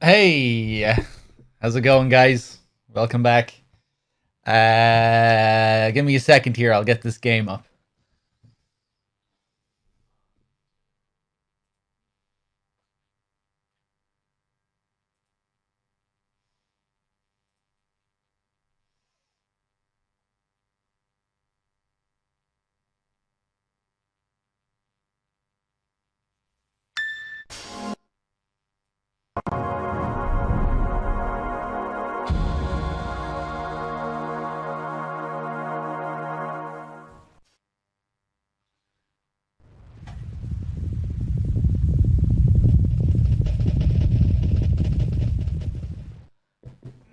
Hey, how's it going, guys? Welcome back. Give me a second here. I'll get this game up.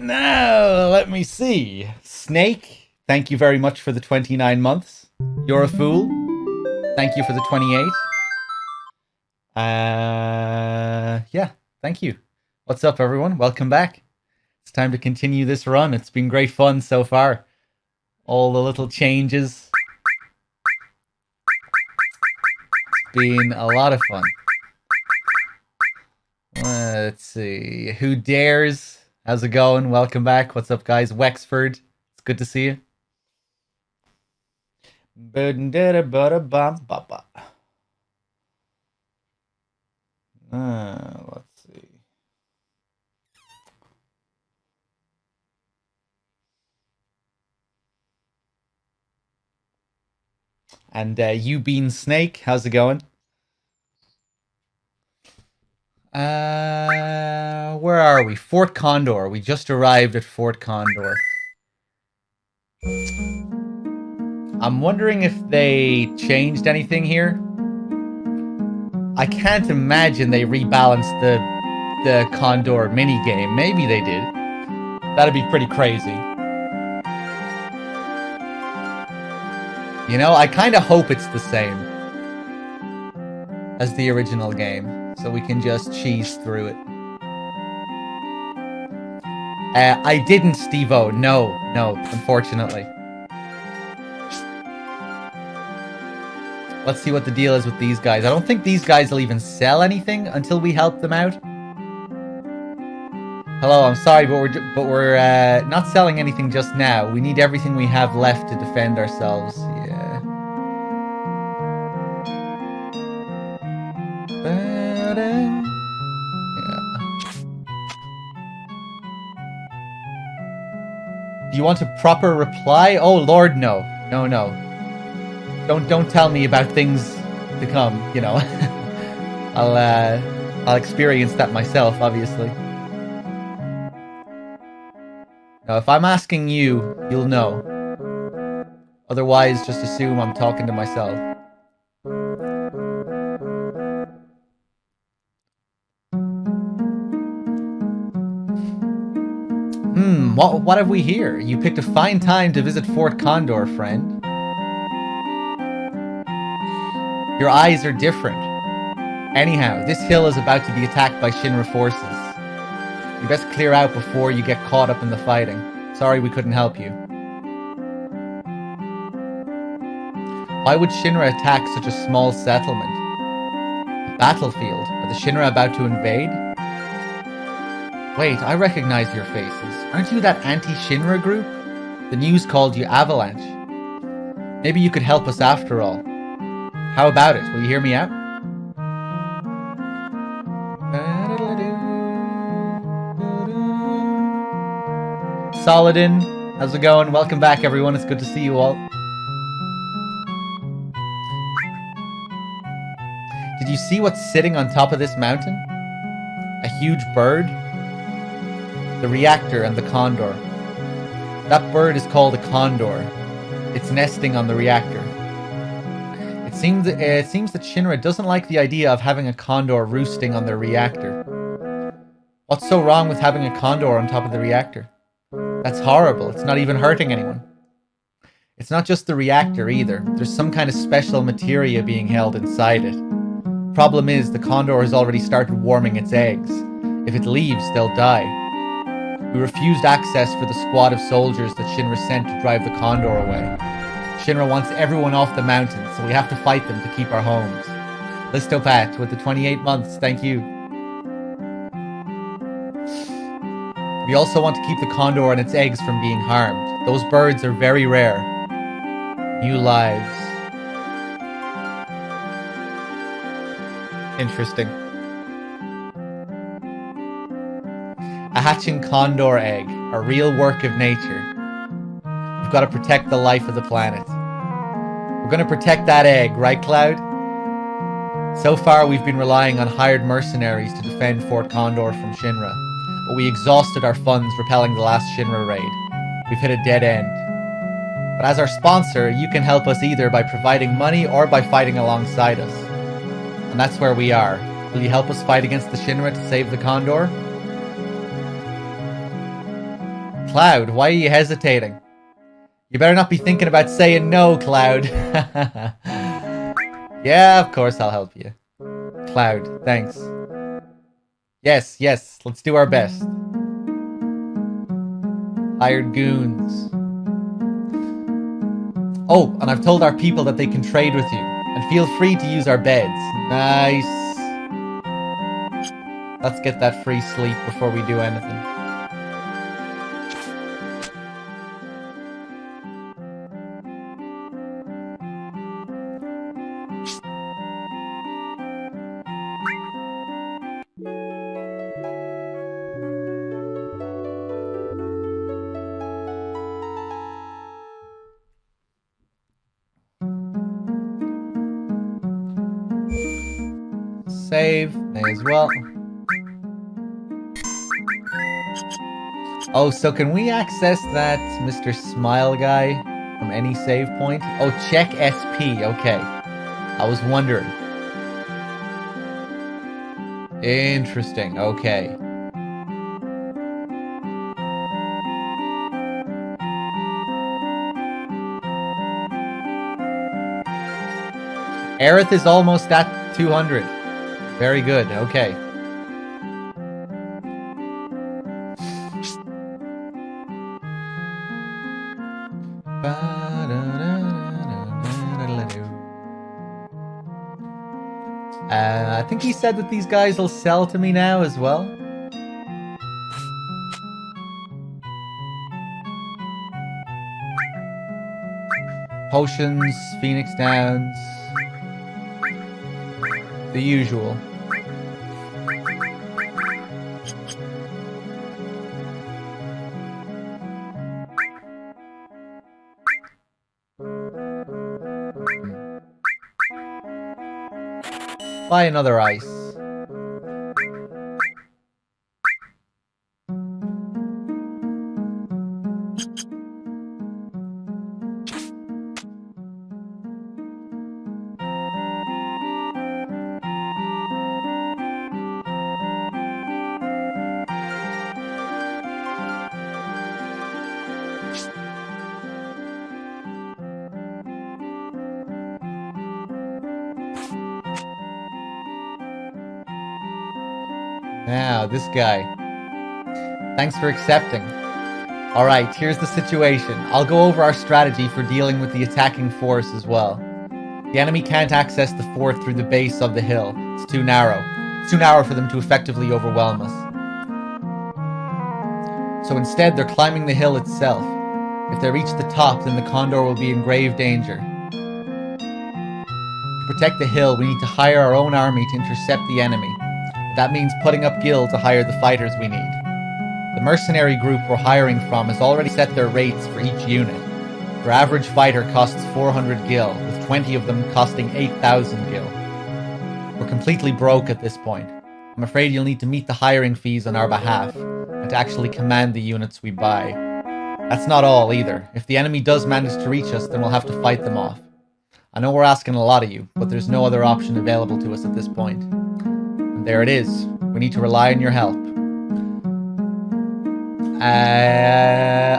Now, let me see. Snake, thank you very much for the 29 months. You're a fool. Thank you for the 28. Yeah, thank you. What's up, everyone? Welcome back. It's time to continue this run. It's been great fun so far. All the little changes. It's been a lot of fun. Let's see. Who dares? How's it going? Welcome back. What's up, guys? Wexford. It's good to see you. Let's see. And you being Snake, how's it going? Where are we? Fort Condor. We just arrived at Fort Condor. I'm wondering if they changed anything here. I can't imagine they rebalanced the Condor minigame. Maybe they did. That'd be pretty crazy. You know, I kind of hope it's the same as the original game, so we can just cheese through it. I didn't, Steve-O. No, unfortunately. Let's see what the deal is with these guys. I don't think these guys will even sell anything until we help them out. Hello, I'm sorry, but we're not selling anything just now. We need everything we have left to defend ourselves. Yeah. you want a proper reply? Oh Lord, no. No. Don't tell me about things to come, you know. I'll experience that myself, obviously. Now, if I'm asking you, you'll know. Otherwise, just assume I'm talking to myself. What have we here? You picked a fine time to visit Fort Condor, friend. Your eyes are different. Anyhow, this hill is about to be attacked by Shinra forces. You best clear out before you get caught up in the fighting. Sorry we couldn't help you. Why would Shinra attack such a small settlement? A battlefield? Are the Shinra about to invade? Wait, I recognize your faces. Aren't you that anti-Shinra group? The news called you Avalanche. Maybe you could help us after all. How about it? Will you hear me out? Solidin, how's it going? Welcome back, everyone. It's good to see you all. Did you see what's sitting on top of this mountain? A huge bird? The reactor and the condor. That bird is called a condor. It's nesting on the reactor. It seems that Shinra doesn't like the idea of having a condor roosting on their reactor. What's so wrong with having a condor on top of the reactor? That's horrible. It's not even hurting anyone. It's not just the reactor either. There's some kind of special materia being held inside it. Problem is, the condor has already started warming its eggs. If it leaves, they'll die. We refused access for the squad of soldiers that Shinra sent to drive the condor away. Shinra wants everyone off the mountain, so we have to fight them to keep our homes. Listopat with the 28 months, thank you. We also want to keep the condor and its eggs from being harmed. Those birds are very rare. New lives. Interesting. A hatching condor egg, a real work of nature. We've got to protect the life of the planet. We're going to protect that egg, right, Cloud? So far, we've been relying on hired mercenaries to defend Fort Condor from Shinra, but we exhausted our funds repelling the last Shinra raid. We've hit a dead end. But as our sponsor, you can help us either by providing money or by fighting alongside us. And that's where we are. Will you help us fight against the Shinra to save the Condor? Cloud, why are you hesitating? You better not be thinking about saying no, Cloud. Yeah, of course I'll help you. Cloud, thanks. Yes, let's do our best. Hired goons. Oh, and I've told our people that they can trade with you. And feel free to use our beds. Nice. Let's get that free sleep before we do anything. Save, may as well. Oh, so can we access that Mr. Smile guy from any save point? Oh, check SP, okay. I was wondering. Interesting, okay. Aerith is almost at 200. Very good, okay. I think he said that these guys will sell to me now as well. Potions, Phoenix Downs. The usual. Buy another ice. Now, this guy. Thanks for accepting. Alright, here's the situation. I'll go over our strategy for dealing with the attacking force as well. The enemy can't access the fort through the base of the hill. It's too narrow. It's too narrow for them to effectively overwhelm us. So instead, they're climbing the hill itself. If they reach the top, then the Condor will be in grave danger. To protect the hill, we need to hire our own army to intercept the enemy. That means putting up gil to hire the fighters we need. The mercenary group we're hiring from has already set their rates for each unit. Their average fighter costs 400 gil, with 20 of them costing 8,000 gil. We're completely broke at this point. I'm afraid you'll need to meet the hiring fees on our behalf, and to actually command the units we buy. That's not all either. If the enemy does manage to reach us, then we'll have to fight them off. I know we're asking a lot of you, but there's no other option available to us at this point. And there it is. We need to rely on your help.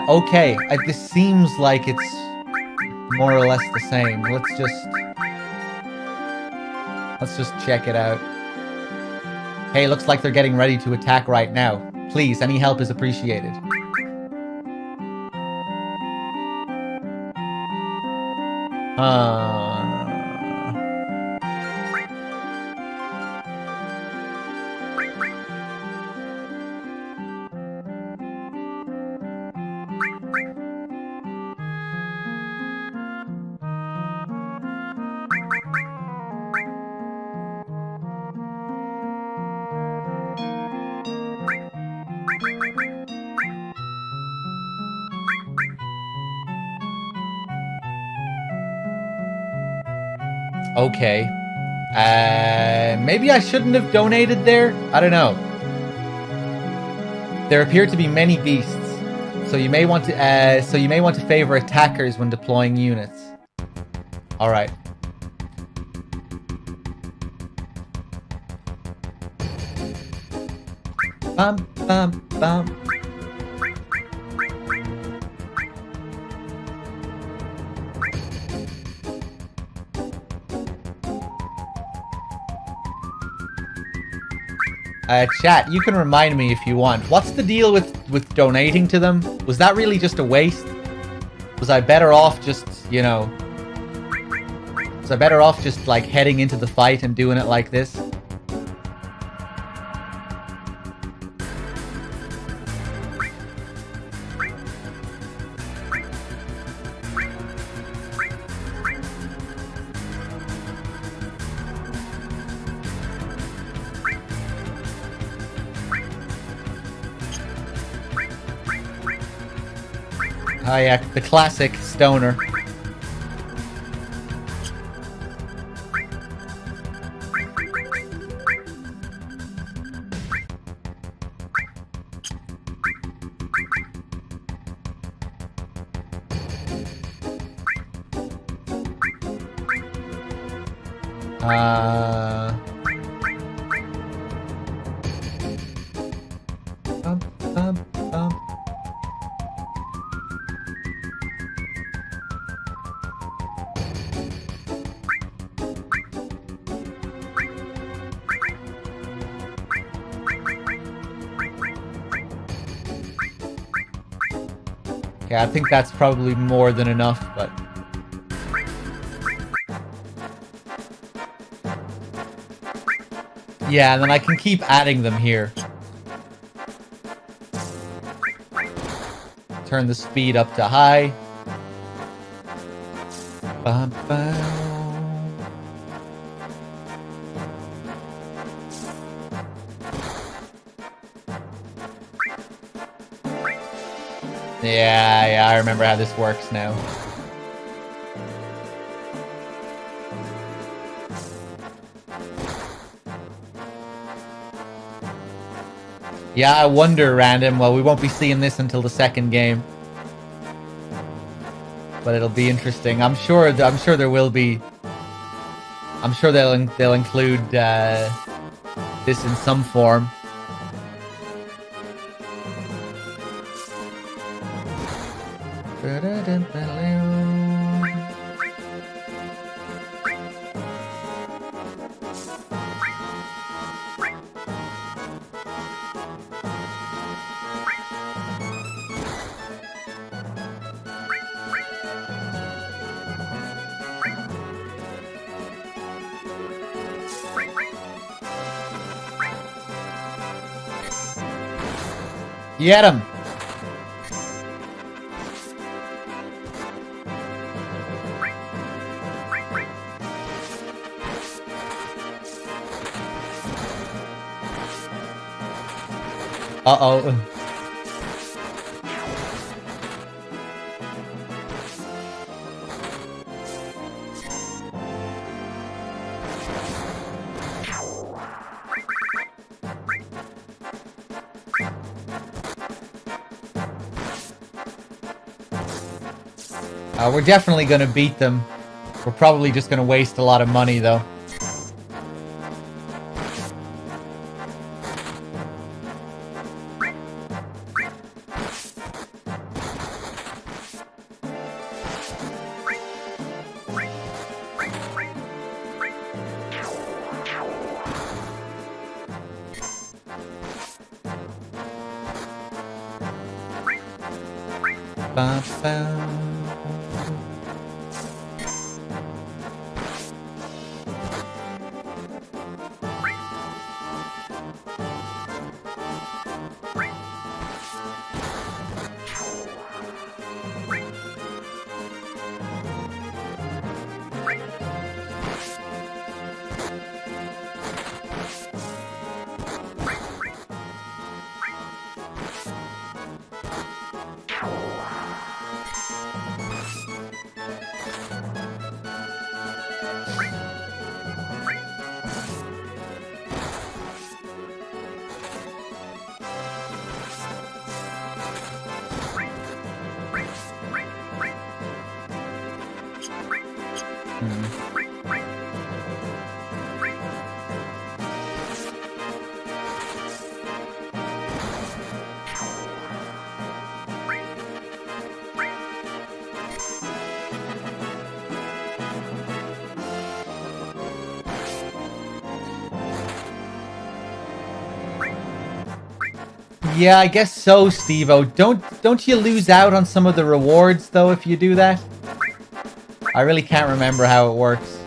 Okay. This seems like it's more or less the same. Let's just check it out. Hey, looks like they're getting ready to attack right now. Please, any help is appreciated. Okay. Maybe I shouldn't have donated there? I don't know. There appear to be many beasts, so you may want to favor attackers when deploying units. All right. Bum bum bum. Chat, you can remind me if you want. What's the deal with donating to them? Was that really just a waste? Was I better off just, you know... Was I better off just, like, heading into the fight and doing it like this? Oh yeah, the classic stoner. Bum, bum, bum. Okay, I think that's probably more than enough, but... Yeah, and then I can keep adding them here. Turn the speed up to high. Bum, bum. Yeah, I remember how this works now. Yeah, I wonder, Random. Well, we won't be seeing this until the second game, but it'll be interesting. I'm sure there will be. I'm sure they'll include this in some form. Get him! Uh-oh. We're definitely gonna beat them. We're probably just gonna waste a lot of money, though. Yeah, I guess so, Steve-O. Don't you lose out on some of the rewards, though, if you do that? I really can't remember how it works.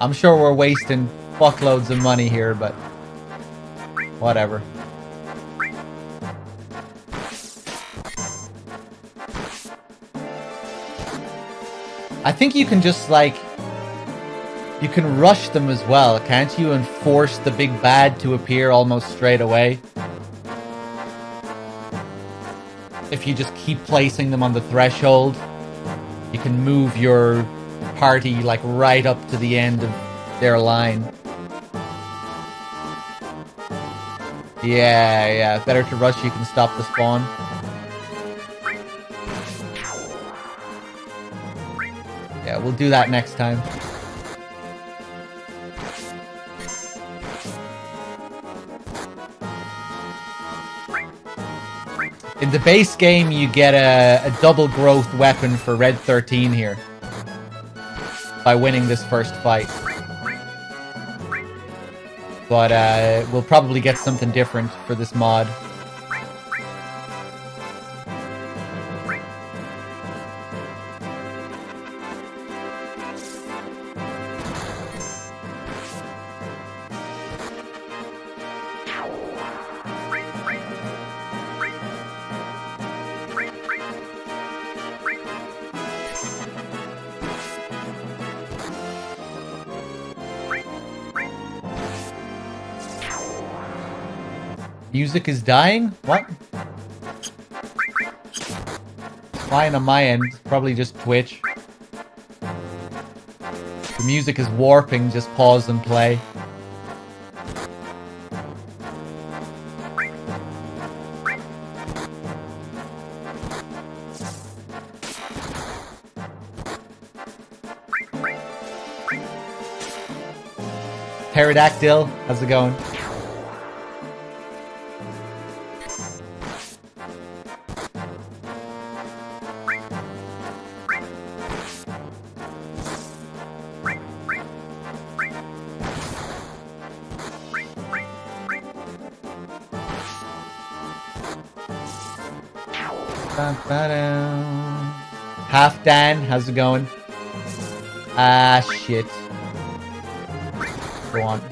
I'm sure we're wasting fuckloads of money here, but whatever. I think you can just, like... You can rush them as well, can't you? And force the big bad to appear almost straight away. If you just keep placing them on the threshold, you can move your party like right up to the end of their line. Yeah, better to rush, you can stop the spawn. Yeah, we'll do that next time. In the base game, you get a double growth weapon for Red 13 here. By winning this first fight. But we'll probably get something different for this mod. Music is dying? What? It's fine on my end. Probably just Twitch. The music is warping. Just pause and play. Pterodactyl, how's it going? Half Dan, how's it going? Ah, shit. Go on.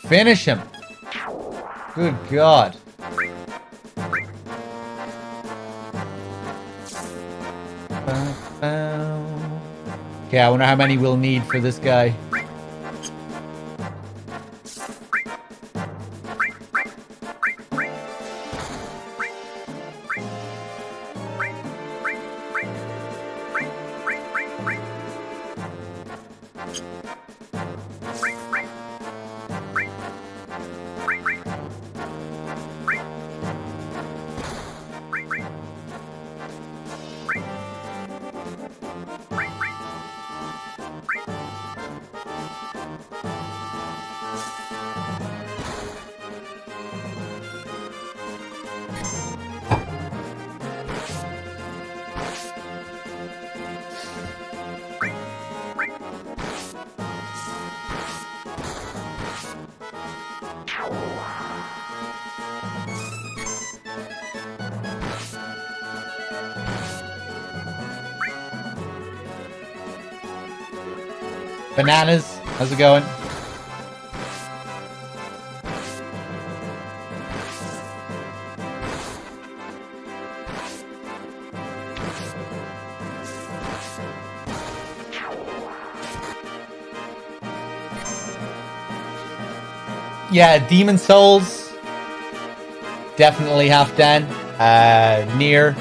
Finish him. Good God. Okay, I wonder how many we'll need for this guy. Bananas, how's it going? Yeah, Demon Souls. Definitely half done. Near.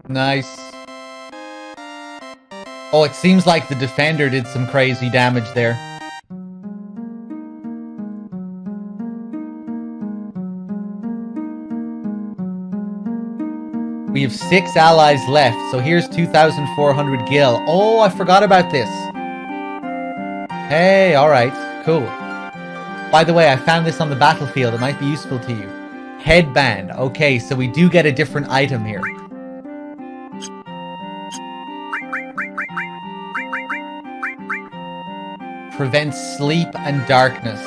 Nice. Oh, it seems like the defender did some crazy damage there. We have 6 allies left, so here's 2,400 gil. Oh, I forgot about this. Hey, alright, cool. By the way, I found this on the battlefield. It might be useful to you. Headband. Okay, so we do get a different item here. Prevents sleep and darkness.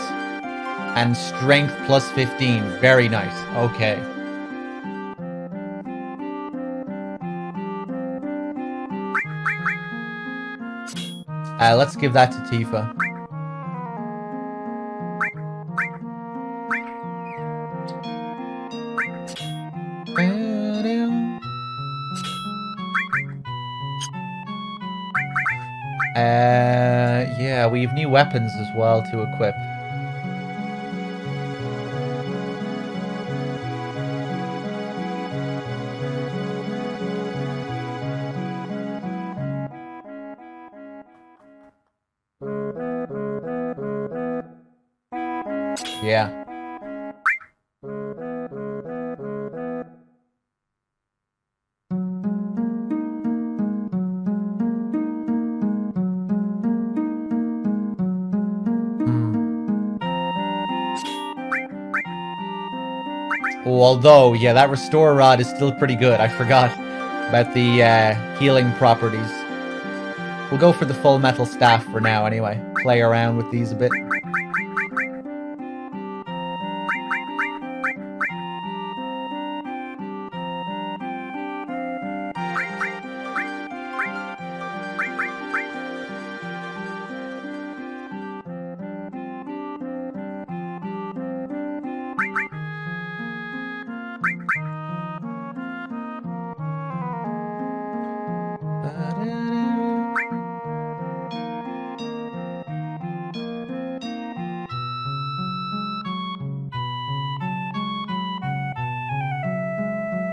And strength plus 15. Very nice. Okay. Let's give that to Tifa. Yeah, we have new weapons as well to equip. Yeah. Although, yeah, that Restore Rod is still pretty good. I forgot about the healing properties. We'll go for the Full Metal Staff for now, anyway. Play around with these a bit.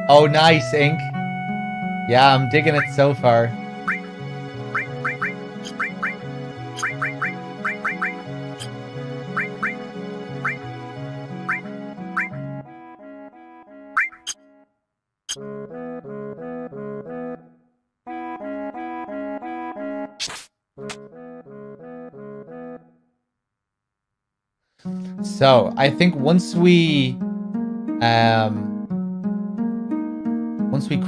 Oh, nice, Ink. Yeah, I'm digging it so far. So, I think once we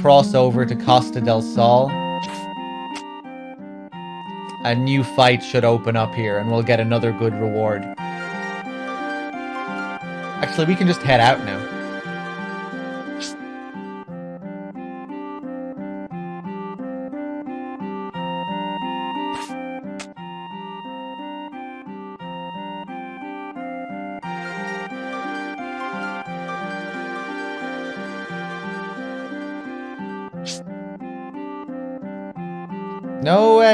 cross over to Costa del Sol, a new fight should open up here, and we'll get another good reward. Actually, we can just head out now.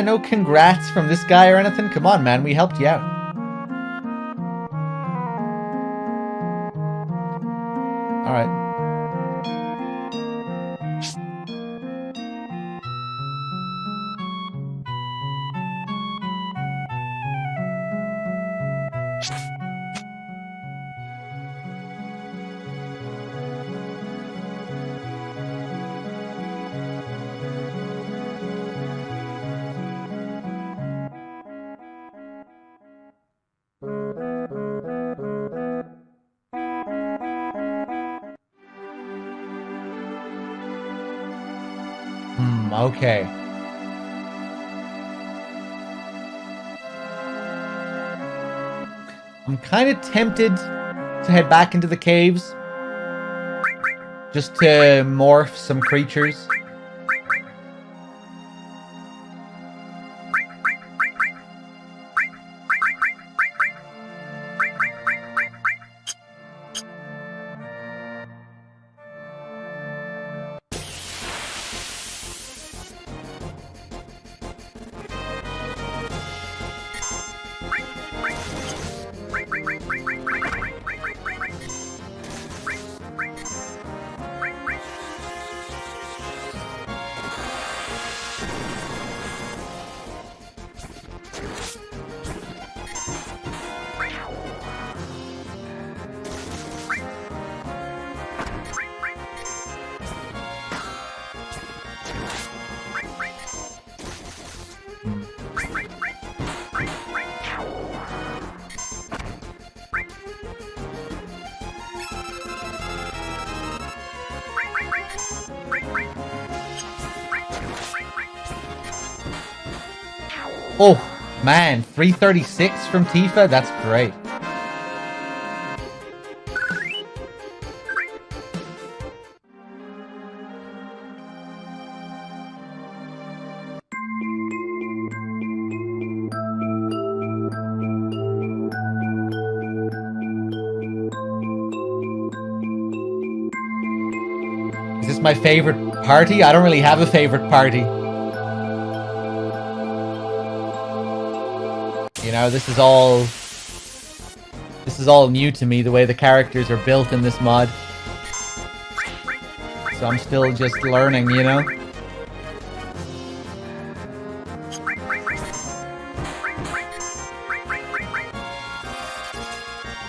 No congrats from this guy or anything? Come on, man, we helped you out. Alright. Okay. I'm kind of tempted to head back into the caves. Just to morph some creatures. Oh, man, 336 from Tifa? That's great. Is this my favorite party? I don't really have a favorite party. You know, this is all new to me, the way the characters are built in this mod. So I'm still just learning, you know?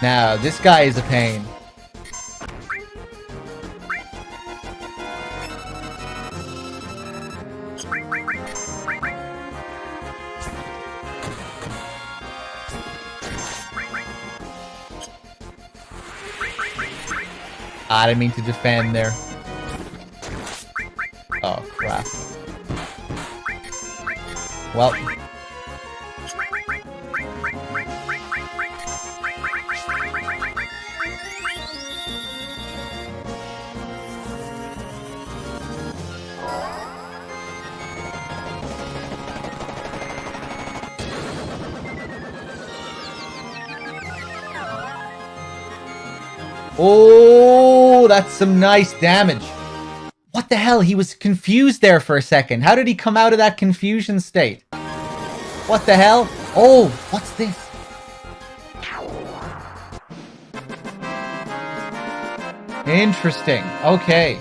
Now, this guy is a pain. I didn't mean to defend there. Oh, crap. Well. Oh, that's some nice damage. What the hell? He was confused there for a second. How did he come out of that confusion state? What the hell? Oh, what's this? Interesting. Okay.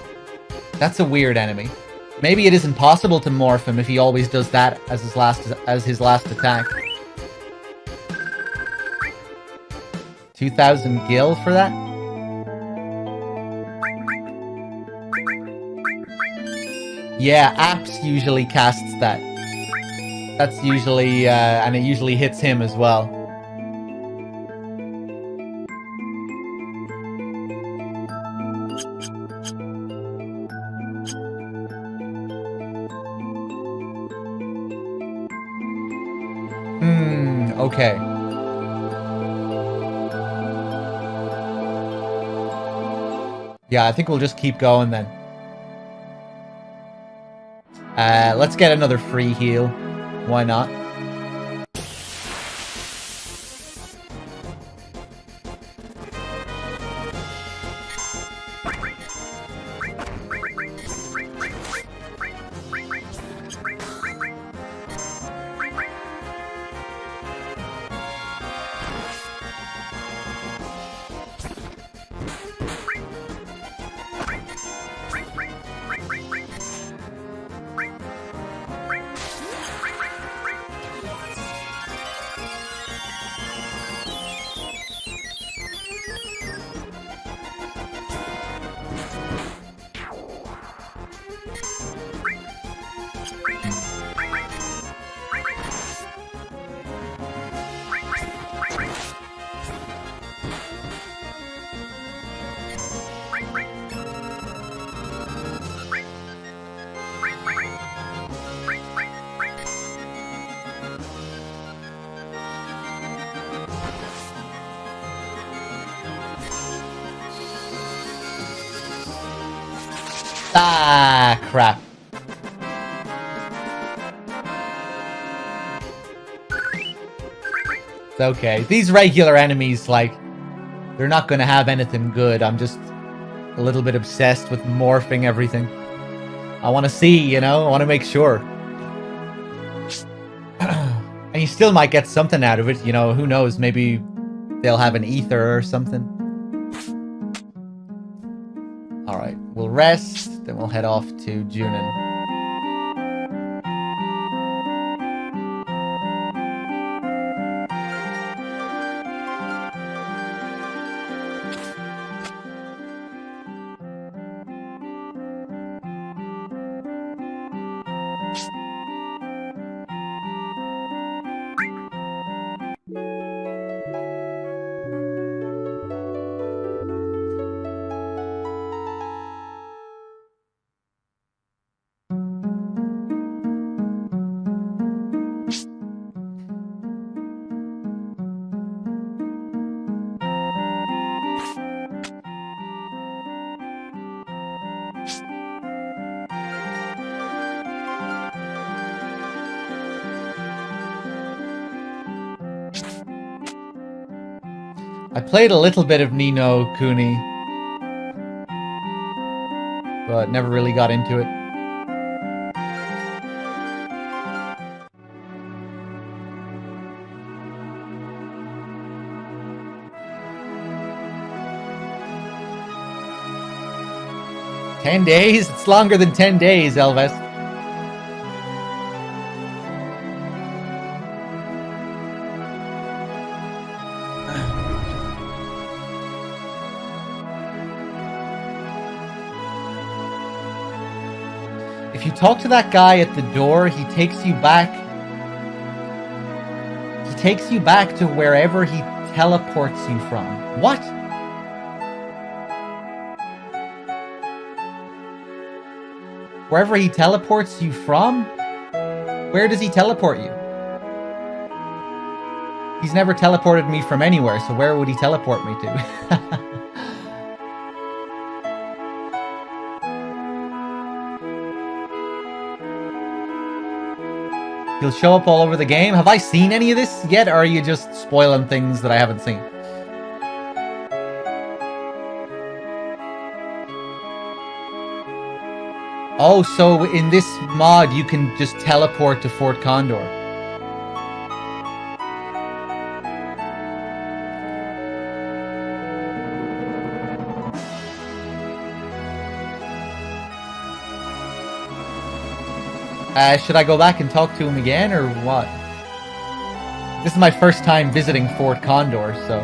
That's a weird enemy. Maybe it isn't possible to morph him if he always does that as his last attack. 2,000 gil for that? Yeah, apps usually casts that. That's usually, and it usually hits him as well. Okay. Yeah, I think we'll just keep going then. Let's get another free heal. Why not? Ah, crap. It's okay. These regular enemies, like, they're not gonna have anything good. I'm just a little bit obsessed with morphing everything. I want to see, you know? I want to make sure. And you still might get something out of it, you know? Who knows? Maybe they'll have an ether or something. Alright, we'll rest, then we'll head off to Junin. I played a little bit of Ni no Kuni, but never really got into it. 10 days? It's longer than 10 days, Elvis. If you talk to that guy at the door, he takes you back. He takes you back to wherever he teleports you from. What? Wherever he teleports you from? Where does he teleport you? He's never teleported me from anywhere, so where would he teleport me to? He'll show up all over the game. Have I seen any of this yet, or are you just spoiling things that I haven't seen? Oh, so in this mod, you can just teleport to Fort Condor. Should I go back and talk to him again, or what? This is my first time visiting Fort Condor, so...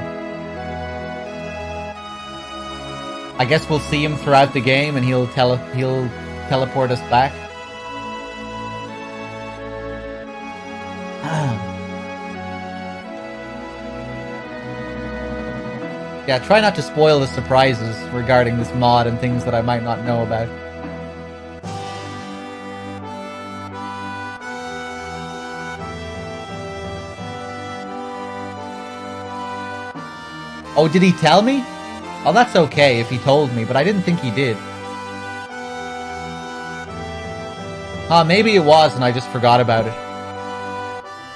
I guess we'll see him throughout the game, and he'll teleport us back. Yeah, try not to spoil the surprises regarding this mod and things that I might not know about. Oh, did he tell me? Oh, that's okay if he told me, but I didn't think he did. Maybe it was and I just forgot about it.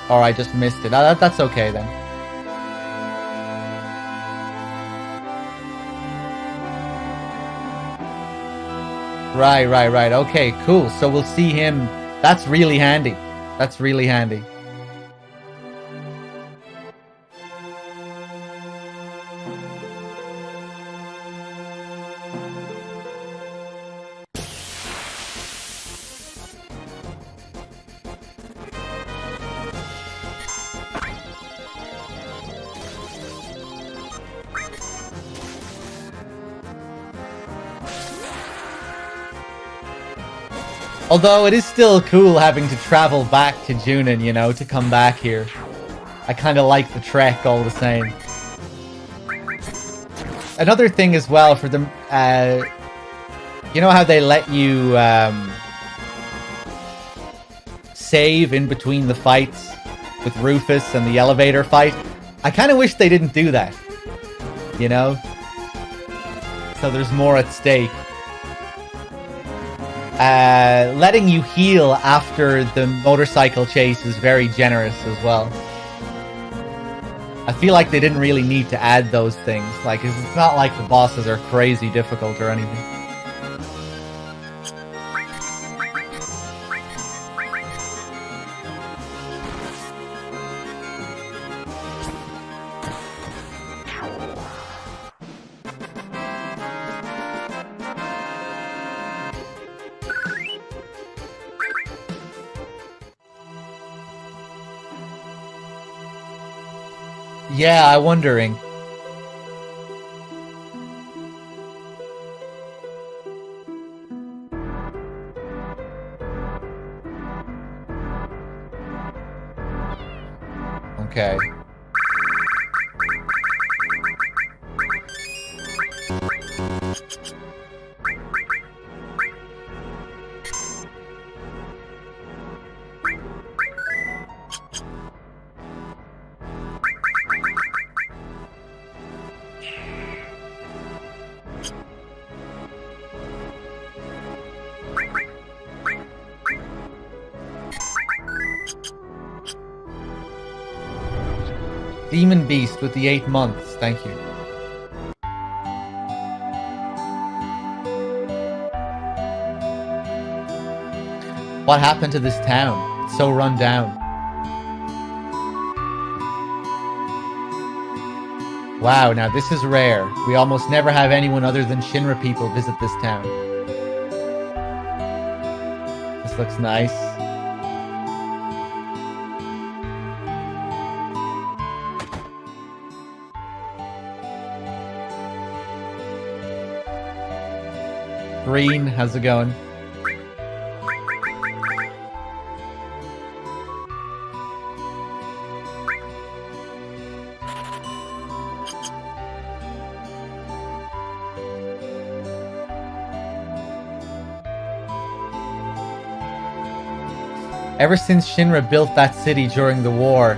Or I just missed it. That's okay then. Right. Okay, cool. So we'll see him. That's really handy. That's really handy. Although it is still cool having to travel back to Junin, you know, to come back here. I kind of like the trek all the same. Another thing as well for them, you know how they let you save in between the fights with Rufus and the elevator fight? I kind of wish they didn't do that, you know? So there's more at stake. Letting you heal after the motorcycle chase is very generous as well. I feel like they didn't really need to add those things. Like, it's not like the bosses are crazy difficult or anything. Yeah, I'm wondering. Okay. Demon Beast with the 8 months, thank you. What happened to this town? It's so run down. Wow, now this is rare. We almost never have anyone other than Shinra people visit this town. This looks nice. Green, how's it going? Ever since Shinra built that city during the war,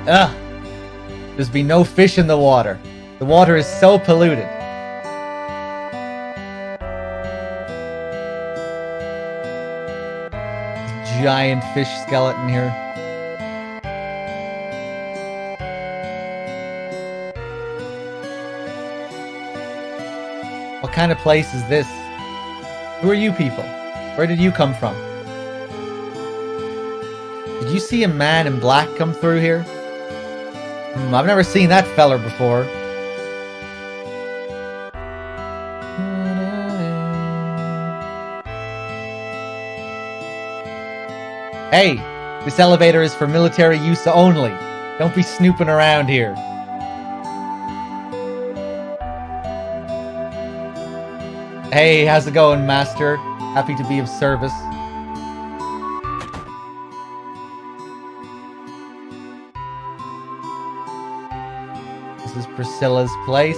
there's been no fish in the water. The water is so polluted. Giant fish skeleton here. What kind of place is this? Who are you people? Where did you come from? Did you see a man in black come through here? I've never seen that feller before. Hey, this elevator is for military use only. Don't be snooping around here. Hey, how's it going, Master? Happy to be of service. This is Priscilla's place.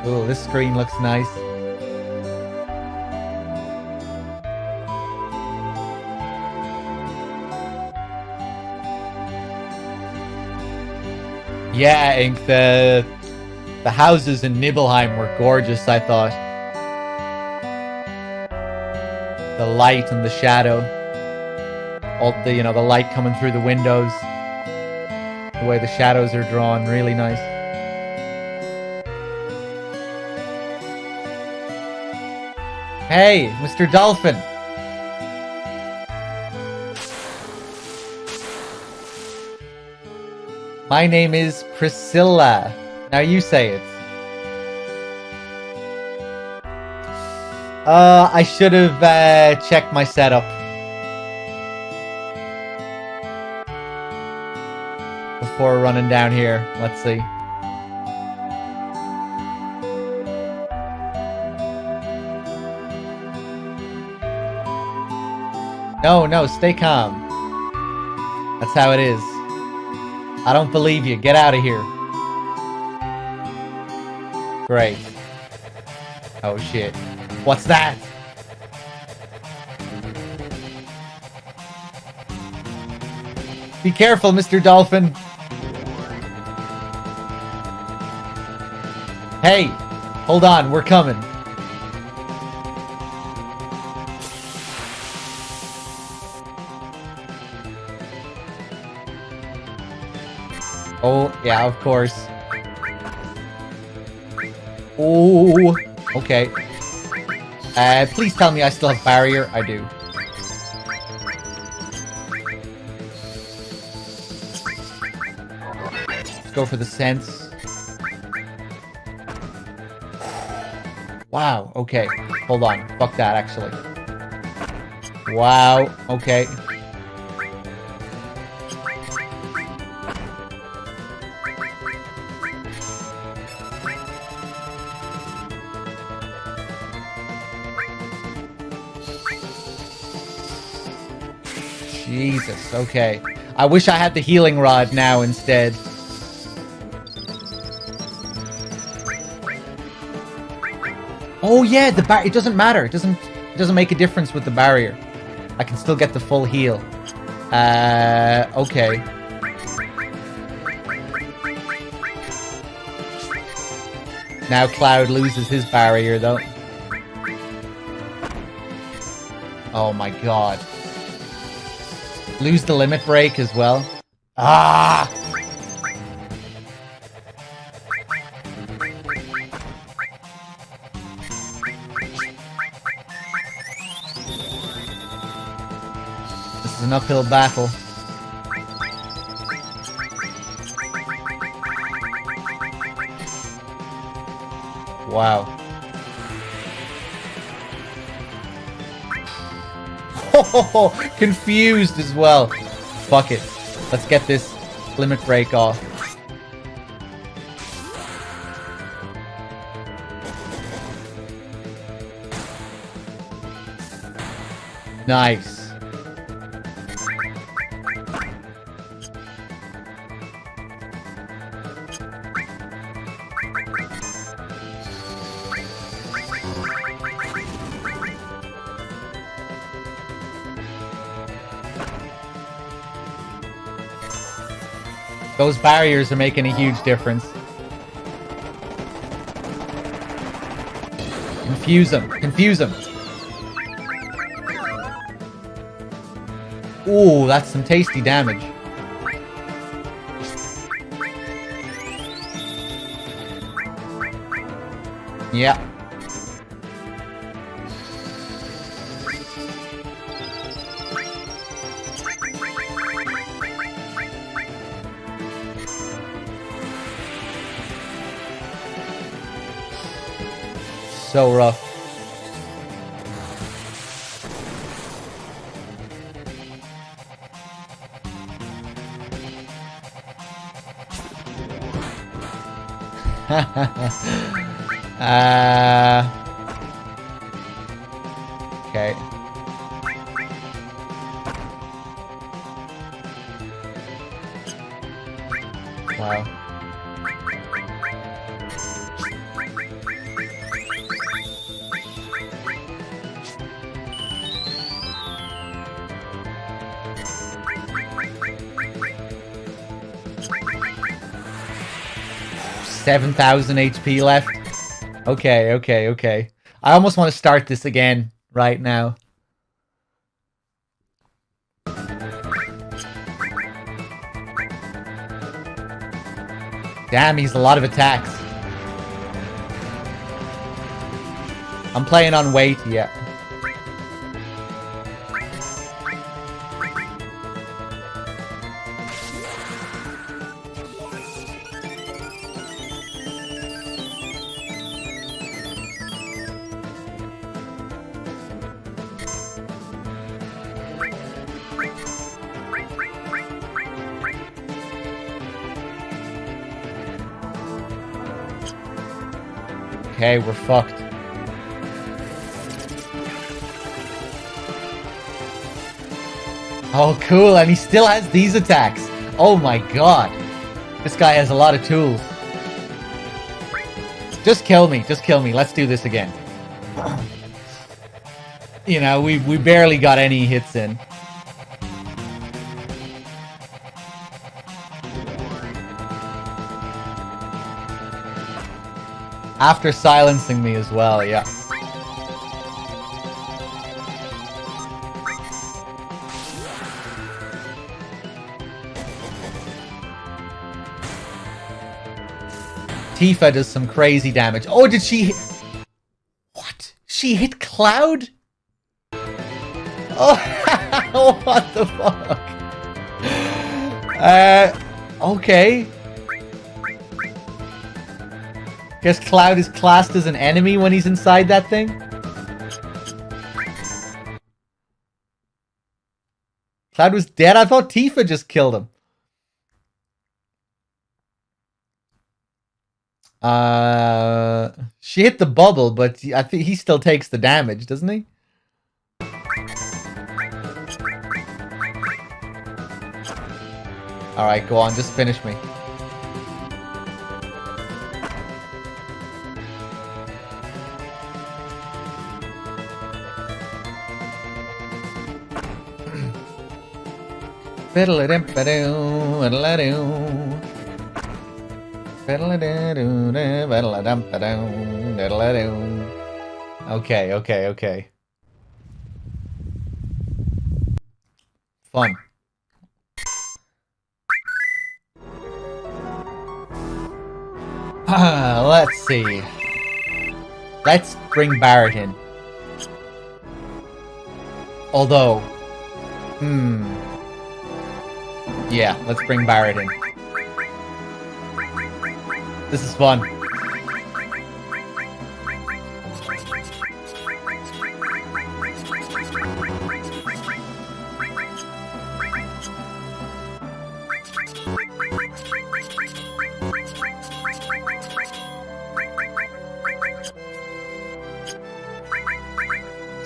Ooh, this screen looks nice. Yeah, Ink, the houses in Nibelheim were gorgeous, I thought. The light and the shadow. All the, the light coming through the windows. The way the shadows are drawn, really nice. Hey, Mr. Dolphin! My name is Priscilla. Now you say it. I should have checked my setup before running down here. Let's see. No, stay calm. That's how it is. I don't believe you. Get out of here. Great. Oh shit. What's that? Be careful, Mr. Dolphin. Hey, hold on, we're coming. Oh, yeah, of course. Oh, okay. Please tell me I still have barrier. I do. Let's go for the sense. Wow, okay. Hold on. Fuck that, actually. Wow, okay. Jesus, okay. I wish I had the healing rod now instead. Oh yeah, it doesn't matter. It doesn't make a difference with the barrier. I can still get the full heal. Okay. Now Cloud loses his barrier though. Oh my god. Lose the limit break as well. Ah! This is an uphill battle. Wow. Oh, confused as well. Fuck it. Let's get this limit break off. Nice. Those barriers are making a huge difference. Confuse them. Confuse them. Ooh, that's some tasty damage. Yeah. So rough. Okay. Wow. $7,000 HP left. Okay, okay, okay. I almost want to start this again right now. Damn, he's a lot of attacks. I'm playing on weight, yeah. Okay, we're fucked. Oh, cool, and he still has these attacks. Oh my god. This guy has a lot of tools. Just kill me, just kill me. Let's do this again. You know, we barely got any hits in. After silencing me as well, yeah. Tifa does some crazy damage. Oh, did she hit... What? She hit Cloud? Oh, what the fuck? Okay. Guess Cloud is classed as an enemy when he's inside that thing? Cloud was dead? I thought Tifa just killed him. She hit the bubble, but I think he still takes the damage, doesn't he? Alright, go on, just finish me. Okay, okay, okay. Fun. Let's see. Let's bring Barrett in. Although, yeah, let's bring Barrett in. This is fun.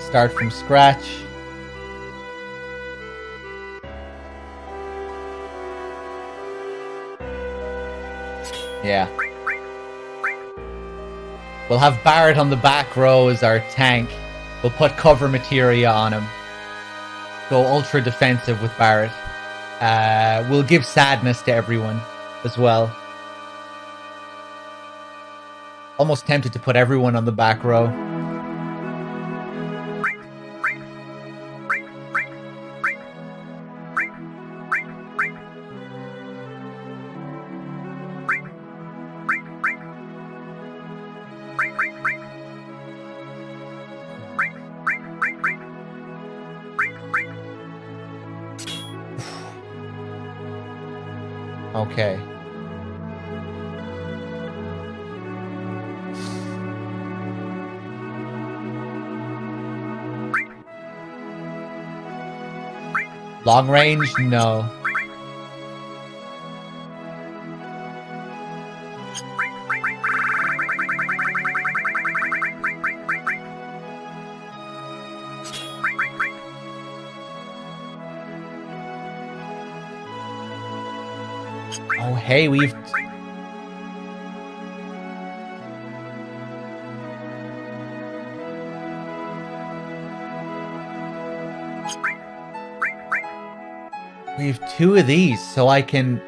Start from scratch. Yeah. We'll have Barrett on the back row as our tank. We'll put cover materia on him. Go ultra defensive with Barrett. We'll give sadness to everyone as well. Almost tempted to put everyone on the back row. Okay. Long range? No. Oh, hey, we've... We have 2 of these, so I can...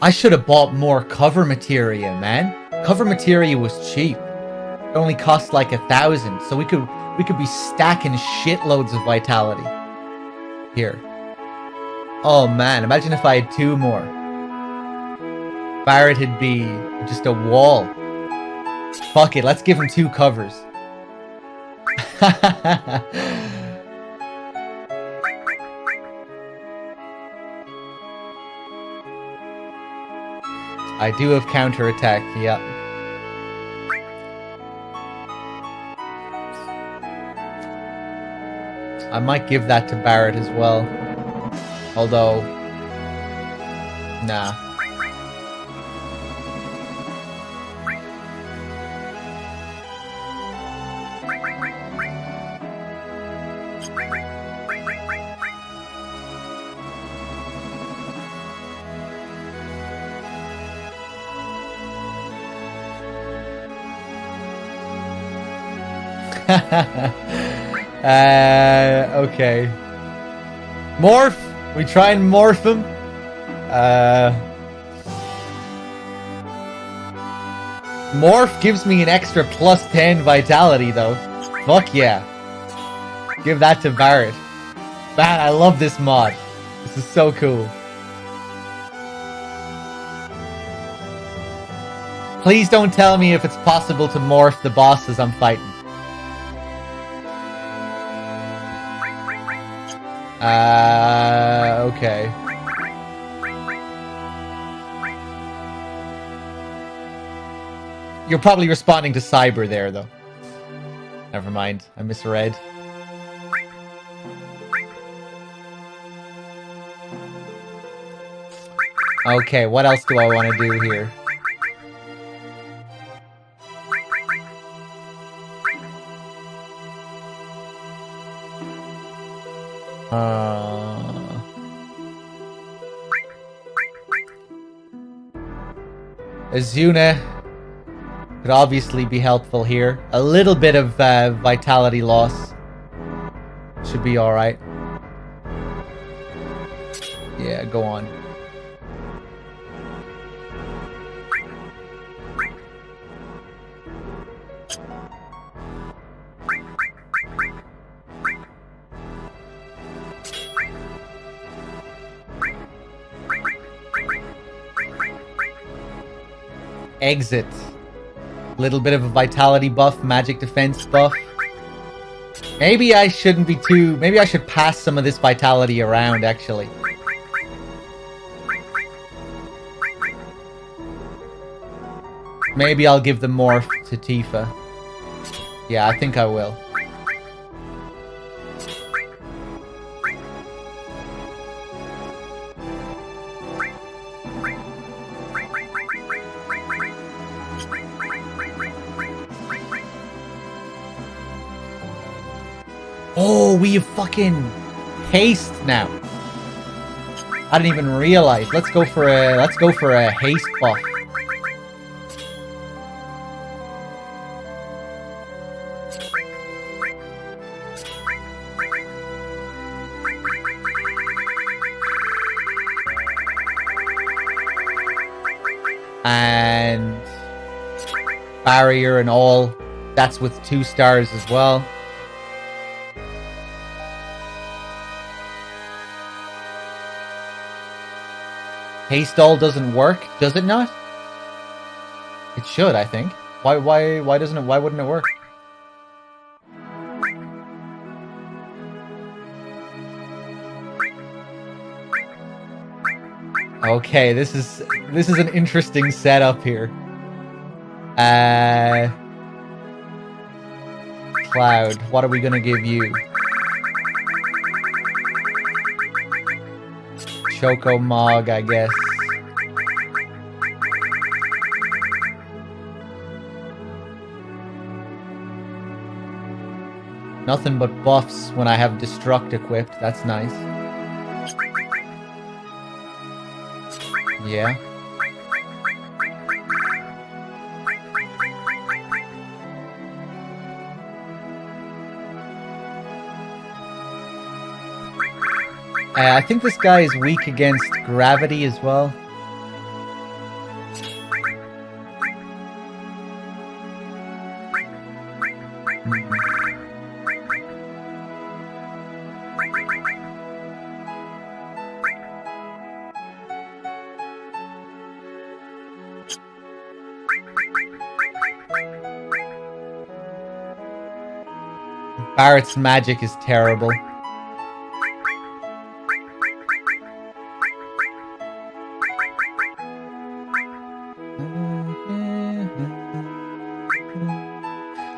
I should have bought more cover materia, man. Cover materia was cheap. It only cost like 1,000, so we could be stacking shitloads of vitality. Here. Oh man, imagine if I had 2 more. Barrett would be just a wall. Fuck it, let's give him 2 covers. I do have counterattack, yeah. I might give that to Barrett as well. Although... Nah. Okay. Morph! We try and morph him. Morph gives me an extra plus 10 vitality, though. Fuck yeah. Give that to Barrett. Man, I love this mod. This is so cool. Please don't tell me if it's possible to morph the bosses I'm fighting. Okay. You're probably responding to Cyber there, though. Never mind. I misread. Okay, what else do I want to do here? Azuna could obviously be helpful here. A little bit of vitality loss should be alright. Yeah, go on. Exit. Little bit of a vitality buff, magic defense buff. Maybe I shouldn't be too... Maybe I should pass some of this vitality around, actually. Maybe I'll give the morph to Tifa. Yeah, I think I will. Oh, we have fucking haste now. I didn't even realize. Let's go for a haste buff. And barrier and all. That's with 2 stars as well. Haste all doesn't work, does it not? It should, I think. Why doesn't it? Why wouldn't it work? Okay, this is an interesting setup here. Cloud, what are we gonna give you? Choco Mog, I guess. Nothing but buffs when I have Destruct equipped. That's nice. Yeah. I think this guy is weak against gravity as well. Barrett's magic is terrible.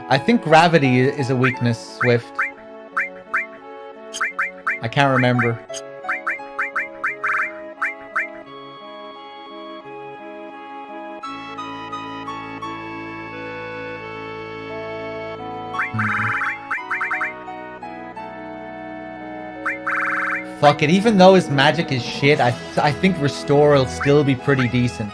I think gravity is a weakness, Swift. I can't remember. Fuck it, even though his magic is shit, I think Restore will still be pretty decent.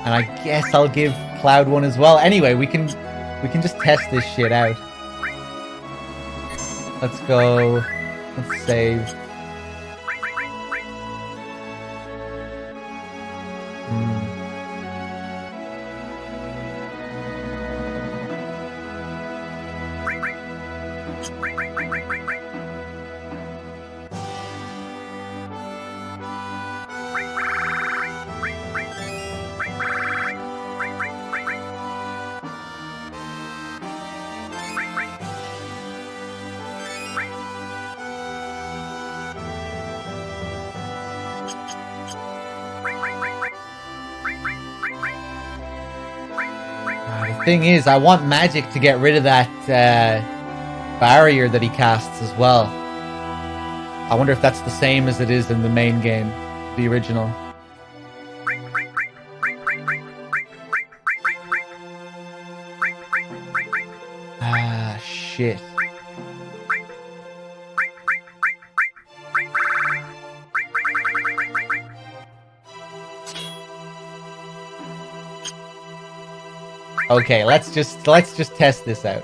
And I guess I'll give Cloud one as well. Anyway, we can just test this shit out. Let's go. Let's save. The thing is, I want Magic to get rid of that barrier that he casts as well. I wonder if that's the same as it is in the main game, the original. Ah, shit. Okay, let's just test this out.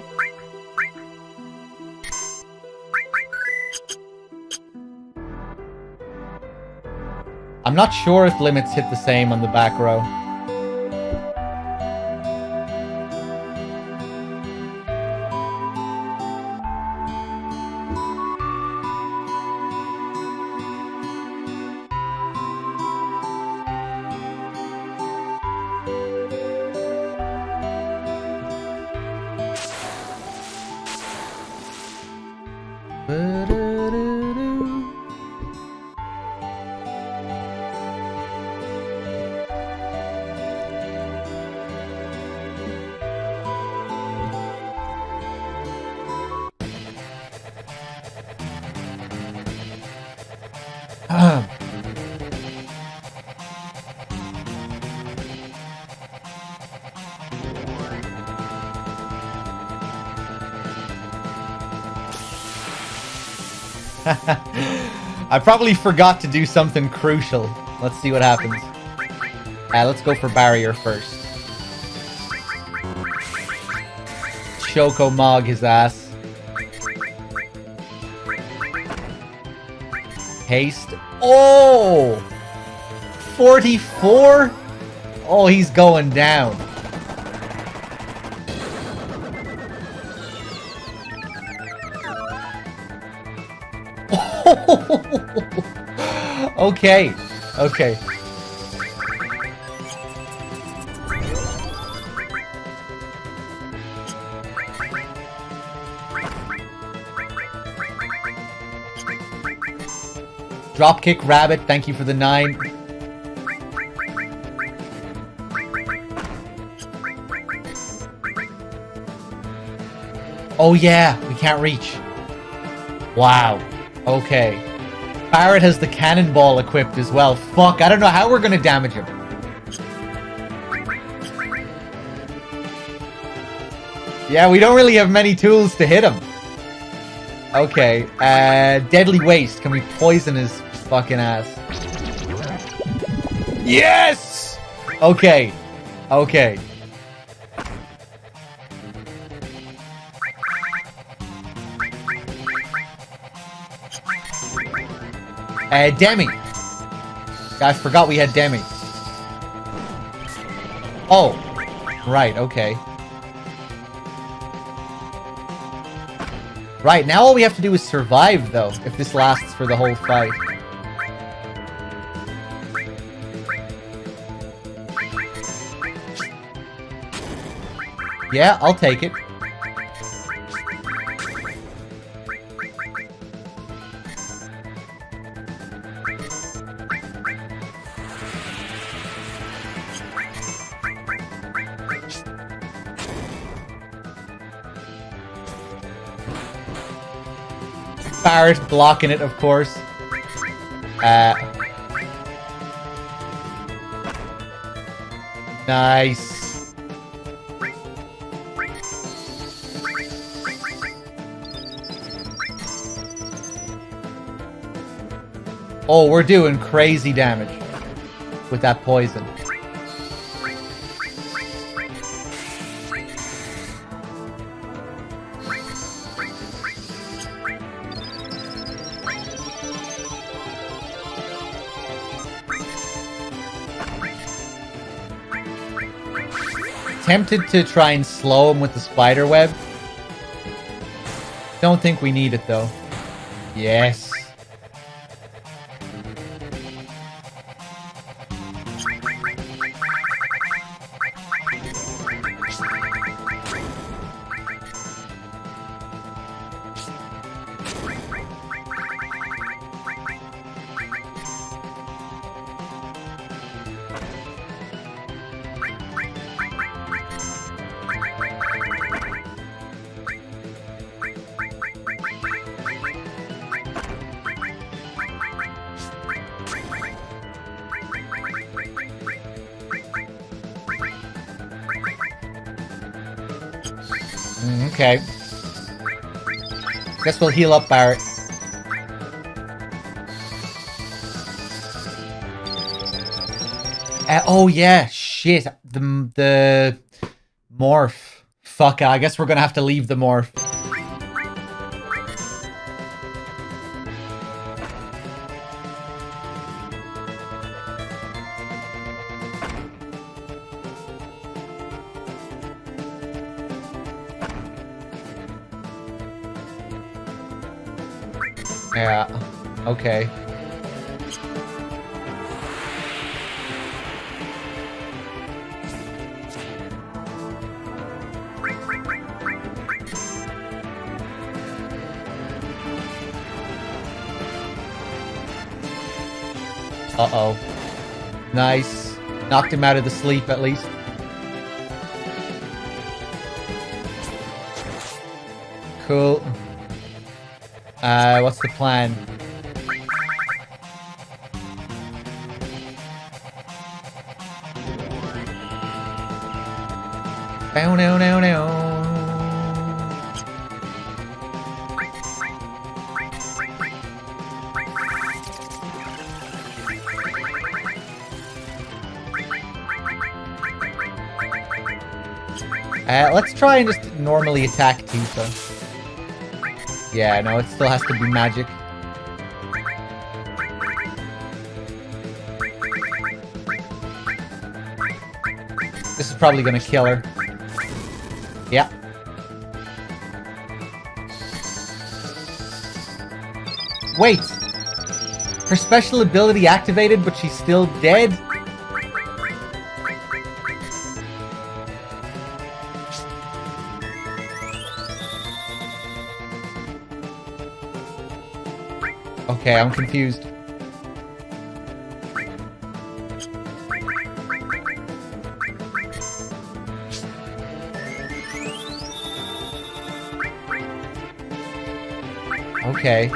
I'm not sure if limits hit the same on the back row. I probably forgot to do something crucial. Let's see what happens. Let's go for barrier first. Choco Mog his ass. Haste. Oh! 44? Oh, he's going down. Okay. Okay. Dropkick Rabbit, thank you for the 9. Oh yeah, we can't reach. Wow. Okay. Barret has the cannonball equipped as well. Fuck, I don't know how we're gonna damage him. Yeah, we don't really have many tools to hit him. Okay, Deadly Waste. Can we poison his fucking ass? Yes! Okay. Okay. Demi. I forgot we had Demi. Oh. Right, okay. Right, now all we have to do is survive, though, if this lasts for the whole fight. Yeah, I'll take it. Barret blocking it, of course. Nice. Oh, we're doing crazy damage with that poison. Tempted to try and slow him with the spider web. Don't think we need it though. Yes. Okay. Guess we'll heal up Barret. Oh yeah, shit. The morph. Fuck, I guess we're gonna have to leave the morph. Yeah, okay. Uh-oh. Nice. Knocked him out of the sleep, at least. Cool. What's the plan? Bow, no, no, no. Let's try and just normally attack Tifa. Yeah, no, it still has to be magic. This is probably gonna kill her. Yeah. Wait! Her special ability activated, but she's still dead? Okay, I'm confused. Okay.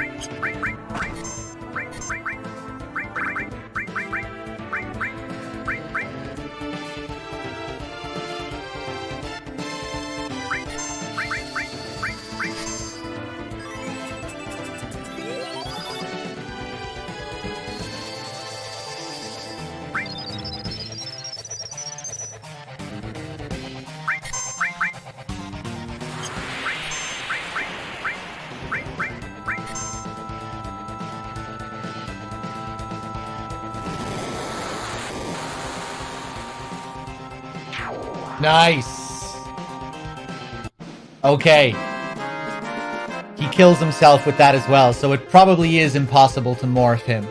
Nice. Okay. He kills himself with that as well, so it probably is impossible to morph him.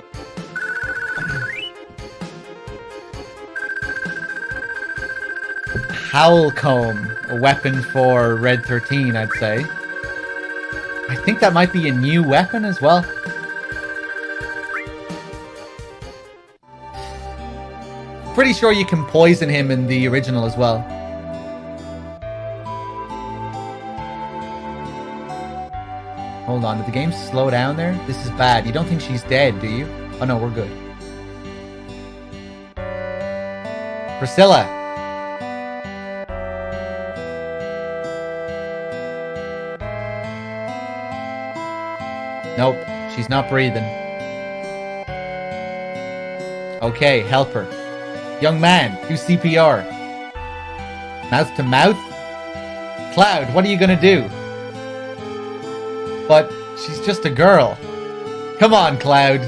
Howl Comb, a weapon for Red 13, I'd say. I think that might be a new weapon as well. Pretty sure you can poison him in the original as well. Hold on, did the game slow down there? This is bad. You don't think she's dead, do you? Oh no, we're good. Priscilla! Nope, she's not breathing. Okay, help her. Young man, do CPR. Mouth to mouth? Cloud, what are you gonna do? But she's just a girl. Come on, Cloud.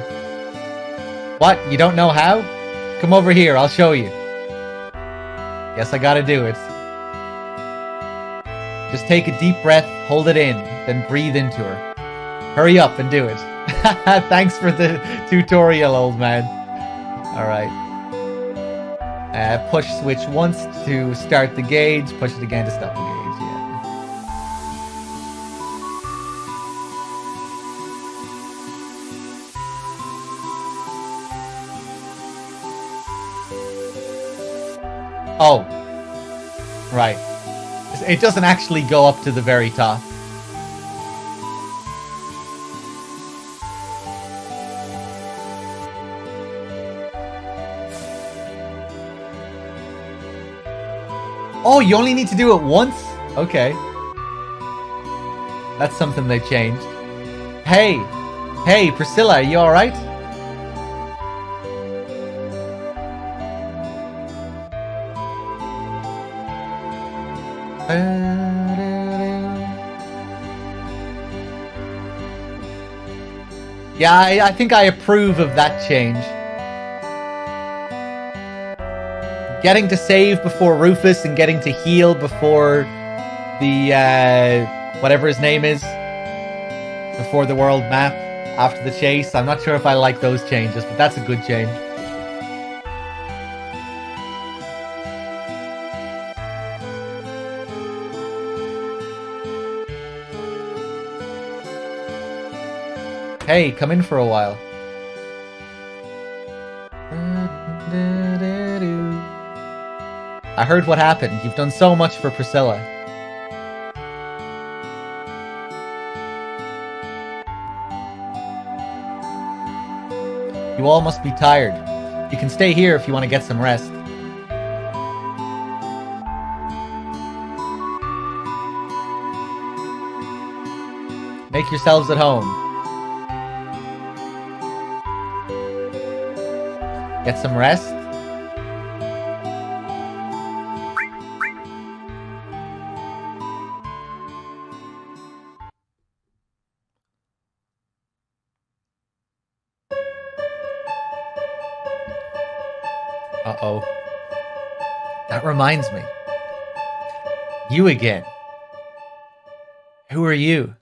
What? You don't know how? Come over here, I'll show you. Guess I gotta do it. Just take a deep breath, hold it in, then breathe into her. Hurry up and do it. Thanks for the tutorial, old man. Alright. Push switch once to start the gauge, push it again to stop the gauge, yeah. Oh. Right. It doesn't actually go up to the very top. Oh, you only need to do it once? Okay. That's something they changed. Hey! Hey, Priscilla, are you alright? Yeah, I think I approve of that change. Getting to save before Rufus and getting to heal before the, whatever his name is, before the world map, after the chase. I'm not sure if I like those changes, but that's a good change. Hey, come in for a while. I heard what happened. You've done so much for Priscilla. You all must be tired. You can stay here if you want to get some rest. Make yourselves at home. Get some rest. Uh-oh. That reminds me. You again. Who are you?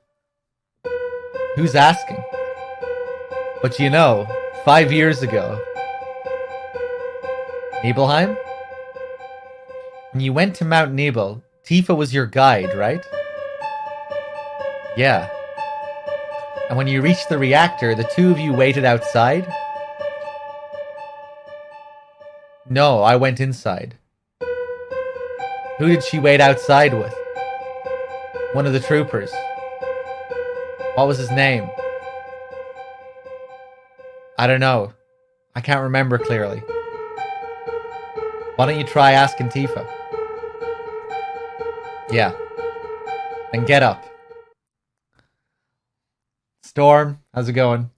Who's asking? But you know, 5 years ago... Nibelheim? When you went to Mount Nibel, Tifa was your guide, right? Yeah. And when you reached the reactor, the two of you waited outside? No, I went inside. Who did she wait outside with? One of the troopers. What was his name? I don't know. I can't remember clearly. Why don't you try asking Tifa? Yeah. Then get up. Storm, how's it going?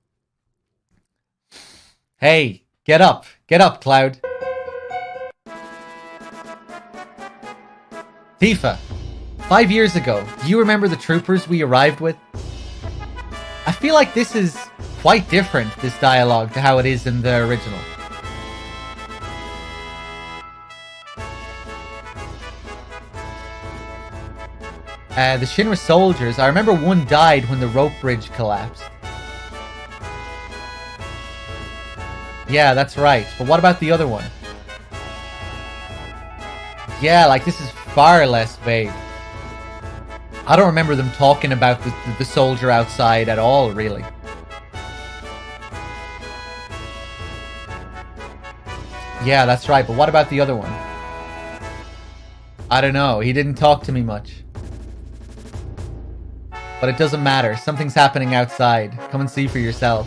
Hey, get up. Get up, Cloud. Tifa, 5 years ago, do you remember the troopers we arrived with? I feel like this is quite different, this dialogue, to how it is in the original. The Shinra soldiers, I remember one died when the rope bridge collapsed. Yeah, that's right. But what about the other one? Yeah, like this is far less vague. I don't remember them talking about the soldier outside at all, really. Yeah, that's right. But what about the other one? I don't know. He didn't talk to me much. But it doesn't matter. Something's happening outside. Come and see for yourself.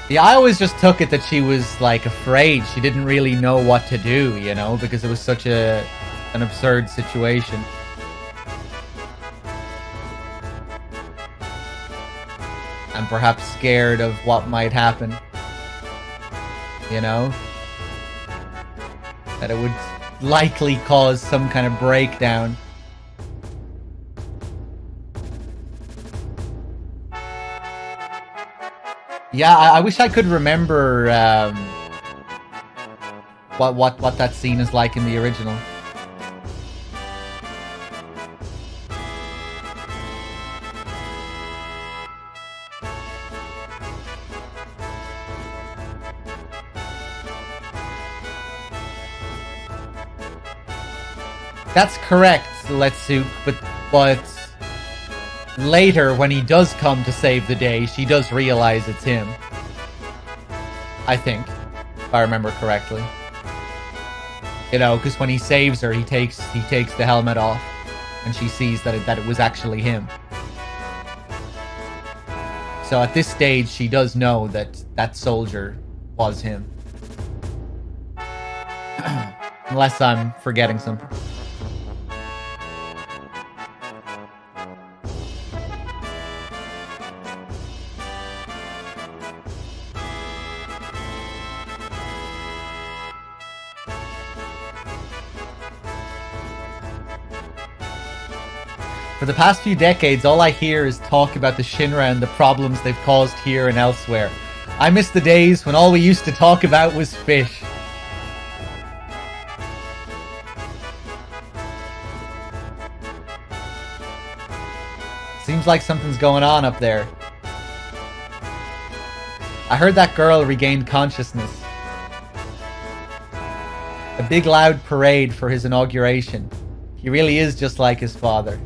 Yeah, I always just took it that she was, like, afraid. She didn't really know what to do, you know, because it was such an absurd situation. And perhaps scared of what might happen. You know? That it would likely cause some kind of breakdown. Yeah, I wish I could remember what that scene is like in the original. That's correct, Letsu, but later, when he does come to save the day, she does realize it's him. I think, if I remember correctly. You know, because when he saves her, he takes the helmet off, and she sees that it was actually him. So at this stage, she does know that that soldier was him. Unless I'm forgetting something. For the past few decades, all I hear is talk about the Shinra and the problems they've caused here and elsewhere. I miss the days when all we used to talk about was fish. Seems like something's going on up there. I heard that girl regained consciousness. A big loud parade for his inauguration. He really is just like his father.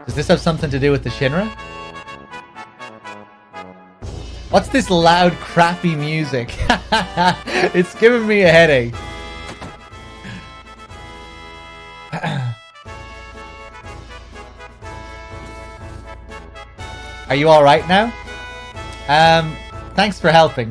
Does this have something to do with the Shinra? What's this loud, crappy music? It's giving me a headache. Are you alright now? Thanks for helping.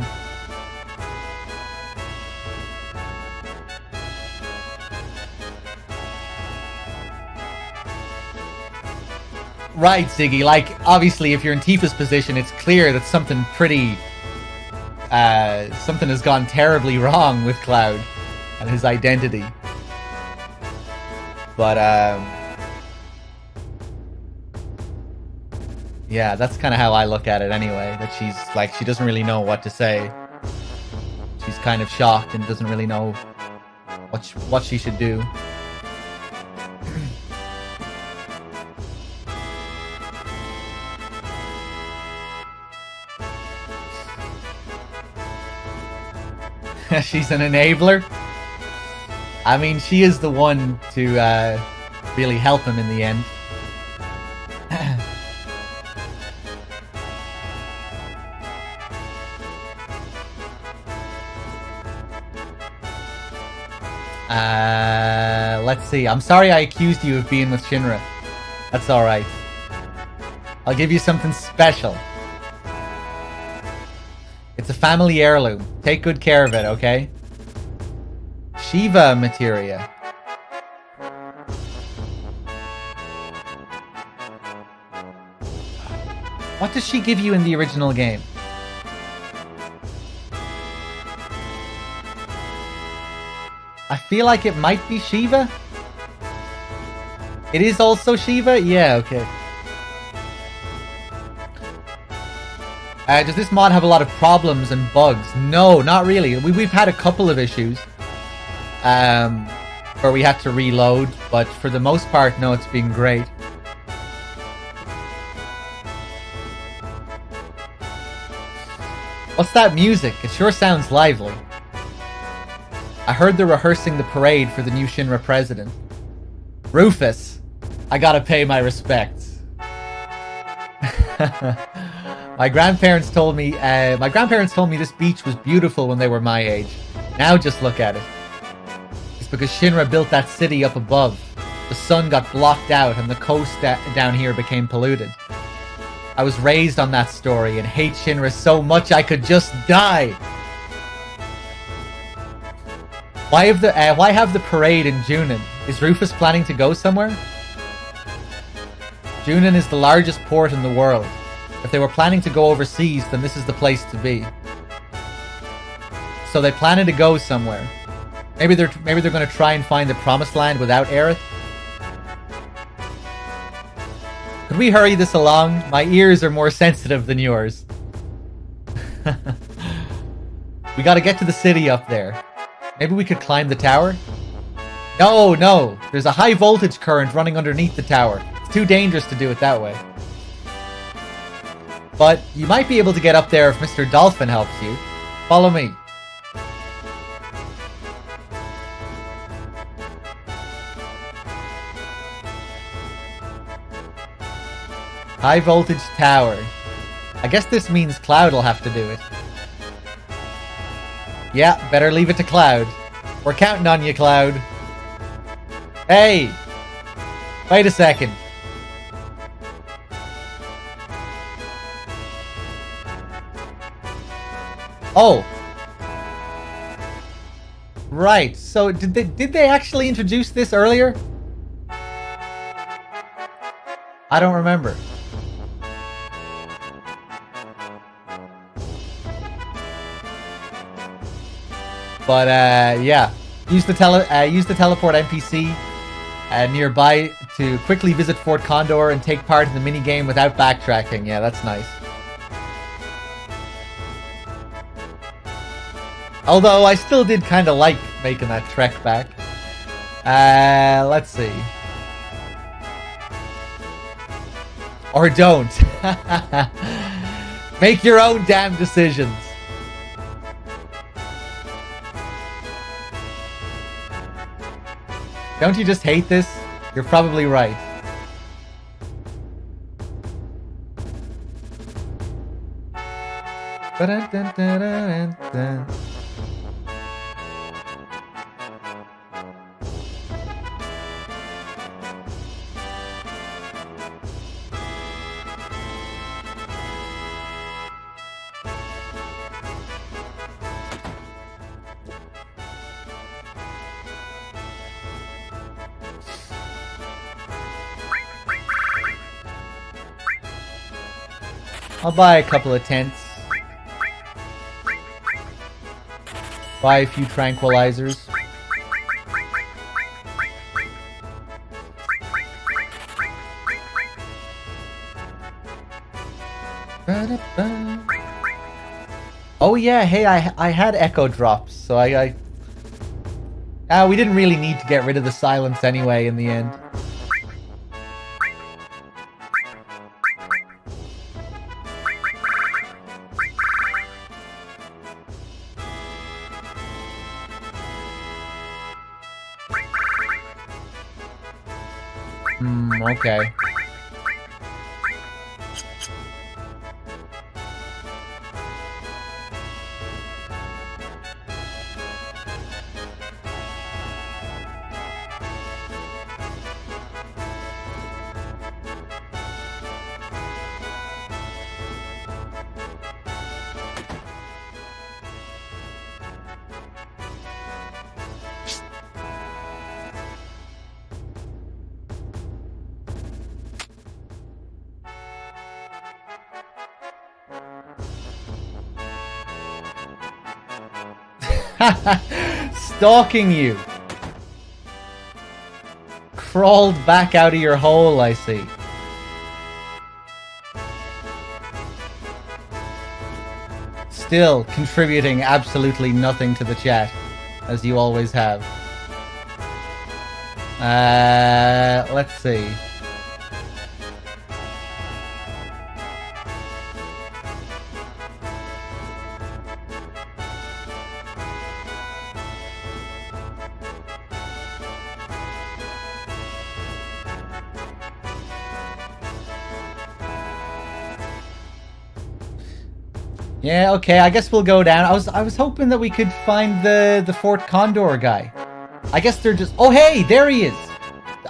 Right, Ziggy. Like, obviously, if you're in Tifa's position, it's clear that something pretty... something has gone terribly wrong with Cloud and his identity. But, yeah, that's kind of how I look at it anyway. That she's, like, she doesn't really know what to say. She's kind of shocked and doesn't really know what she should do. She's an enabler. I mean, she is the one to really help him in the end. Let's see. I'm sorry I accused you of being with Shinra. That's alright. I'll give you something special. It's a family heirloom. Take good care of it, okay? Shiva materia. What does she give you in the original game? I feel like it might be Shiva. It is also Shiva? Yeah, okay. Does this mod have a lot of problems and bugs? No, not really. We've had a couple of issues where we had to reload, but for the most part, no, it's been great. What's that music? It sure sounds lively. I heard they're rehearsing the parade for the new Shinra president. Rufus, I gotta pay my respects. My grandparents told me this beach was beautiful when they were my age. Now just look at it. It's because Shinra built that city up above. The sun got blocked out and the coast down here became polluted. I was raised on that story and hate Shinra so much I could just die. Why have the parade in Junin? Is Rufus planning to go somewhere? Junin is the largest port in the world. If they were planning to go overseas, then this is the place to be. So they planning to go somewhere. Maybe they're going to try and find the promised land without Aerith. Could we hurry this along? My ears are more sensitive than yours. We got to get to the city up there. Maybe we could climb the tower? No, there's a high voltage current running underneath the tower. It's too dangerous to do it that way. But you might be able to get up there if Mr. Dolphin helps you. Follow me. High voltage tower. I guess this means Cloud will have to do it. Yeah, better leave it to Cloud. We're counting on you, Cloud. Hey! Wait a second. Oh. Right, so did they actually introduce this earlier? I don't remember. But yeah, use the teleport NPC nearby to quickly visit Fort Condor and take part in the mini game without backtracking. Yeah, that's nice. Although I still did kind of like making that trek back. Let's see. Or don't. Make your own damn decisions. Don't you just hate this? You're probably right. I'll buy a couple of tents. Buy a few tranquilizers. Oh yeah, hey, I had echo drops, so we didn't really need to get rid of the silence anyway in the end. Okay. Stalking you. Crawled back out of your hole, I see. Still contributing absolutely nothing to the chat, as you always have. Let's see. Yeah, okay, I guess we'll go down. I was hoping that we could find the Fort Condor guy. I guess they're just... Oh, hey, there he is!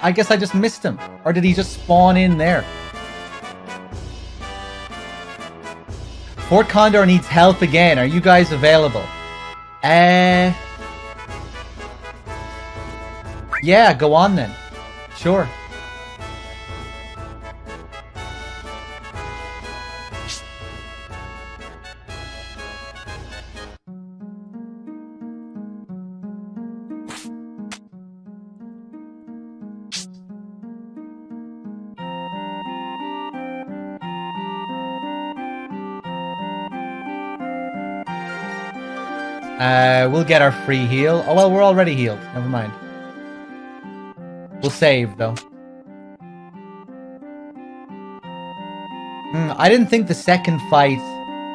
I guess I just missed him. Or did he just spawn in there? Fort Condor needs help again. Are you guys available? Yeah, go on then. Sure. We'll get our free heal. Oh, well, we're already healed. Never mind. We'll save, though. I didn't think the second fight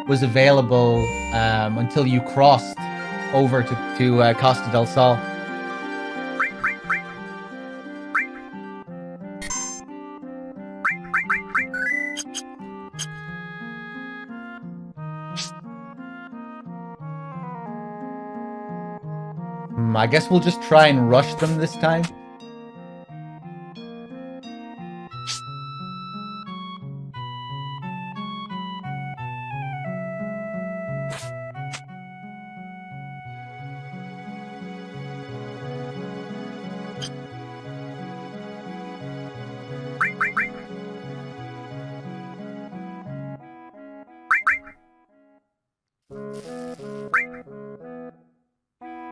was available until you crossed over to Costa del Sol. I guess we'll just try and rush them this time.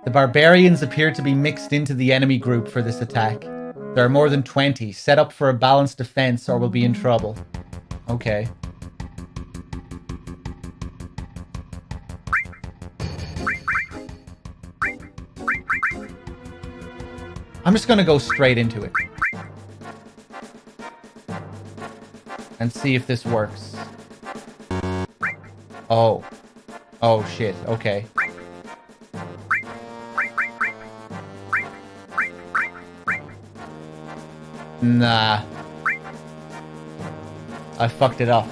The barbarians appear to be mixed into the enemy group for this attack. There are more than 20. Set up for a balanced defense or we'll be in trouble. Okay. I'm just gonna go straight into it. And see if this works. Oh. Oh shit, okay. Nah. I fucked it up.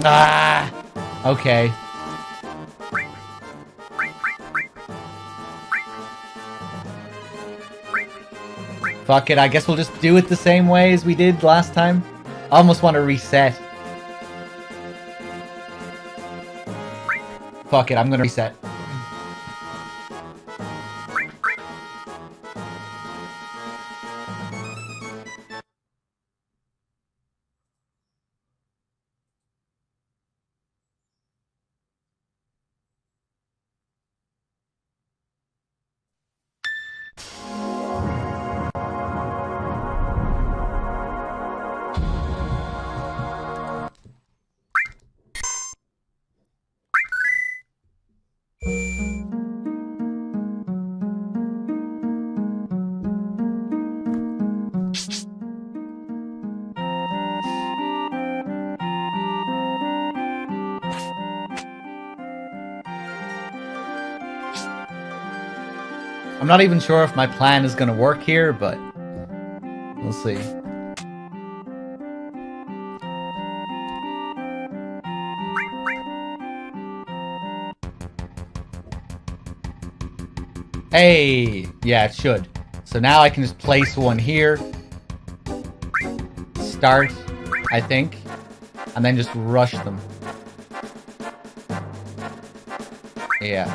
Ah! Okay. Fuck it, I guess we'll just do it the same way as we did last time. I almost want to reset. Fuck it, I'm gonna reset. I'm not even sure if my plan is gonna work here, but we'll see. Hey! Yeah, it should. So now I can just place one here. Start, I think. And then just rush them. Yeah.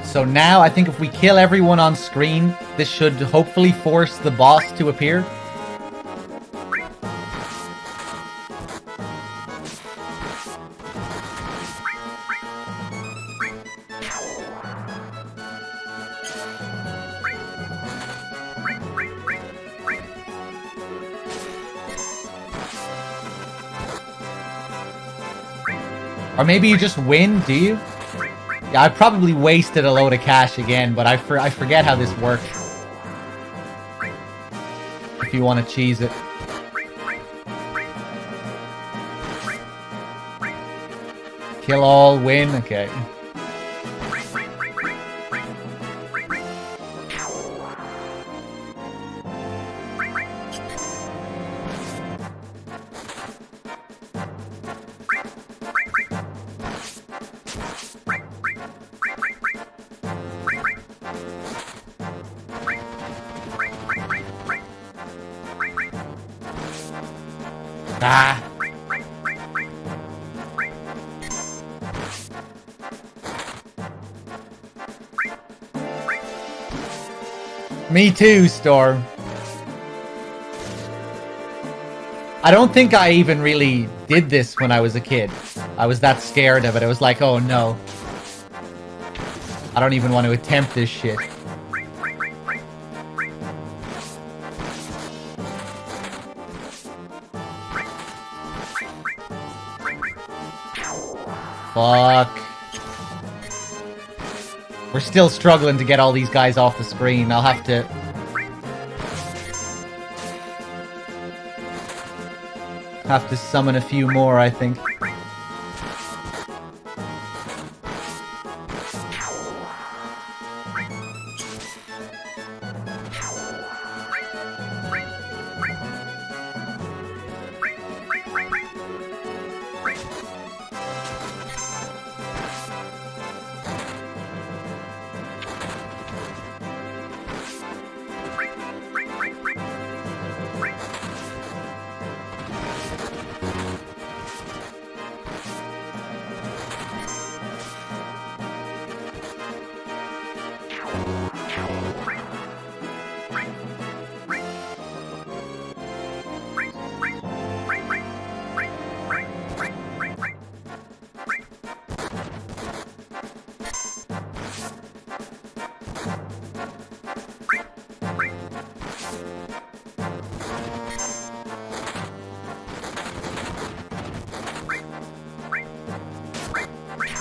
So now, I think if we kill everyone on screen, this should hopefully force the boss to appear. Or maybe you just win, do you? Yeah, I probably wasted a load of cash again, but I forget how this works. If you want to cheese it. Kill all, win, okay. Ah. Me too, Storm. I don't think I even really did this when I was a kid. I was that scared of it. I was like, oh no. I don't even want to attempt this shit. Fuck. We're still struggling to get all these guys off the screen. I'll have to summon a few more, I think.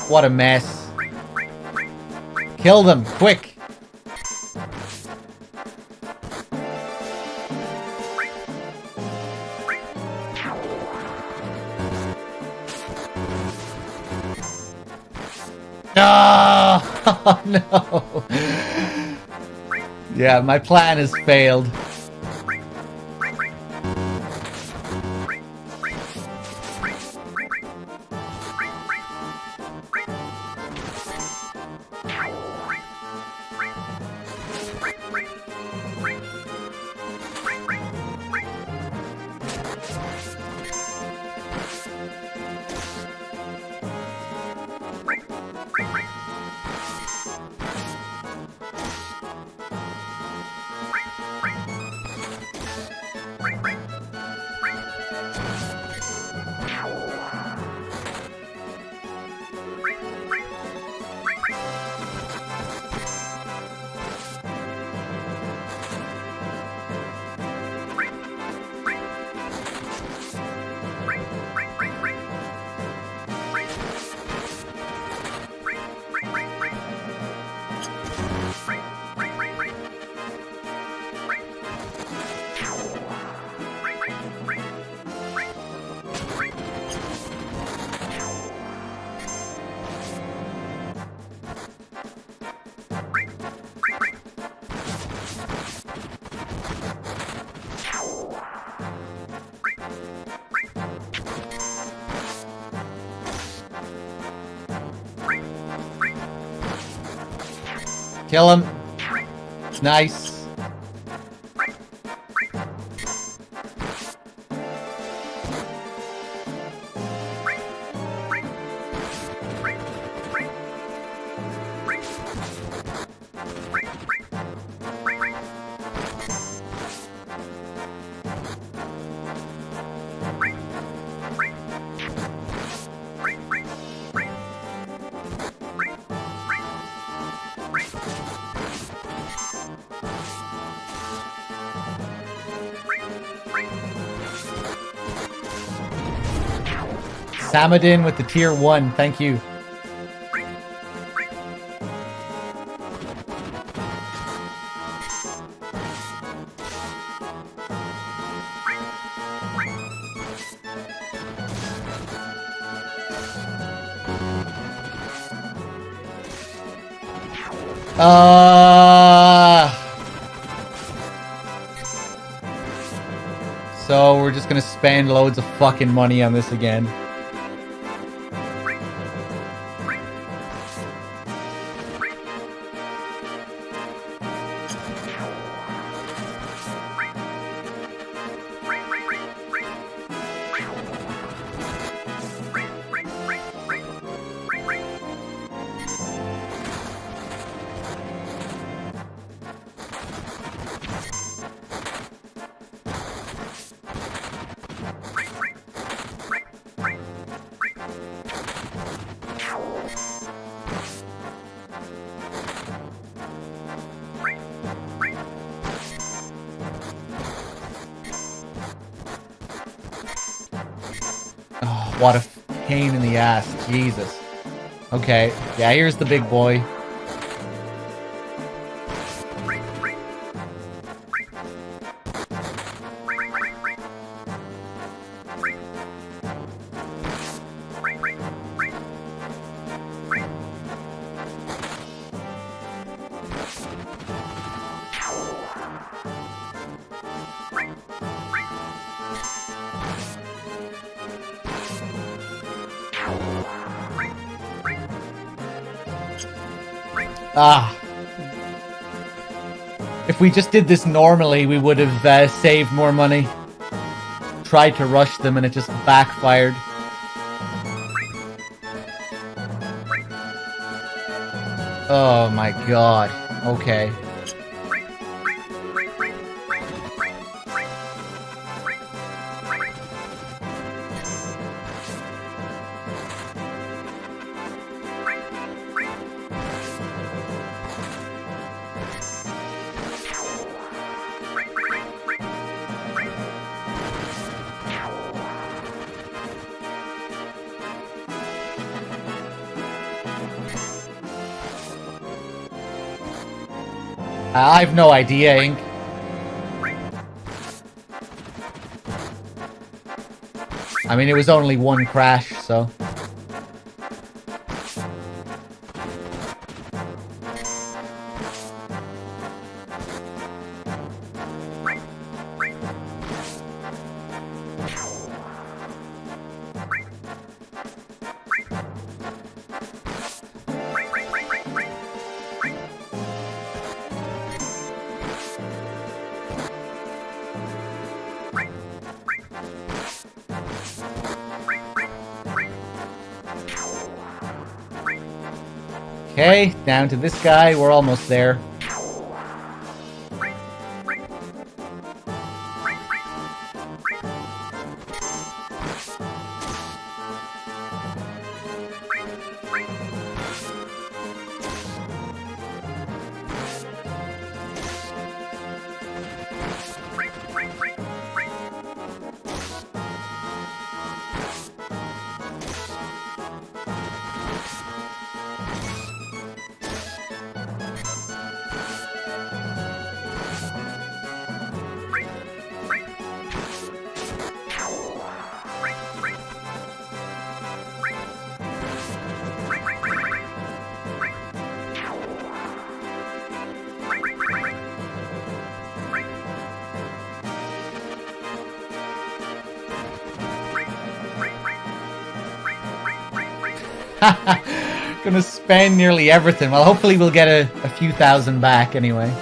What a mess. Kill them, quick. No! Oh, no. Yeah, my plan has failed. Kill him. Nice. Samadin with the tier 1, thank you. So we're just gonna spend loads of fucking money on this again. Oh, what a pain in the ass. Jesus. Okay. Yeah, here's the big boy. Ah. If we just did this normally, we would have saved more money. Tried to rush them and it just backfired. Oh my god. Okay. I've no idea, Ink. I mean, it was only one crash, so... Okay, down to this guy. We're almost there. Gonna spend nearly everything. Well, hopefully we'll get a few thousand back anyway.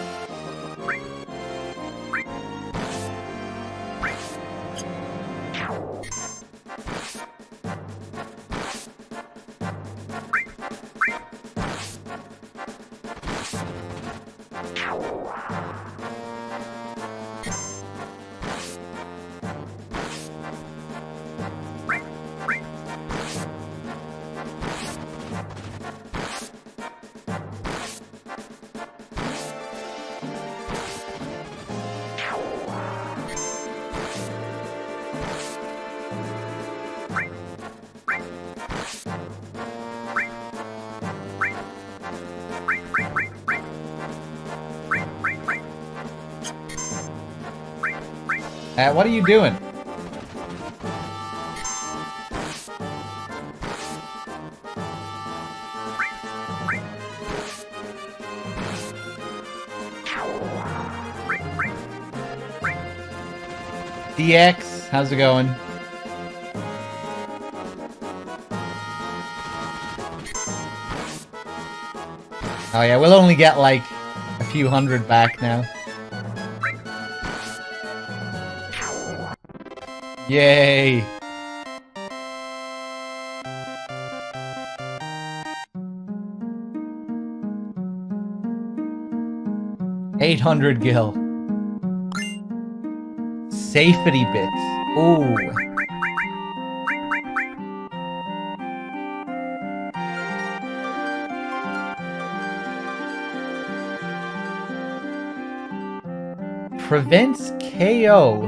What are you doing? DX, how's it going? Oh yeah, we'll only get like a few hundred back now. Yay! $800 gil. Safety bits. Ooh. Prevents KO.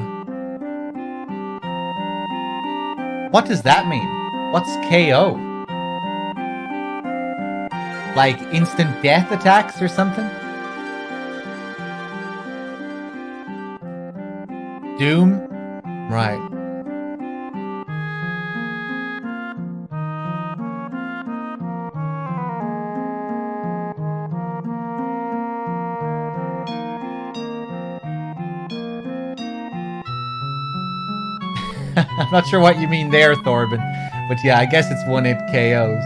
What does that mean? What's KO? Like instant death attacks or something? Doom? Right. I'm not sure what you mean there, Thorben. But yeah, I guess it's one-hit KOs.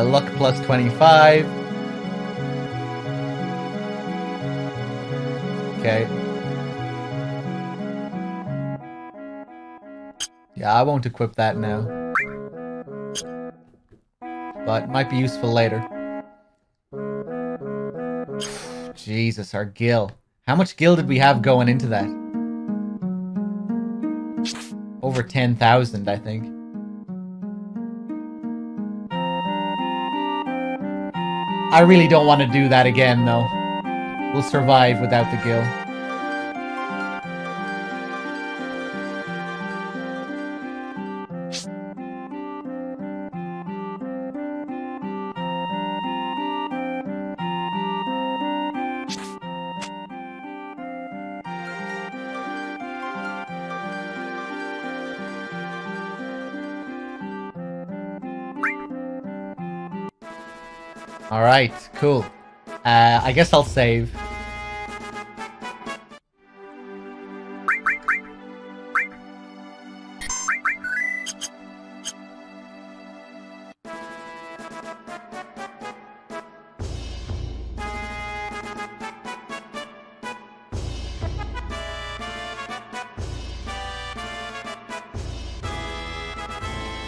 Luck plus 25. Okay. Yeah, I won't equip that now. But it might be useful later. Jesus, our gil. How much gil did we have going into that? Over 10,000, I think. I really don't want to do that again, though. We'll survive without the gil. Alright, cool. I guess I'll save.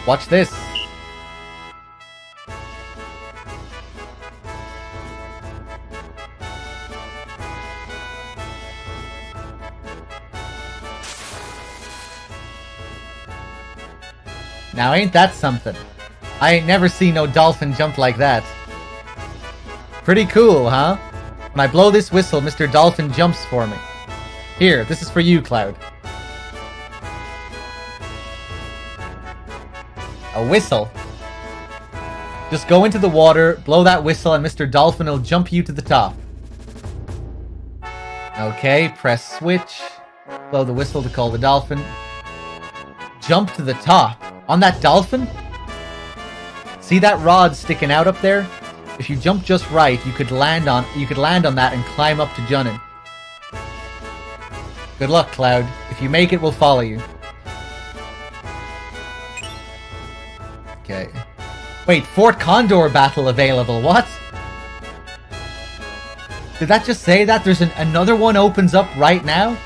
Watch this. Now ain't that something? I ain't never seen no dolphin jump like that. Pretty cool, huh? When I blow this whistle, Mr. Dolphin jumps for me. Here, this is for you, Cloud. A whistle? Just go into the water, blow that whistle, and Mr. Dolphin will jump you to the top. Okay, press switch. Blow the whistle to call the dolphin. Jump to the top. On that dolphin? See that rod sticking out up there? If you jump just right, you could land on that and climb up to Junin. Good luck, Cloud. If you make it, we'll follow you. Okay. Wait, Fort Condor battle available. What? Did that just say that? There's another one opens up right now?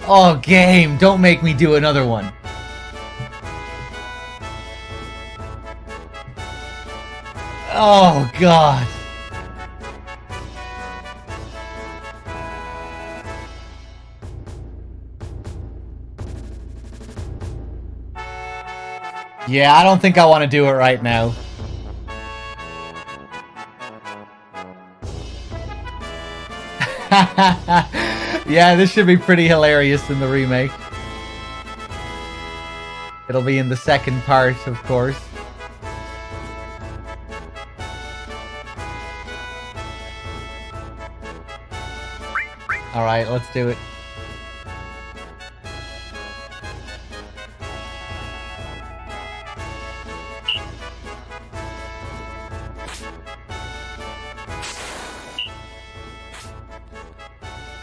Oh, game. Don't make me do another one. Oh, God. Yeah, I don't think I want to do it right now. Yeah, this should be pretty hilarious in the remake. It'll be in the second part, of course. Alright, let's do it.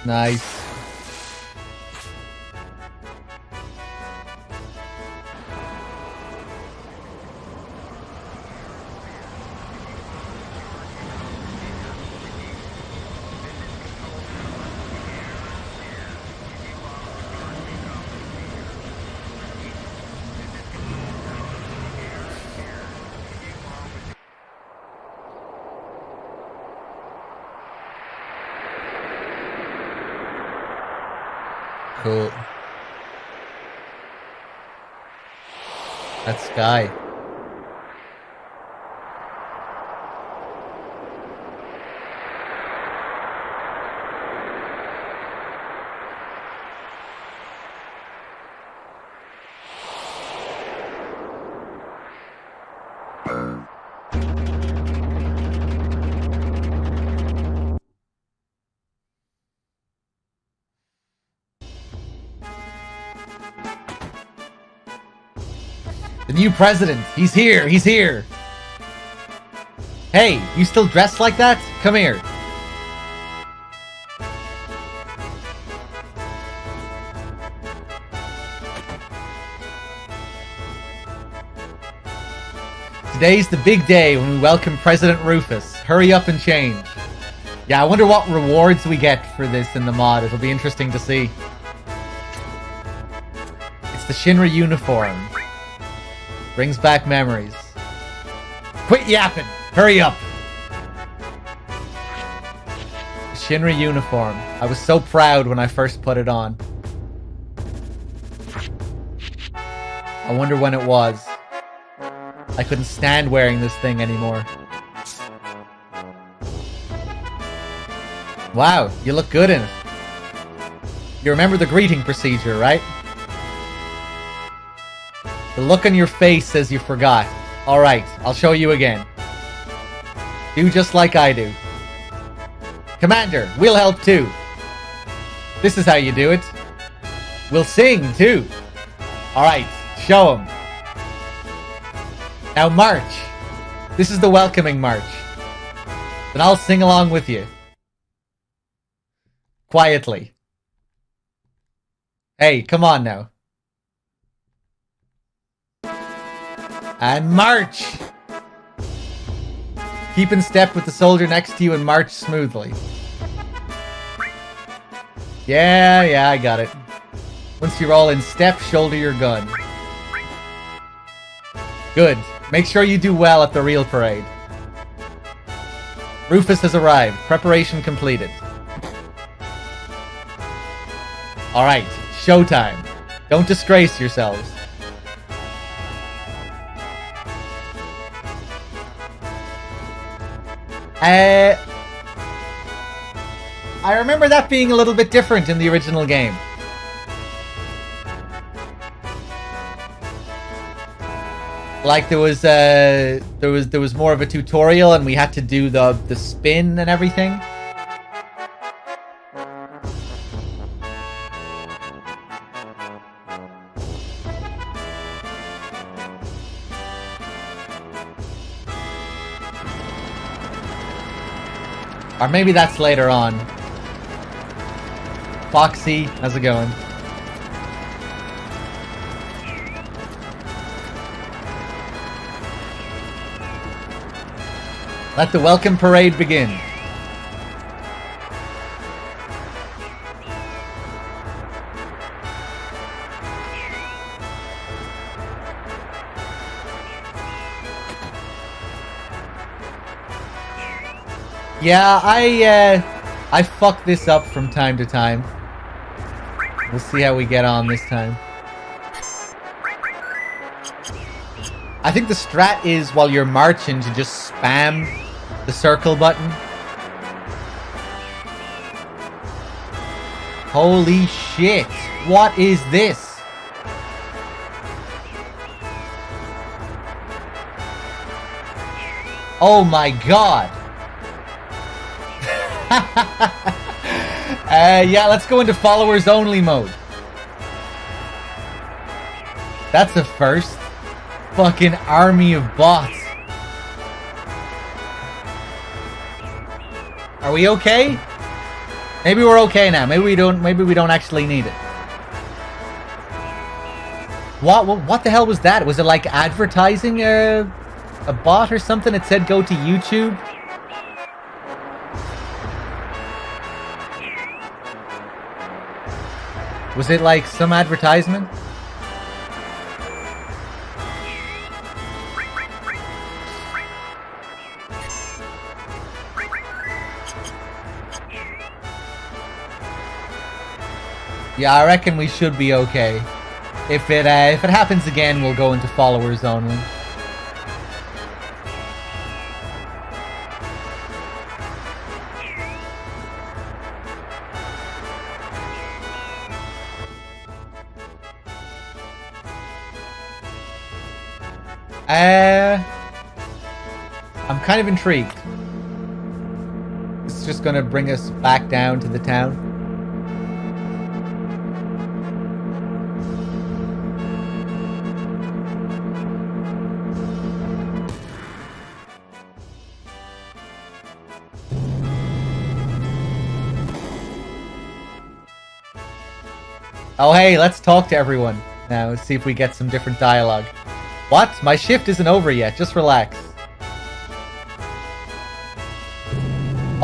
Nice. Cool. That's Sky. The new president! He's here! He's here! Hey, you still dressed like that? Come here. Today's the big day when we welcome President Rufus. Hurry up and change. Yeah, I wonder what rewards we get for this in the mod. It'll be interesting to see. It's the Shinra uniform. Brings back memories. Quit yapping! Hurry up! Shinra uniform. I was so proud when I first put it on. I wonder when it was. I couldn't stand wearing this thing anymore. Wow, you look good in it. You remember the greeting procedure, right? The look on your face says you forgot. Alright, I'll show you again. Do just like I do. Commander, we'll help too. This is how you do it. We'll sing too. Alright, show 'em. Now march. This is the welcoming march. Then I'll sing along with you. Quietly. Hey, come on now. And march! Keep in step with the soldier next to you and march smoothly. Yeah, I got it. Once you're all in step, shoulder your gun. Good. Make sure you do well at the real parade. Rufus has arrived. Preparation completed. Alright, showtime. Don't disgrace yourselves. I remember that being a little bit different in the original game. Like there was more of a tutorial and we had to do the spin and everything. Or maybe that's later on. Foxy, how's it going? Let the welcome parade begin. Yeah, I fuck this up from time to time. We'll see how we get on this time. I think the strat is while you're marching to just spam the circle button. Holy shit! What is this? Oh my god! Yeah, let's go into followers only mode. That's a first. Fucking army of bots. Are we okay? Maybe we're okay now. Maybe we don't actually need it. What the hell was that? Was it like advertising a bot or something? It said go to YouTube. Was it like some advertisement? Yeah, I reckon we should be okay. If it happens again, we'll go into followers only. I'm kind of intrigued. It's just gonna bring us back down to the town. Oh hey, let's talk to everyone now. Let's see if we get some different dialogue. What? My shift isn't over yet. Just relax.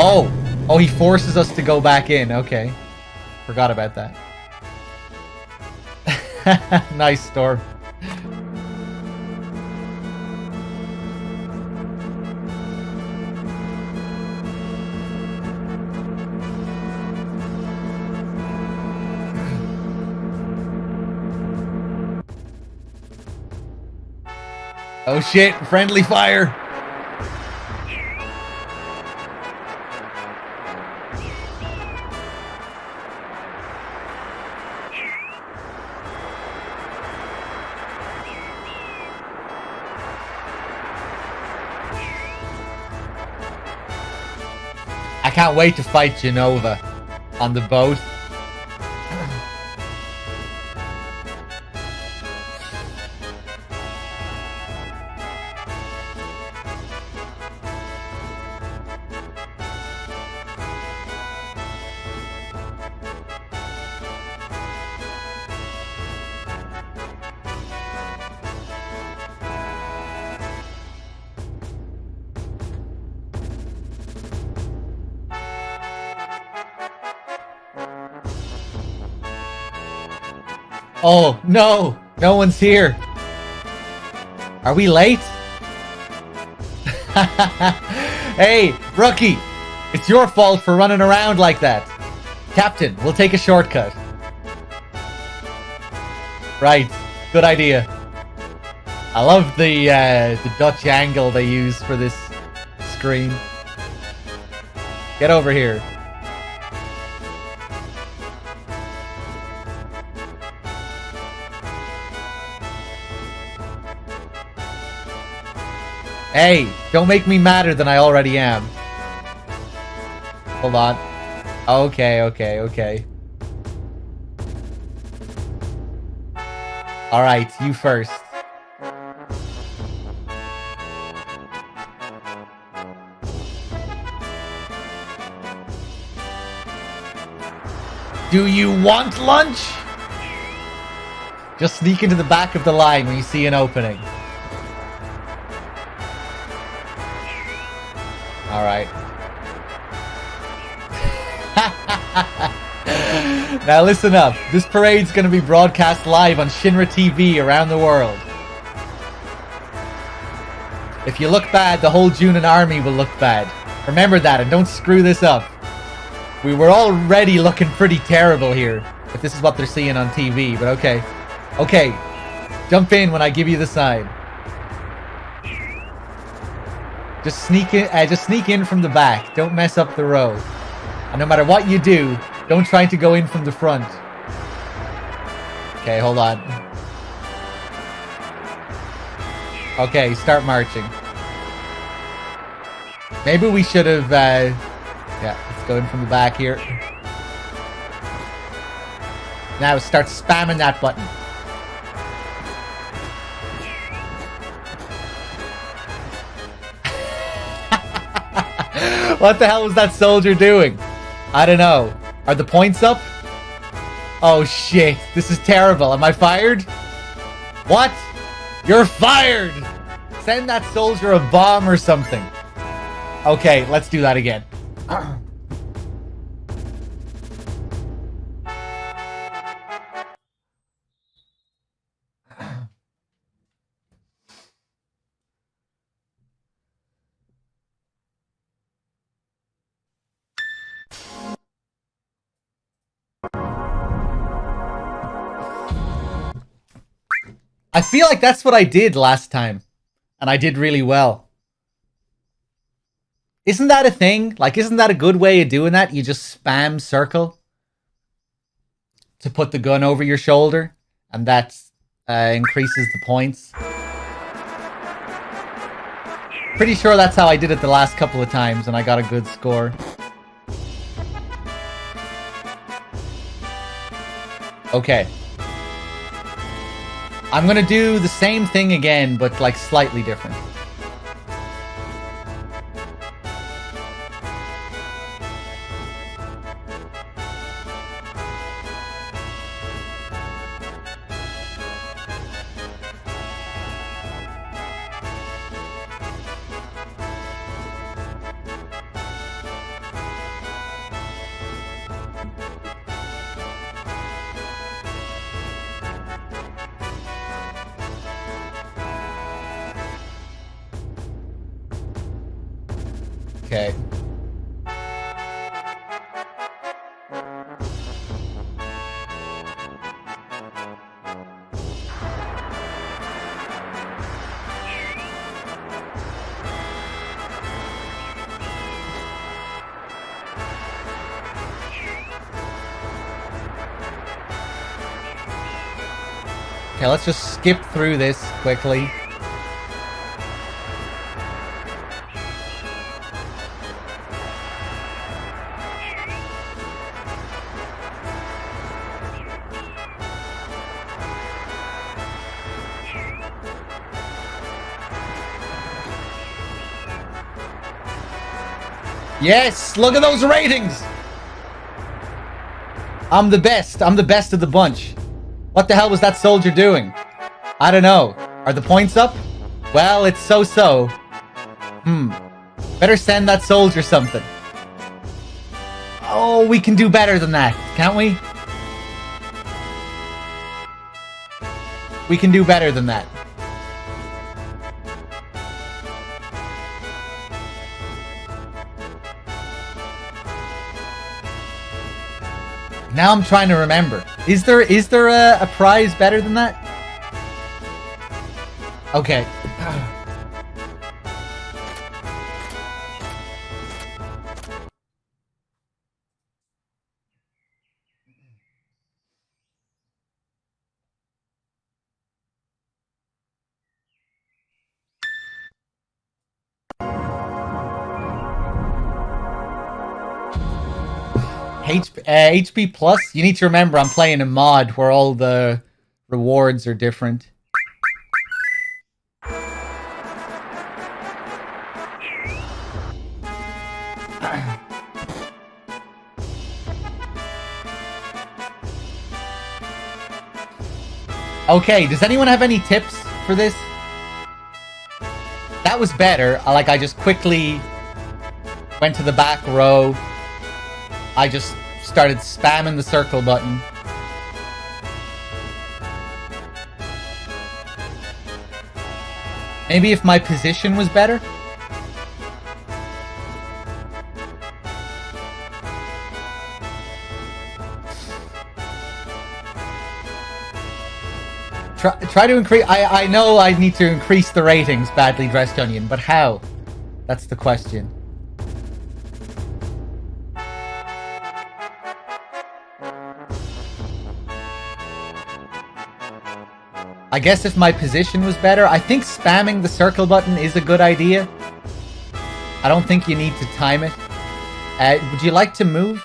Oh, he forces us to go back in. Okay. Forgot about that. Nice, Storm. Oh shit, friendly fire! I can't wait to fight Genova on the boat. Oh, no! No one's here! Are we late? Hey, rookie! It's your fault for running around like that. Captain, we'll take a shortcut. Right. Good idea. I love the Dutch angle they use for this screen. Get over here. Hey, don't make me madder than I already am. Hold on. Okay. Alright, you first. Do you want lunch? Just sneak into the back of the line when you see an opening. Alright. Now listen up. This parade's gonna be broadcast live on Shinra TV around the world. If you look bad, the whole Junin army will look bad. Remember that and don't screw this up. We were already looking pretty terrible here, if this is what they're seeing on TV, but okay. Okay, jump in when I give you the sign. Just sneak in from the back. Don't mess up the row. And no matter what you do, don't try to go in from the front. Okay, hold on. Okay, start marching. Maybe we should have, yeah, let's go in from the back here. Now start spamming that button. What the hell was that soldier doing? I don't know. Are the points up? Oh shit, this is terrible. Am I fired? What? You're fired! Send that soldier a bomb or something. Okay, let's do that again. I feel like that's what I did last time. And I did really well. Isn't that a thing? Like, isn't that a good way of doing that? You just spam circle to put the gun over your shoulder. And that increases the points. Pretty sure that's how I did it the last couple of times. And I got a good score. Okay. I'm gonna do the same thing again, but like slightly different. Okay. Okay, let's just skip through this quickly. Yes, look at those ratings. I'm the best. I'm the best of the bunch. What the hell was that soldier doing? I don't know. Are the points up? Well, it's so-so. Better send that soldier something. Oh, we can do better than that, can't we? We can do better than that. Now I'm trying to remember. Is there a prize better than that? Okay. HP plus. You need to remember I'm playing a mod where all the rewards are different. Okay, does anyone have any tips for this? That was better. Like, I just quickly went to the back row. I just started spamming the circle button. Maybe if my position was better? Try to increase... I know I need to increase the ratings, Badly Dressed Onion, but how? That's the question. I guess if my position was better, I think spamming the circle button is a good idea. I don't think you need to time it. Would you like to move?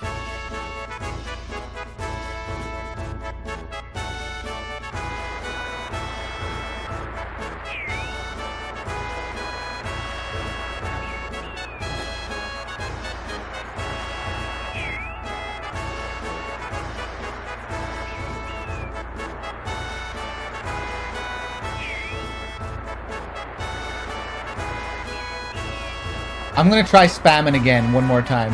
I'm gonna try spamming again one more time.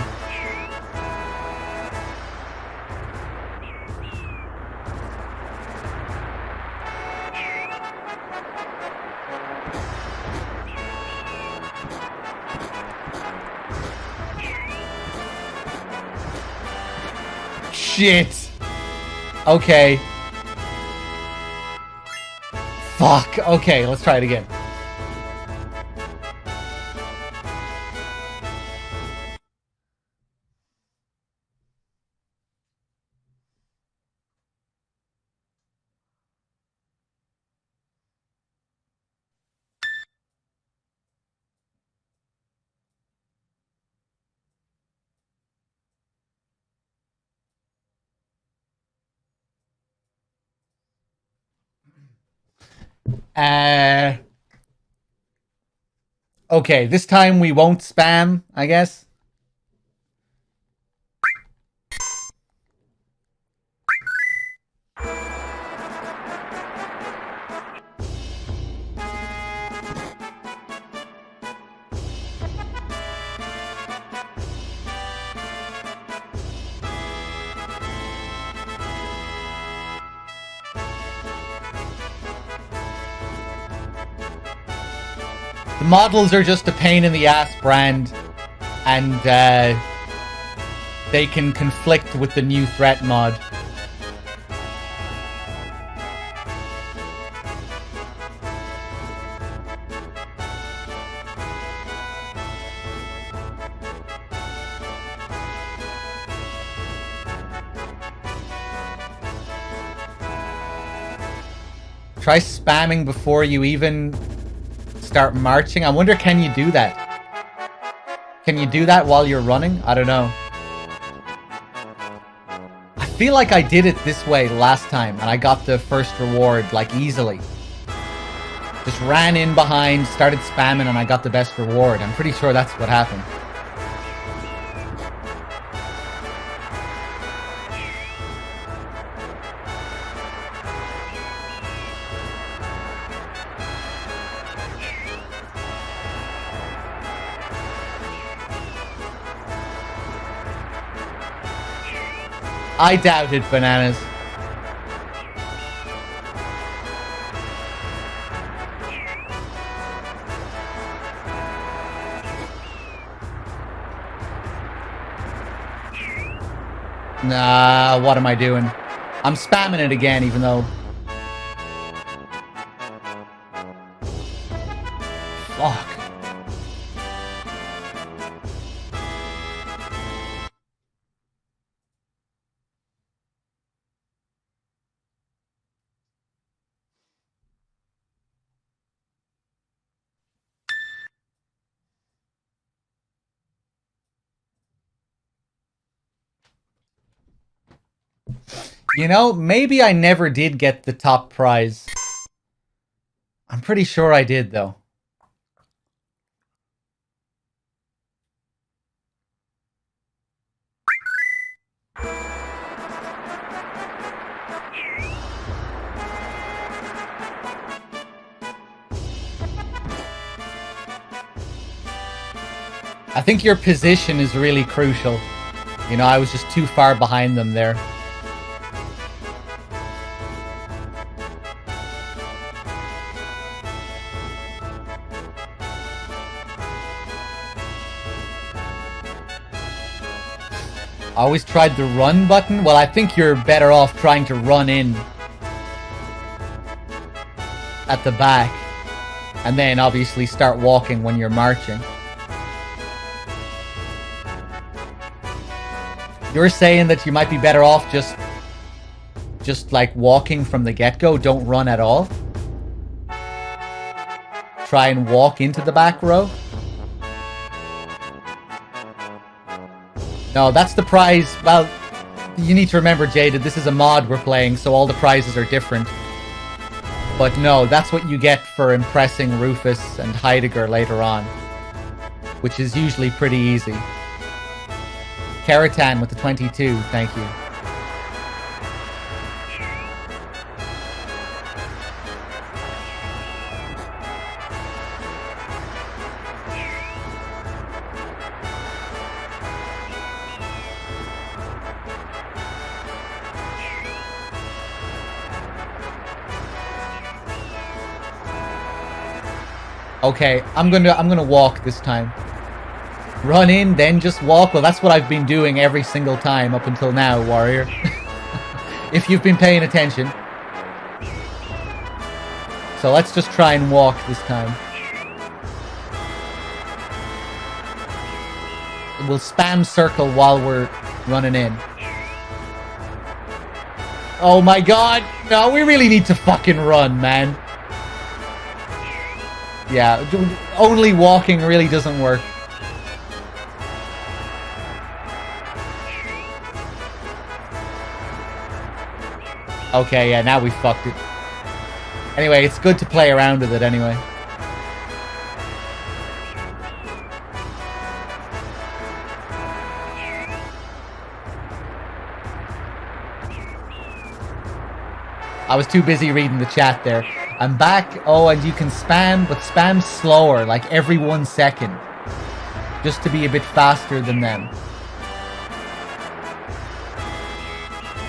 Shit. Okay. Fuck. Okay, let's try it again. Okay, this time we won't spam, I guess. The models are just a pain in the ass brand, and they can conflict with the new threat mod. Try spamming before you even start marching. I wonder, can you do that? Can you do that while you're running? I don't know. I feel like I did it this way last time and I got the first reward, like, easily. Just ran in behind, started spamming, and I got the best reward. I'm pretty sure that's what happened. I doubt it, Bananas. Nah, what am I doing? I'm spamming it again, even though... Fuck. You know, maybe I never did get the top prize. I'm pretty sure I did, though. I think your position is really crucial. You know, I was just too far behind them there. I always tried the run button. Well, I think you're better off trying to run in at the back. And then obviously start walking when you're marching. You're saying that you might be better off just like walking from the get-go. Don't run at all. Try and walk into the back row. No, that's the prize. Well, you need to remember, Jaded, this is a mod we're playing, so all the prizes are different. But no, that's what you get for impressing Rufus and Heidegger later on. Which is usually pretty easy. Keratan with the 22, thank you. Okay, I'm gonna walk this time. Run in, then just walk. Well, that's what I've been doing every single time up until now, Warrior. If you've been paying attention. So let's just try and walk this time. We'll spam circle while we're running in. Oh my god! No, we really need to fucking run, man. Yeah, only walking really doesn't work. Okay, yeah, now we fucked it. Anyway, it's good to play around with it anyway. I was too busy reading the chat there. I'm back. Oh, and you can spam, but spam slower, like every 1 second. Just to be a bit faster than them.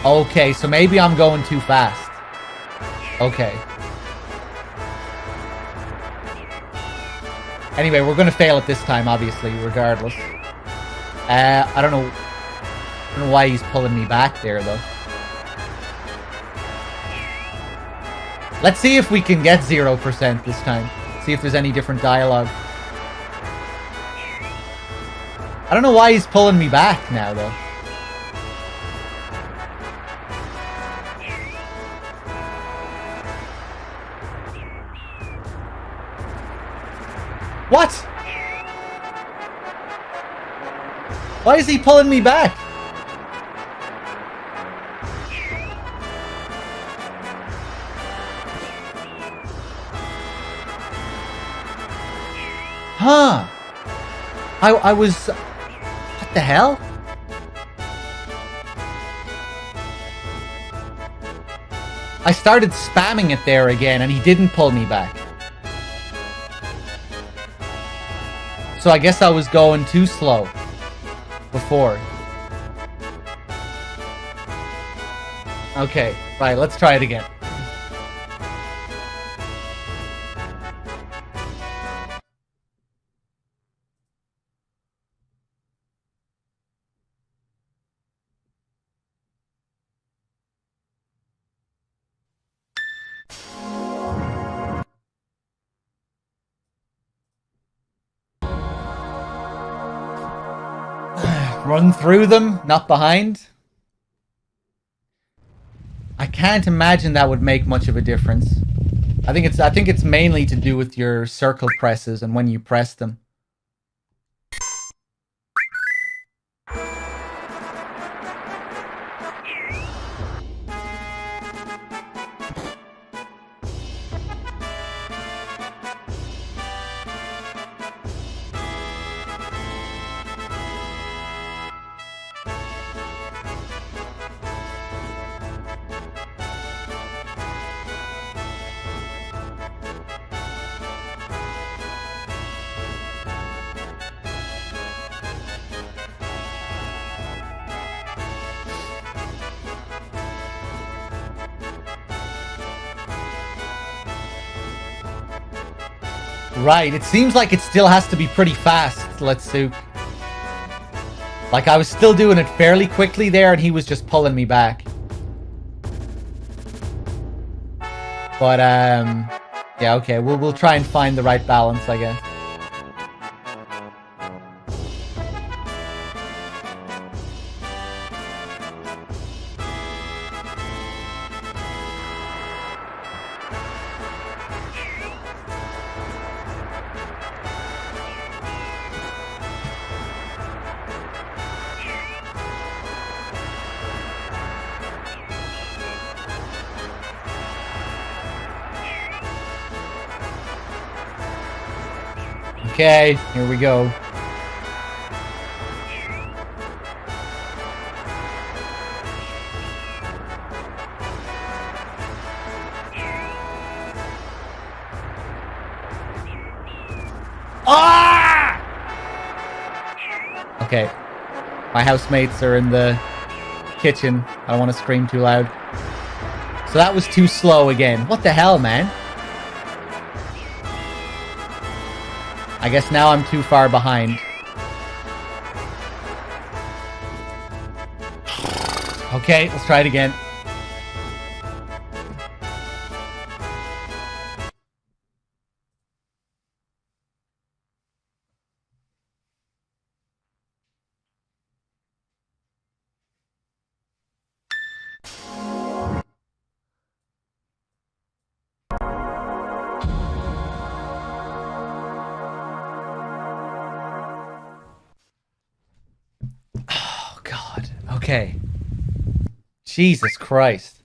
Okay, so maybe I'm going too fast. Okay. Anyway, we're going to fail it this time, obviously, regardless. I don't know why he's pulling me back there, though. Let's see if we can get 0% this time. See if there's any different dialogue. I don't know why he's pulling me back now, though. What? Why is he pulling me back? Huh. I was... What the hell? I started spamming it there again and he didn't pull me back. So I guess I was going too slow before. Okay, right, let's try it again. Run through them, not behind. I can't imagine that would make much of a difference. I think it's mainly to do with your circle presses and when you press them. Right, it seems like it still has to be pretty fast, let's see. Like, I was still doing it fairly quickly there, and he was just pulling me back. But, yeah, okay, we'll try and find the right balance, I guess. Okay, here we go. Ah! Okay. My housemates are in the kitchen. I don't want to scream too loud. So that was too slow again. What the hell, man? I guess now I'm too far behind. Okay, let's try it again. Oh, God. Okay. Jesus Christ.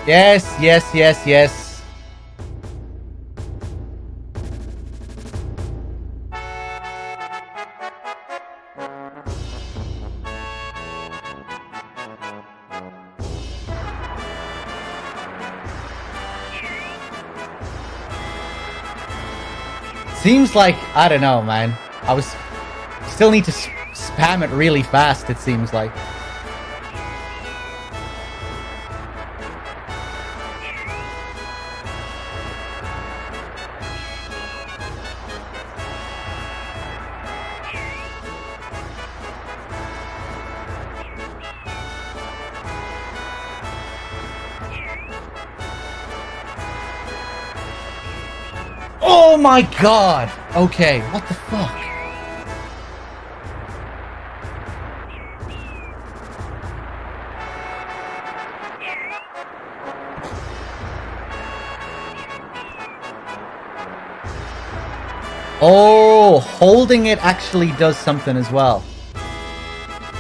Yes, yes, yes, yes. Seems like, I don't know, man. Still need to spam it really fast, it seems like. Oh my God! Okay, what the fuck? Oh, holding it actually does something as well.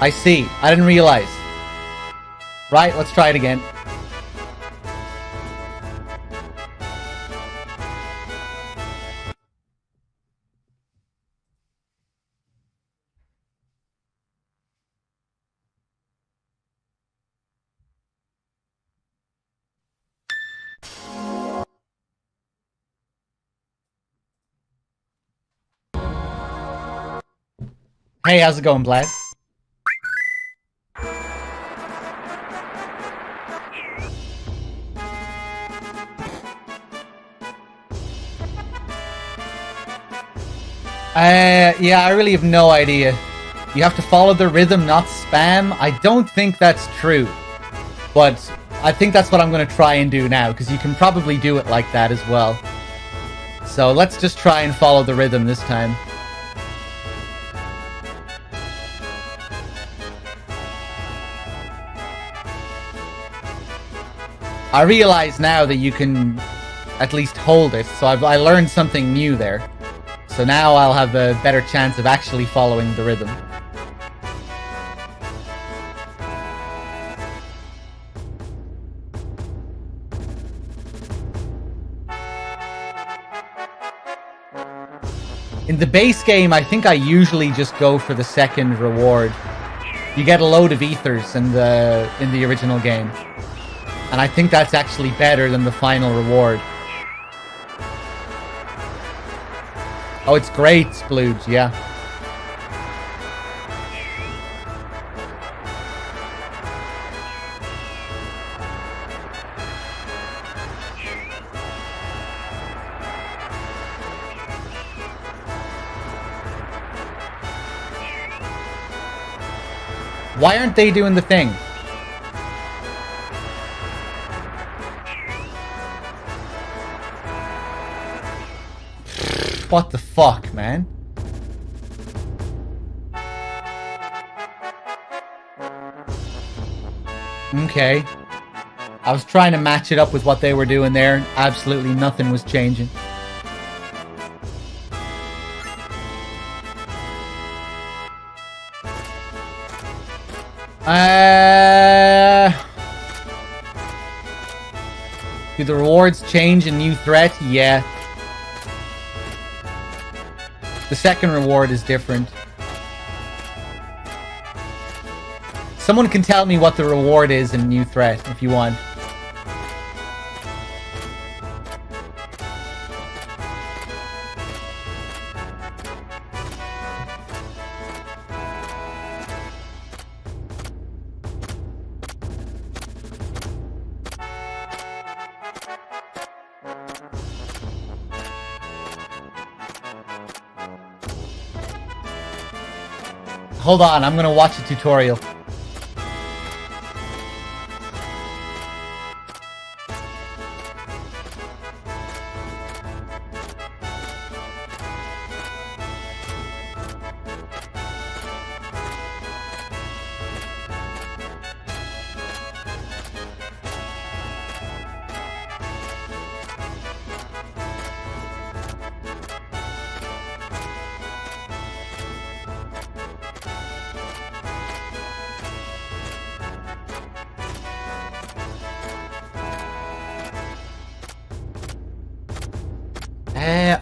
I see. I didn't realize. Right, let's try it again. Hey, how's it going, Blad? Yeah, I really have no idea. You have to follow the rhythm, not spam. I don't think that's true. But I think that's what I'm going to try and do now, because you can probably do it like that as well. So let's just try and follow the rhythm this time. I realize now that you can at least hold it, so I learned something new there. So now I'll have a better chance of actually following the rhythm. In the base game, I think I usually just go for the second reward. You get a load of ethers in the original game. And I think that's actually better than the final reward. Oh, it's great, Splooge, yeah. Why aren't they doing the thing? What the fuck, man? Okay. I was trying to match it up with what they were doing there. Absolutely nothing was changing. Do the rewards change in new threat? Yeah. The second reward is different. Someone can tell me what the reward is in new threat if you want. Hold on, I'm gonna watch a tutorial.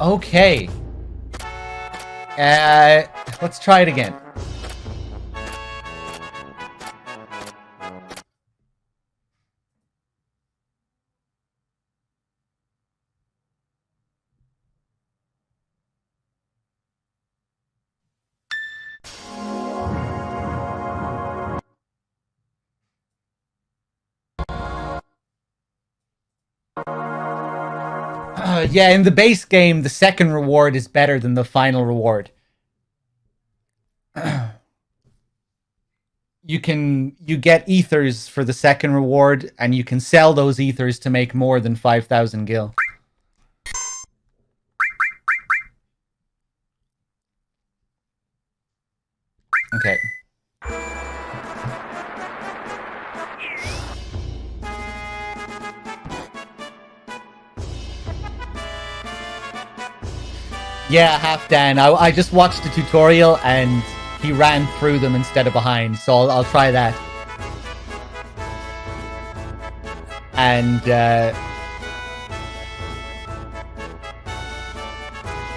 Okay. Let's try it again. Yeah, in the base game, the second reward is better than the final reward. You get ethers for the second reward, and you can sell those ethers to make more than 5,000 gil. Okay. Yeah, half Dan. I just watched the tutorial and he ran through them instead of behind, so I'll try that. And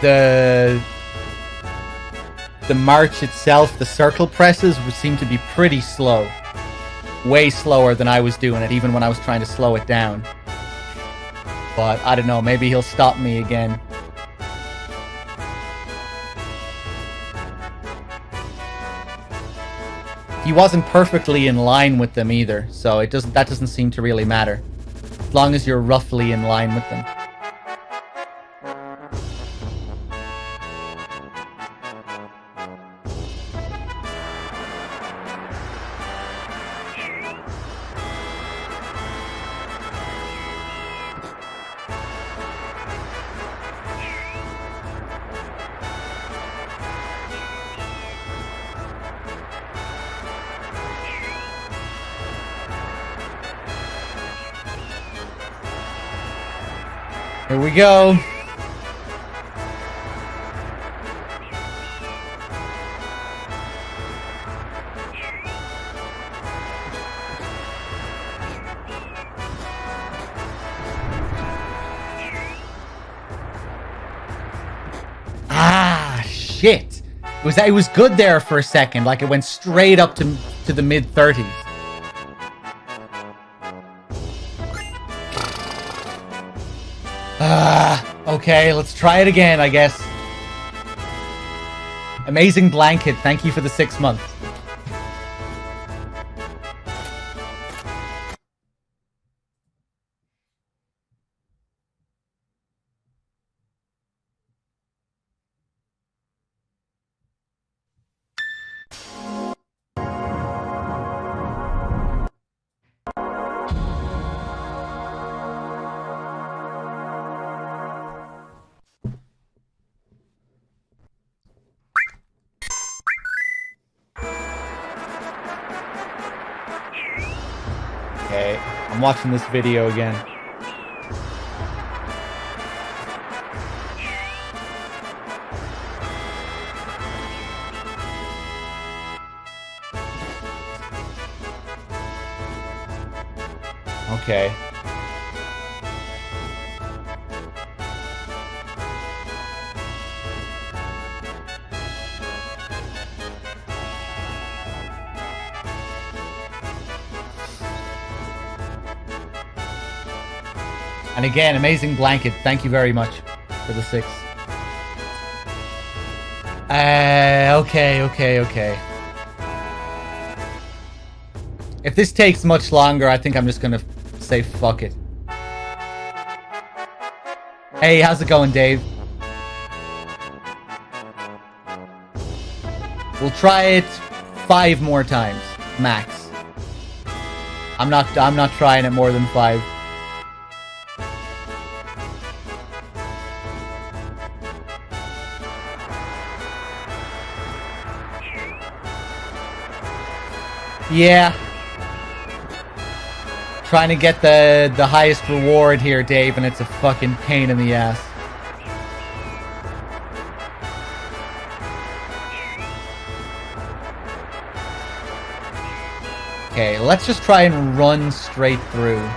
the march itself, the circle presses, would seem to be pretty slow. Way slower than I was doing it, even when I was trying to slow it down. But I don't know, maybe he'll stop me again. he wasn't perfectly in line with them either, so that doesn't seem to really matter. As long as you're roughly in line with them. Here we go. Ah, shit. It was good there for a second, like it went straight up to the mid-30s. Okay, let's try it again, I guess. Amazing blanket, thank you for the 6 months. Okay, I'm watching this video again. Okay. And again, amazing blanket. Thank you very much for the 6. Okay. If this takes much longer, I think I'm just gonna say fuck it. Hey, how's it going, Dave? We'll try it 5 more times, max. I'm not trying it more than 5. Yeah. Trying to get the highest reward here, Dave, and it's a fucking pain in the ass. Okay, let's just try and run straight through.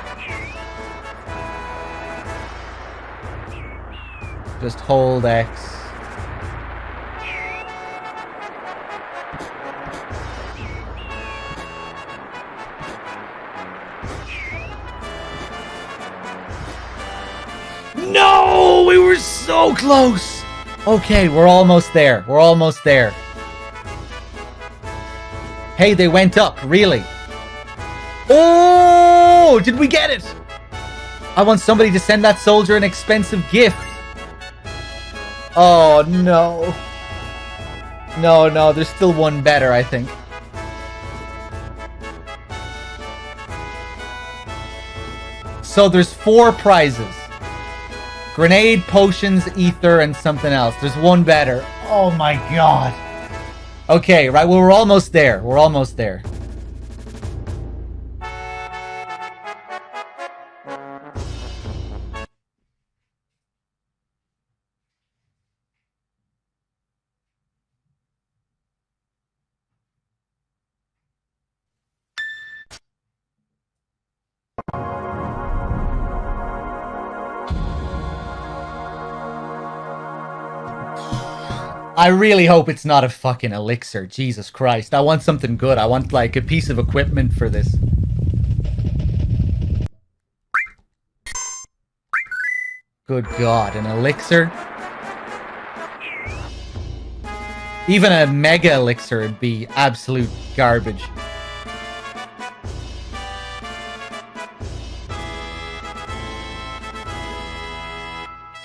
Just hold X. No! We were so close! Okay, we're almost there. We're almost there. Hey, they went up, really. Oh! Did we get it? I want somebody to send that soldier an expensive gift. Oh, no. No, there's still one better, I think. So there's 4 prizes. Grenade, potions, ether, and something else. There's one better. Oh my god. Okay, right, well, we're almost there. We're almost there. I really hope it's not a fucking elixir. Jesus Christ. I want something good. I want, like, a piece of equipment for this. Good God, an elixir? Even a mega elixir would be absolute garbage.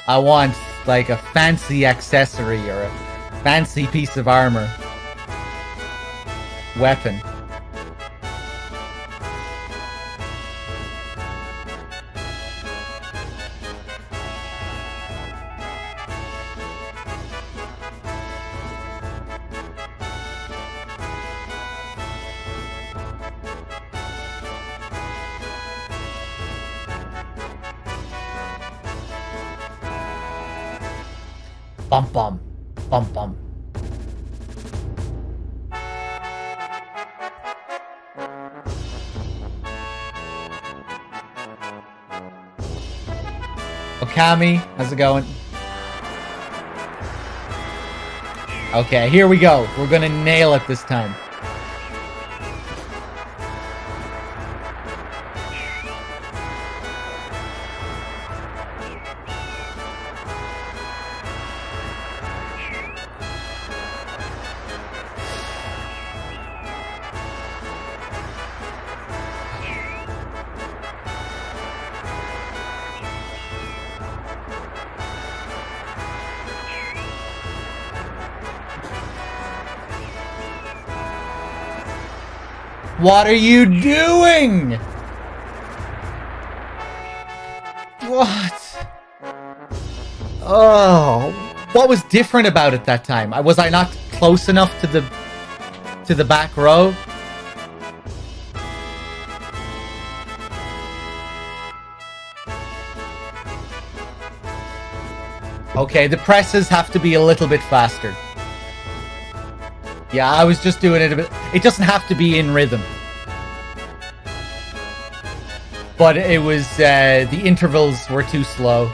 I want, like, a fancy accessory or a fancy piece of armor. Weapon. Bum bum. Bum bum. Okami, how's it going? Okay, here we go. We're gonna nail it this time. What are you doing? What? Oh, what was different about it that time? Was I not close enough to the back row? Okay, the presses have to be a little bit faster. Yeah, I was just doing it a bit. It doesn't have to be in rhythm. But it was, the intervals were too slow.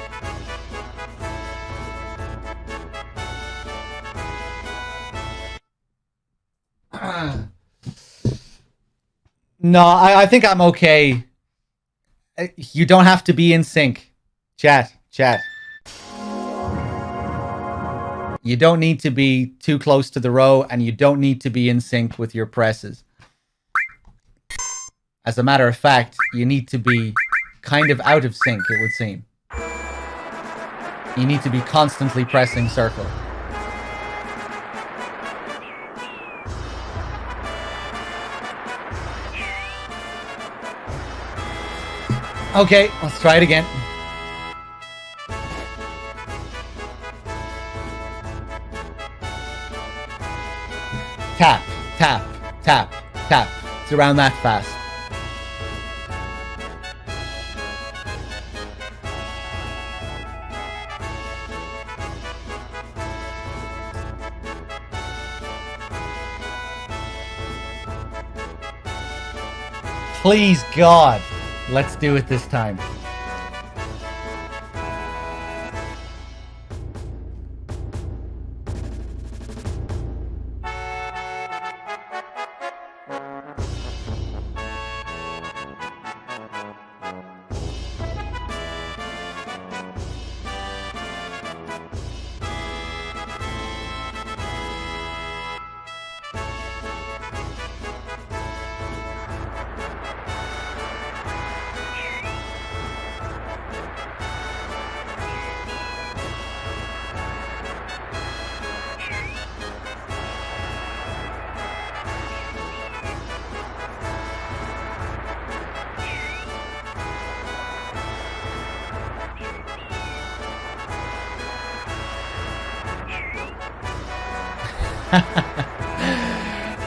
No, I think I'm okay. You don't have to be in sync. Chat. You don't need to be too close to the row, and you don't need to be in sync with your presses. As a matter of fact, you need to be kind of out of sync, it would seem. You need to be constantly pressing circle. Okay, let's try it again. Tap, tap, tap, tap. It's around that fast. Please, God, let's do it this time.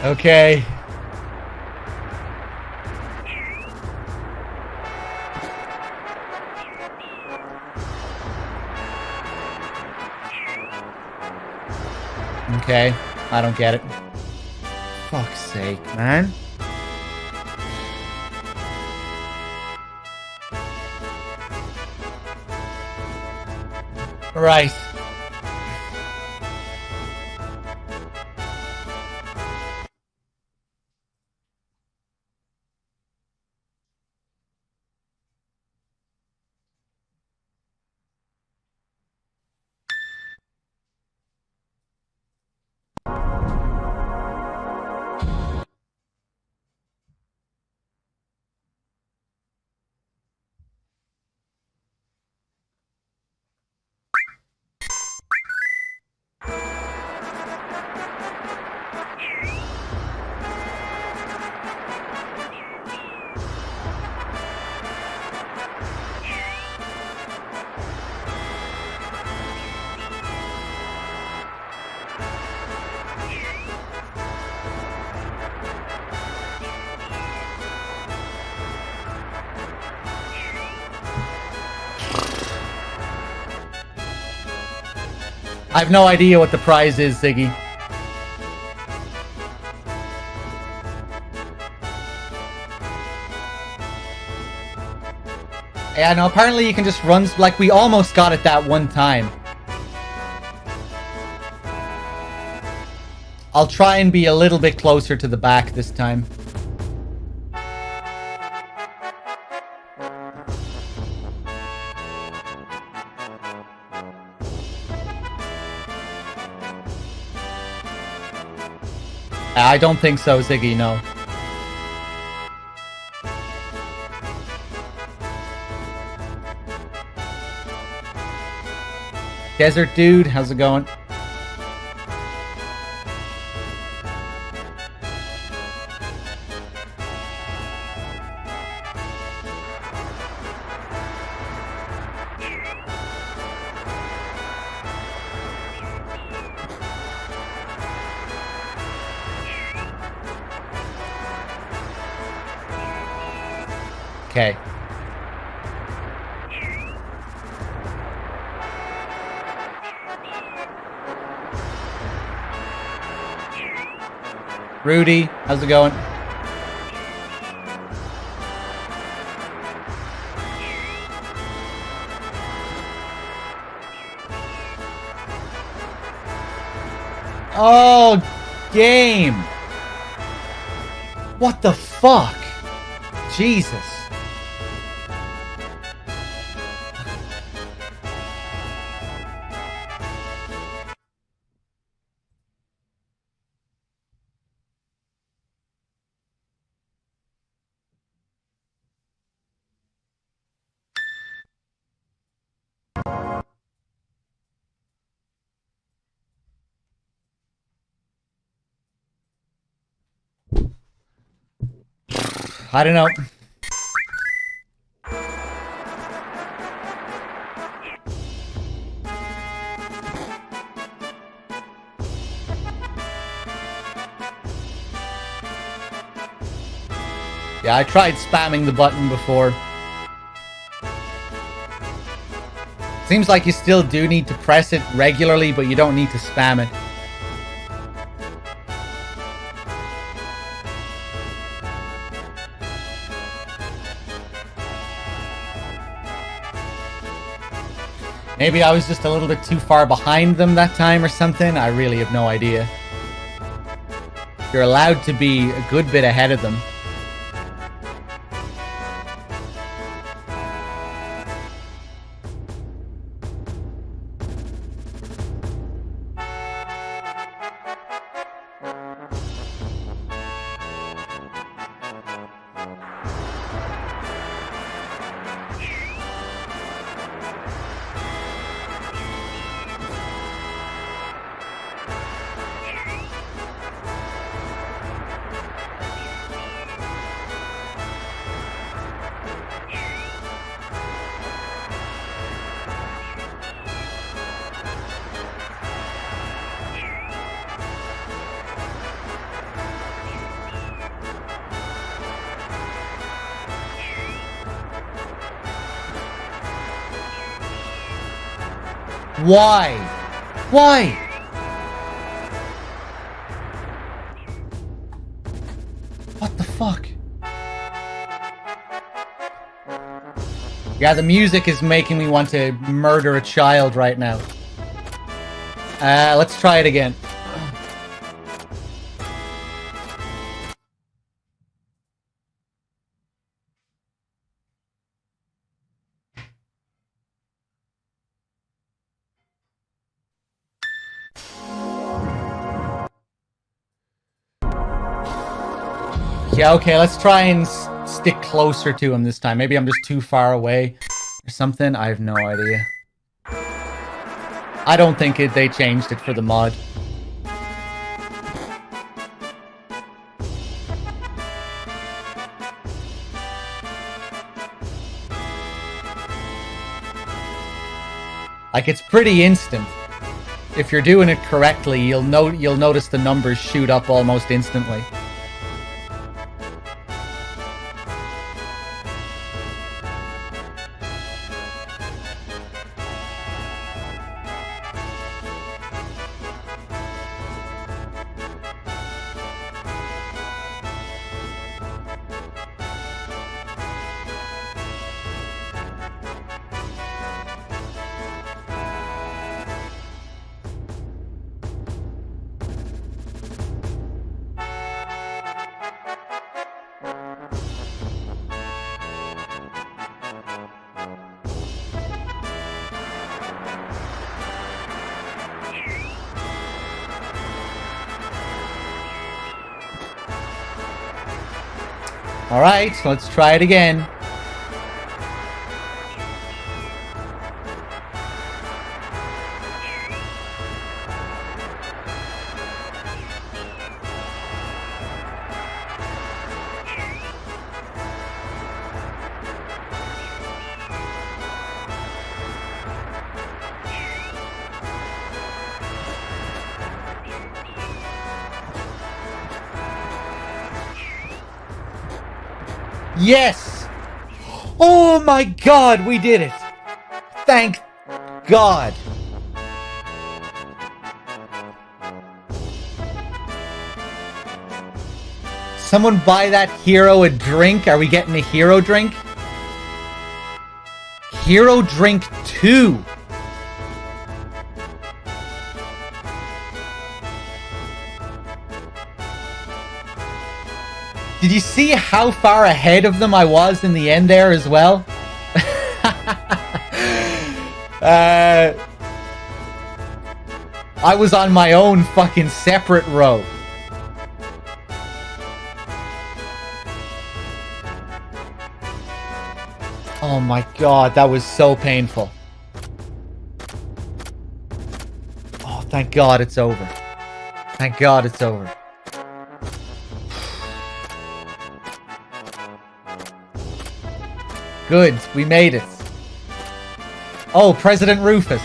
Okay. Okay, I don't get it. Fuck's sake, man. Right. I have no idea what the prize is, Ziggy. Yeah, no, apparently you can just run... Like, we almost got it that one time. I'll try and be a little bit closer to the back this time. I don't think so, Ziggy, no. Desert Dude, how's it going? Okay. Rudy, how's it going? Oh, game. What the fuck? Jesus. I don't know. Yeah, I tried spamming the button before. Seems like you still do need to press it regularly, but you don't need to spam it. Maybe I was just a little bit too far behind them that time or something. I really have no idea. You're allowed to be a good bit ahead of them. Why? Why? What the fuck? Yeah, the music is making me want to murder a child right now. Let's try it again. Yeah, okay, let's try and stick closer to him this time. Maybe I'm just too far away or something. I have no idea. I don't think they changed it for the mod. Like, it's pretty instant. If you're doing it correctly, you'll notice the numbers shoot up almost instantly. Alright, let's try it again. Yes! Oh my god, we did it! Thank God! Someone buy that hero a drink? Are we getting a hero drink? Hero drink 2! Did you see how far ahead of them I was in the end there as well? I was on my own fucking separate row. Oh my god, that was so painful. Oh, thank God it's over. Thank God it's over. Good, we made it. Oh, President Rufus.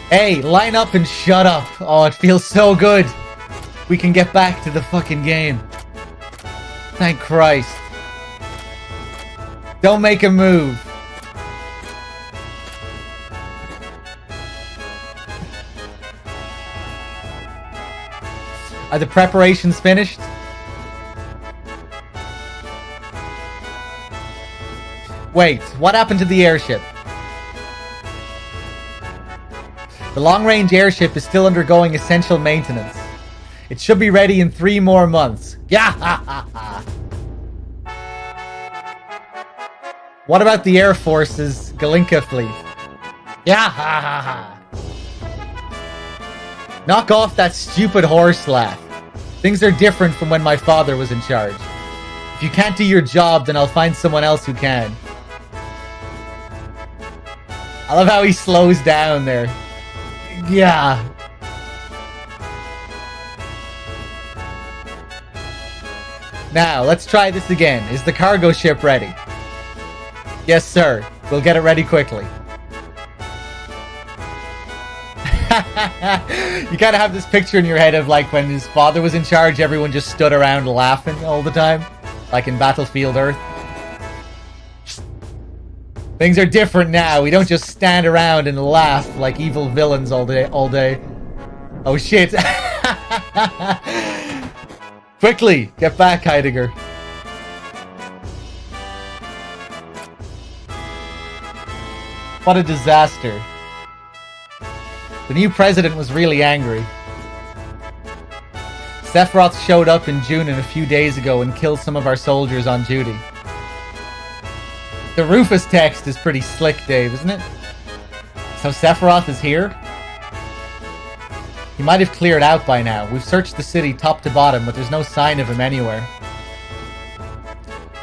Hey, line up and shut up. Oh, it feels so good. We can get back to the fucking game. Thank Christ. Don't make a move. Are the preparations finished? Wait, what happened to the airship? The long-range airship is still undergoing essential maintenance. It should be ready in 3 more months. Yeah, ha, ha, ha. What about the Air Force's Galinka fleet? Yeah, ha, ha, ha. Knock off that stupid horse laugh. Things are different from when my father was in charge. If you can't do your job, then I'll find someone else who can. I love how he slows down there. Yeah. Now, let's try this again. Is the cargo ship ready? Yes, sir. We'll get it ready quickly. You gotta have this picture in your head of like when his father was in charge, everyone just stood around laughing all the time. Like in Battlefield Earth. Things are different now. We don't just stand around and laugh like evil villains all day. Oh shit. Quickly, get back, Heidegger. What a disaster. The new president was really angry. Sephiroth showed up in June a few days ago and killed some of our soldiers on duty. The Rufus text is pretty slick, Dave, isn't it? So Sephiroth is here? He might have cleared out by now. We've searched the city top to bottom, but there's no sign of him anywhere.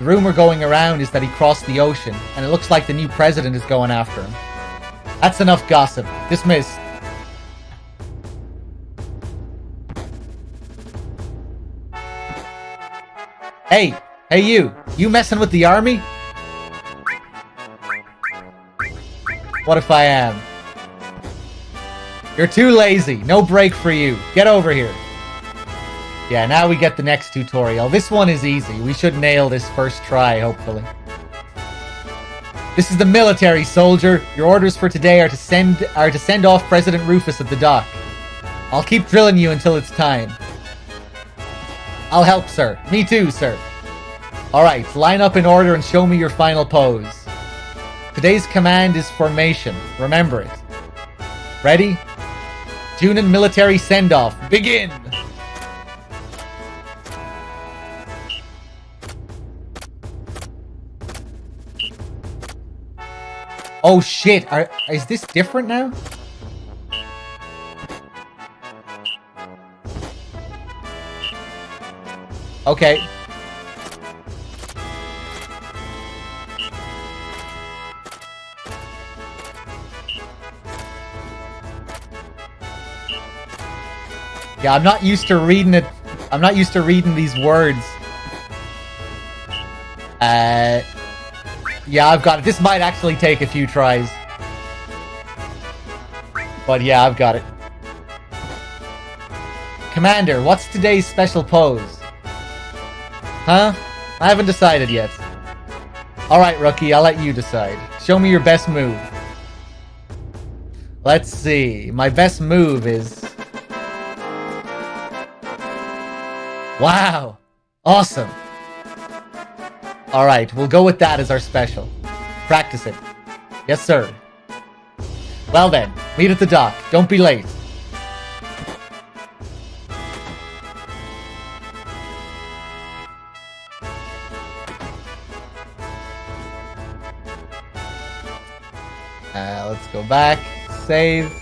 The rumor going around is that he crossed the ocean, and it looks like the new president is going after him. That's enough gossip. Dismissed. Hey! Hey you! You messing with the army? What if I am? You're too lazy. No break for you. Get over here. Yeah, now we get the next tutorial. This one is easy. We should nail this first try, hopefully. This is the military, soldier. Your orders for today are to send off President Rufus at the dock. I'll keep drilling you until it's time. I'll help, sir. Me too, sir. Alright, line up in order and show me your final pose. Today's command is formation. Remember it. Ready? Junin military send-off. Begin! Oh shit, is this different now? Okay. Yeah, I'm not used to reading it. I'm not used to reading these words. Yeah, I've got it. This might actually take a few tries. But yeah, I've got it. Commander, what's today's special pose? Huh? I haven't decided yet. Alright, rookie, I'll let you decide. Show me your best move. Let's see. My best move is... Wow! Awesome! Alright, we'll go with that as our special. Practice it. Yes, sir. Well then, meet at the dock. Don't be late. Let's go back. Save.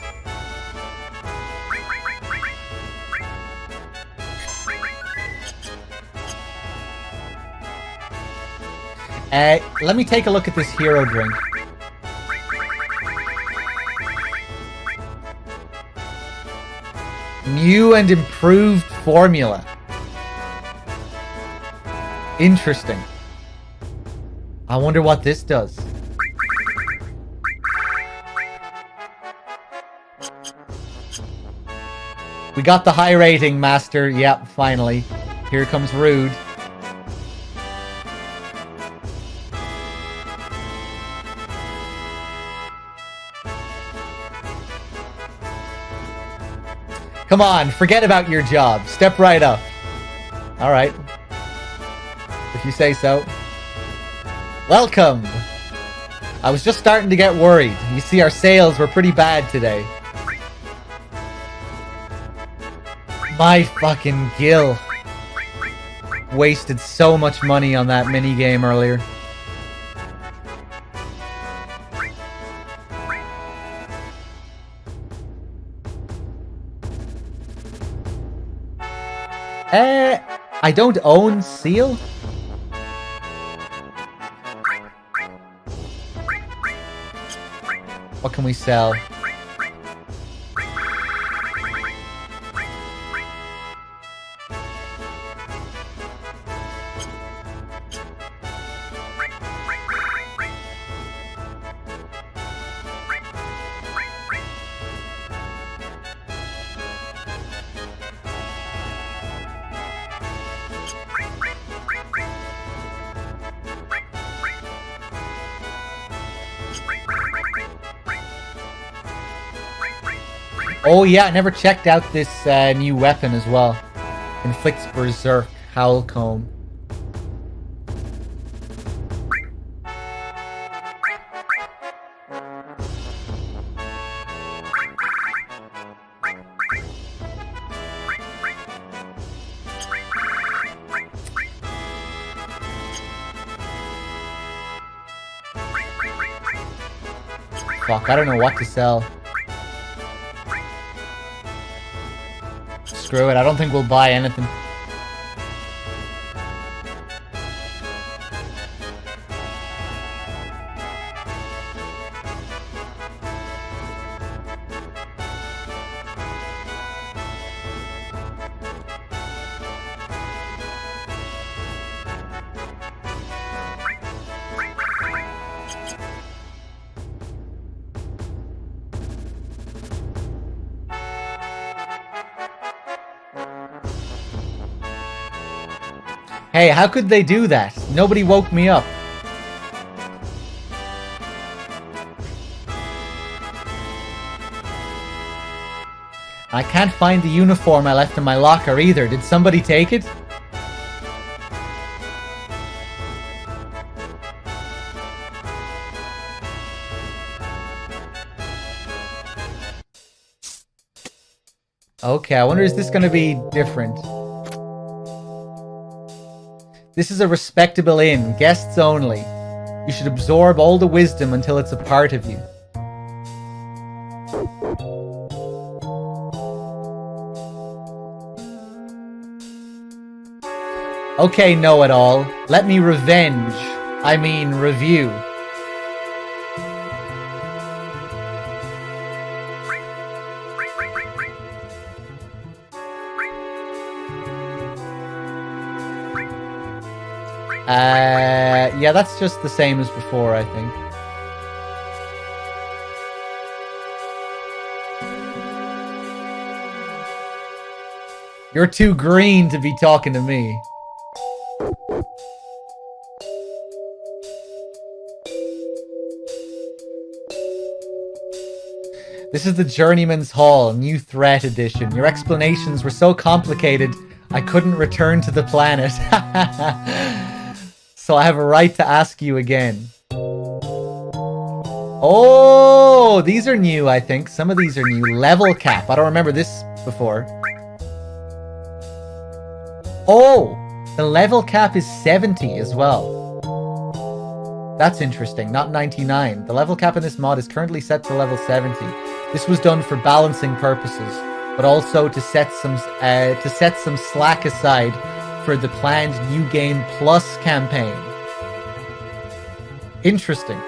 Let me take a look at this hero drink. New and improved formula. Interesting. I wonder what this does. We got the high rating, Master. Yep, finally. Here comes Rude. Come on, forget about your job. Step right up. Alright. If you say so. Welcome! I was just starting to get worried. You see, our sales were pretty bad today. My fucking Gil. Wasted so much money on that minigame earlier. I don't own Seal? What can we sell? Oh yeah, I never checked out this new weapon as well. Inflicts Berserk, Howl Comb. Fuck, I don't know what to sell. Screw it, I don't think we'll buy anything. Hey, how could they do that? Nobody woke me up. I can't find the uniform I left in my locker either. Did somebody take it? Okay, I wonder is this gonna be different? This is a respectable inn, guests only. You should absorb all the wisdom until it's a part of you. Okay, know-it-all. Let me review. Yeah, that's just the same as before, I think. You're too green to be talking to me. This is the Journeyman's Hall, New Threat Edition. Your explanations were so complicated, I couldn't return to the planet. So I have a right to ask you again. Oh, these are new, I think. Some of these are new. Level cap. I don't remember this before. Oh, the level cap is 70 as well. That's interesting. Not 99. The level cap in this mod is currently set to level 70. This was done for balancing purposes, but also to set some slack aside for the planned New Game Plus campaign. Interesting.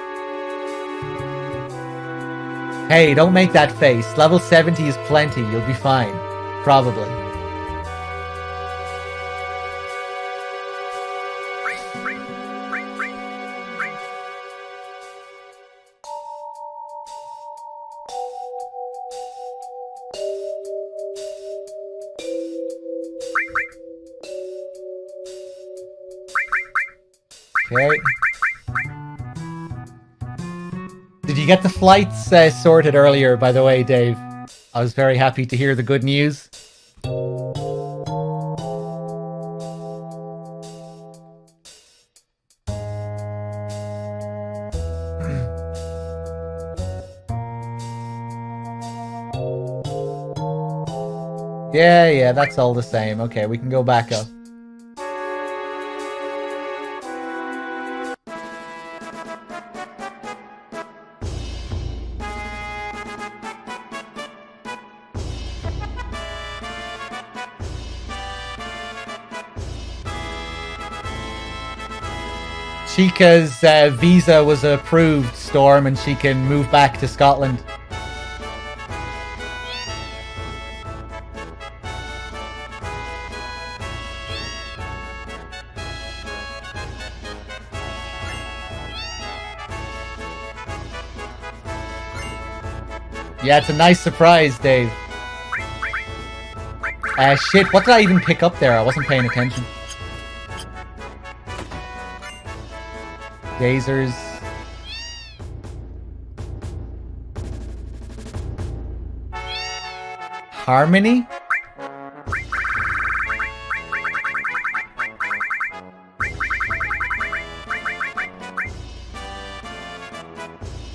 Hey, don't make that face. Level 70 is plenty. You'll be fine. Probably. Okay. Did you get the flights sorted earlier, by the way, Dave? I was very happy to hear the good news. Yeah, that's all the same. Okay, we can go back up. Chica's visa was approved, Storm, and she can move back to Scotland. Yeah, it's a nice surprise, Dave. Shit, what did I even pick up there? I wasn't paying attention. Gazers. Harmony?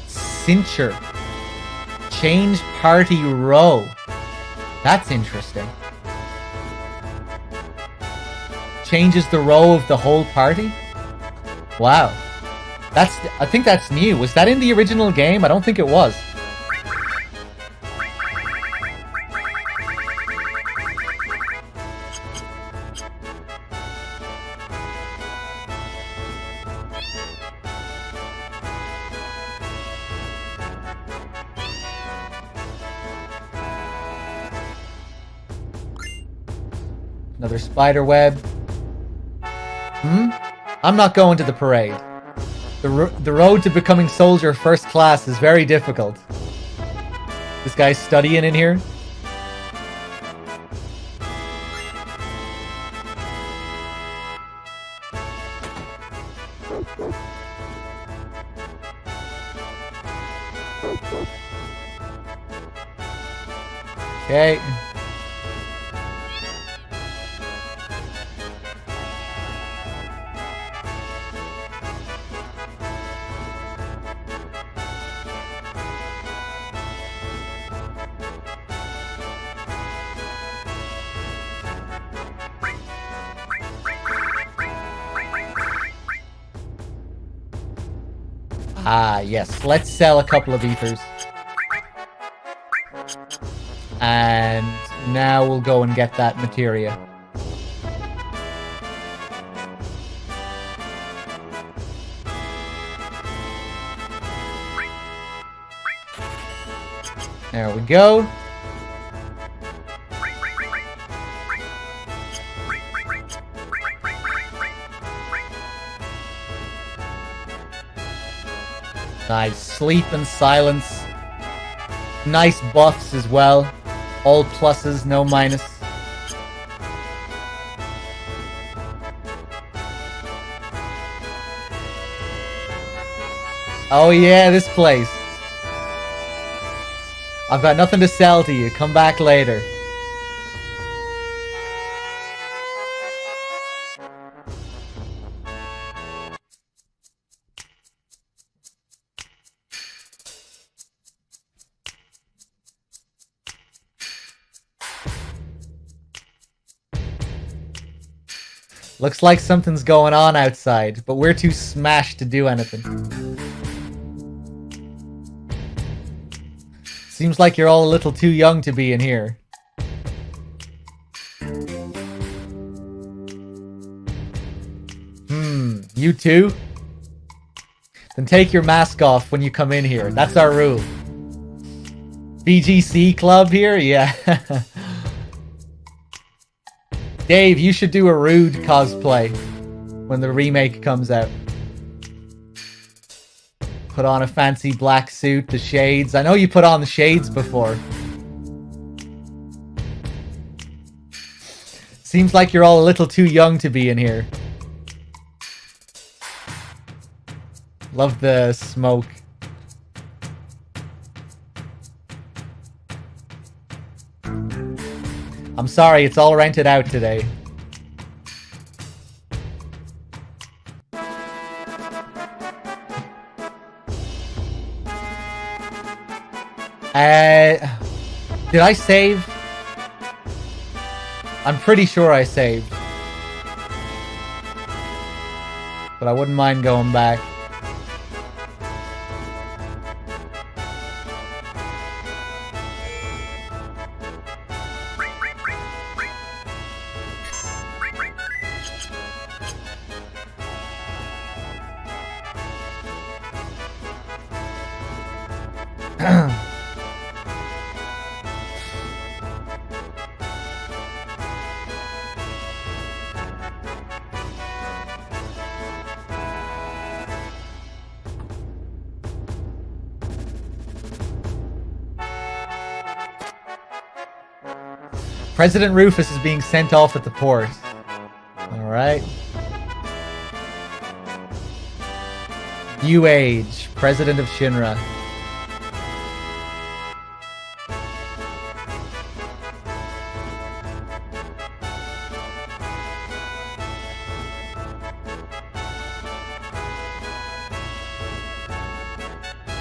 Cincher. Change party row. That's interesting. Changes the row of the whole party? Wow. I think that's new. Was that in the original game? I don't think it was. Another spider web. I'm not going to the parade. The road to becoming soldier first class is very difficult. This guy's studying in here. Okay. Ah, yes. Let's sell a couple of ethers. And now we'll go and get that materia. There we go. Nice. Sleep and silence. Nice buffs as well. All pluses, no minus. Oh yeah, this place. I've got nothing to sell to you. Come back later. Looks like something's going on outside, but we're too smashed to do anything. Seems like you're all a little too young to be in here. You too? Then take your mask off when you come in here. That's our rule. BGC club here? Yeah. Dave, you should do a Rude cosplay when the remake comes out. Put on a fancy black suit, the shades. I know you put on the shades before. Seems like you're all a little too young to be in here. Love the smoke. I'm sorry, it's all rented out today. Did I save? I'm pretty sure I saved. But I wouldn't mind going back. President Rufus is being sent off at the port. Alright. New Age, President of Shinra.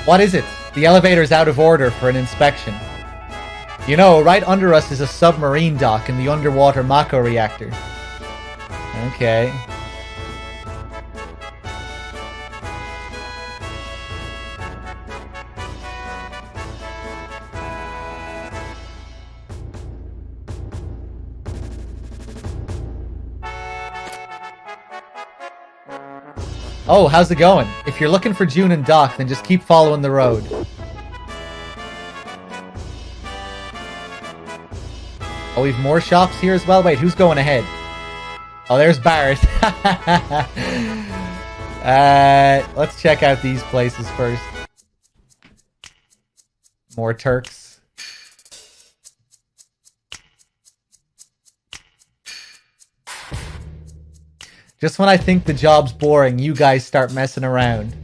What is it? The elevator's out of order for an inspection. You know, right under us is a submarine dock in the underwater Mako reactor. Okay. Oh, how's it going? If you're looking for June and Doc, then just keep following the road. Oh, we've more shops here as well? Wait, who's going ahead? Oh, there's Barrett. Let's check out these places first. More Turks. Just when I think the job's boring, you guys start messing around.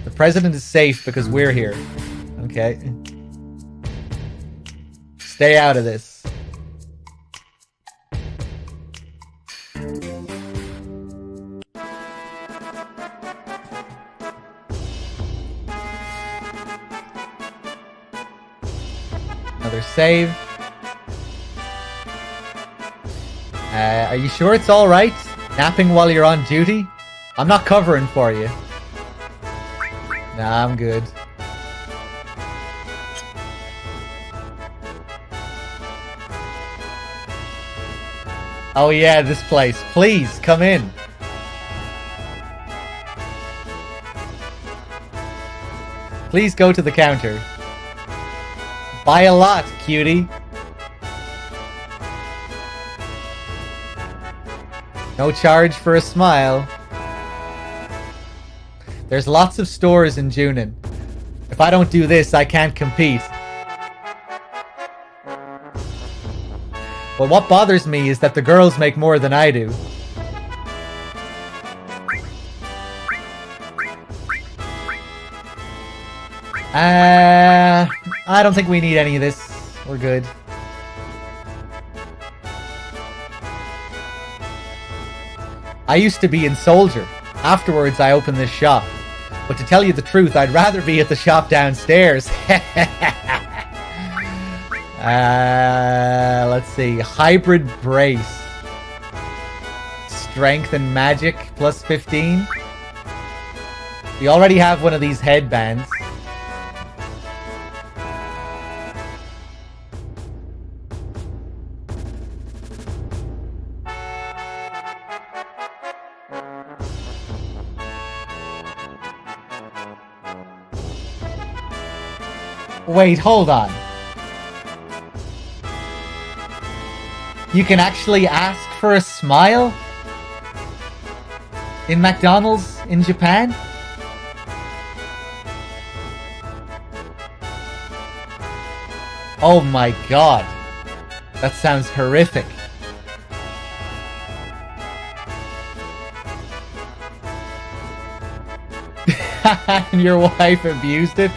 The president is safe because we're here. Okay. Stay out of this. Another save. Are you sure it's alright? Napping while you're on duty? I'm not covering for you. Nah, I'm good. Oh yeah, this place. Please, come in. Please go to the counter. Buy a lot, cutie. No charge for a smile. There's lots of stores in Junin. If I don't do this, I can't compete. But what bothers me is that the girls make more than I do. I don't think we need any of this. We're good. I used to be in Soldier. Afterwards, I opened this shop. But to tell you the truth, I'd rather be at the shop downstairs. Let's see. Hybrid Brace. Strength and Magic plus 15. We already have one of these headbands. Wait, hold on. You can actually ask for a smile? In McDonald's in Japan? Oh my god. That sounds horrific. And your wife abused it?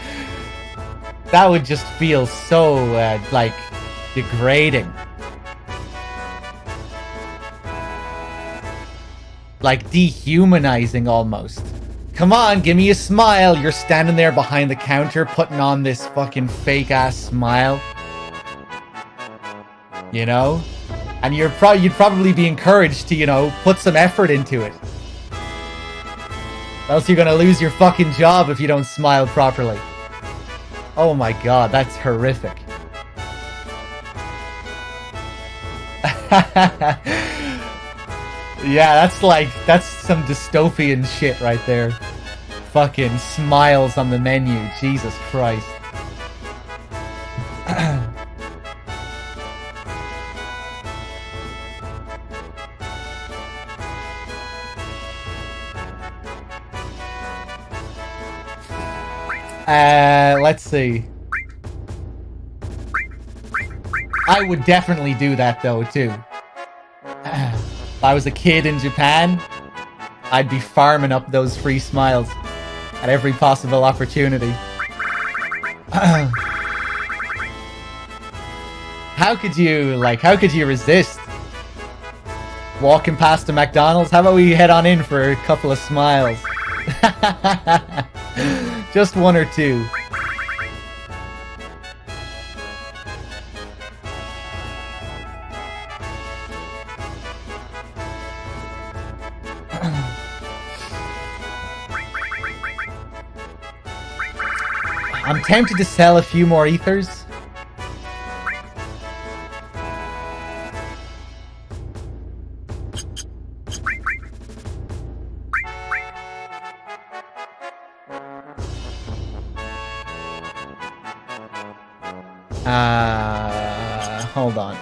That would just feel so, like, degrading. Like, dehumanizing almost. Come on, give me a smile. You're standing there behind the counter putting on this fucking fake-ass smile. You know? And you'd probably be encouraged to, you know, put some effort into it. Else you're gonna lose your fucking job if you don't smile properly. Oh my god, that's horrific. Yeah, that's some dystopian shit right there. Fucking smiles on the menu, Jesus Christ. Let's see. I would definitely do that though, too. If I was a kid in Japan, I'd be farming up those free smiles at every possible opportunity. How could you resist? Walking past a McDonald's? How about we head on in for a couple of smiles? Just one or two. I'm tempted to sell a few more ethers. Hold on.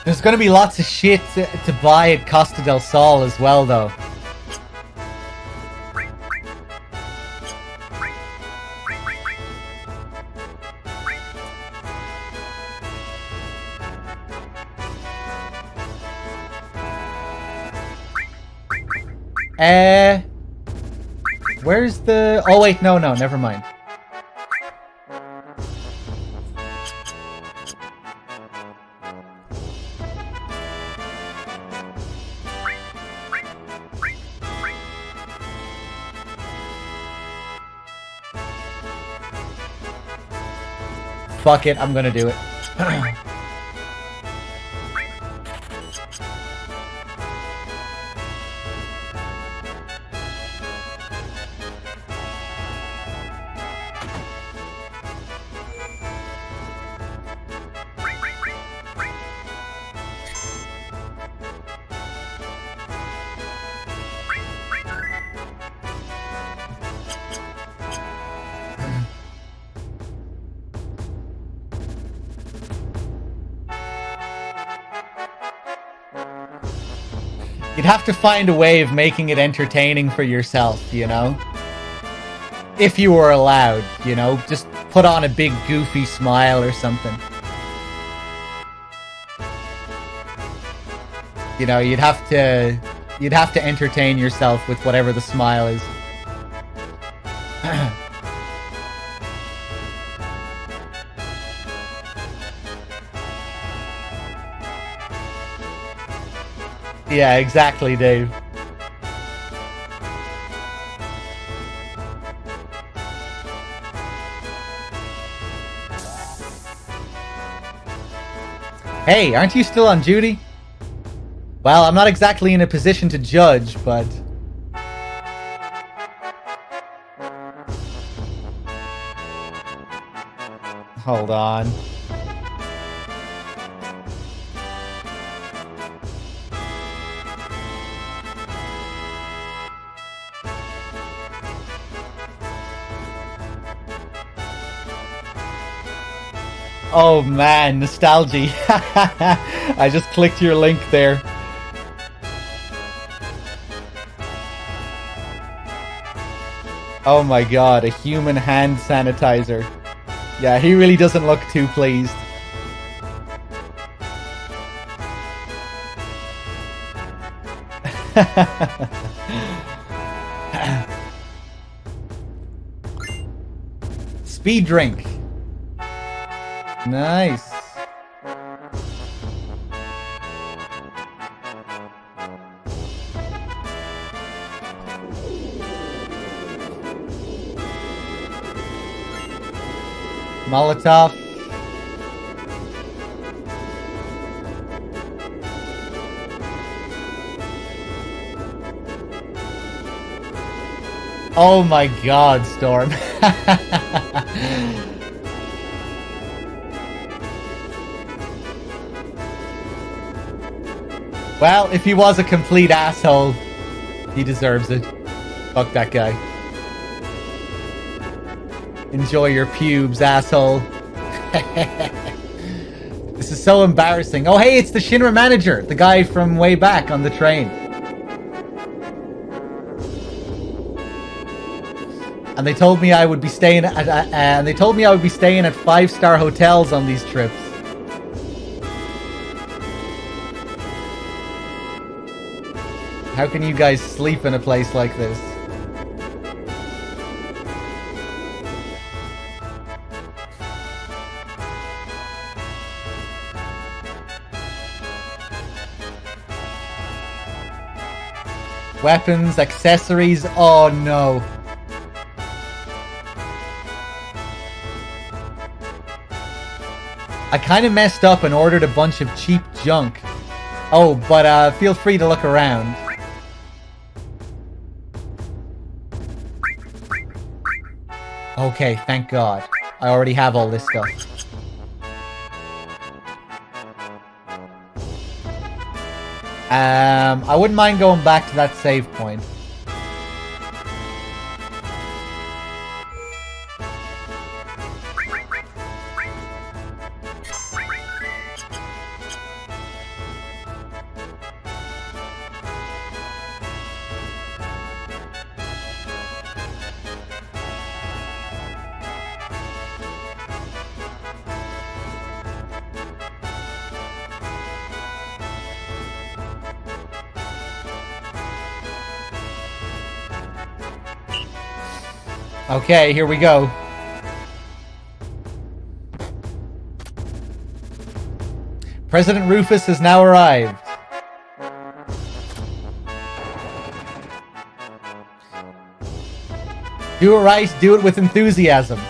There's gonna be lots of shit to buy at Costa del Sol as well, though. Where's the... Oh, wait, no, never mind. Fuck it, I'm gonna do it. You'd have to find a way of making it entertaining for yourself, you know? If you were allowed, you know? Just put on a big goofy smile or something. You know, you'd have to entertain yourself with whatever the smile is. Yeah, exactly, Dave. Hey, aren't you still on duty? Well, I'm not exactly in a position to judge, but... Hold on. Oh man, nostalgia. I just clicked your link there. Oh my god, a human hand sanitizer. Yeah, he really doesn't look too pleased. Speed drink. Nice. Molotov. Oh my god, Storm. Well, if he was a complete asshole, he deserves it. Fuck that guy. Enjoy your pubes, asshole. This is so embarrassing. Oh, hey, it's the Shinra manager, the guy from way back on the train. And they told me I would be staying at, and they told me I would be staying at 5-star hotels on these trips. How can you guys sleep in a place like this? Weapons, accessories, oh no. I kind of messed up and ordered a bunch of cheap junk. Oh, but feel free to look around. Okay, thank God. I already have all this stuff. I wouldn't mind going back to that save point. Okay, here we go. President Rufus has now arrived. Do it right, do it with enthusiasm.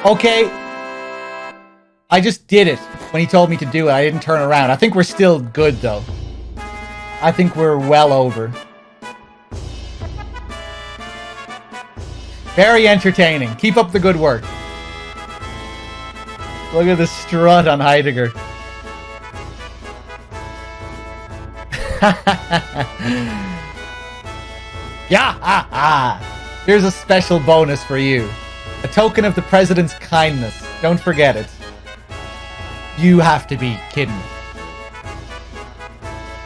Okay. I just did it when he told me to do it. I didn't turn around. I think we're still good, though. I think we're well over. Very entertaining. Keep up the good work. Look at the strut on Heidegger. Yeah! Here's a special bonus for you. A token of the president's kindness. Don't forget it. You have to be kidding me.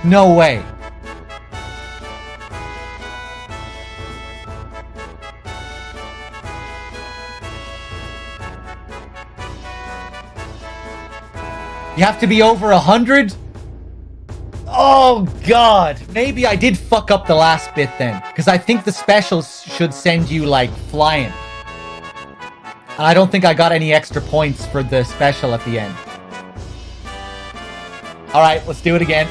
No way. You have to be over 100? Oh, God. Maybe I did fuck up the last bit then. Because I think the specials should send you, like, flying. And I don't think I got any extra points for the special at the end. Alright, let's do it again.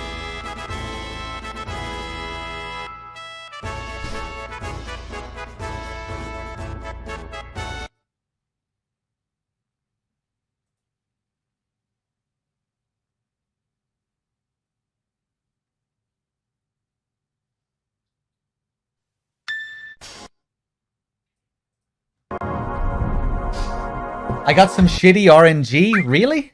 I got some shitty RNG? Really?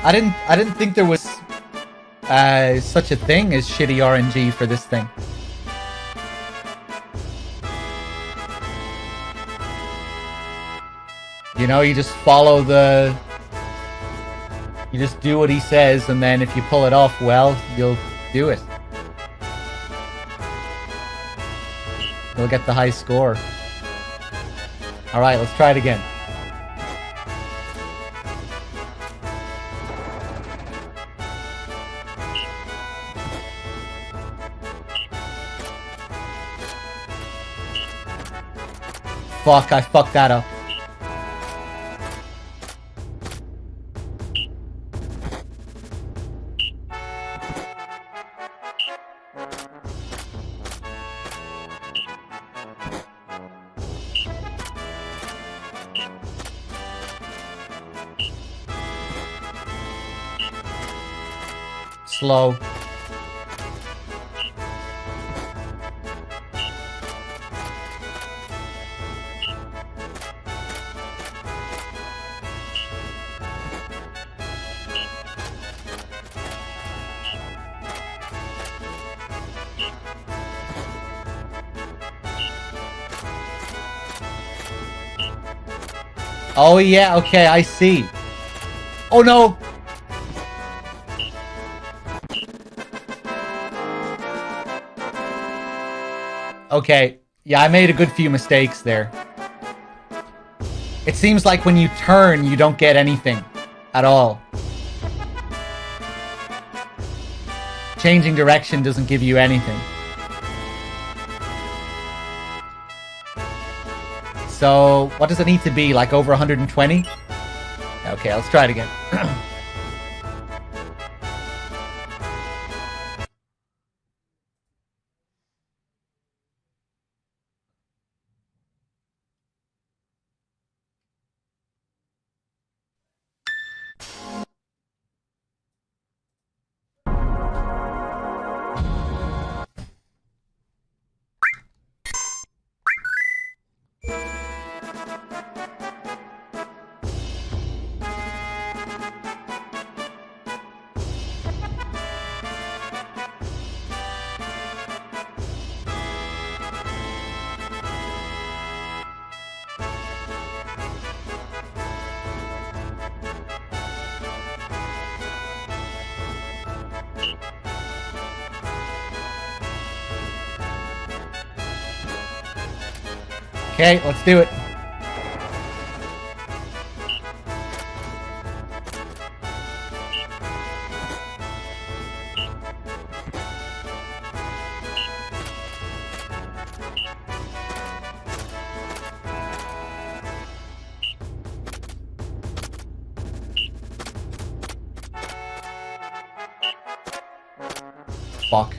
I didn't think there was such a thing as shitty RNG for this thing. You know, you just follow the... You just do what he says, and then if you pull it off well, you'll do it. You'll get the high score. Alright, let's try it again. Fuck, I fucked that up. Slow. Oh yeah, okay, I see. Oh no! Okay, yeah, I made a good few mistakes there. It seems like when you turn, you don't get anything at all. Changing direction doesn't give you anything. So, what does it need to be? Like over 120? Okay, let's try it again. Okay, let's do it. Fuck.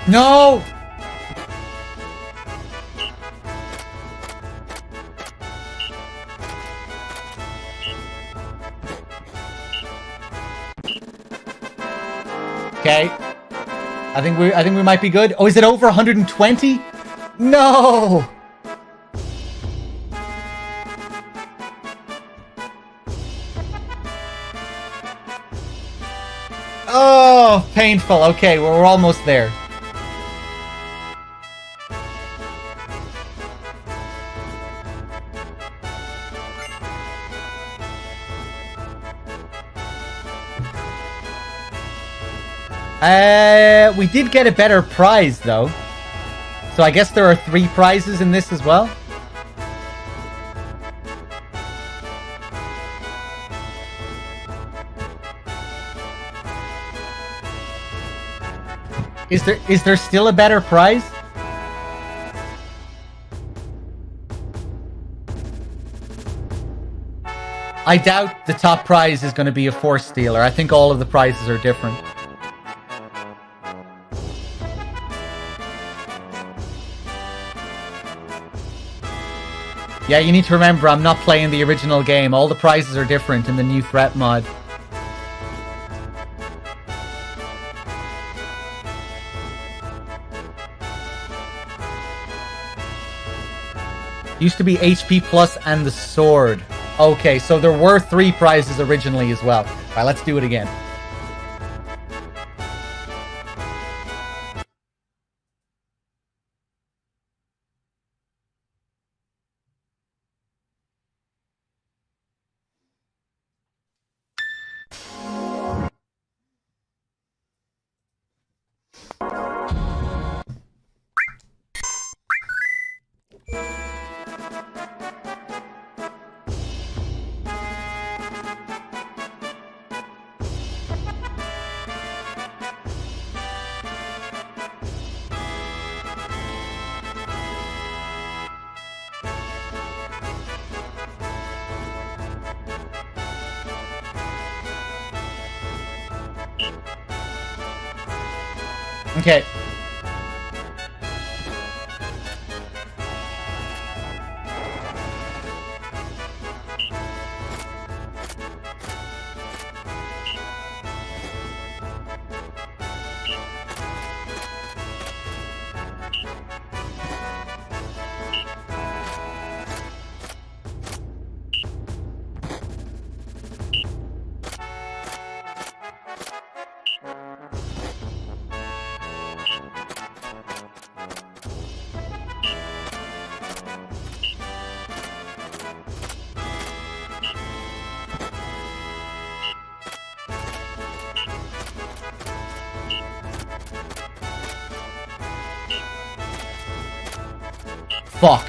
No! Okay. I think we might be good. Oh, is it over 120? No! Oh, painful. Okay, well, we're almost there. We did get a better prize, though. So I guess there are 3 prizes in this as well? Is there still a better prize? I doubt the top prize is going to be a Force Stealer. I think all of the prizes are different. Yeah, you need to remember, I'm not playing the original game. All the prizes are different in the new threat mod. Used to be HP plus and the sword. Okay, so there were 3 prizes originally as well. Alright, let's do it again. Okay. Fuck.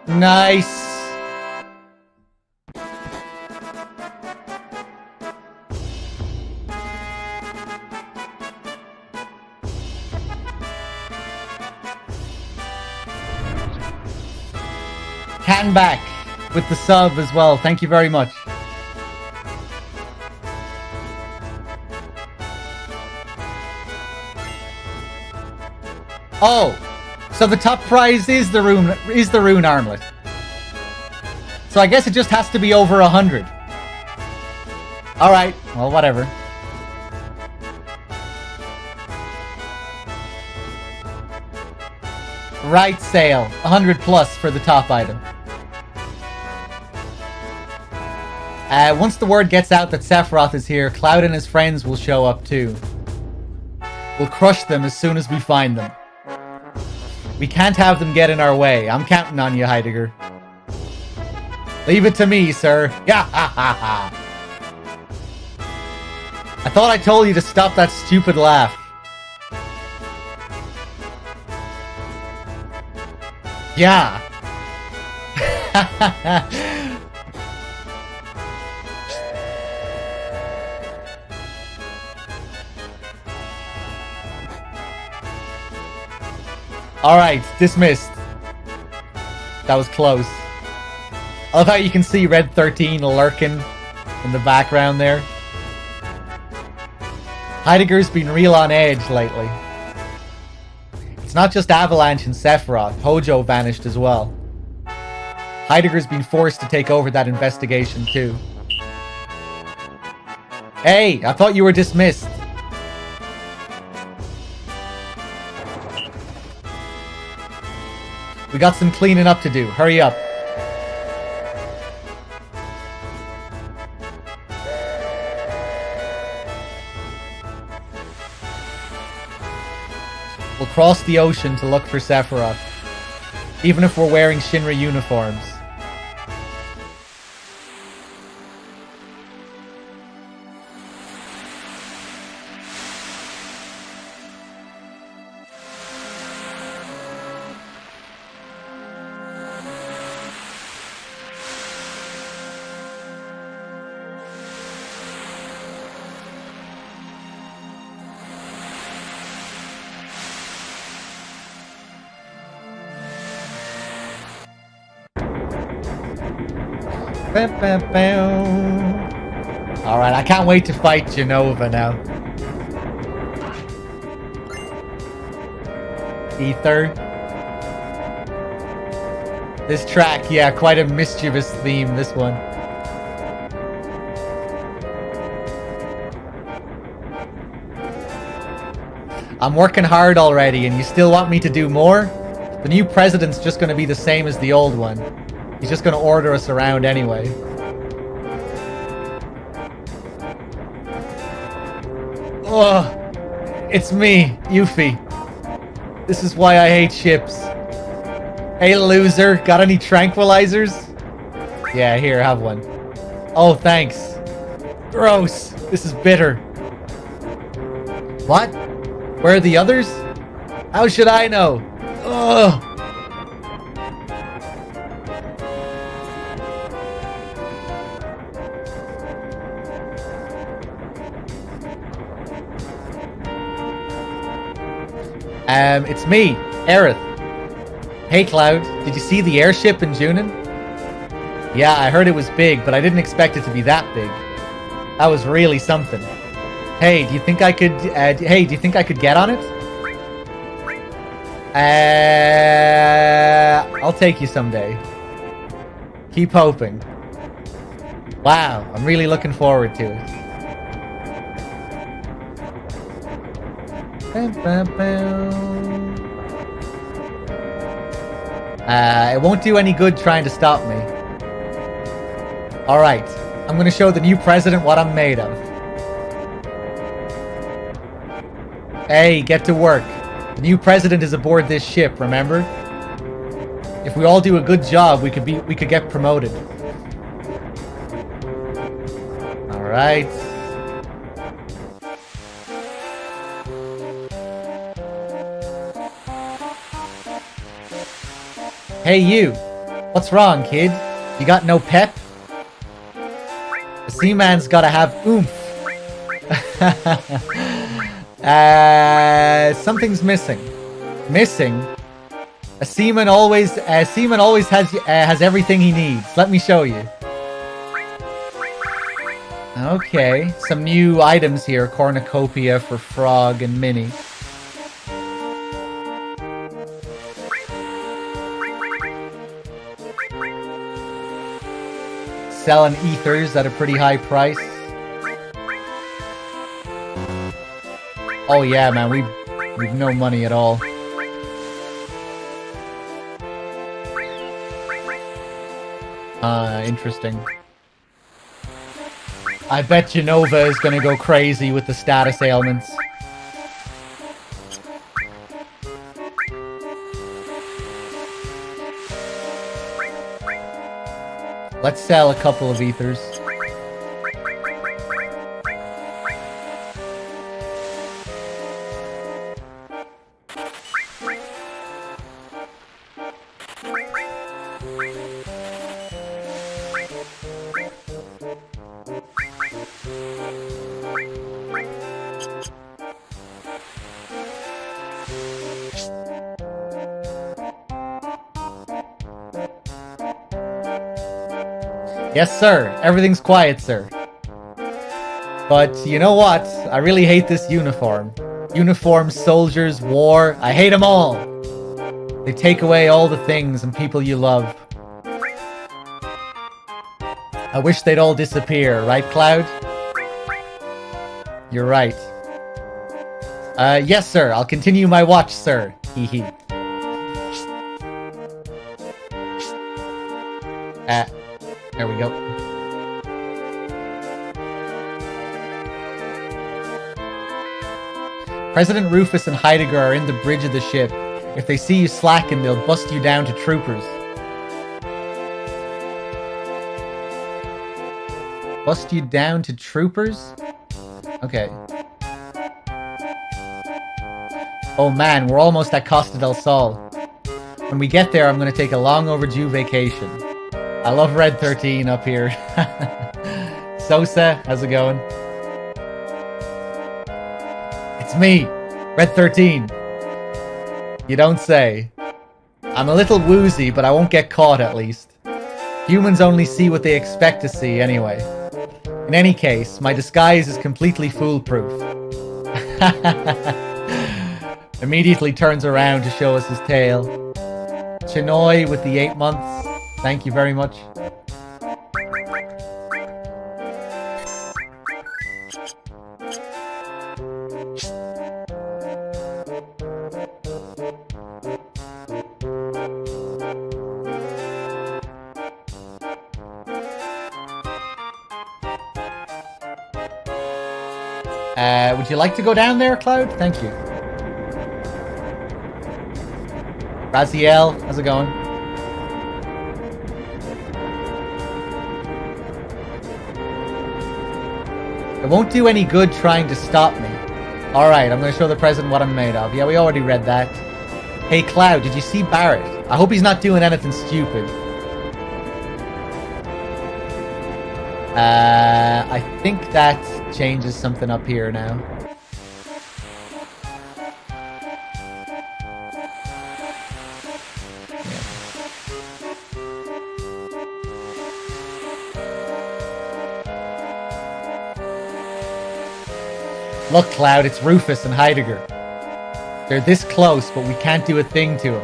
Nice. Can back with the sub as well. Thank you very much. Oh, so the top prize is the rune armlet. So I guess it just has to be over 100. All right. Well, whatever. Right sale. 100 plus for the top item. Once the word gets out that Sephiroth is here, Cloud and his friends will show up too. We'll crush them as soon as we find them. We can't have them get in our way. I'm counting on you, Heidegger. Leave it to me, sir. Yeah, ha, ha, ha. I thought I told you to stop that stupid laugh. Yeah. Alright, dismissed. That was close. I love how you can see Red 13 lurking in the background there. Heidegger's been real on edge lately. It's not just Avalanche and Sephiroth. Hojo vanished as well. Heidegger's been forced to take over that investigation too. Hey, I thought you were dismissed. We got some cleaning up to do. Hurry up. We'll cross the ocean to look for Sephiroth. Even if we're wearing Shinra uniforms. Alright, I can't wait to fight Genova now. Ether. This track, yeah, quite a mischievous theme, this one. I'm working hard already, and you still want me to do more? The new president's just going to be the same as the old one. He's just gonna order us around anyway. Oh, it's me, Yuffie. This is why I hate ships. Hey loser, got any tranquilizers? Yeah, here, have one. Oh, thanks. Gross, this is bitter. What? Where are the others? How should I know? Ugh. It's me, Aerith. Hey, Cloud, did you see the airship in Junin? Yeah, I heard it was big, but I didn't expect it to be that big. That was really something. Hey, do you think I could, get on it? I'll take you someday. Keep hoping. Wow, I'm really looking forward to it. It won't do any good trying to stop me. Alright, I'm gonna show the new president what I'm made of. Hey, get to work. The new president is aboard this ship, remember? If we all do a good job, we could get promoted. Alright. Hey you! What's wrong, kid? You got no pep? The Seaman's gotta have oomph. Something's missing. Missing? A seaman always has everything he needs. Let me show you. Okay, some new items here. Cornucopia for Frog and Minnie. Selling ethers at a pretty high price. Oh yeah, man, we've no money at all. Interesting. I bet Genova is gonna go crazy with the status ailments. Let's sell a couple of ethers. Yes, sir. Everything's quiet, sir. But you know what? I really hate this uniform. Uniforms, soldiers, war. I hate them all. They take away all the things and people you love. I wish they'd all disappear, right, Cloud? You're right. Yes, sir. I'll continue my watch, sir. Hee hee. There we go. President Rufus and Heidegger are in the bridge of the ship. If they see you slacking, they'll bust you down to troopers. Bust you down to troopers? Okay. Oh man, we're almost at Costa del Sol. When we get there, I'm going to take a long overdue vacation. I love Red 13 up here. Sosa, how's it going? It's me, Red 13. You don't say. I'm a little woozy, but I won't get caught at least. Humans only see what they expect to see anyway. In any case, my disguise is completely foolproof. Immediately turns around to show us his tail. Chinoy with the 8 months. Thank you very much. Would you like to go down there, Cloud? Thank you. Raziel, how's it going? It won't do any good trying to stop me. Alright, I'm going to show the president what I'm made of. Yeah, we already read that. Hey, Cloud, did you see Barrett? I hope he's not doing anything stupid. I think that changes something up here now. Look, Cloud, it's Rufus and Heidegger. They're this close, but we can't do a thing to them.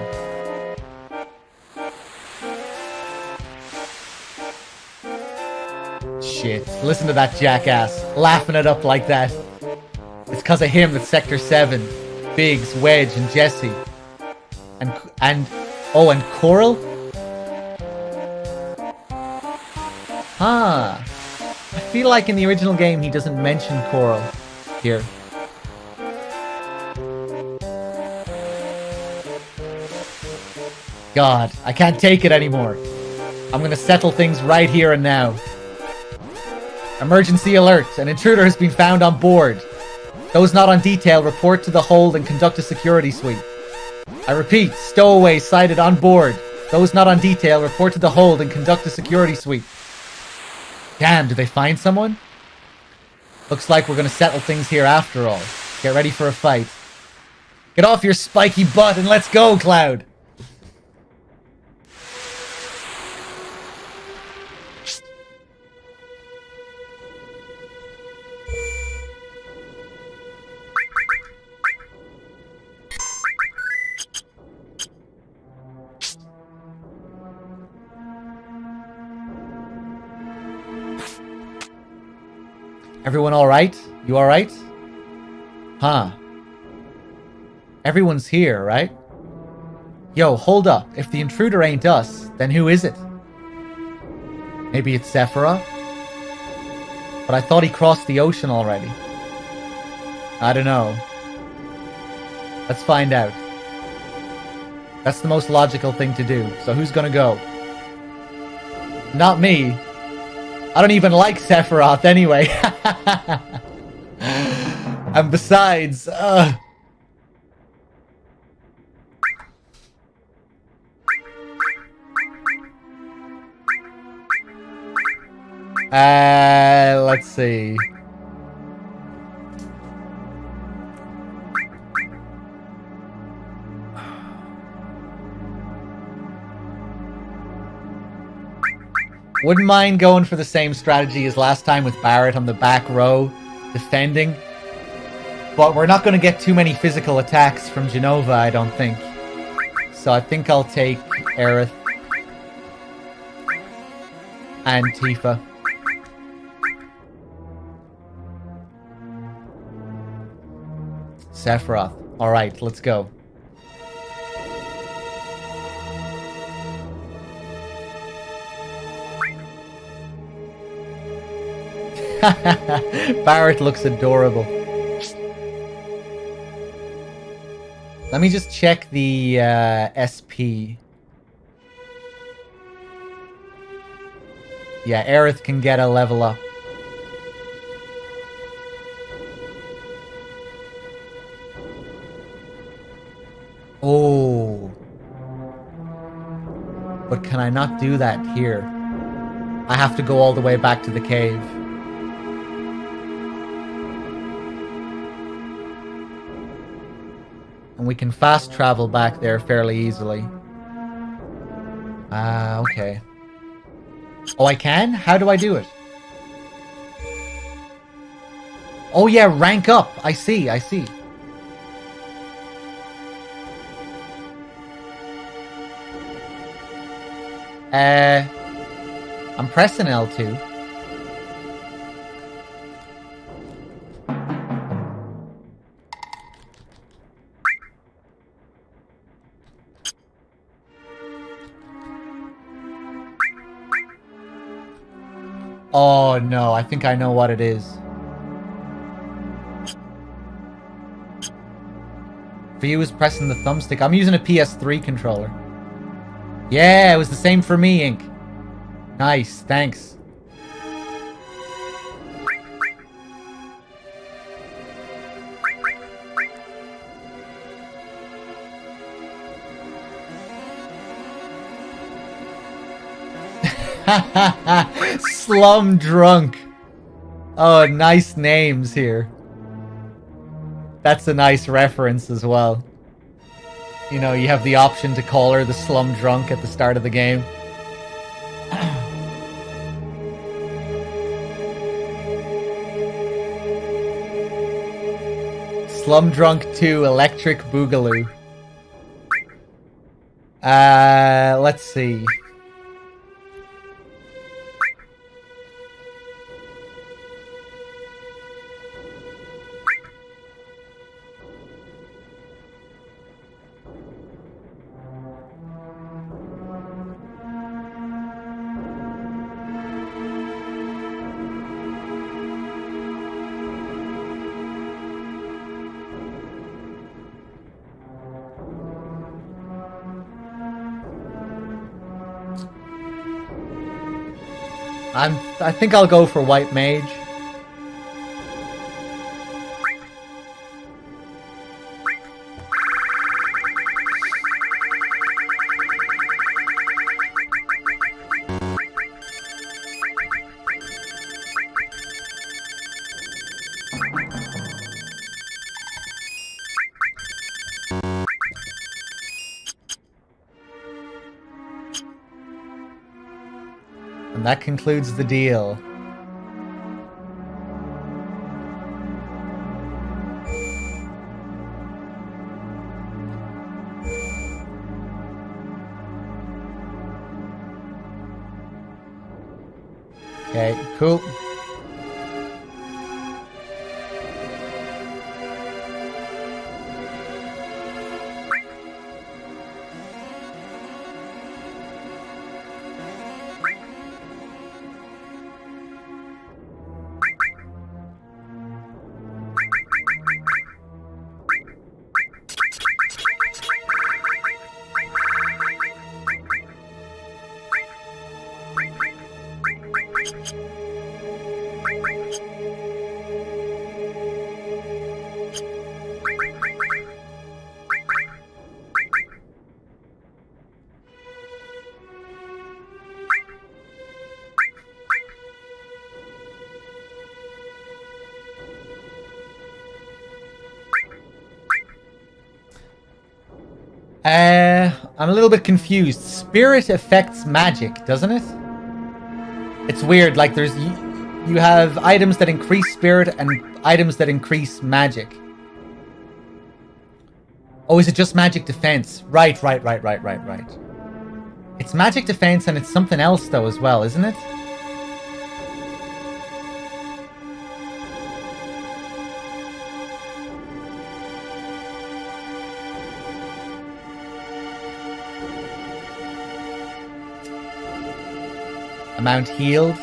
Shit, listen to that jackass, laughing it up like that. It's because of him that Sector 7, Biggs, Wedge, and Jesse. And Coral? Huh. I feel like in the original game he doesn't mention Coral. Here. God, I can't take it anymore. I'm gonna settle things right here and now. Emergency alert. An intruder has been found on board. Those not on detail report to the hold and conduct a security sweep. I repeat, stowaways sighted on board. Those not on detail report to the hold and conduct a security sweep. Damn, did they find someone? Looks like we're going to settle things here after all. Get ready for a fight. Get off your spiky butt and let's go, Cloud! Everyone alright? You alright? Huh. Everyone's here, right? Yo, hold up. If the intruder ain't us, then who is it? Maybe it's Sephiroth? But I thought he crossed the ocean already. I don't know. Let's find out. That's the most logical thing to do. So who's gonna go? Not me. I don't even like Sephiroth anyway. And besides, let's see. Wouldn't mind going for the same strategy as last time with Barrett on the back row, defending. But we're not going to get too many physical attacks from Genova, I don't think. So I think I'll take Aerith and Tifa. Sephiroth. Alright, let's go. Barrett looks adorable. Let me just check the SP. Yeah, Aerith can get a level up. Oh. But can I not do that here? I have to go all the way back to the cave. And we can fast travel back there fairly easily. Okay. Oh, I can? How do I do it? Oh yeah, rank up. I see, I see. I'm pressing L2. Oh no, I think I know what it is. For you, is pressing the thumbstick. I'm using a PS3 controller. Yeah, it was the same for me, Ink. Nice, thanks. Slum Drunk. Oh, nice names here. That's a nice reference as well. You know, you have the option to call her the Slum Drunk at the start of the game. Slum Drunk 2 Electric Boogaloo. Let's see. I think I'll go for White Mage. And that concludes the deal. Okay, cool. I'm a little bit confused. Spirit affects magic, doesn't it? It's weird, like there's... You have items that increase spirit and items that increase magic. Oh, is it just magic defense? Right. It's magic defense and it's something else though as well, isn't it? Amount healed.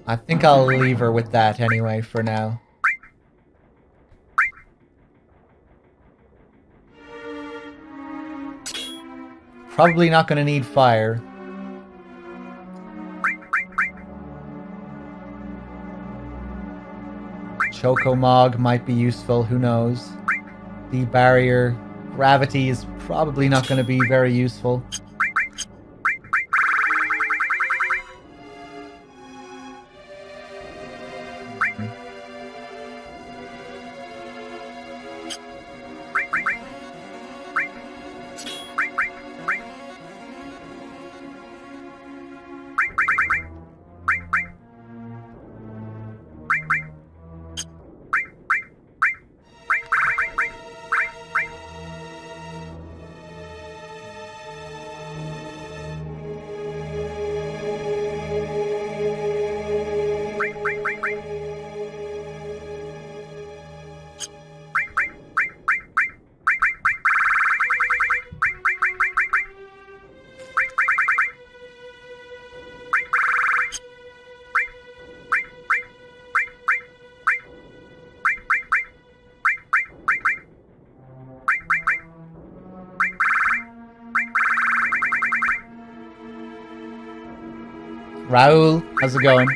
I think I'll leave her with that anyway for now. Probably not going to need fire. Chocomog might be useful, who knows. Barrier. Gravity is probably not going to be very useful. Raul, how's it going?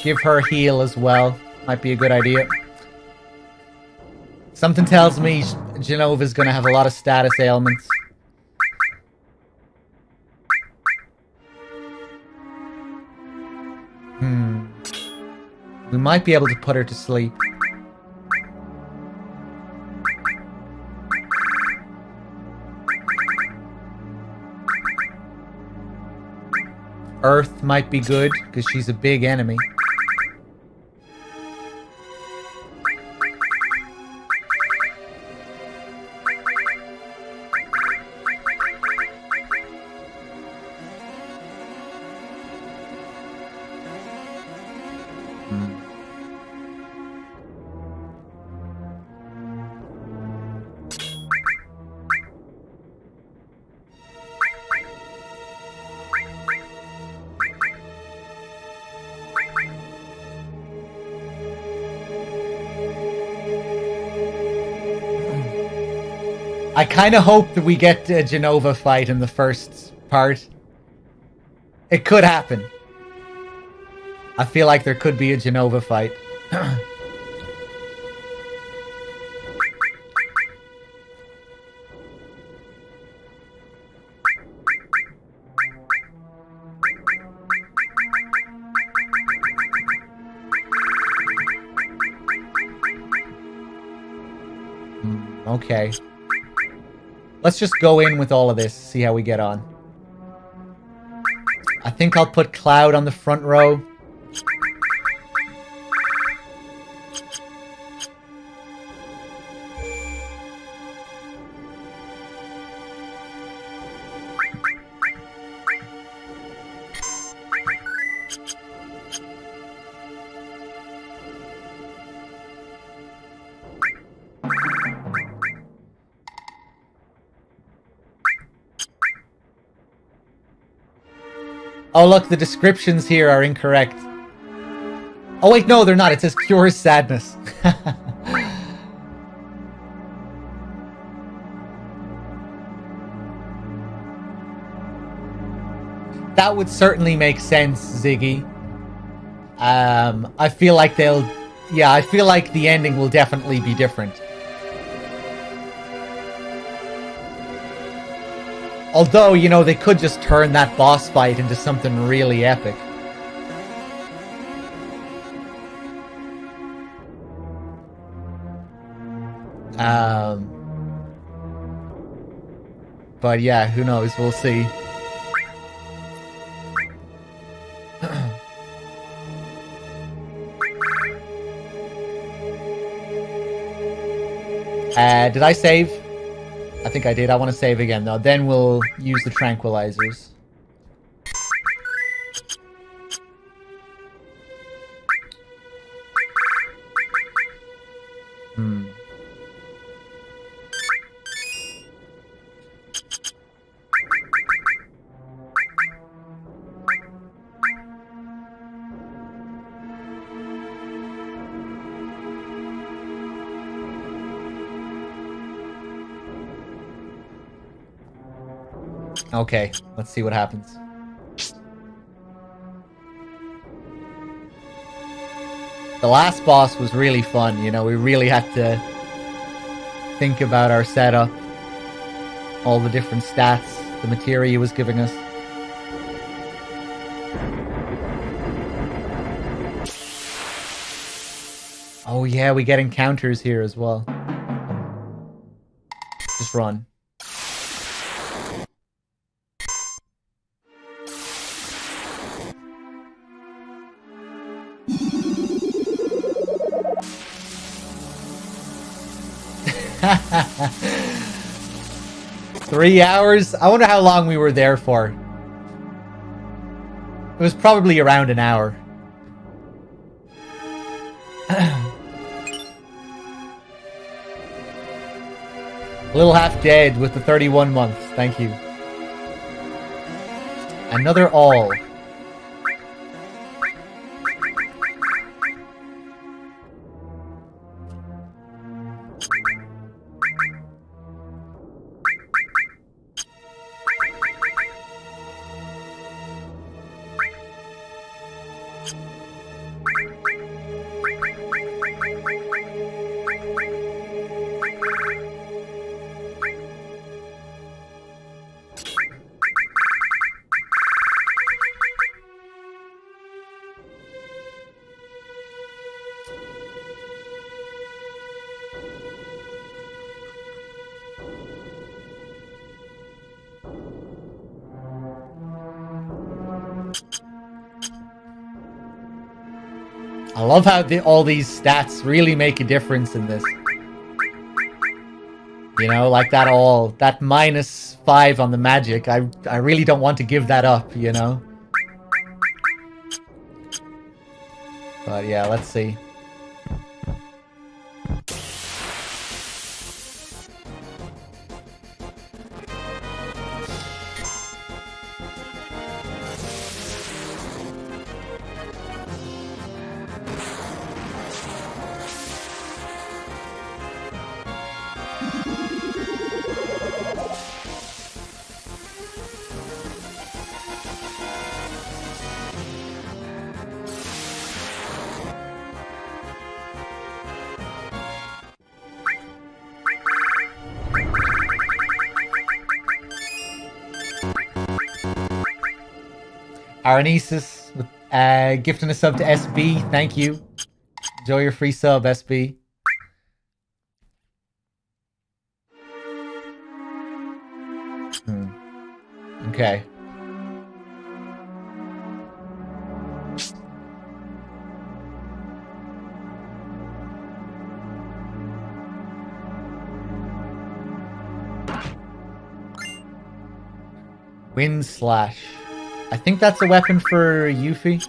Give her a heal as well. Might be a good idea. Something tells me Genova's gonna have a lot of status ailments. We might be able to put her to sleep. Earth might be good, because she's a big enemy. I kind of hope that we get a Genova fight in the first part. It could happen. I feel like there could be a Genova fight. Okay. Let's just go in with all of this, see how we get on. I think I'll put Cloud on the front row. Oh look, the descriptions here are incorrect. Oh wait, no, they're not. It says cures sadness. That would certainly make sense, Ziggy. I feel like they'll... Yeah, I feel like the ending will definitely be different. Although, you know, they could just turn that boss fight into something really epic. But yeah, who knows? We'll see. Did I save? I think I did. I want to save again, though. Then we'll use the tranquilizers. Okay, let's see what happens. The last boss was really fun, you know, we really had to think about our setup, all the different stats, the materia he was giving us. Oh yeah, we get encounters here as well. Just run. Three hours? I wonder how long we were there for. It was probably around an hour. Little Half Dead with the 31 months. Thank you. Another all. I love how all these stats really make a difference in this. You know, like that -5 on the magic. I really don't want to give that up, you know? But yeah, let's see. Aranesis with gifting a sub to SB. Thank you. Enjoy your free sub, SB. Okay. Wind Slash. I think that's a weapon for Yuffie.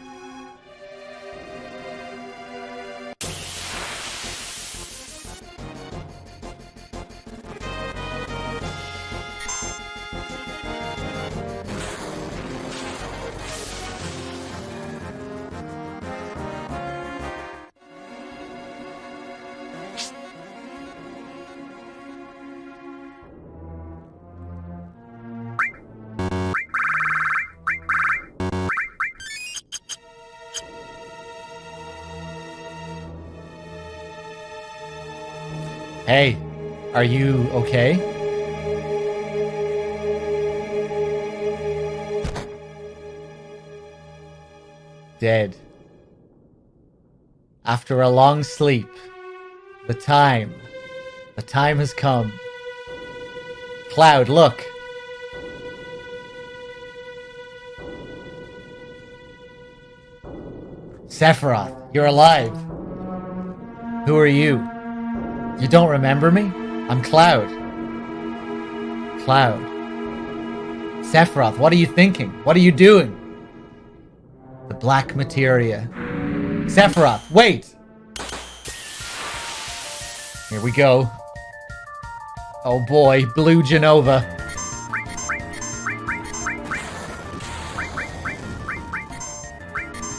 Hey, are you okay? Dead. After a long sleep, the time has come. Cloud, look. Sephiroth, you're alive. Who are you? You don't remember me? I'm Cloud. Cloud. Sephiroth, what are you thinking? What are you doing? The black materia. Sephiroth, wait! Here we go. Oh boy, Blue Genova.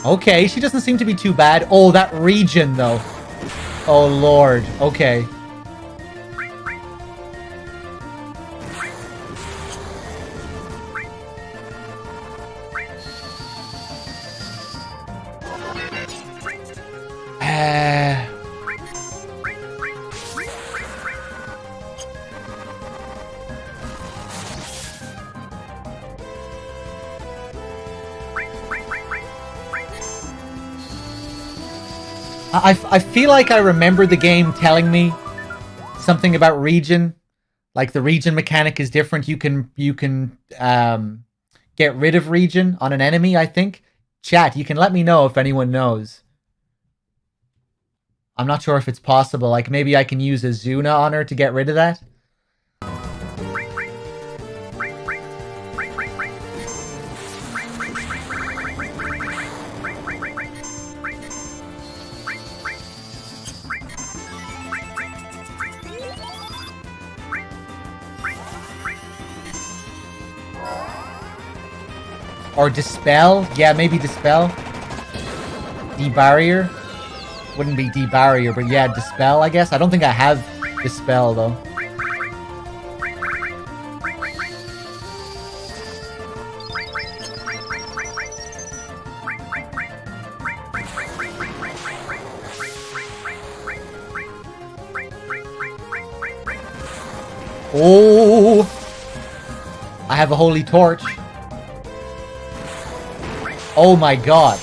Okay, she doesn't seem to be too bad. Oh, that region, though. Oh, Lord. Okay. I feel like I remember the game telling me something about region. Like the region mechanic is different. You can get rid of region on an enemy, I think. Chat, you can let me know if anyone knows. I'm not sure if it's possible. Like maybe I can use a Zuna on her to get rid of that. Or Dispel? Yeah, maybe Dispel. Debarrier? Wouldn't be Debarrier, but yeah, Dispel, I guess. I don't think I have Dispel, though. Oh! I have a Holy Torch. Oh my god.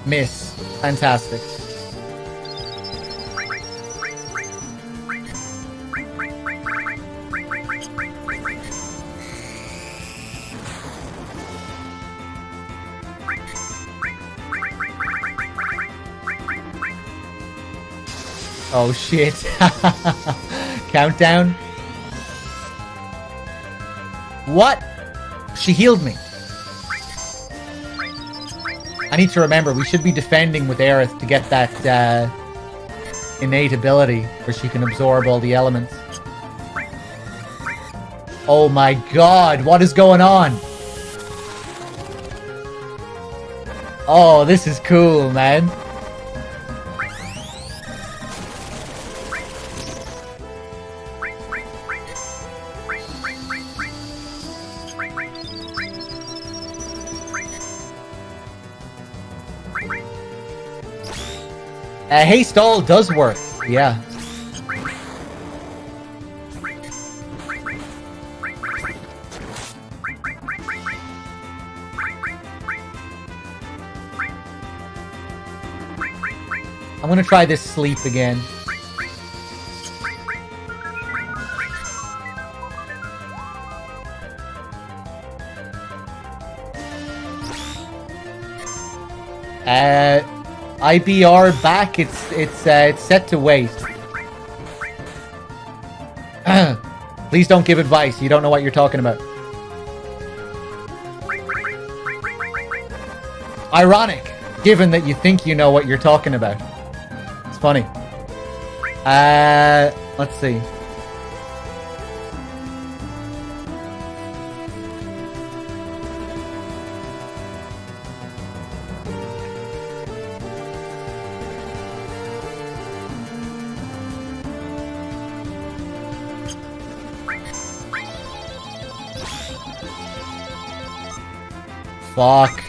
Miss. Fantastic. Oh shit. Countdown. What? She healed me. I need to remember, we should be defending with Aerith to get that innate ability where she can absorb all the elements. Oh my god, what is going on? Oh, this is cool, man. Haste all does work, yeah. I'm gonna try this sleep again. IBR back, it's set to wait. Please don't give advice, you don't know what you're talking about. Ironic, given that you think you know what you're talking about. It's funny. Let's see. Fuck.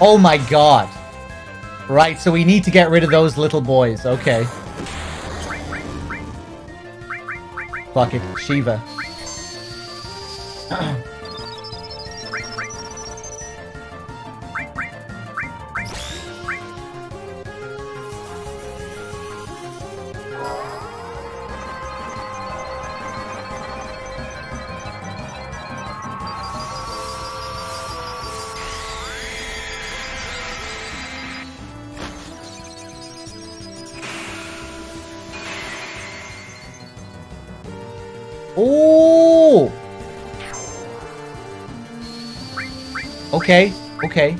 Oh my god. Right, so we need to get rid of those little boys. Okay. Fuck it. Shiva. Oh! Okay, okay.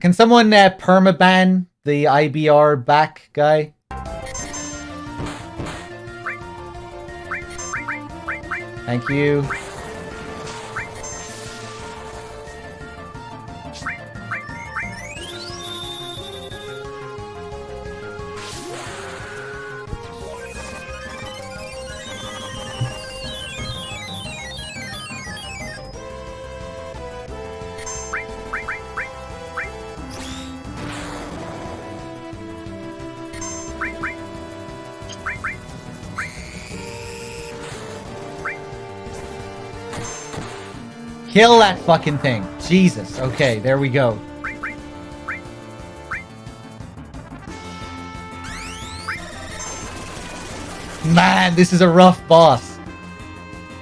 Can someone permaban the IBR back guy? Thank you. Kill that fucking thing. Jesus. Okay, there we go. Man, this is a rough boss.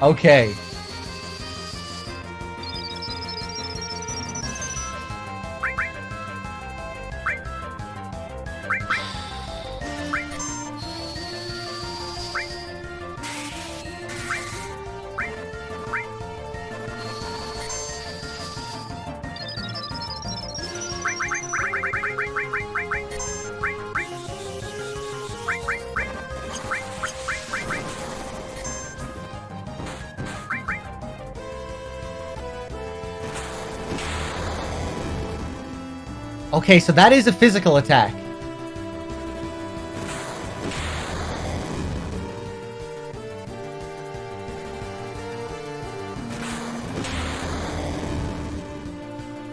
Okay. Okay, so that is a physical attack.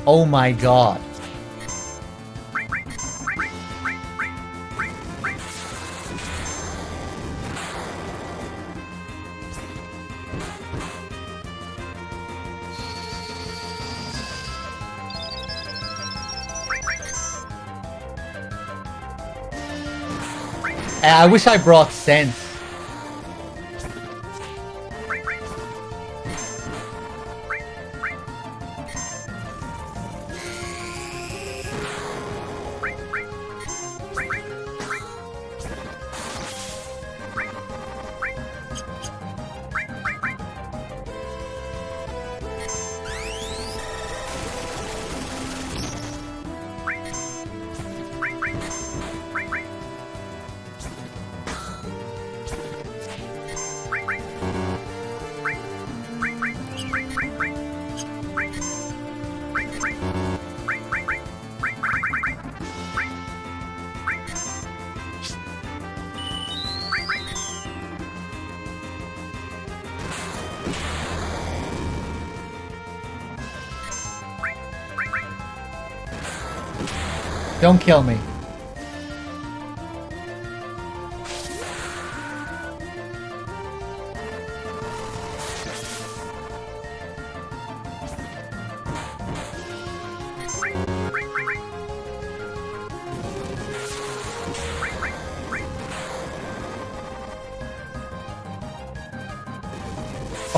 Oh my god. I wish I brought sense. Don't kill me.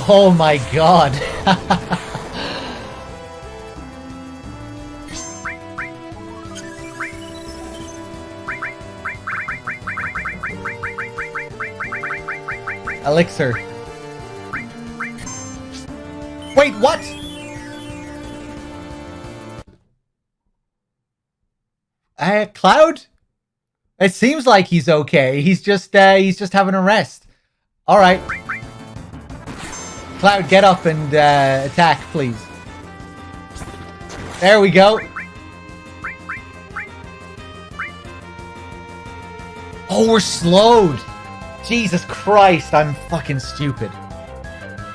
Oh my god. Elixir. Wait, what? Cloud? It seems like he's okay. He's just having a rest. All right. Cloud, get up and attack, please. There we go. Oh, we're slowed. Jesus Christ, I'm fucking stupid.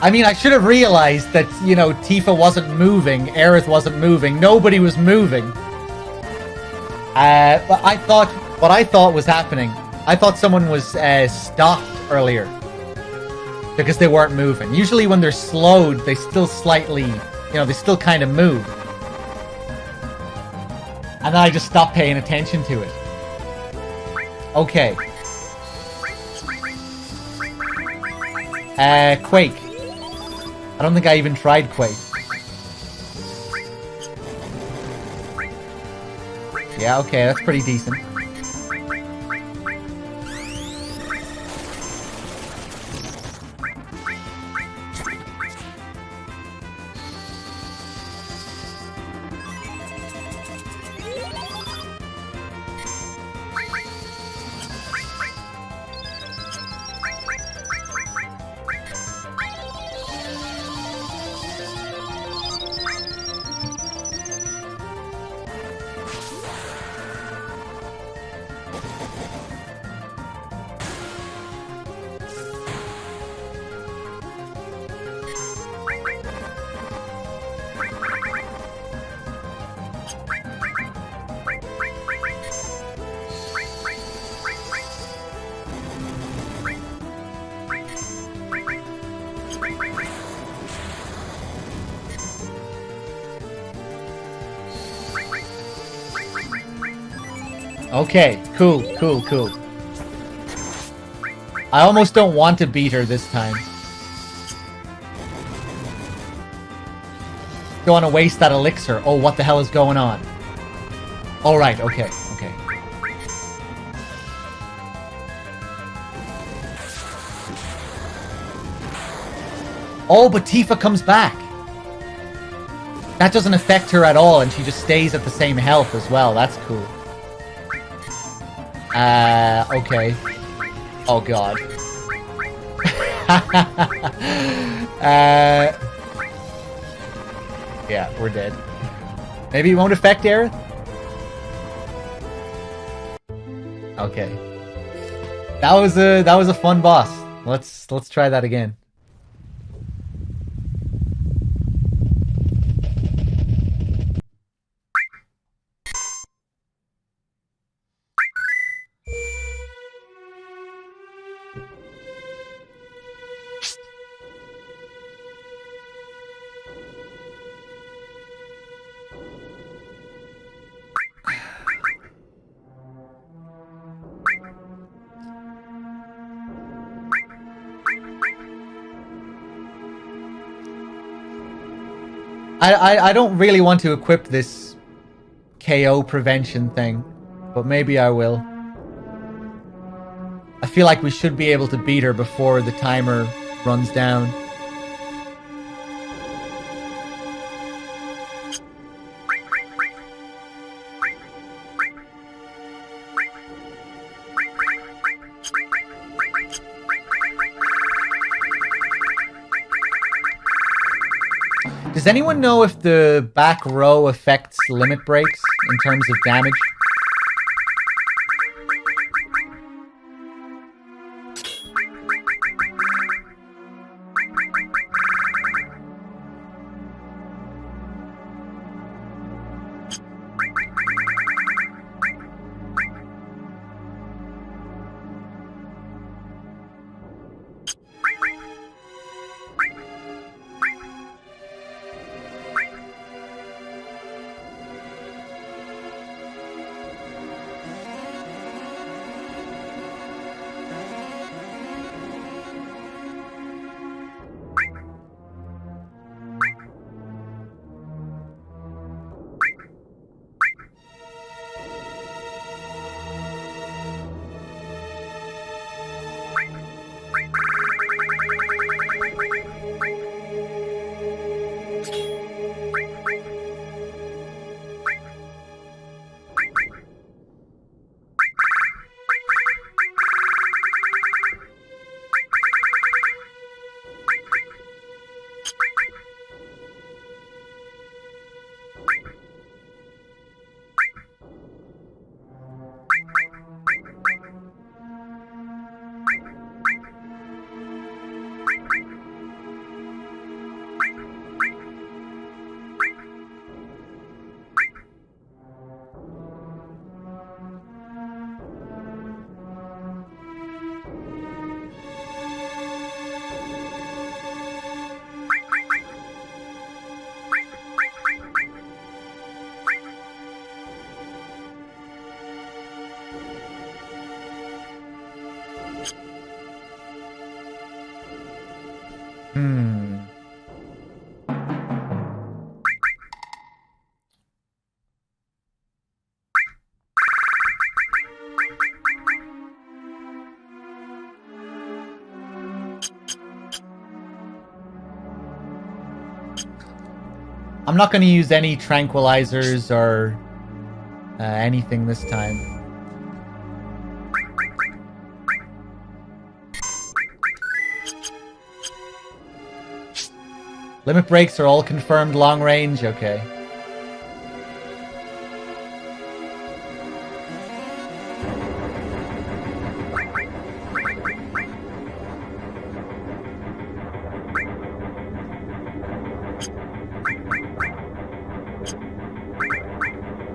I mean, I should have realized that, you know, Tifa wasn't moving, Aerith wasn't moving, nobody was moving. But what I thought was happening, I thought someone was stopped earlier because they weren't moving. Usually when they're slowed, they still slightly, you know, they still kind of move. And then I just stopped paying attention to it. Okay. Quake. I don't think I even tried Quake. Yeah, okay, that's pretty decent. Okay, cool. I almost don't want to beat her this time. Don't want to waste that elixir. Oh, what the hell is going on? Alright, okay. Oh, but Tifa comes back. That doesn't affect her at all, and she just stays at the same health as well. That's cool. Okay. Oh, God. Yeah, we're dead. Maybe it won't affect Aerith? Okay. That was a fun boss. Let's try that again. I don't really want to equip this KO prevention thing, but maybe I will. I feel like we should be able to beat her before the timer runs down. Does anyone know if the back row affects limit breaks in terms of damage? Hmm. I'm not going to use any tranquilizers or anything this time. Limit breaks are all confirmed long range? Okay.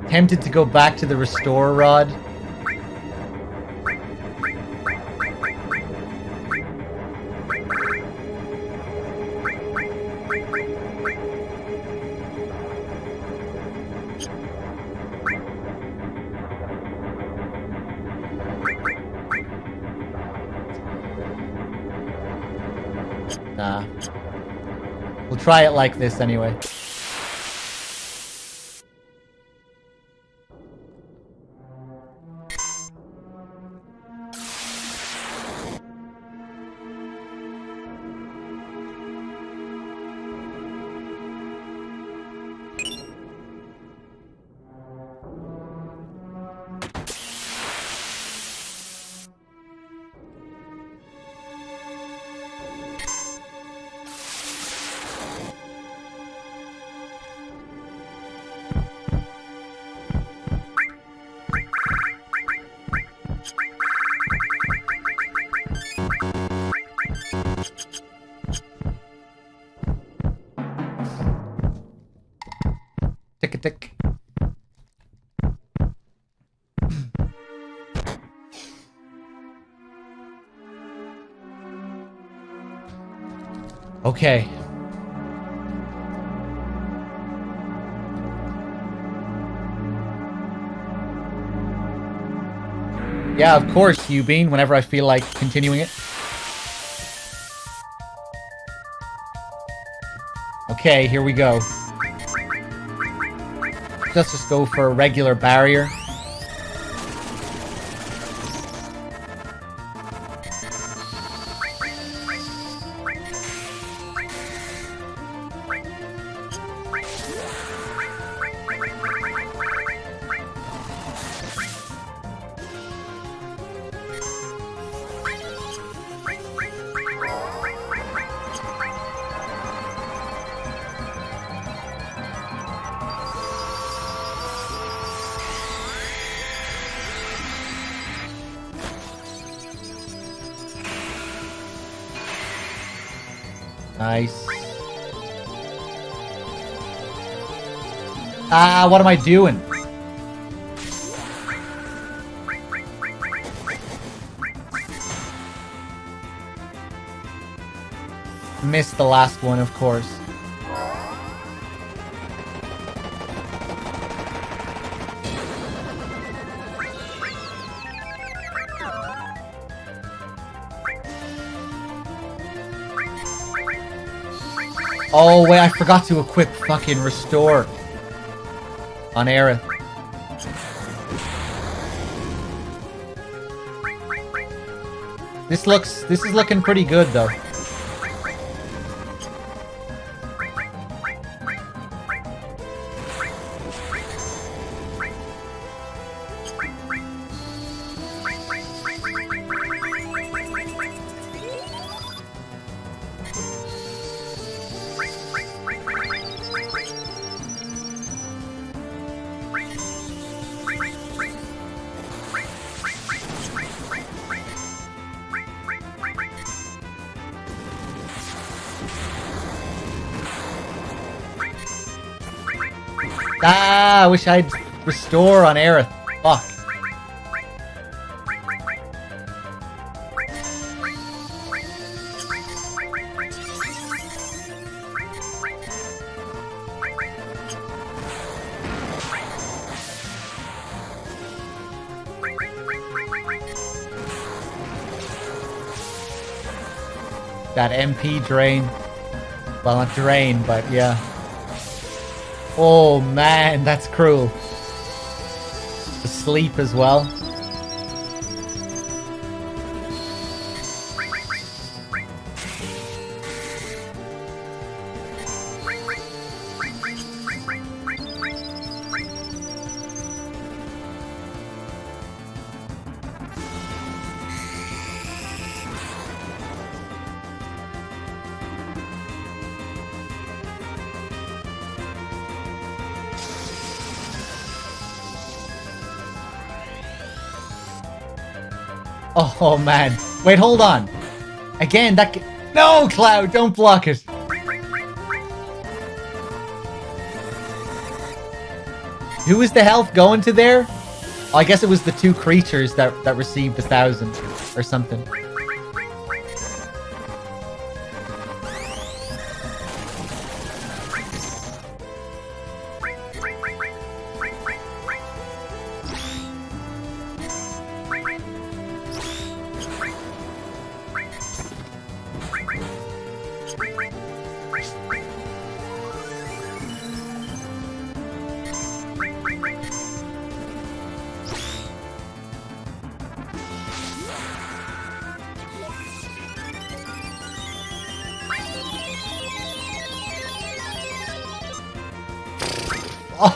Tempted to go back to the restore rod. Nah. We'll try it like this anyway. Tick. Okay. Yeah, of course, Bean, whenever I feel like continuing it. Okay, here we go. Let's just go for a regular barrier. Nice. Ah, what am I doing? Missed the last one, of course. Oh, wait, I forgot to equip fucking Restore on Aerith. This is looking pretty good, though. Ah, I wish I'd Restore on Aerith. Fuck. That MP drain. Well, not drain, but yeah. Oh man, that's cruel. The sleep as well. Oh man. Wait, hold on. Again, that... No, Cloud, don't block it. Who was the health going to there? Oh, I guess it was the two creatures that received 1,000 or something.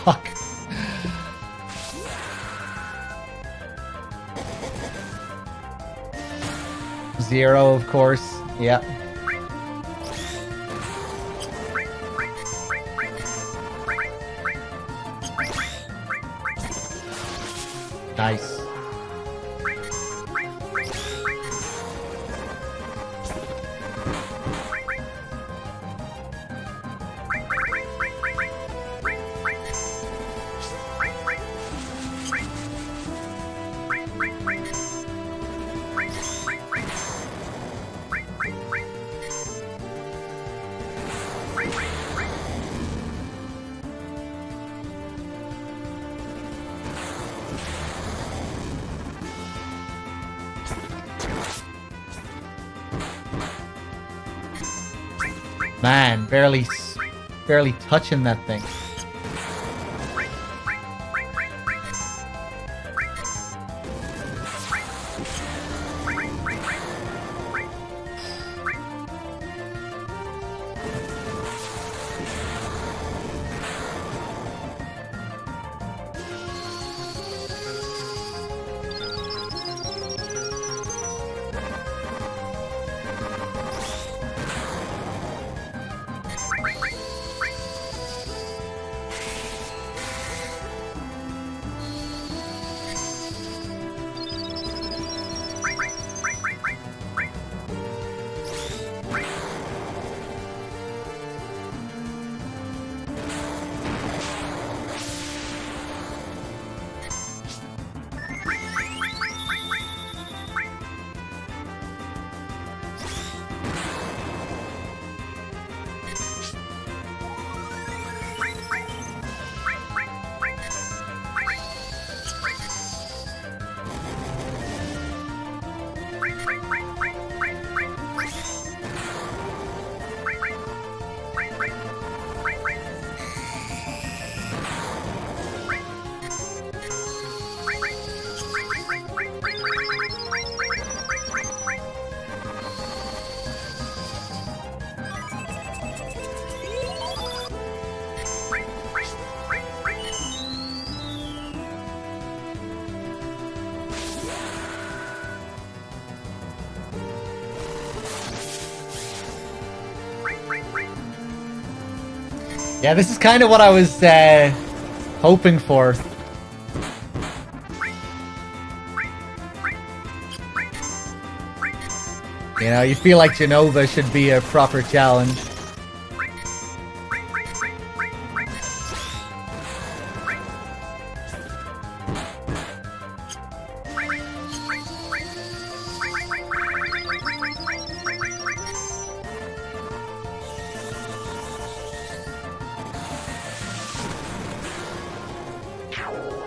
Fuck. Zero, of course. Yep. Nice. Man, barely touching that thing. Yeah, this is kind of what I was hoping for. You know, you feel like Genova should be a proper challenge.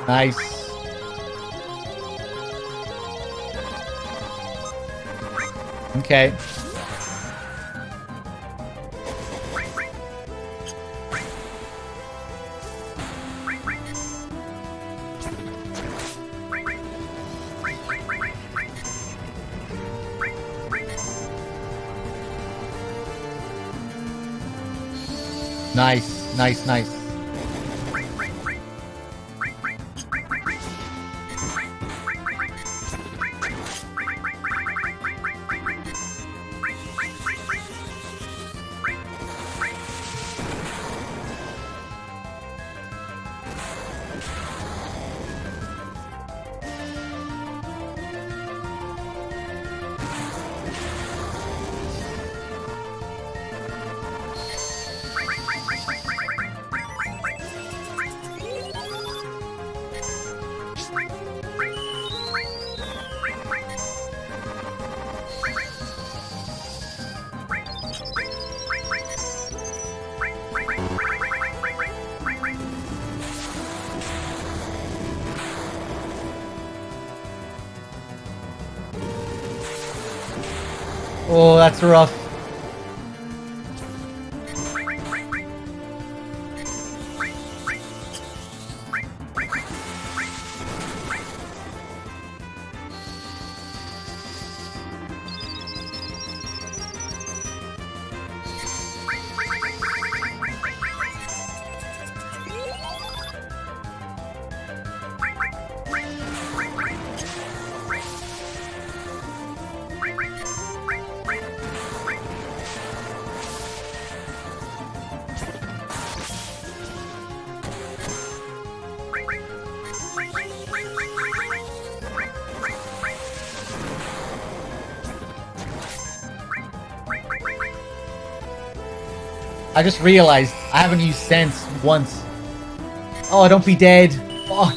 Nice. Nice, nice, nice. Oh, that's rough. I just realized I haven't used sense once. Oh, don't be dead. Fuck.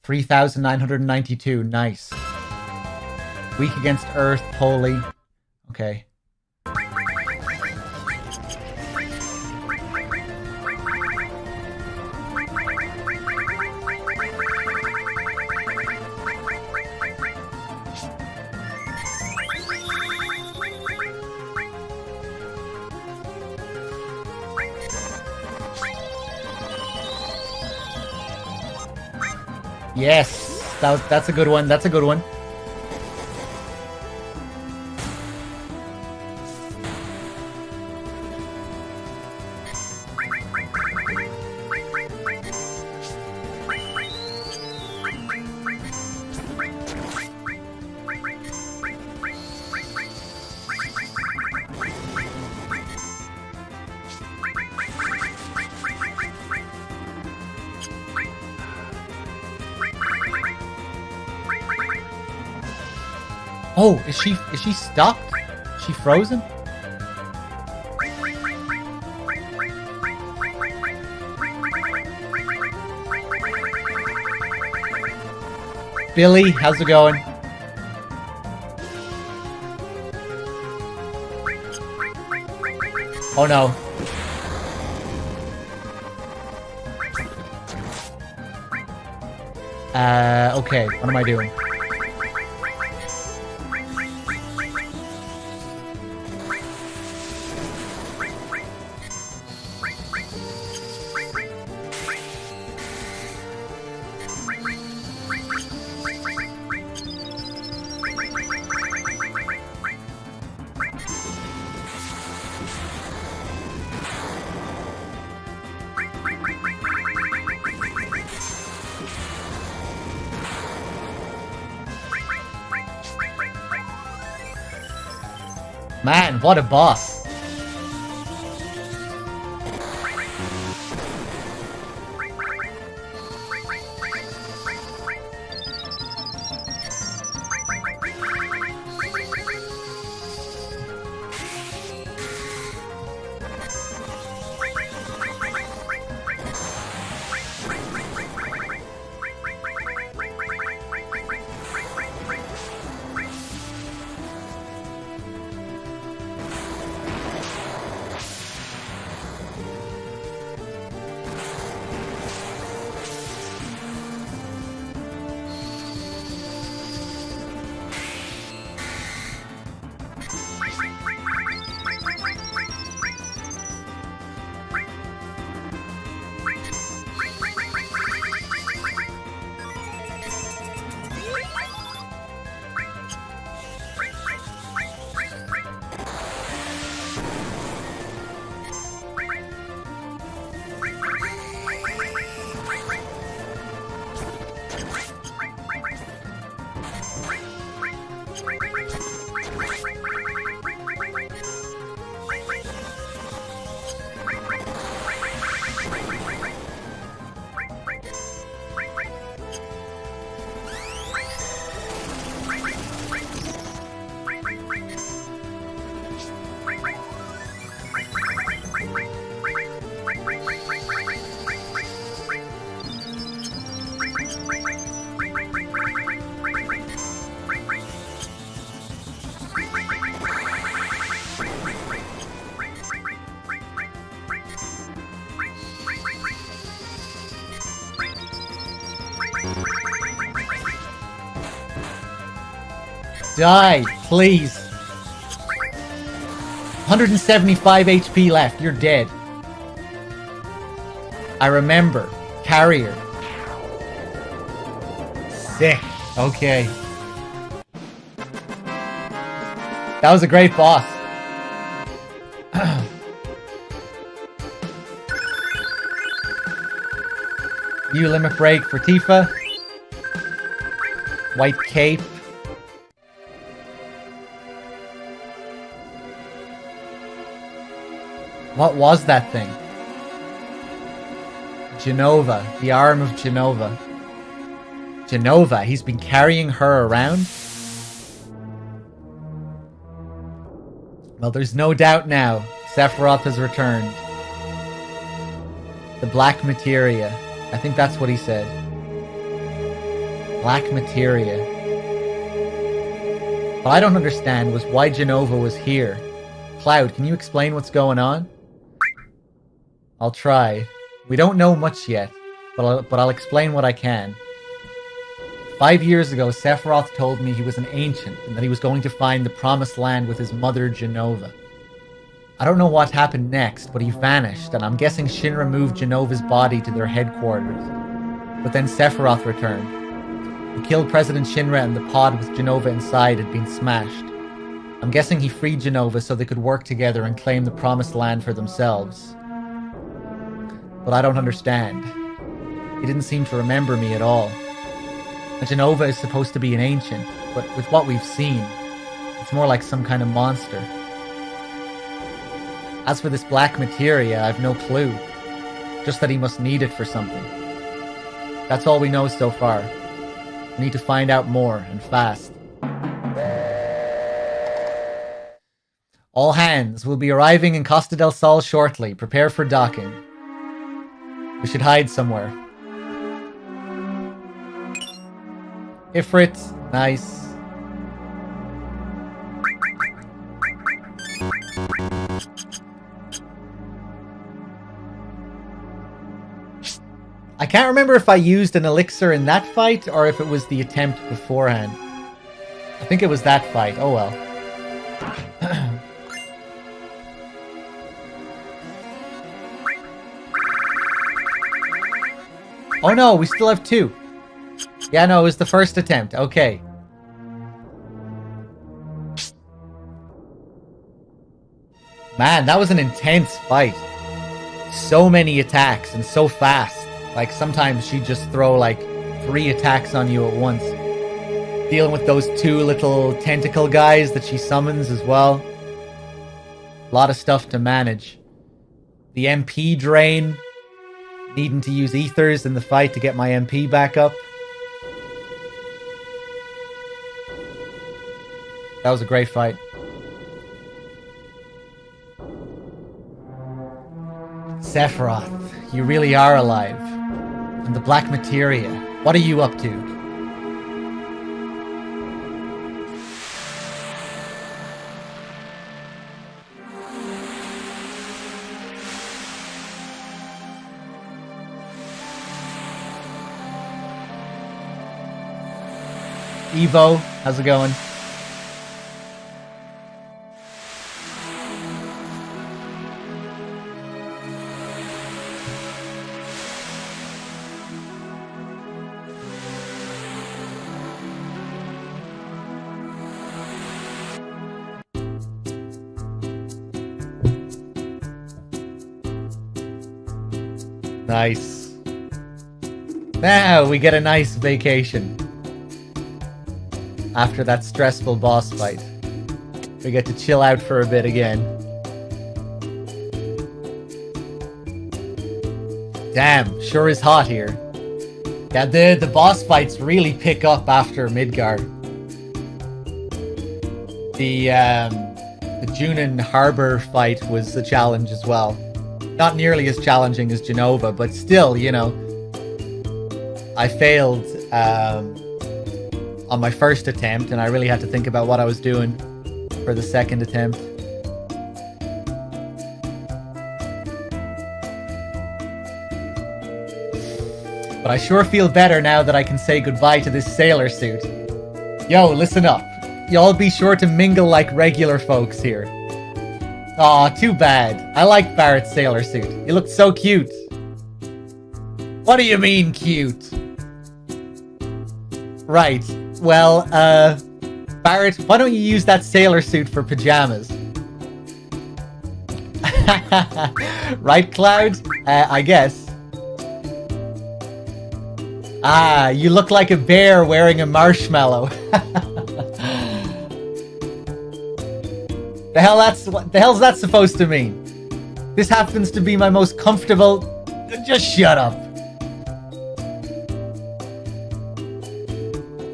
$3,992. Nice. Weak against Earth, Holy. Okay. Yes, that's a good one. That's a good one. Oh, is she stuck? Is she frozen? Billy, how's it going? Oh no. Okay, what am I doing? Man, what a boss. Die, please. 175 HP left. You're dead. I remember. Carrier. Sick. Okay. That was a great boss. New limit break for Tifa. White cape. What was that thing? Jenova. The arm of Jenova. Jenova. He's been carrying her around? Well, there's no doubt now. Sephiroth has returned. The black materia. I think that's what he said. Black materia. What I don't understand was why Jenova was here. Cloud, can you explain what's going on? I'll try. We don't know much yet, but I'll explain what I can. 5 years ago, Sephiroth told me he was an ancient and that he was going to find the promised land with his mother, Jenova. I don't know what happened next, but he vanished, and I'm guessing Shinra moved Jenova's body to their headquarters. But then Sephiroth returned. He killed President Shinra and the pod with Jenova inside had been smashed. I'm guessing he freed Jenova so they could work together and claim the promised land for themselves. But I don't understand. He didn't seem to remember me at all. And Jenova is supposed to be an ancient, but with what we've seen, it's more like some kind of monster. As for this black materia, I've no clue. Just that he must need it for something. That's all we know so far. We need to find out more, and fast. All hands will be arriving in Costa del Sol shortly. Prepare for docking. We should hide somewhere. Ifrit, nice. I can't remember if I used an elixir in that fight or if it was the attempt beforehand. I think it was that fight. Oh well. Oh no, we still have 2. Yeah, no, it was the first attempt. Okay. Man, that was an intense fight. So many attacks and so fast. Like, sometimes she'd just throw, like, 3 attacks on you at once. Dealing with those 2 little tentacle guys that she summons as well. A lot of stuff to manage. The MP drain. Needing to use ethers in the fight to get my MP back up. That was a great fight. Sephiroth, you really are alive. And the black materia, what are you up to? Evo, how's it going? Nice. Now we get a nice vacation. after that stressful boss fight. We get to chill out for a bit again. Damn, sure is hot here. Yeah, the boss fights really pick up after Midgar. The Junin Harbor fight was a challenge as well. Not nearly as challenging as Genova, but still, you know, I failed on my first attempt, and I really had to think about what I was doing for the second attempt. But I sure feel better now that I can say goodbye to this sailor suit. Yo, listen up. Y'all be sure to mingle like regular folks here. Aw, too bad. I like Barrett's sailor suit. He looked so cute. What do you mean, cute? Right. Well, Barrett, why don't you use that sailor suit for pajamas? Right, Cloud? I guess. Ah, you look like a bear wearing a marshmallow. The hell's that supposed to mean? This happens to be my most comfortable... Just shut up.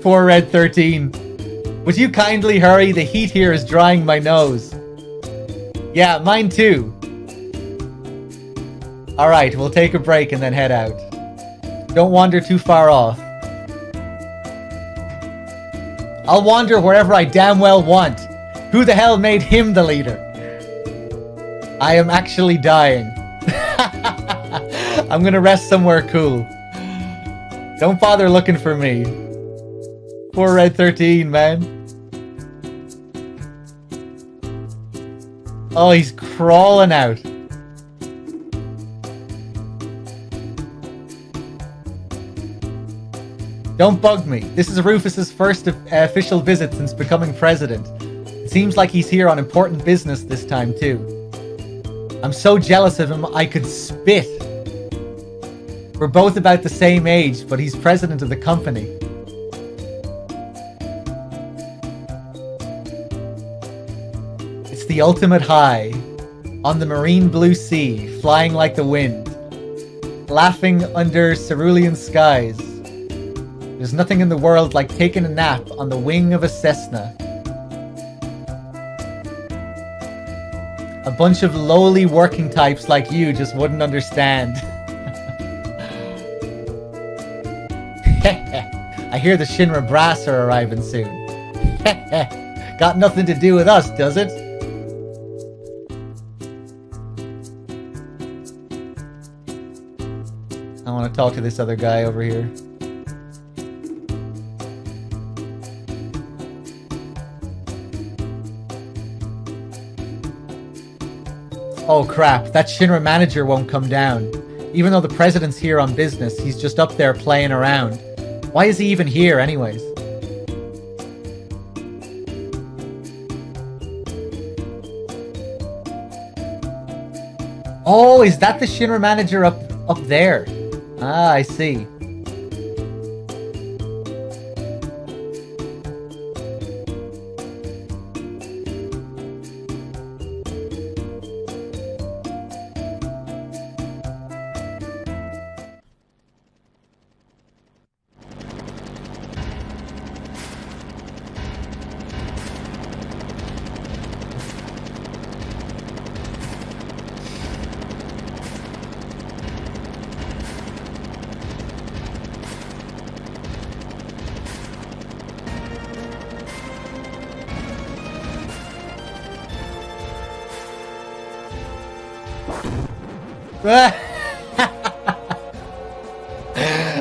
Poor Red 13. Would you kindly hurry? The heat here is drying my nose. Yeah, mine too. Alright, we'll take a break and then head out. Don't wander too far off. I'll wander wherever I damn well want. Who the hell made him the leader? I am actually dying. I'm gonna rest somewhere cool. Don't bother looking for me. Poor Red 13, man. Oh, he's crawling out. Don't bug me. This is Rufus's first official visit since becoming president. It seems like he's here on important business this time, too. I'm so jealous of him, I could spit. We're both about the same age, but he's president of the company. It's the ultimate high. On the marine blue sea, flying like the wind. Laughing under cerulean skies. There's nothing in the world like taking a nap on the wing of a Cessna. A bunch of lowly working types like you just wouldn't understand. I hear the Shinra brass are arriving soon. Got nothing to do with us, does it? I want to talk to this other guy over here. Oh crap, that Shinra manager won't come down. Even though the president's here on business, he's just up there playing around. Why is he even here anyways? Oh, is that the Shinra manager up there? Ah, I see.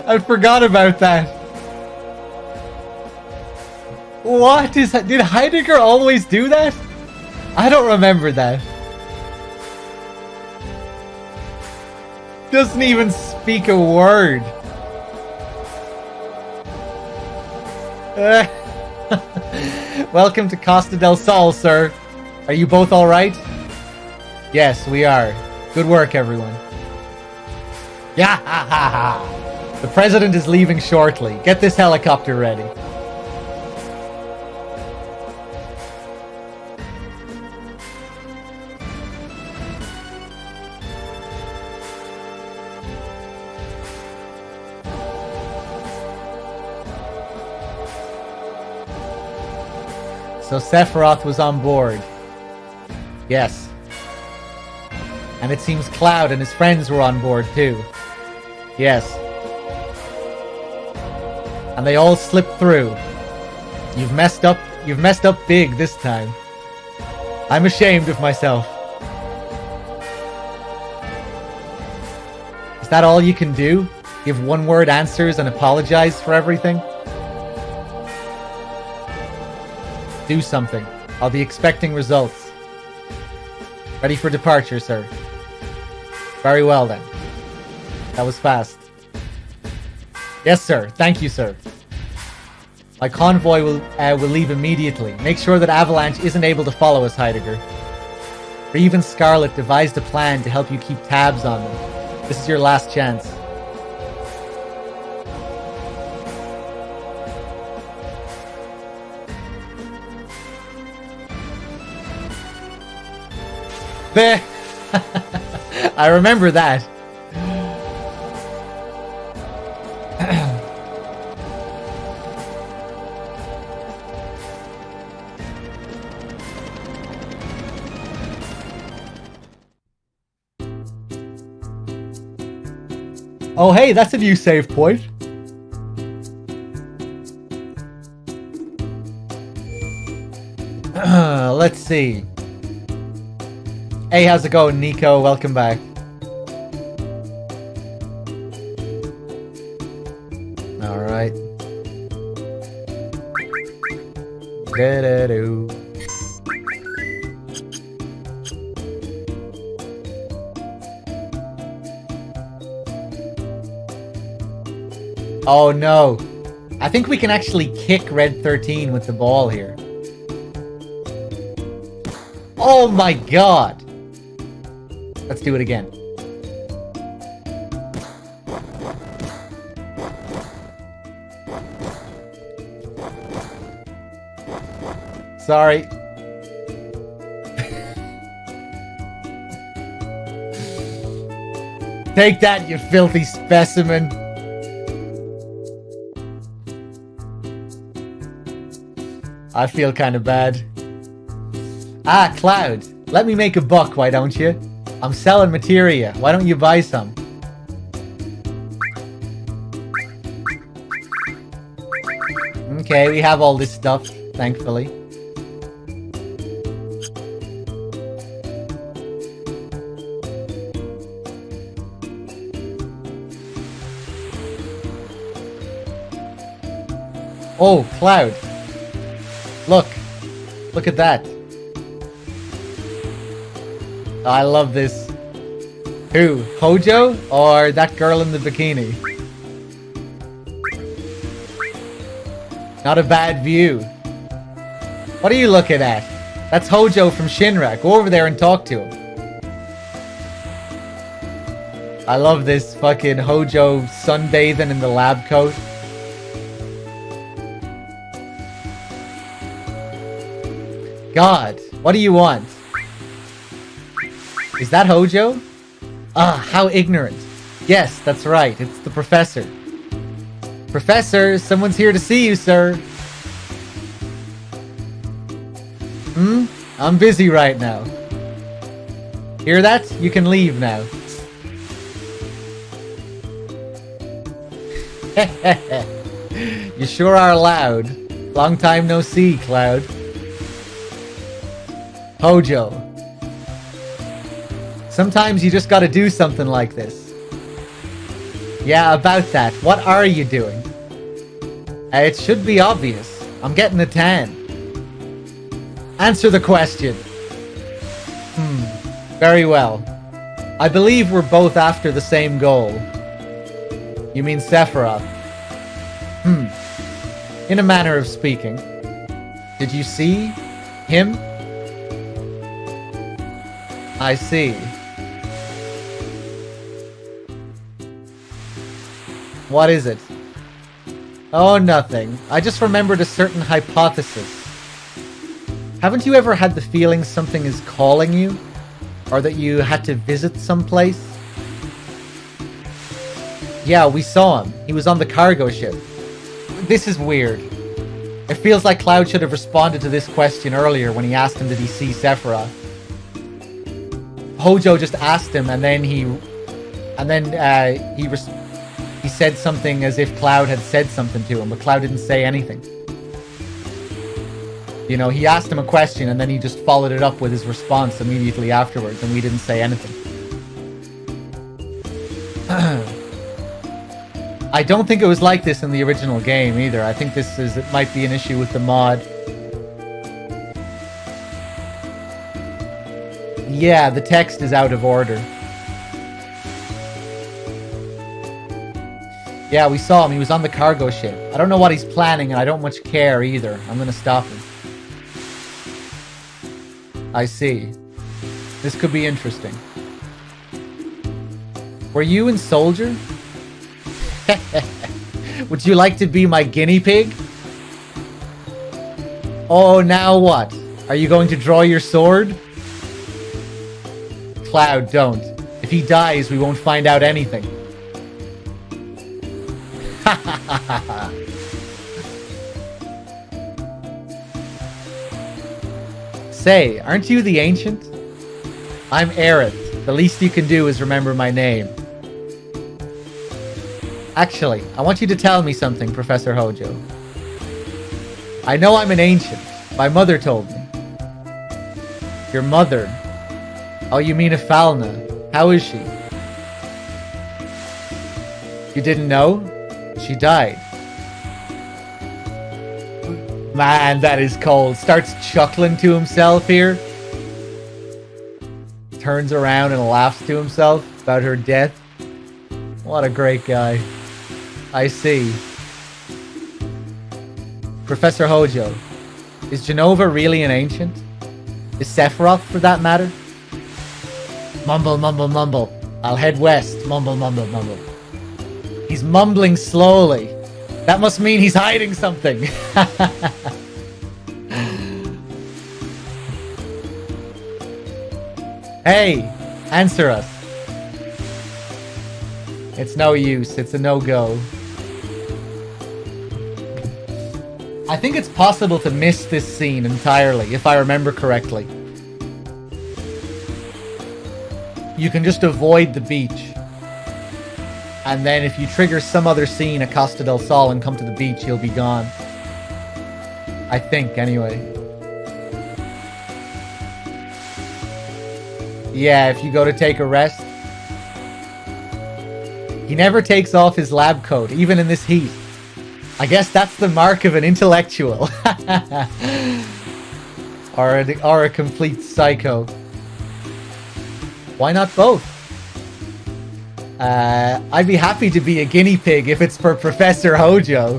I forgot about that. What is that? Did Heidegger always do that? I don't remember that. Doesn't even speak a word. Welcome to Costa del Sol, sir. Are you both alright? Yes, we are. Good work, everyone. Yeah, ha, ha, ha. The president is leaving shortly. Get this helicopter ready. So Sephiroth was on board. Yes. And it seems Cloud and his friends were on board too. Yes. And they all slipped through. You've messed up big this time. I'm ashamed of myself. Is that all you can do? Give one-word answers and apologize for everything? Do something. I'll be expecting results. Ready for departure, sir. Very well, then. That was fast. Yes, sir. Thank you, sir. My convoy will leave immediately. Make sure that Avalanche isn't able to follow us, Heidegger. Reeve Scarlet devised a plan to help you keep tabs on them. This is your last chance. There. I remember that. Oh, hey, that's a new save point. Let's see. Hey, how's it going, Nico? Welcome back. Alright. Da-da-doo. Oh no. I think we can actually kick Red 13 with the ball here. Oh my god. Let's do it again. Sorry. Take that, you filthy specimen. I feel kind of bad. Ah, Cloud. Let me make a buck, why don't you? I'm selling materia. Why don't you buy some? Okay, we have all this stuff, thankfully. Oh, Cloud. Look. Look at that. I love this. Who? Hojo? Or that girl in the bikini? Not a bad view. What are you looking at? That's Hojo from Shinra. Go over there and talk to him. I love this fucking Hojo sunbathing in the lab coat. God, what do you want? Is that Hojo? Ah, how ignorant. Yes, that's right. It's the professor. Professor, someone's here to see you, sir. I'm busy right now. Hear that? You can leave now. You sure are loud. Long time no see, Cloud. Hojo. Sometimes you just gotta do something like this. Yeah, about that. What are you doing? It should be obvious. I'm getting a tan. Answer the question. Very well. I believe we're both after the same goal. You mean Sephiroth? In a manner of speaking. Did you see him? I see. What is it? Oh, nothing. I just remembered a certain hypothesis. Haven't you ever had the feeling something is calling you? Or that you had to visit someplace? Yeah, we saw him. He was on the cargo ship. This is weird. It feels like Cloud should have responded to this question earlier when he asked him did he see Sephiroth. Hojo just asked him, and then he said something as if Cloud had said something to him, but Cloud didn't say anything. You know, he asked him a question, and then he just followed it up with his response immediately afterwards, and we didn't say anything. I don't think it was like this in the original game either. I think it might be an issue with the mod. Yeah, the text is out of order. Yeah, we saw him. He was on the cargo ship. I don't know what he's planning, and I don't much care either. I'm gonna stop him. I see. This could be interesting. Were you in Soldier? Would you like to be my guinea pig? Oh, now what? Are you going to draw your sword? Cloud, don't. If he dies, we won't find out anything. Say, aren't you the Ancient? I'm Aerith. The least you can do is remember my name. Actually, I want you to tell me something, Professor Hojo. I know I'm an Ancient. My mother told me. Your mother? Oh, you mean Ifalna. How is she? You didn't know? She died. Man, that is cold. Starts chuckling to himself here. Turns around and laughs to himself about her death. What a great guy. I see. Professor Hojo, is Jenova really an Ancient? Is Sephiroth, for that matter? Mumble, mumble, mumble. I'll head west. Mumble, mumble, mumble. He's mumbling slowly. That must mean he's hiding something. Hey, answer us. It's no use. It's a no-go. I think it's possible to miss this scene entirely, if I remember correctly. You can just avoid the beach. And then if you trigger some other scene at Costa del Sol and come to the beach, you'll be gone. I think, anyway. Yeah, if you go to take a rest. He never takes off his lab coat, even in this heat. I guess that's the mark of an intellectual. or a complete psycho. Why not both? I'd be happy to be a guinea pig if it's for Professor Hojo.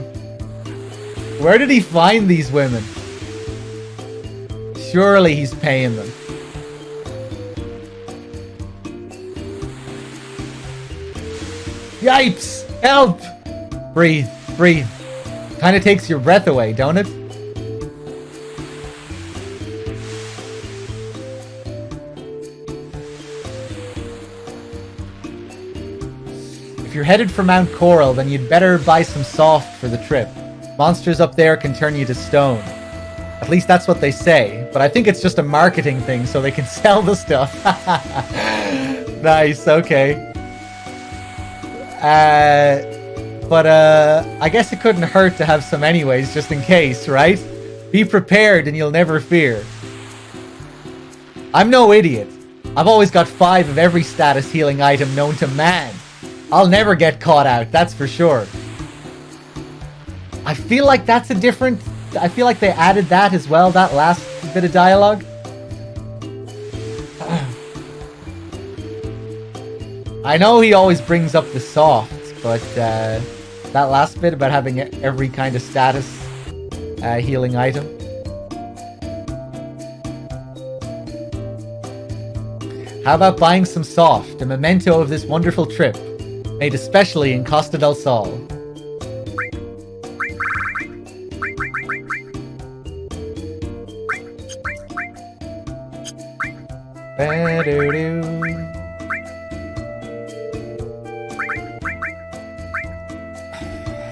Where did he find these women? Surely he's paying them. Yipes! Help! Breathe, breathe. Kind of takes your breath away, don't it? If you're headed for Mount Coral, then you'd better buy some soft for the trip. Monsters up there can turn you to stone. At least that's what they say, but I think it's just a marketing thing so they can sell the stuff. Nice, okay. But I guess it couldn't hurt to have some anyways, just in case, right? Be prepared and you'll never fear. I'm no idiot. I've always got 5 of every status healing item known to man. I'll never get caught out, that's for sure. I feel like that's a different... I feel like they added that as well, that last bit of dialogue. I know he always brings up the softs, but that last bit about having every kind of status healing item. How about buying some soft, a memento of this wonderful trip, made especially in Costa del Sol.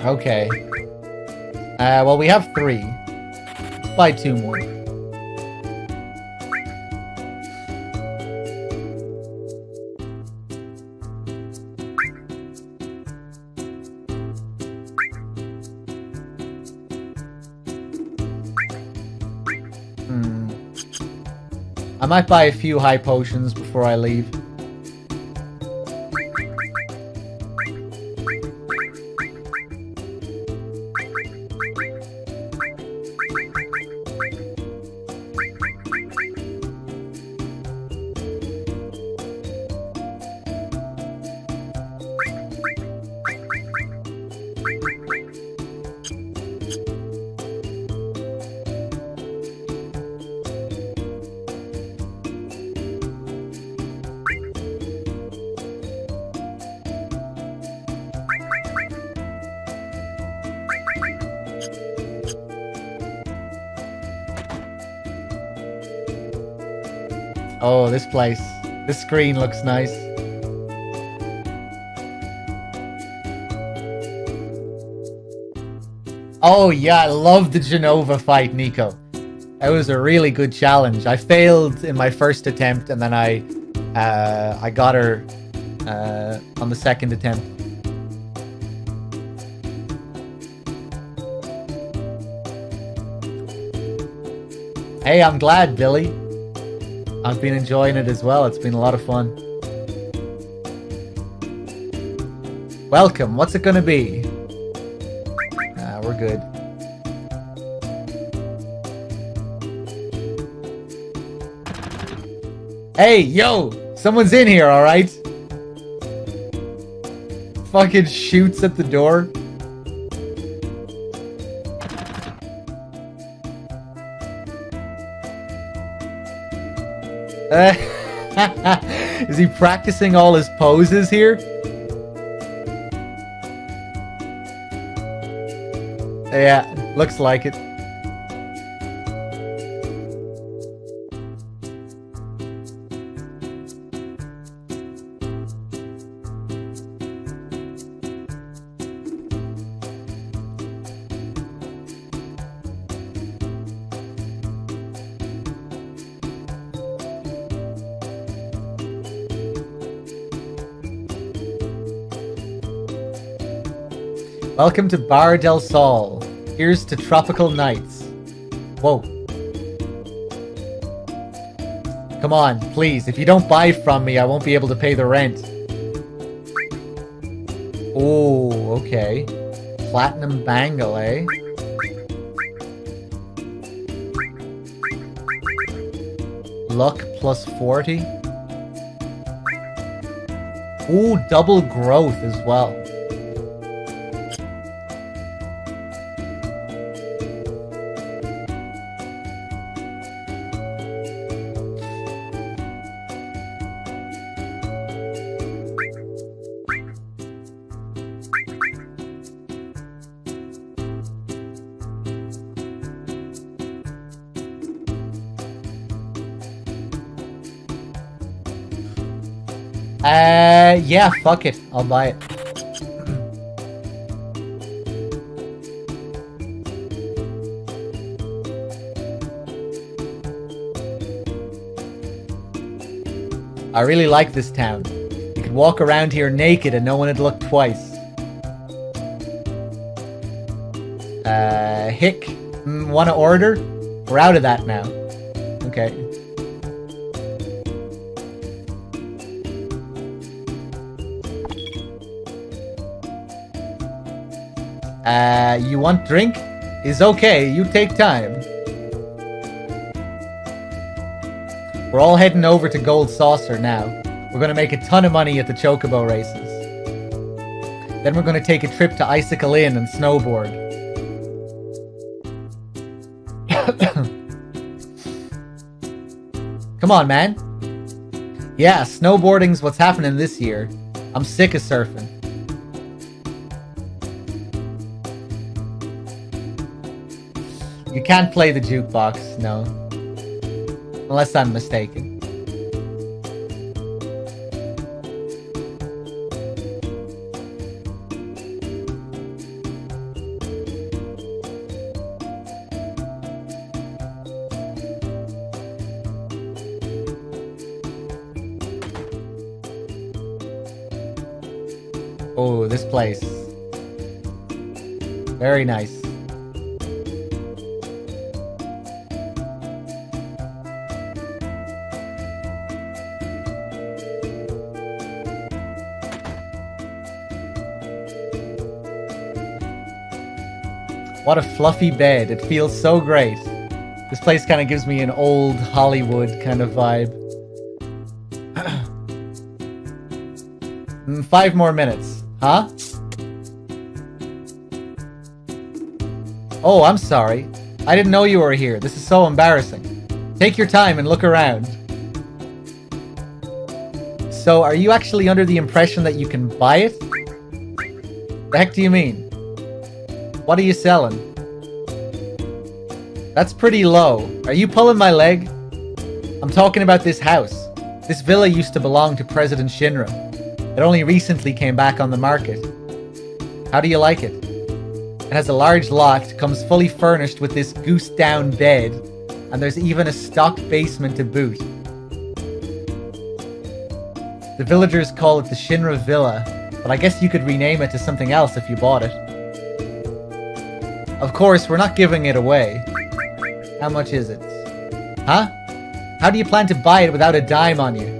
Okay. Well, we have 3. buy 2 more. I might buy a few high potions before I leave. Oh, this place. This screen looks nice. Oh yeah, I love the Genova fight, Nico. That was a really good challenge. I failed in my first attempt, and then I got her on the second attempt. Hey, I'm glad, Billy. I've been enjoying it as well. It's been a lot of fun. Welcome. What's it gonna be? We're good. Hey, yo! Someone's in here, alright? Fucking shoots at the door. Is he practicing all his poses here? Yeah, looks like it. Welcome to Bar del Sol. Here's to tropical nights. Whoa. Come on, please. If you don't buy from me, I won't be able to pay the rent. Oh, okay. Platinum bangle, eh? Luck plus 40. Ooh, double growth as well. Yeah, fuck it. I'll buy it. I really like this town. You could walk around here naked and no one would look twice. Hick, wanna order? We're out of that now. Okay. You want drink? Is okay, you take time. We're all heading over to Gold Saucer now. We're gonna make a ton of money at the Chocobo races. Then we're gonna take a trip to Icicle Inn and snowboard. Come on, man. Yeah, snowboarding's what's happening this year. I'm sick of surfing. You can't play the jukebox, no. Unless I'm mistaken. Oh, this place. Very nice. What a fluffy bed. It feels so great. This place kind of gives me an old Hollywood kind of vibe. 5 more minutes. Huh? Oh, I'm sorry. I didn't know you were here. This is so embarrassing. Take your time and look around. So, are you actually under the impression that you can buy it? The heck do you mean? What are you selling? That's pretty low. Are you pulling my leg? I'm talking about this house. This villa used to belong to President Shinra. It only recently came back on the market. How do you like it? It has a large lot, comes fully furnished with this goose-down bed, and there's even a stock basement to boot. The villagers call it the Shinra Villa, but I guess you could rename it to something else if you bought it. Of course, we're not giving it away. How much is it? Huh? How do you plan to buy it without a dime on you?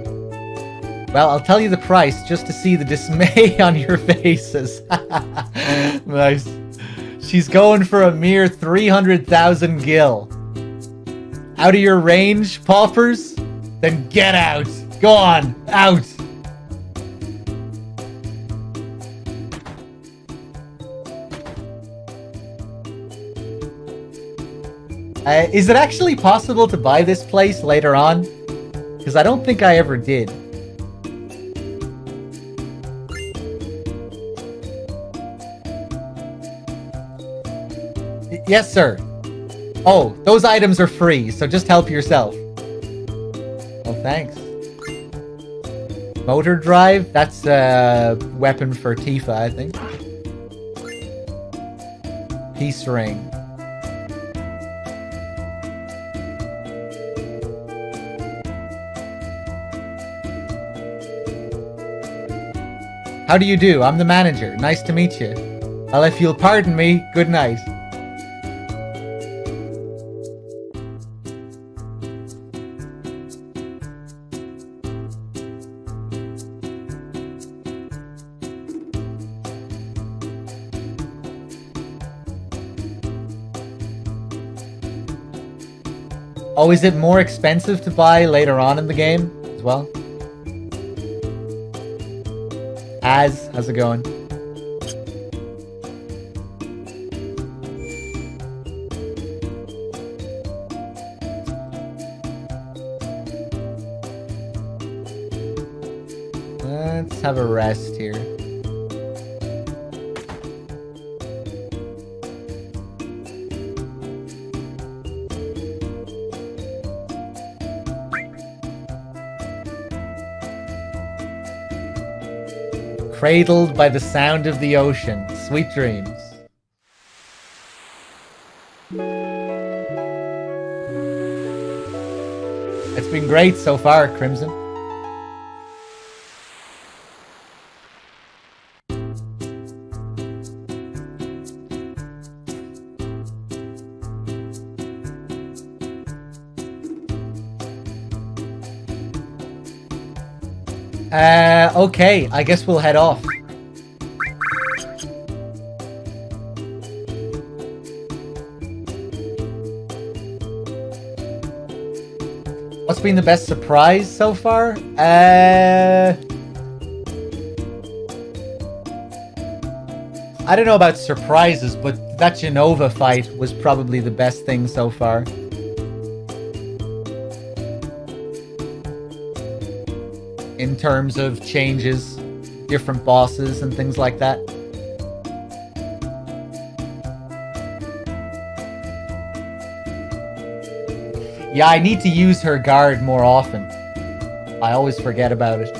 Well, I'll tell you the price just to see the dismay on your faces. Nice. She's going for a mere 300,000 gil. Out of your range, paupers? Then get out. Go on, out. Is it actually possible to buy this place later on? Because I don't think I ever did. Yes, sir. Oh, those items are free, so just help yourself. Oh, thanks. Motor drive? That's a weapon for Tifa, I think. Peace ring. How do you do? I'm the manager. Nice to meet you. Well, if you'll pardon me, good night. Oh, is it more expensive to buy later on in the game as well? How's it going? Let's have a rest here. Cradled by the sound of the ocean. Sweet dreams. It's been great so far, Crimson. Okay, I guess we'll head off. What's been the best surprise so far? I don't know about surprises, but that Genova fight was probably the best thing so far. In terms of changes, different bosses and things like that. Yeah, I need to use her guard more often. I always forget about it.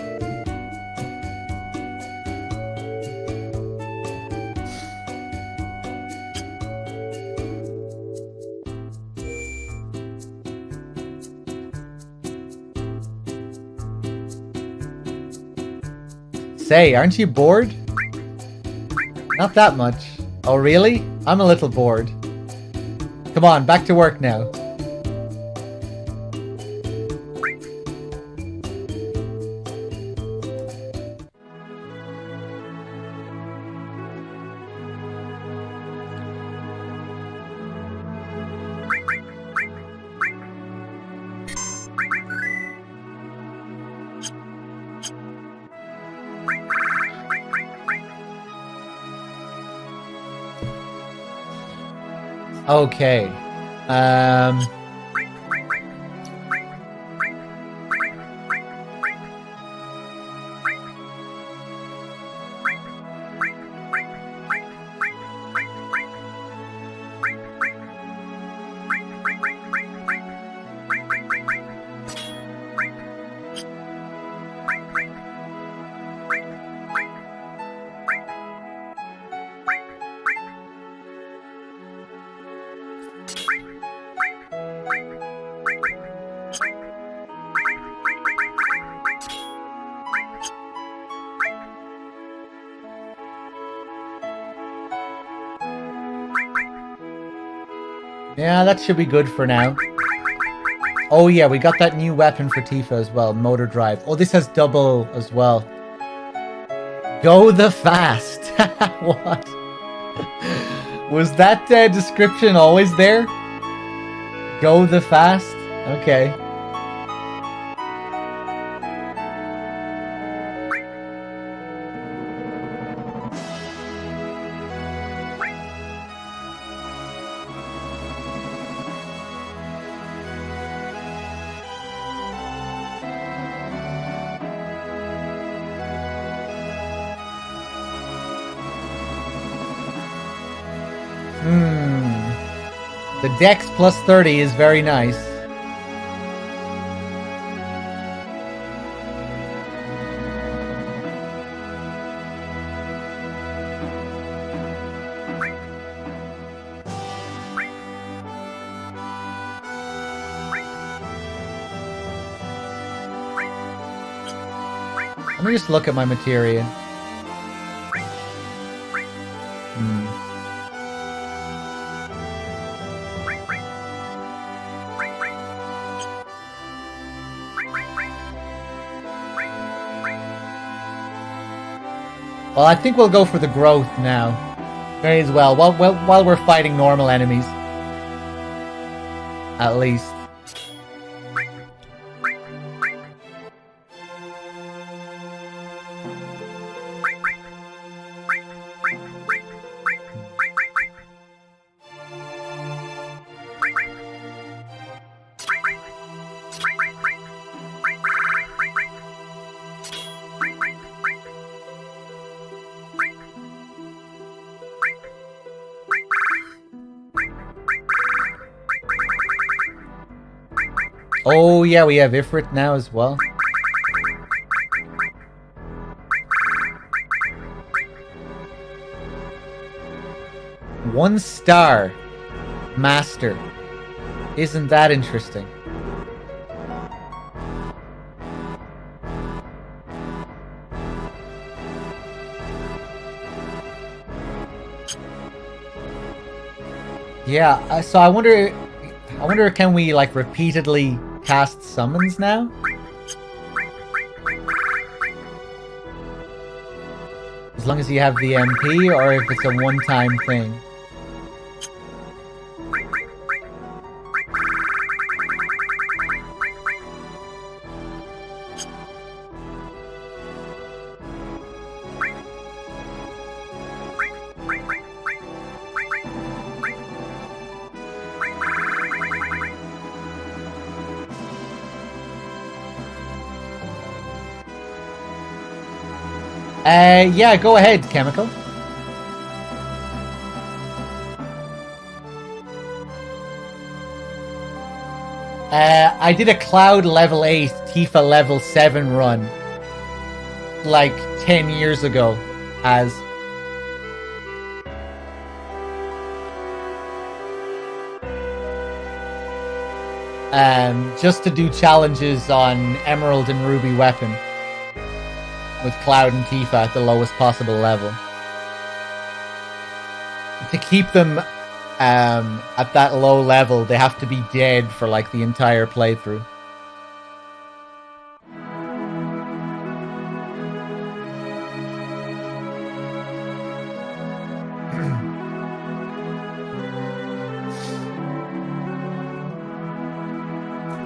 Say, aren't you bored? Not that much. Oh, really? I'm a little bored. Come on, back to work now. Okay. Yeah, that should be good for now. Oh yeah, we got that new weapon for Tifa as well, motor drive. Oh, this has double as well. Go the fast. What? Was that description always there? Go the fast? Okay. The Dex plus 30 is very nice. Let me just look at my materia. Well, I think we'll go for the growth now. May as well, while we're fighting normal enemies. At least. Oh yeah, we have Ifrit now as well. One star. Master. Isn't that interesting? Yeah, so I wonder, can we like repeatedly cast summons now? As long as you have the MP, or if it's a one-time thing. Yeah, go ahead, Chemical. I did a Cloud level 8, Tifa level 7 run, like 10 years ago, as... just to do challenges on Emerald and Ruby weapon. With Cloud and Tifa at the lowest possible level. to keep them at that low level, they have to be dead for like the entire playthrough.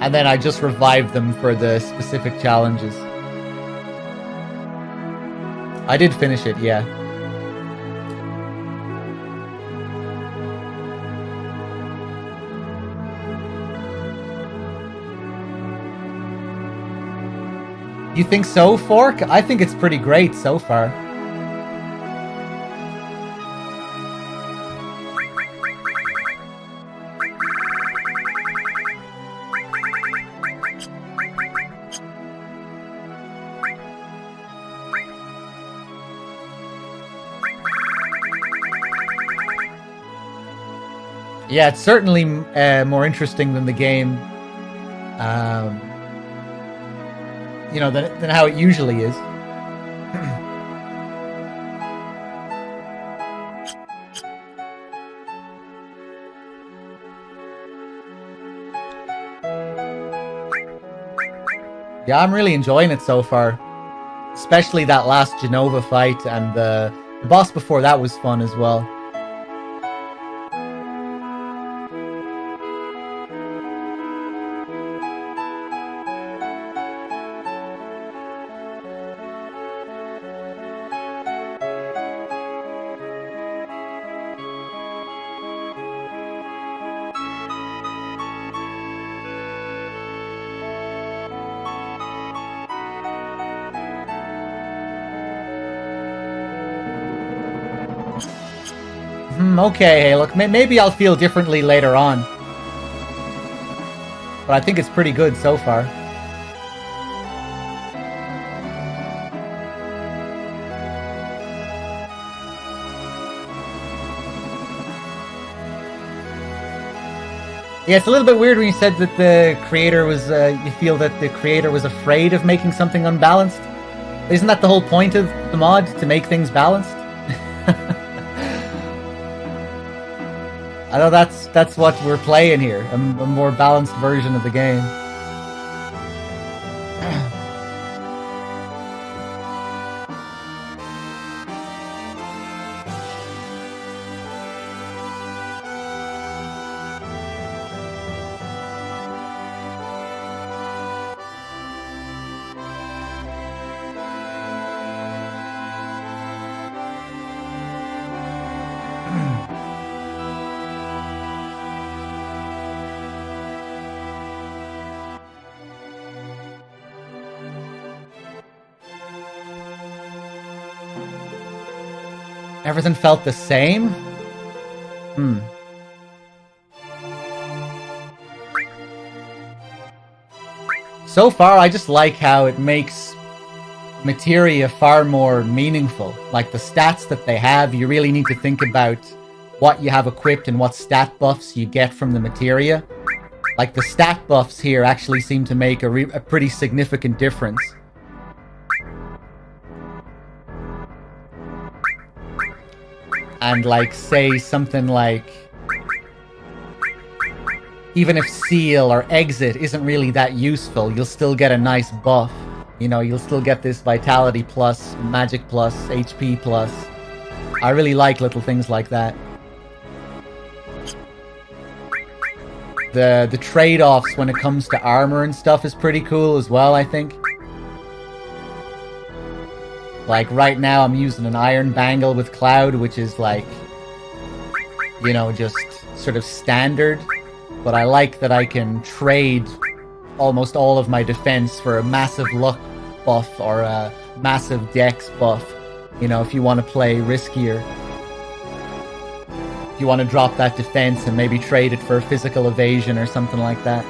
And then I just revive them for the specific challenges. I did finish it, yeah. You think so, Fork? I think it's pretty great so far. Yeah, it's certainly more interesting than the game, you know, than how it usually is. Yeah, I'm really enjoying it so far. Especially that last Genova fight, and the boss before that was fun as well. Okay, hey, look, maybe I'll feel differently later on. But I think it's pretty good so far. Yeah, it's a little bit weird when you said that the creator was, you feel that the creator was afraid of making something unbalanced. Isn't that the whole point of the mod, to make things balanced? I know that's what we're playing here, a more balanced version of the game. Everything felt the same? So far, I just like how it makes materia far more meaningful. Like, the stats that they have, you really need to think about what you have equipped and what stat buffs you get from the materia. Like, the stat buffs here actually seem to make a pretty significant difference. And, like, say something like, even if Seal or Exit isn't really that useful, you'll still get a nice buff. You know, you'll still get this Vitality plus, Magic plus, HP plus. I really like little things like that. The trade-offs when it comes to armor and stuff is pretty cool as well, I think. Like, right now I'm using an Iron Bangle with Cloud, which is like, you know, just sort of standard. But I like that I can trade almost all of my defense for a massive luck buff or a massive dex buff. You know, if you want to play riskier. If you want to drop that defense and maybe trade it for physical evasion or something like that.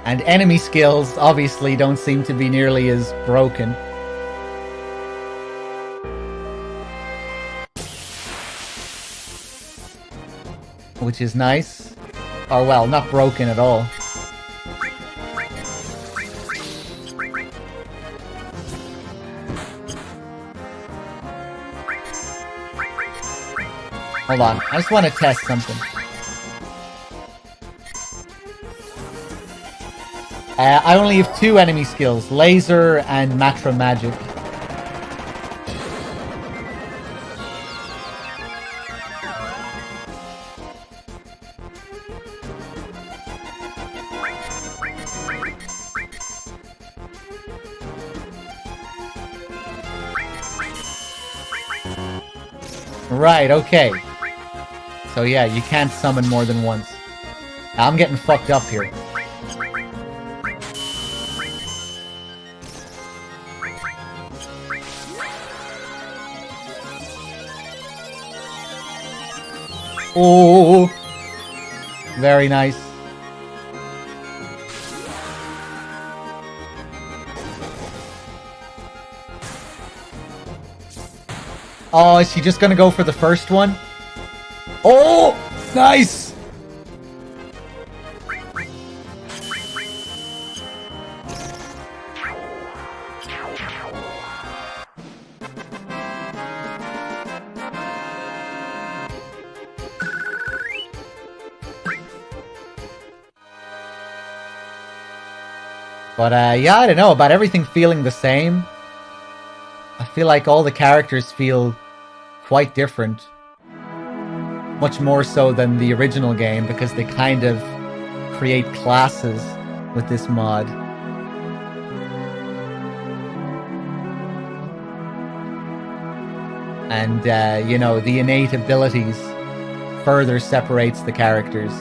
And enemy skills obviously don't seem to be nearly as broken. Which is nice. Or well, not broken at all. Hold on, I just want to test something. I only have 2 enemy skills, Laser and Matra Magic. Right, okay. So yeah, you can't summon more than once. I'm getting fucked up here. Oh, very nice. Oh, is she just gonna go for the first one? Oh, nice! But yeah, I don't know, about everything feeling the same. I feel like all the characters feel quite different. Much more so than the original game, because they kind of create classes with this mod. And, you know, the innate abilities further separates the characters.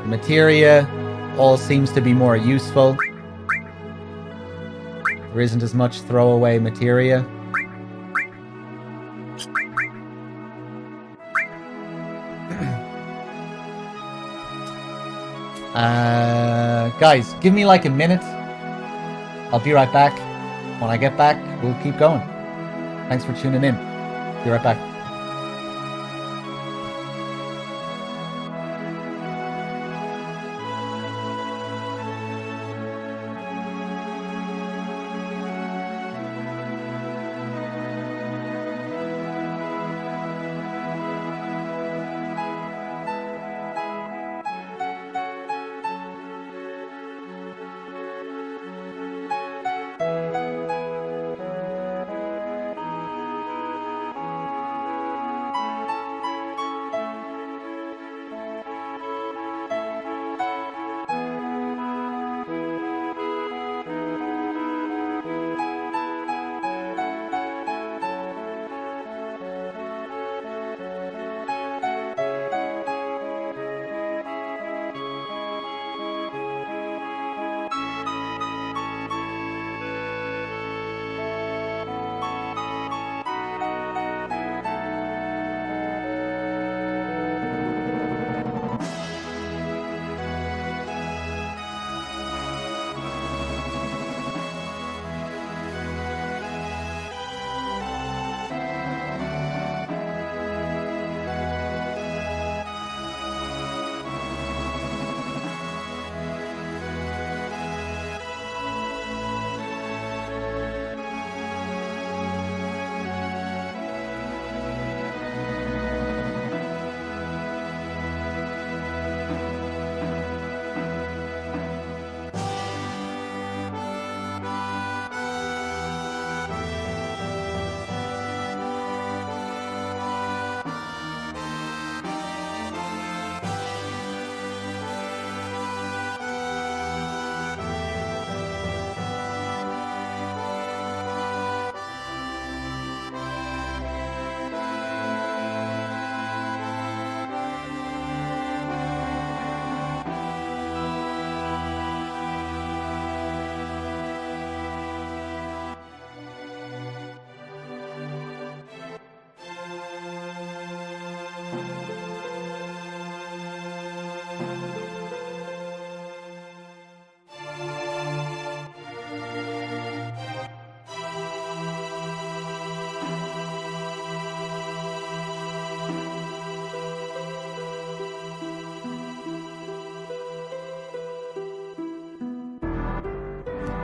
The materia all seems to be more useful. There isn't as much throwaway materia. Guys, give me like a minute. I'll be right back. When I get back, we'll keep going. Thanks for tuning in. Be right back.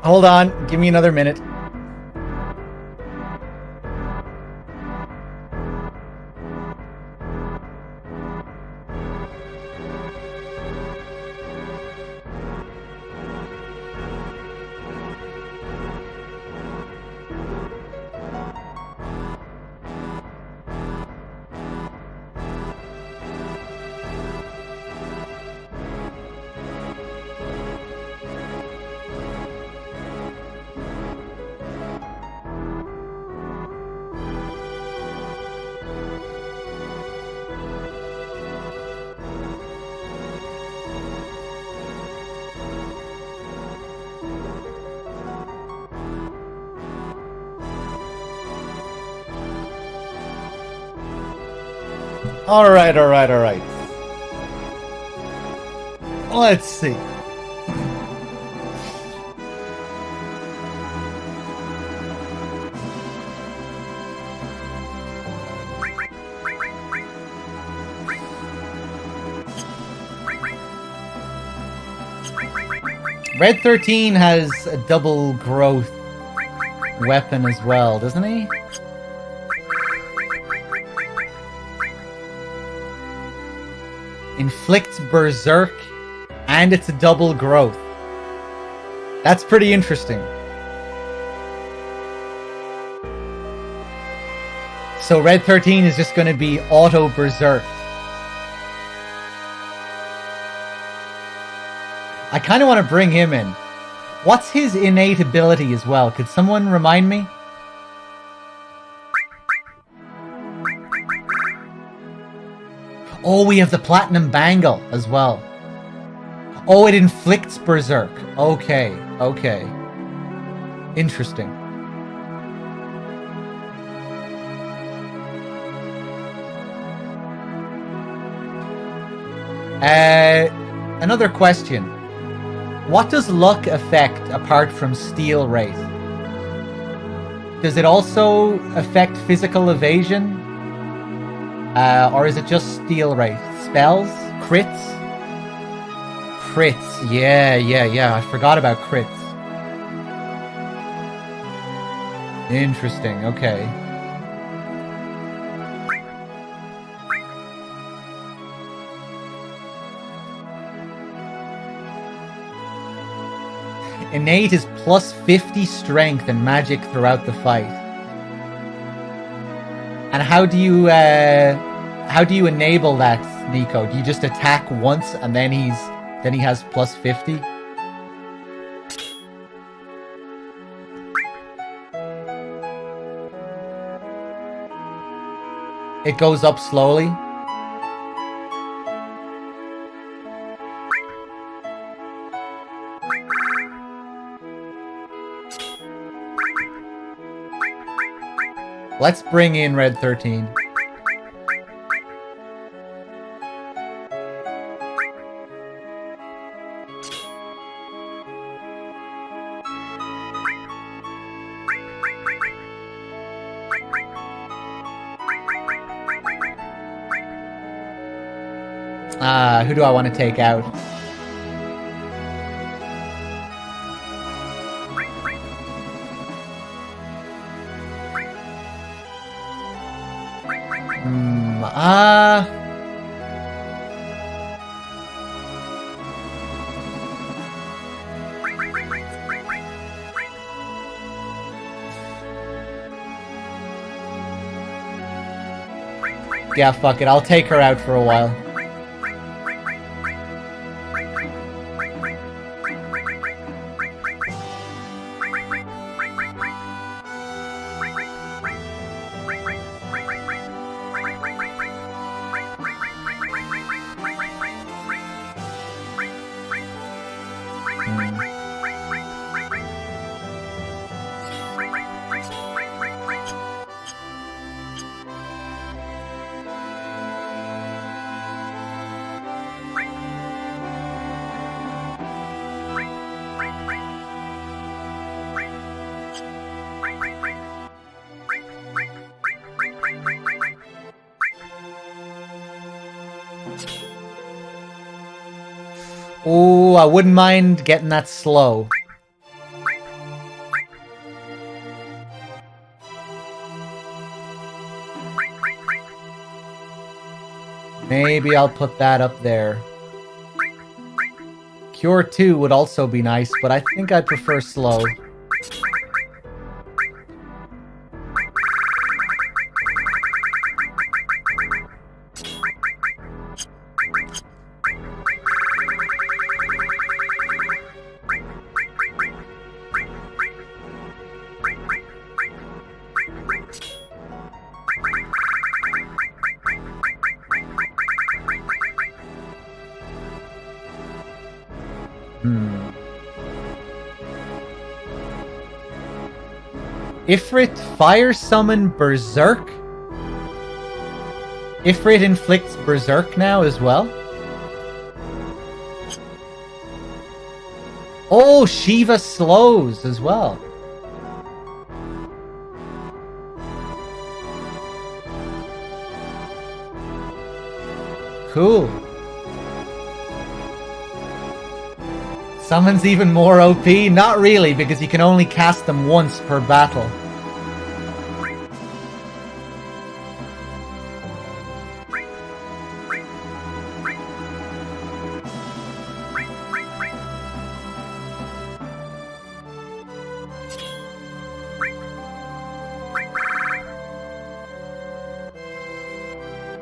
Hold on, give me another minute. Alright. Let's see. Red 13 has a double growth weapon as well, doesn't he? Inflicts Berserk, and it's a double growth. That's pretty interesting. So Red 13 is just going to be auto Berserk. I kind of want to bring him in. What's his innate ability as well? Could someone remind me? Oh, we have the Platinum Bangle as well. Oh, it inflicts Berserk. Okay. Interesting. Another question. What does luck affect apart from Steel Wraith? Does it also affect physical evasion? Or is it just Steel Wraith? Spells? Crits? Crits. Yeah. I forgot about crits. Interesting. Okay. Innate is plus 50 strength and magic throughout the fight. And how do you enable that, Nico? Do you just attack once and then he has plus 50? It goes up slowly. Let's bring in Red 13. Who do I want to take out? Yeah, fuck it. I'll take her out for a while. Oh, I wouldn't mind getting that slow. Maybe I'll put that up there. Cure 2 would also be nice, but I think I'd prefer slow. Ifrit Fire Summon Berserk? Ifrit inflicts Berserk now as well? Oh, Shiva slows as well. Cool. Summons even more OP? Not really, because you can only cast them once per battle.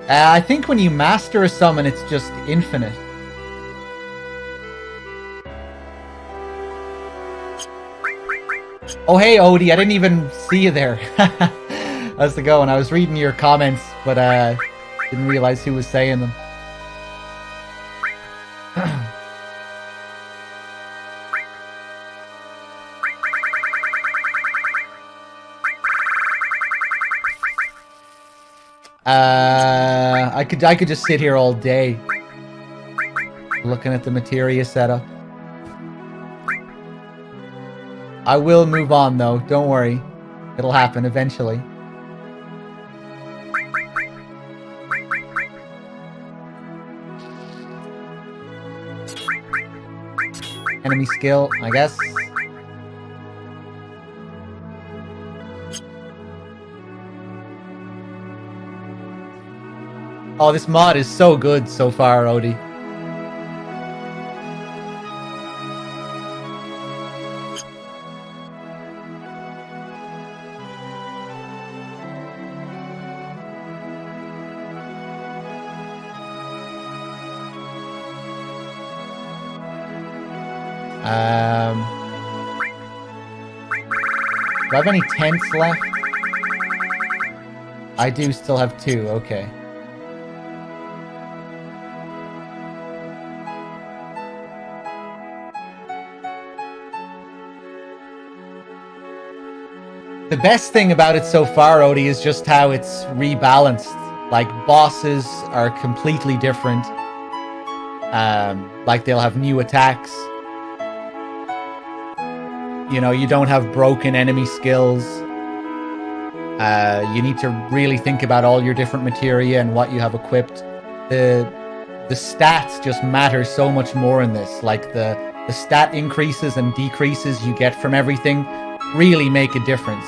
I think when you master a summon, it's just infinite. Oh, hey, Odie, I didn't even see you there. How's it going? I was reading your comments, but didn't realize who was saying them. I could just sit here all day looking at the materia setup. I will move on though, don't worry. It'll happen eventually. Enemy skill, I guess. Oh, this mod is so good so far, Odie. Do I have any tents left? I do still have 2, okay. The best thing about it so far, Odie, is just how it's rebalanced. Like, bosses are completely different. Like, they'll have new attacks. You know, you don't have broken enemy skills. You need to really think about all your different materia and what you have equipped. The stats just matter so much more in this. Like, the stat increases and decreases you get from everything really make a difference.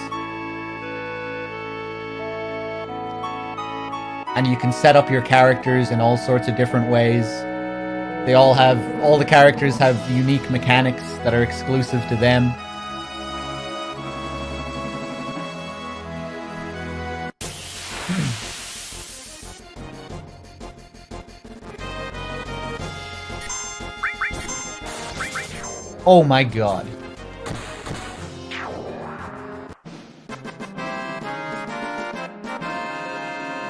And you can set up your characters in all sorts of different ways. All the characters have unique mechanics that are exclusive to them. Oh my god.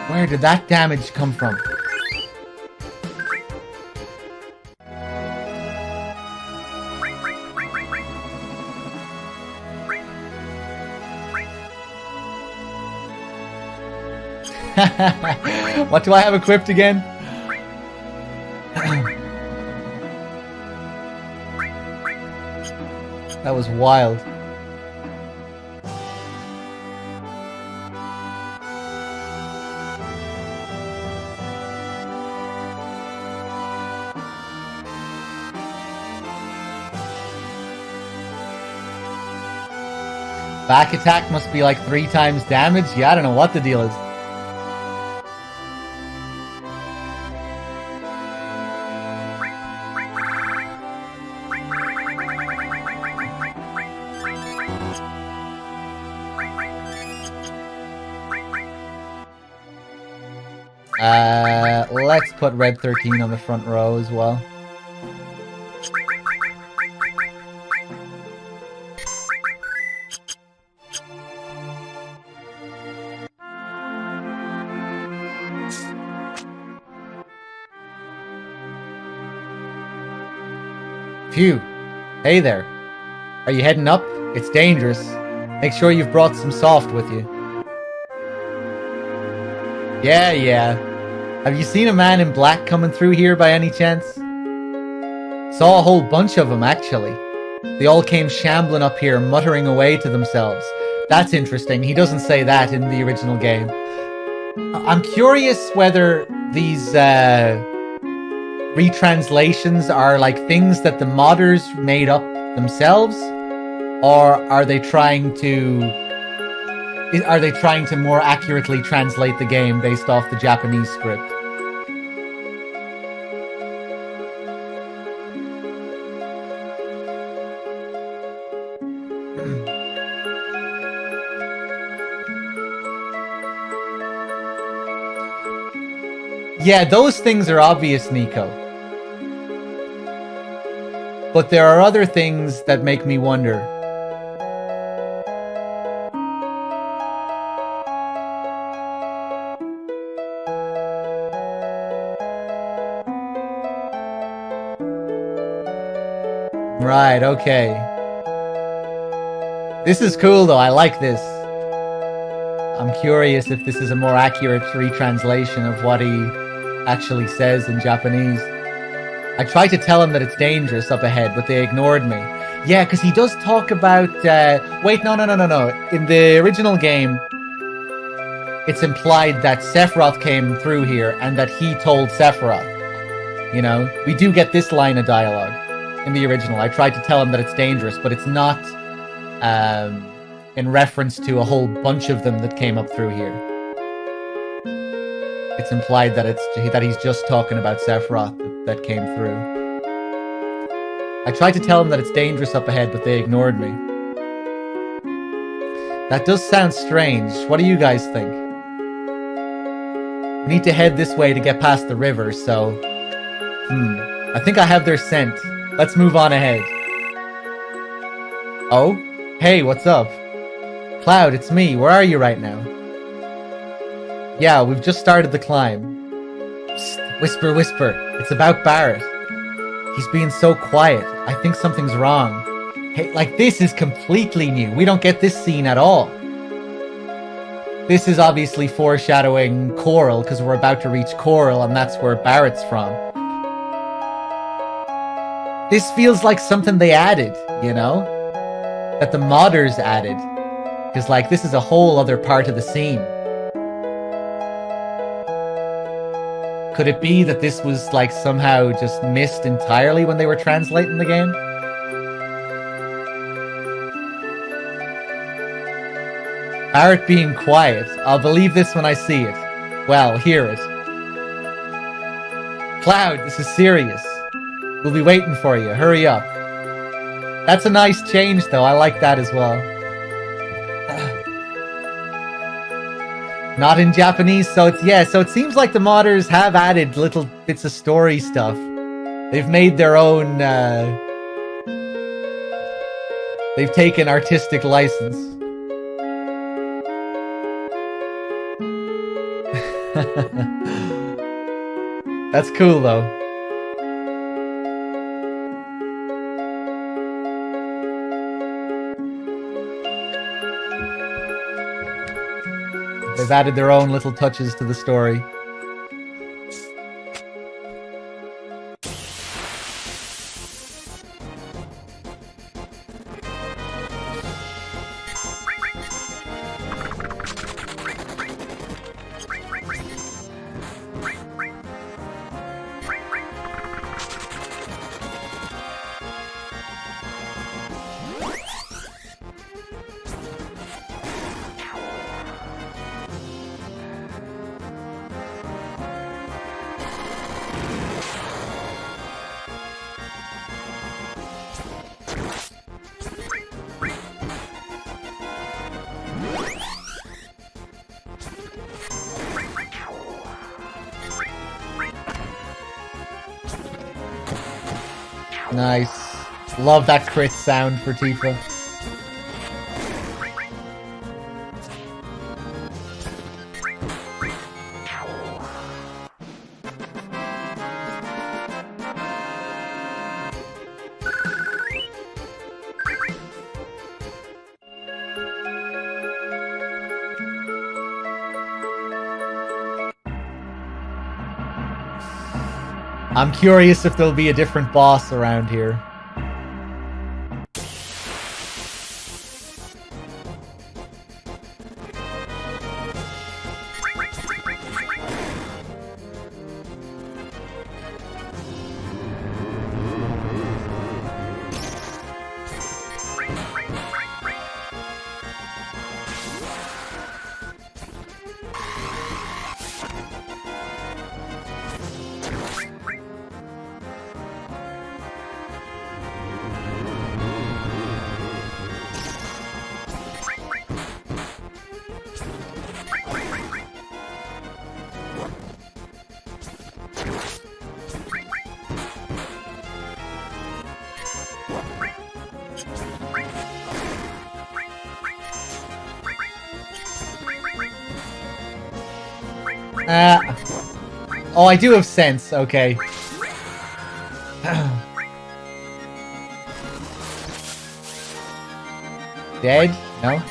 Where did that damage come from? What do I have equipped again? That was wild. Back attack must be like 3 times damage? Yeah, I don't know what the deal is. Let's put red 13 on the front row as well. Phew. Hey there. Are you heading up? It's dangerous. Make sure you've brought some soft with you. Yeah. Have you seen a man in black coming through here by any chance? Saw a whole bunch of them, actually. They all came shambling up here, muttering away to themselves. That's interesting. He doesn't say that in the original game. I'm curious whether these retranslations are like things that the modders made up themselves, or are they trying to more accurately translate the game based off the Japanese script? Yeah, those things are obvious, Nico. But there are other things that make me wonder. Right, okay. This is cool though, I like this. I'm curious if this is a more accurate retranslation of what he actually says in Japanese. I tried to tell him that it's dangerous up ahead, but they ignored me. Yeah, because he does talk about... Wait, no. In the original game, it's implied that Sephiroth came through here and that he told Sephiroth. You know, we do get this line of dialogue in the original. I tried to tell him that it's dangerous, but it's not in reference to a whole bunch of them that came up through here. It's implied that he's just talking about Sephiroth that came through. I tried to tell him that it's dangerous up ahead, but they ignored me. That does sound strange. What do you guys think? We need to head this way to get past the river, so... I think I have their scent. Let's move on ahead. Oh? Hey, what's up? Cloud, it's me. Where are you right now? Yeah, we've just started the climb. Psst, whisper. It's about Barrett. He's being so quiet. I think something's wrong. Hey, like, this is completely new. We don't get this scene at all. This is obviously foreshadowing Coral, because we're about to reach Coral, and that's where Barrett's from. This feels like something they added, you know? That the modders added. Because, like, this is a whole other part of the scene. Could it be that this was, like, somehow just missed entirely when they were translating the game? Barrett being quiet. I'll believe this when I see it. Well, hear it. Cloud, this is serious. We'll be waiting for you. Hurry up. That's a nice change, though. I like that as well. Not in Japanese, so it seems like the modders have added little bits of story stuff. They've made their own, they've taken artistic license. That's cool, though. They've added their own little touches to the story. Nice. Love that crit sound for Tifa. I'm curious if there'll be a different boss around here. Oh, I do have sense. Okay. Dead? No?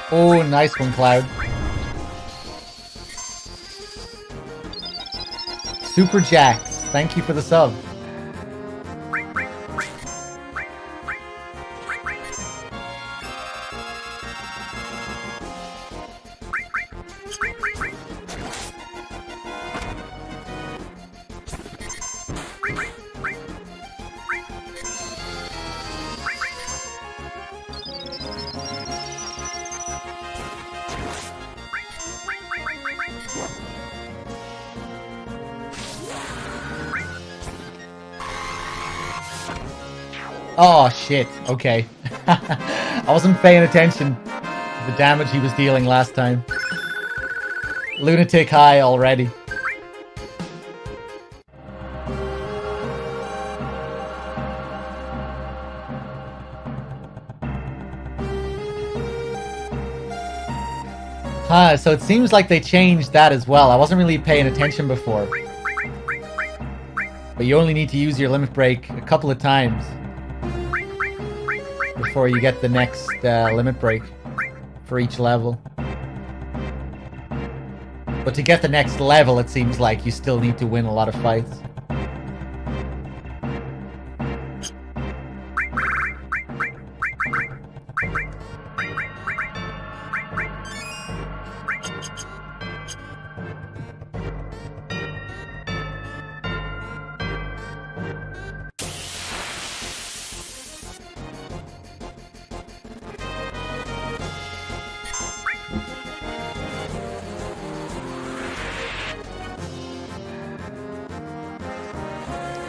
Oh, nice one, Cloud. Super Jax, thank you for the sub. Oh, shit. Okay. I wasn't paying attention to the damage he was dealing last time. Lunatic high already. Huh, so it seems like they changed that as well. I wasn't really paying attention before. But you only need to use your limit break a couple of times before you get the next limit break for each level. But to get the next level, it seems like you still need to win a lot of fights.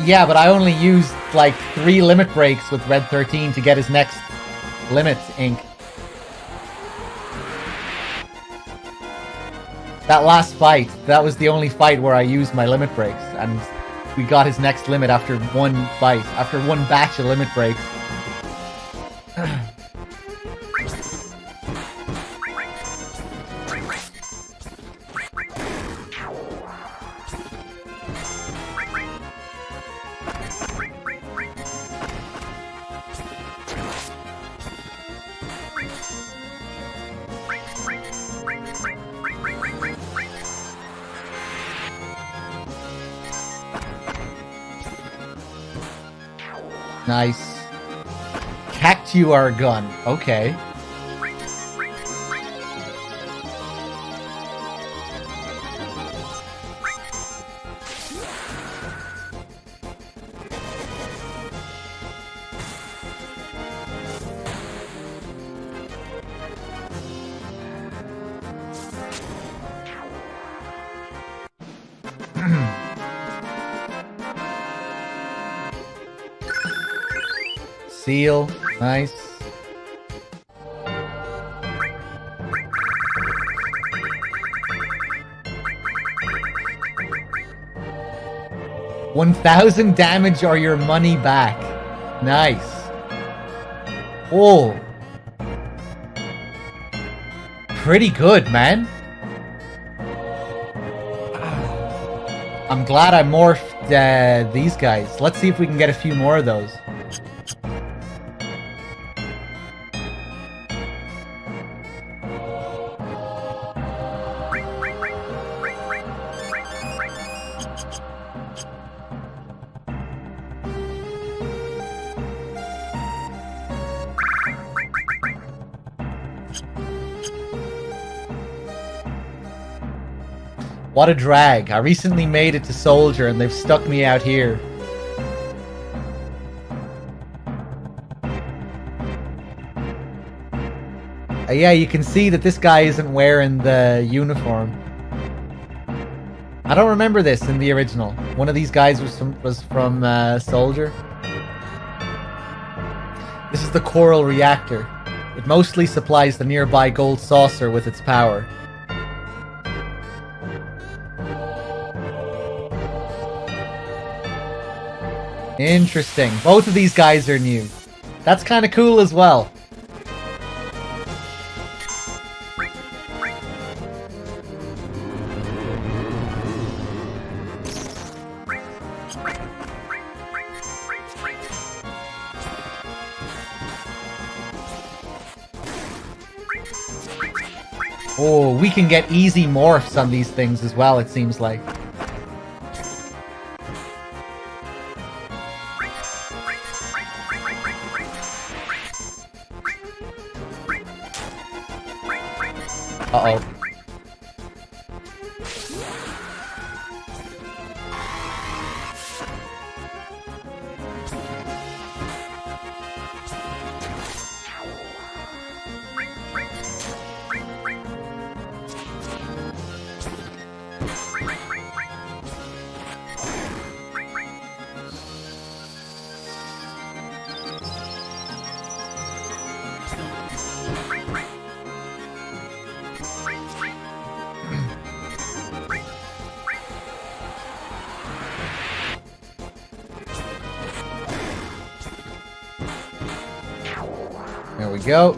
Yeah, but I only used like 3 limit breaks with Red 13 to get his next limit ink. That last fight, that was the only fight where I used my limit breaks, and we got his next limit after one fight, after one batch of limit breaks. Nice. Cactuar gun. Okay. seal. Nice. $1,000 damage or your money back. Nice. Oh. Pretty good, man. I'm glad I morphed these guys. Let's see if we can get a few more of those. What a drag. I recently made it to Soldier and they've stuck me out here. Yeah, you can see that this guy isn't wearing the uniform. I don't remember this in the original. One of these guys was from Soldier. This is the Coral Reactor. It mostly supplies the nearby gold saucer with its power. Interesting. Both of these guys are new. That's kind of cool as well. Oh, we can get easy morphs on these things as well, it seems like. Uh-oh. There we go.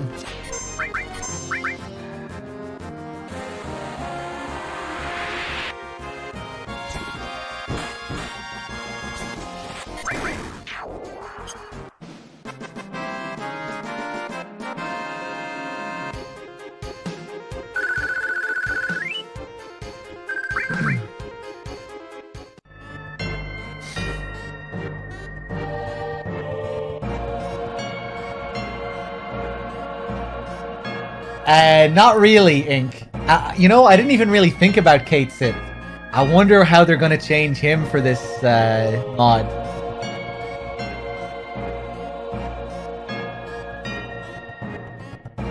Not really, Ink. You know, I didn't even really think about Kate Sith. I wonder how they're gonna change him for this mod.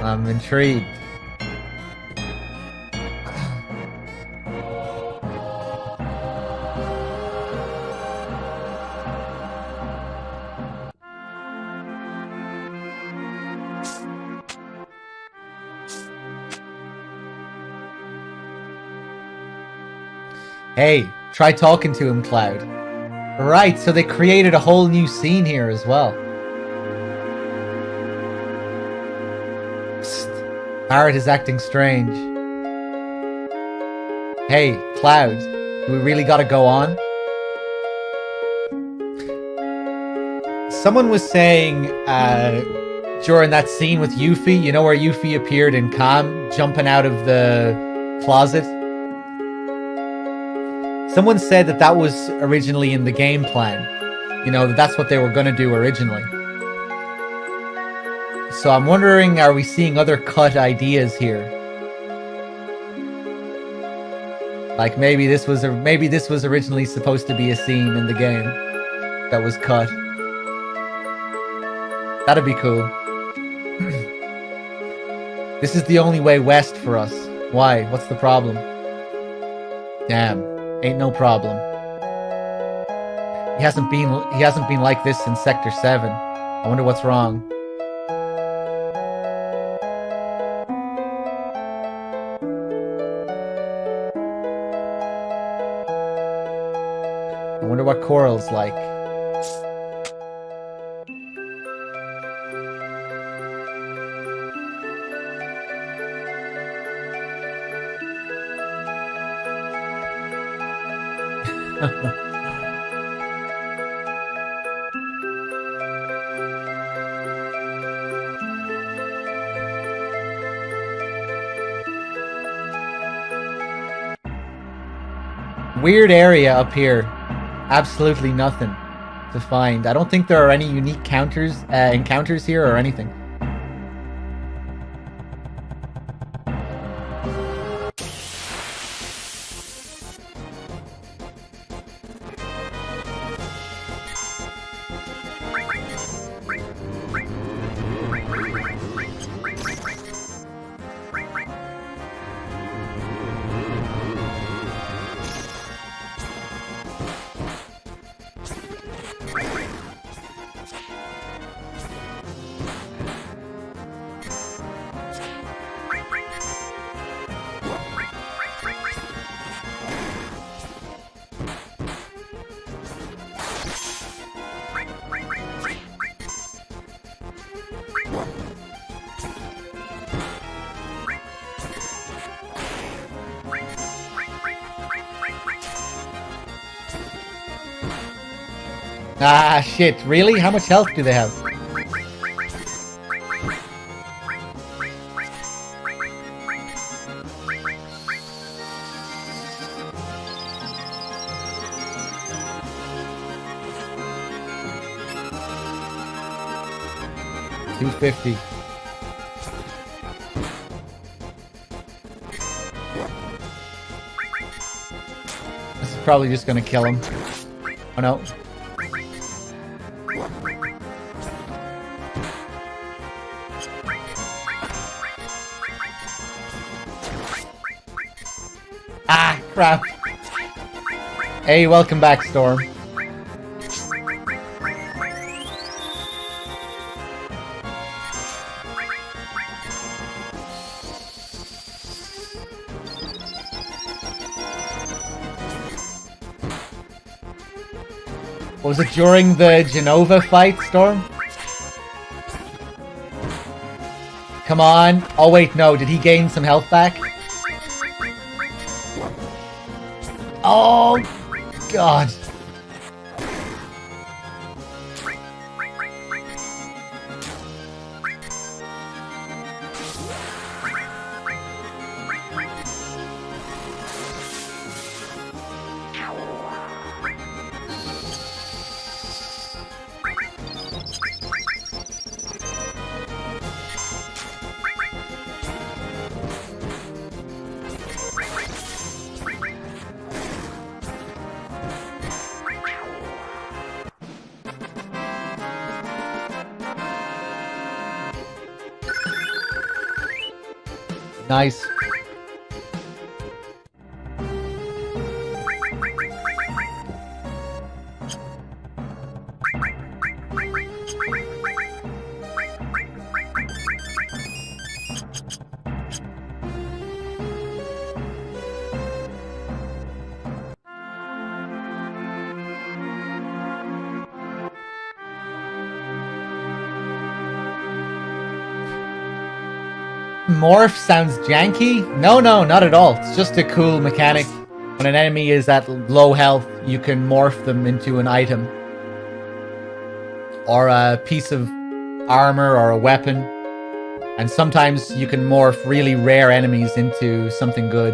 I'm intrigued. Hey, try talking to him, Cloud. Right, so they created a whole new scene here as well. Psst. Barrett is acting strange. Hey, Cloud, do we really gotta go on? Someone was saying, during that scene with Yuffie, you know where Yuffie appeared in Calm, jumping out of the closet? Someone said that that was originally in the game plan. You know, that's what they were going to do originally. So I'm wondering, are we seeing other cut ideas here? Like maybe this was originally supposed to be a scene in the game that was cut. That'd be cool. This is the only way west for us. Why? What's the problem? Damn. Ain't no problem. He hasn't been like this since Sector 7. I wonder what's wrong. I wonder what Coral's like. Weird area up here. Absolutely nothing to find. I don't think there are any unique encounters here or anything. Ah, shit. Really? How much health do they have? $250. This is probably just gonna kill him. Oh no. Ah, crap. Hey, welcome back, Storm. Was it during the Genova fight, Storm? Come on. Oh, wait, no. Did he gain some health back? Oh, God. Nice. Morph sounds janky? No, not at all. It's just a cool mechanic. When an enemy is at low health, you can morph them into an item. Or a piece of armor or a weapon. And sometimes you can morph really rare enemies into something good.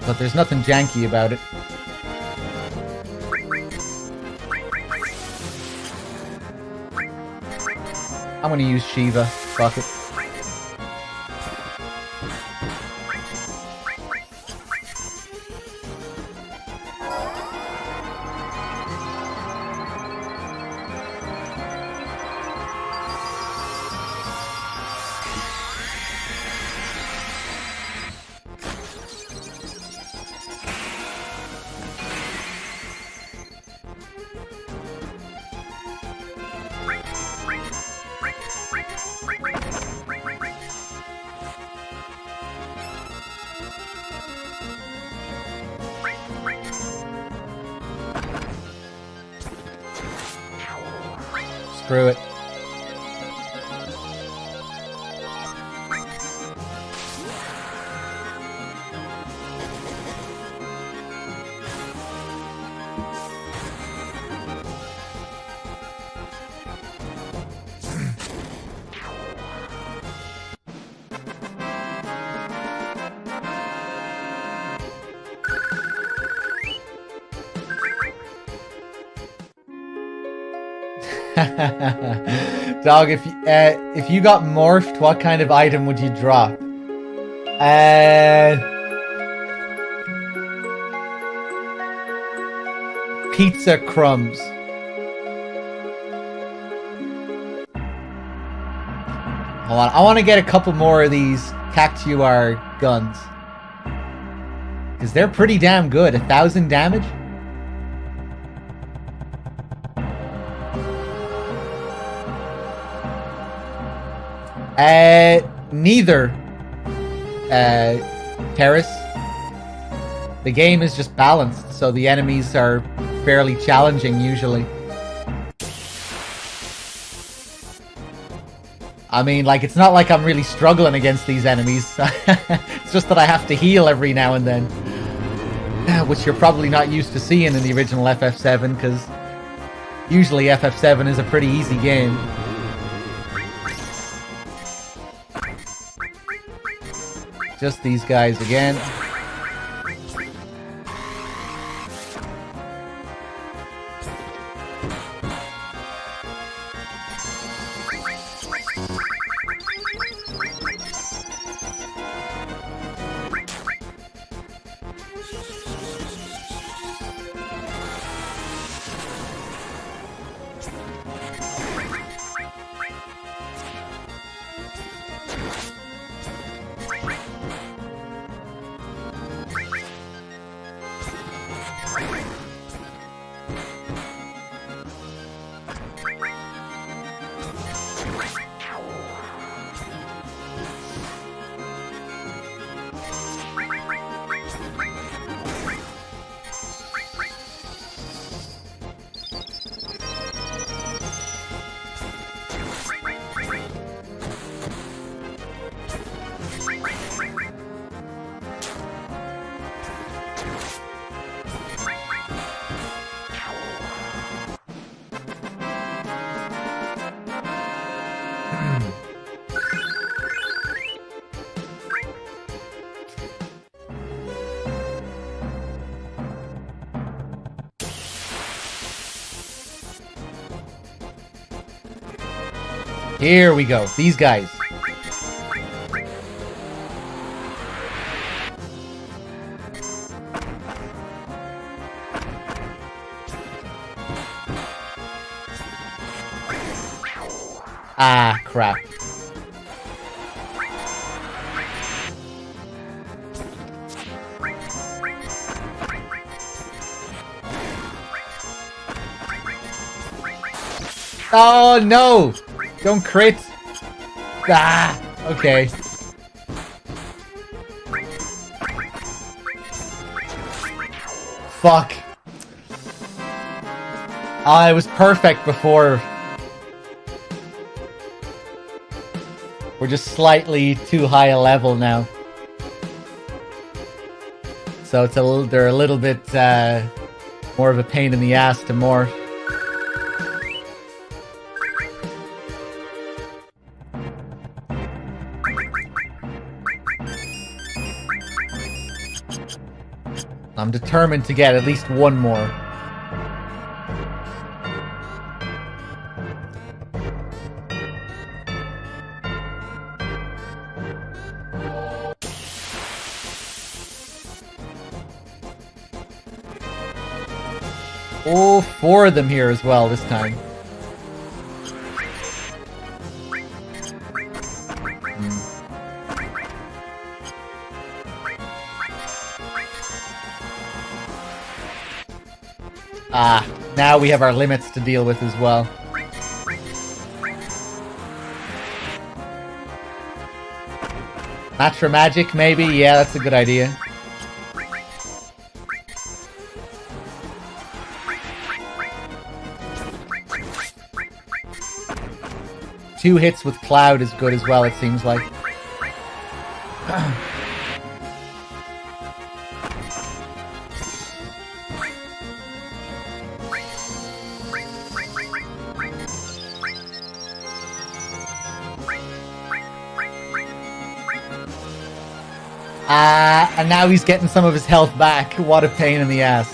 But there's nothing janky about it. I'm gonna use Shiva. Fuck it. screw it. Dog, if you got morphed, what kind of item would you drop? Pizza crumbs. Hold on, I want to get a couple more of these Cactuar guns. Because they're pretty damn good. 1,000 damage? Neither. Terrace. The game is just balanced, so the enemies are fairly challenging usually. I mean, like, it's not like I'm really struggling against these enemies. It's just that I have to heal every now and then. Which you're probably not used to seeing in the original FF7, because usually FF7 is a pretty easy game. Just these guys again. Here we go. These guys. Ah, crap. Oh, no! Don't crit! Ah! Okay. Fuck. I was perfect before. We're just slightly too high a level now. So it's they're a little bit more of a pain in the ass to morph. I'm determined to get at least one more. Oh, 4 of them here as well this time. Ah, now we have our limits to deal with as well. Matra magic, maybe? Yeah, that's a good idea. 2 hits with Cloud is good as well, it seems like. And now he's getting some of his health back. What a pain in the ass.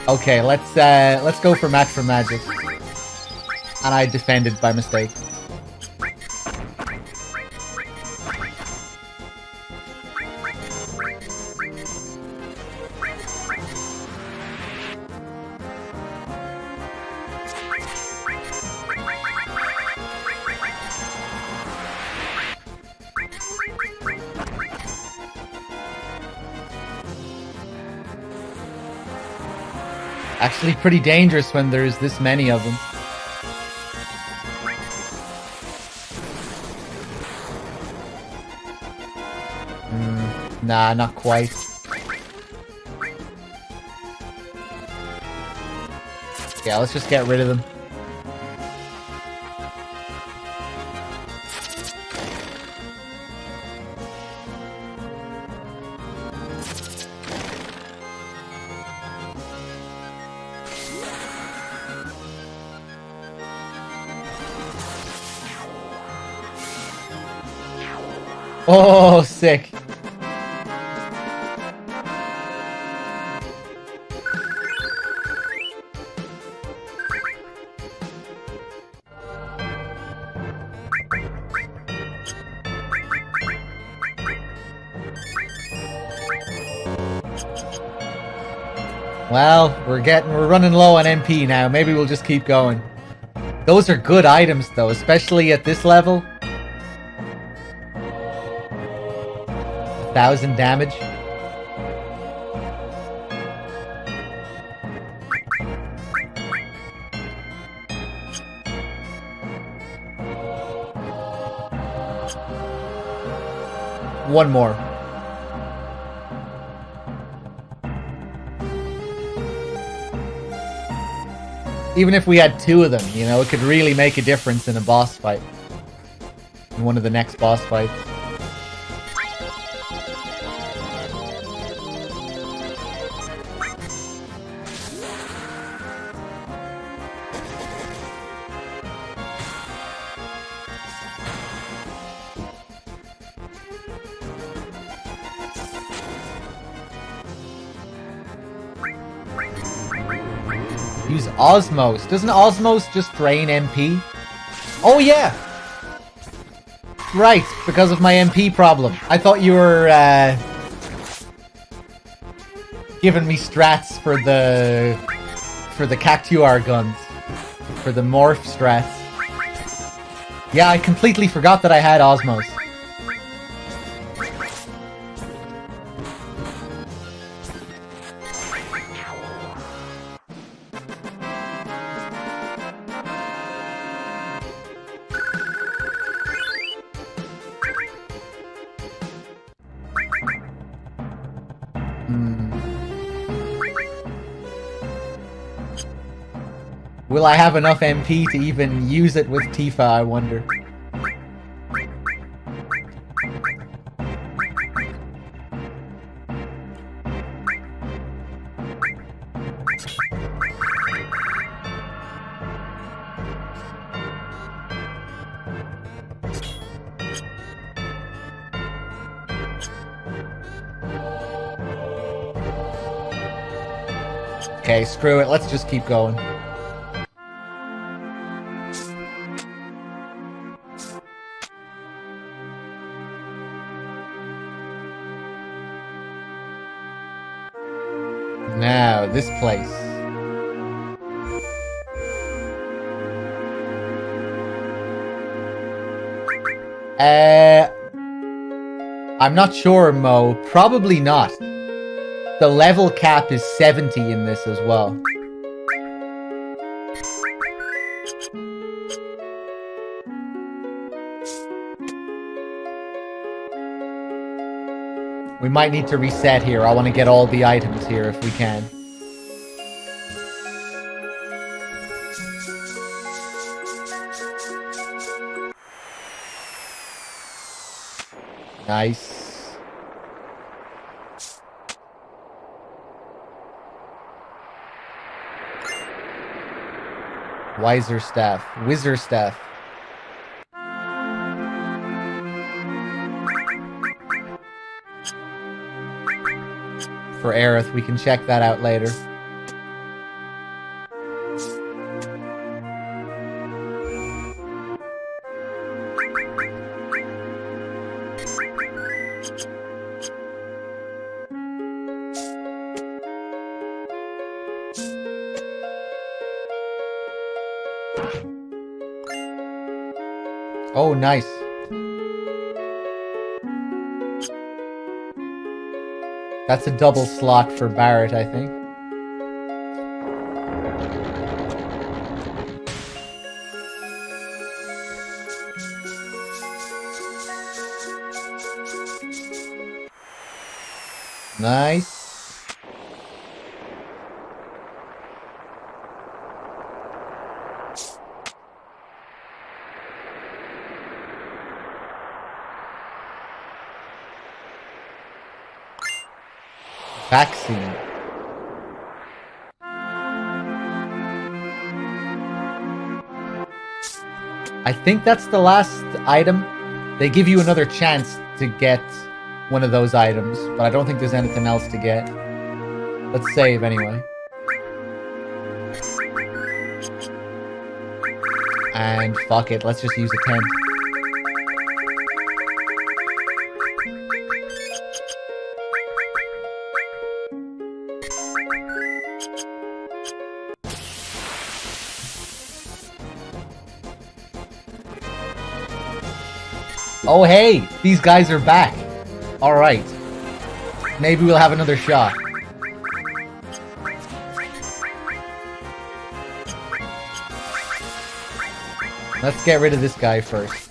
Okay, let's go for Match for Magic. And I defended by mistake. Actually pretty dangerous when there's this many of them. Nah, not quite. Yeah, let's just get rid of them. Oh, sick. Well, we're running low on MP now. Maybe we'll just keep going. Those are good items though, especially at this level. 1,000 damage. One more. Even if we had 2 of them, you know, it could really make a difference in a boss fight. In one of the next boss fights. Use Osmos. Doesn't Osmos just drain MP? Oh yeah! Right, because of my MP problem. I thought you were giving me strats for the Cactuar guns. For the morph strats. Yeah, I completely forgot that I had Osmos. Will I have enough MP to even use it with Tifa, I wonder? Okay, screw it. Let's just keep going. Now, this place. I'm not sure, Mo. Probably not. The level cap is 70 in this as well. We might need to reset here. I want to get all the items here if we can. Nice. Wiser staff. Wizard staff. For Aerith, we can check that out later. Oh, nice. That's a double slot for Barret, I think. Nice. Vaccine. I think that's the last item. They give you another chance to get one of those items, but I don't think there's anything else to get. Let's save anyway. And fuck it, let's just use a tent. Oh hey, these guys are back. Alright. Maybe we'll have another shot. Let's get rid of this guy first.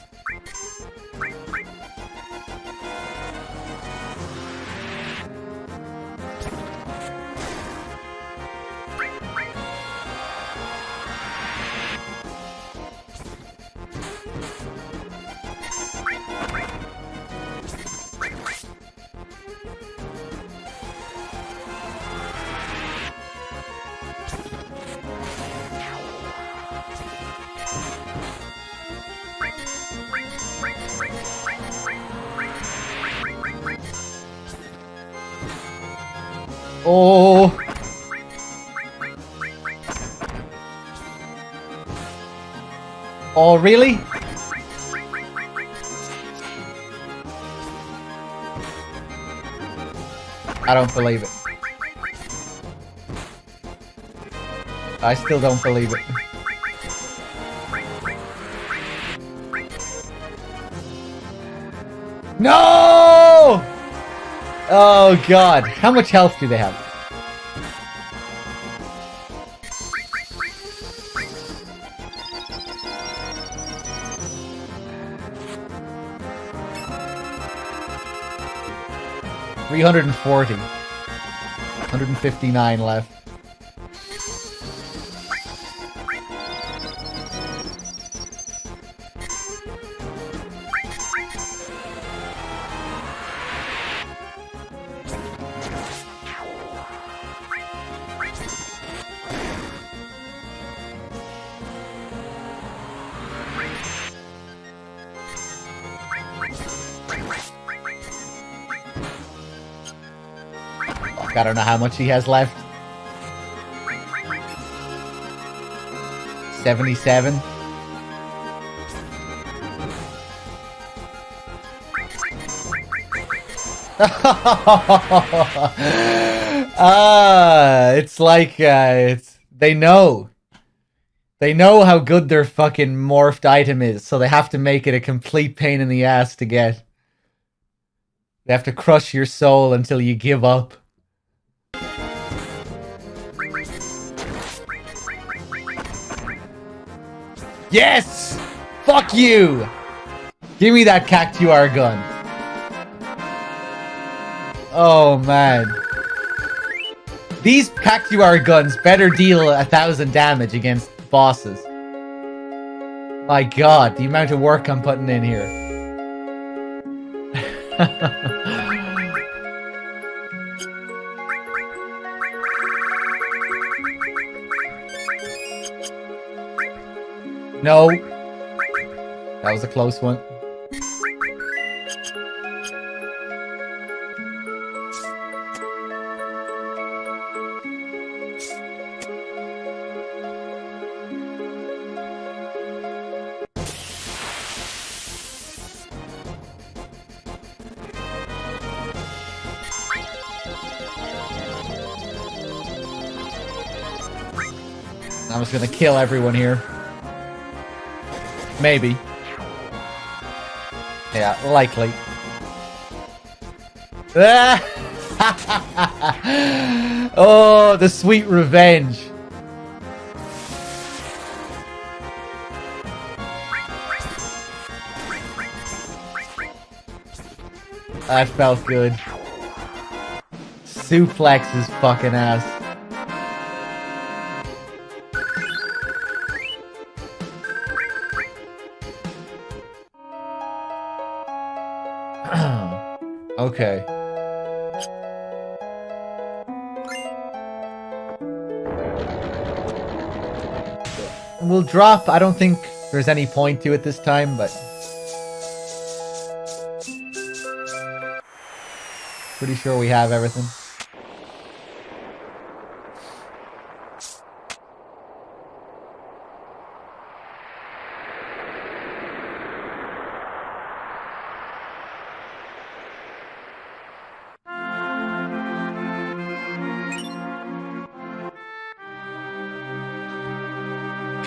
Oh. Oh, really? I don't believe it. I still don't believe it. No! Oh god, how much health do they have? $340. 159 left. I don't know how much he has left. 77. It's like they know how good their fucking morphed item is, so they have to make it a complete pain in the ass to get. They have to crush your soul until you give up. Yes! Fuck you! Give me that cactuar gun. Oh man. These cactuar guns better deal 1,000 damage against bosses. My god, the amount of work I'm putting in here. No. That was a close one. I was gonna kill everyone here. Maybe. Yeah, likely. Oh, the sweet revenge. That felt good. Suplex his fucking ass. Okay. We'll drop. I don't think there's any point to it this time, but pretty sure we have everything.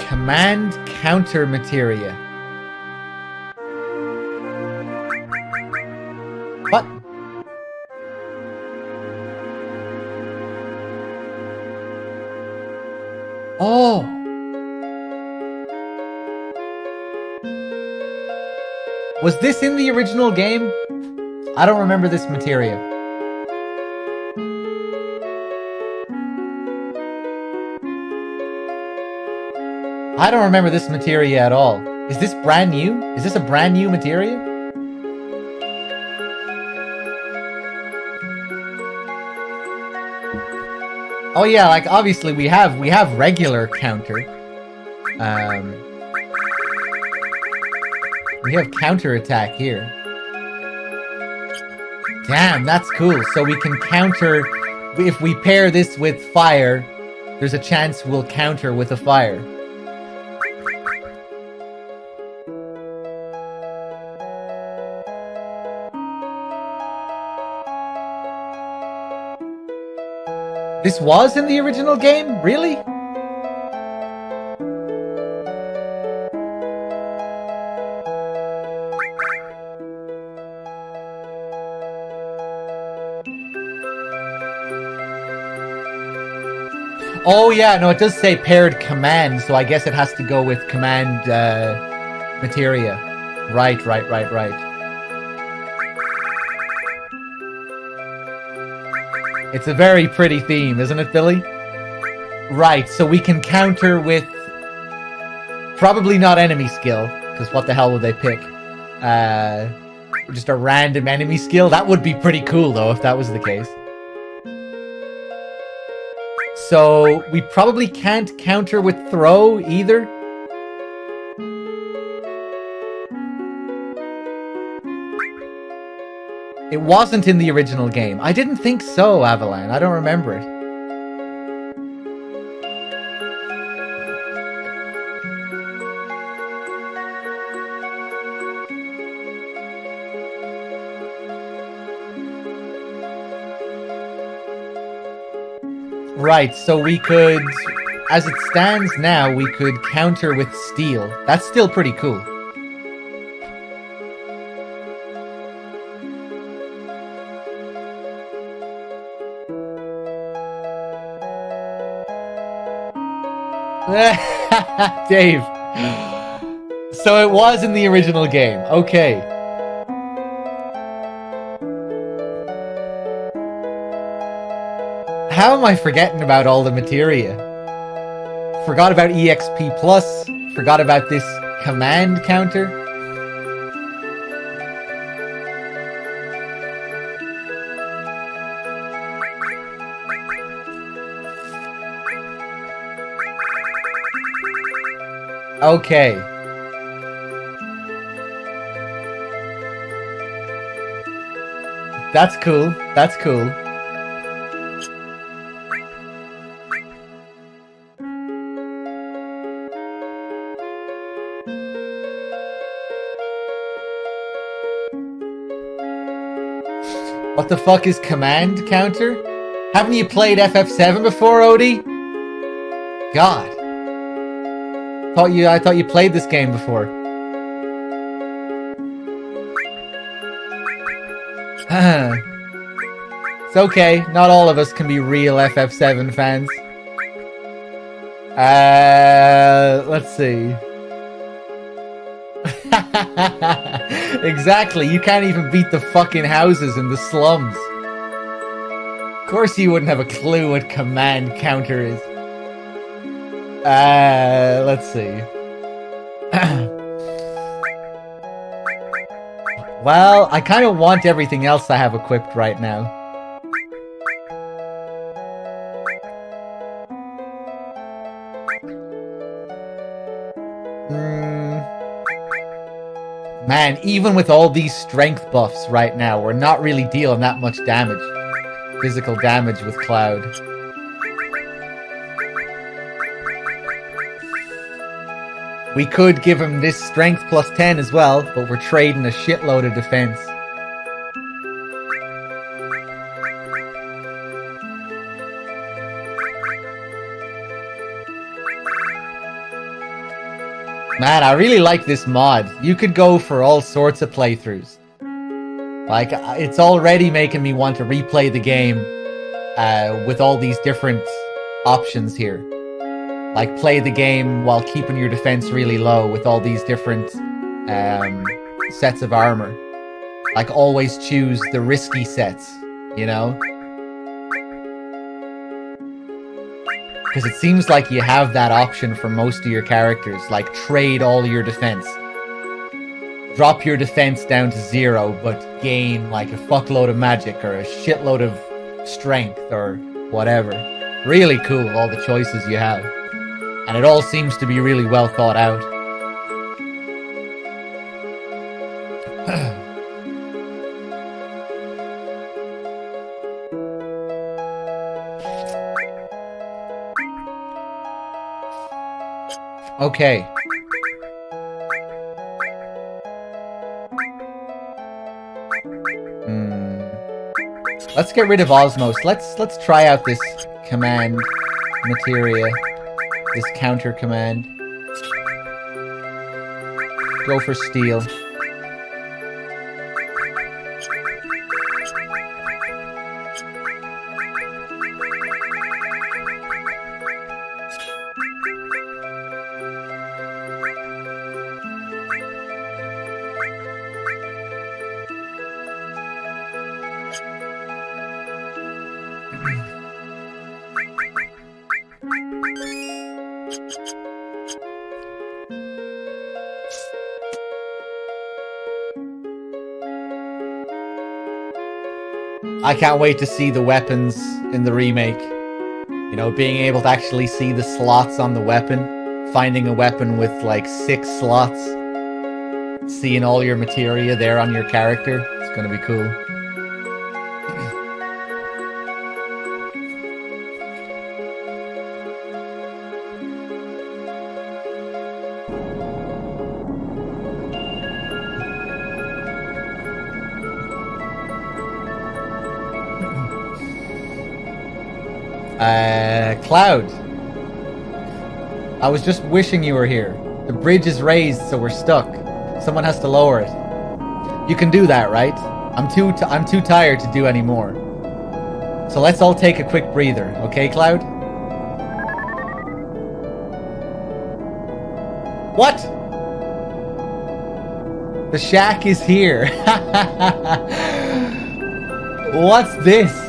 Command counter materia. What? Oh. Was this in the original game? I don't remember this materia. I don't remember this materia at all. Is this brand new? Is this a brand new materia? Oh yeah, like obviously we have regular counter. We have counter attack here. Damn, that's cool. So we can counter if we pair this with fire. There's a chance we'll counter with a fire. This was in the original game? Really? Oh yeah, no, it does say paired command, so I guess it has to go with command materia. Right. It's a very pretty theme, isn't it, Billy? Right, so we can counter with... Probably not enemy skill, because what the hell would they pick? Just a random enemy skill? That would be pretty cool, though, if that was the case. So, we probably can't counter with throw, either. It wasn't in the original game. I didn't think so, Avalan. I don't remember it. Right, so we could, as it stands now, we could counter with steel. That's still pretty cool. Dave. So it was in the original game. Okay. How am I forgetting about all the materia? Forgot about EXP Plus. Forgot about this command counter. Okay. That's cool. That's cool. What the fuck is command counter? Haven't you played FF7 before, Odie? God. I thought you played this game before. It's okay. Not all of us can be real FF7 fans. Let's see. Exactly. You can't even beat the fucking houses in the slums. Of course you wouldn't have a clue what command counter is. Let's see. Well, I kind of want everything else I have equipped right now. Man, even with all these strength buffs right now, we're not really dealing that much damage. Physical damage with Cloud. We could give him this strength plus 10 as well, but we're trading a shitload of defense. Man, I really like this mod. You could go for all sorts of playthroughs. Like, it's already making me want to replay the game with all these different options here. Like, play the game while keeping your defense really low with all these different sets of armor. Like, always choose the risky sets, you know? Because it seems like you have that option for most of your characters. Like, trade all your defense. Drop your defense down to 0, but gain, like, a fuckload of magic or a shitload of strength or whatever. Really cool, all the choices you have. And it all seems to be really well thought out. Okay. Let's get rid of Osmos. Let's try out this command materia. This counter command. Go for steel. I can't wait to see the weapons in the remake. You know, being able to actually see the slots on the weapon. Finding a weapon with like 6 slots. Seeing all your materia there on your character. It's gonna be cool. Cloud. I was just wishing you were here. The bridge is raised, so we're stuck. Someone has to lower it. You can do that, right? I'm too tired to do any more. So let's all take a quick breather, okay, Cloud? What? The shack is here. What's this?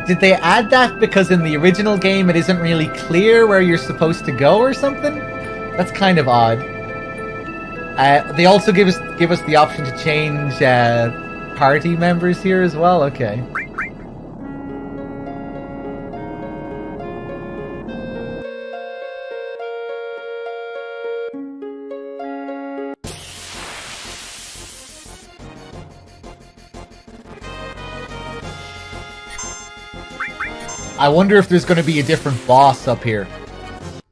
Did they add that because in the original game it isn't really clear where you're supposed to go or something? That's kind of odd. They also give us the option to change party members here as well. Okay. I wonder if there's going to be a different boss up here.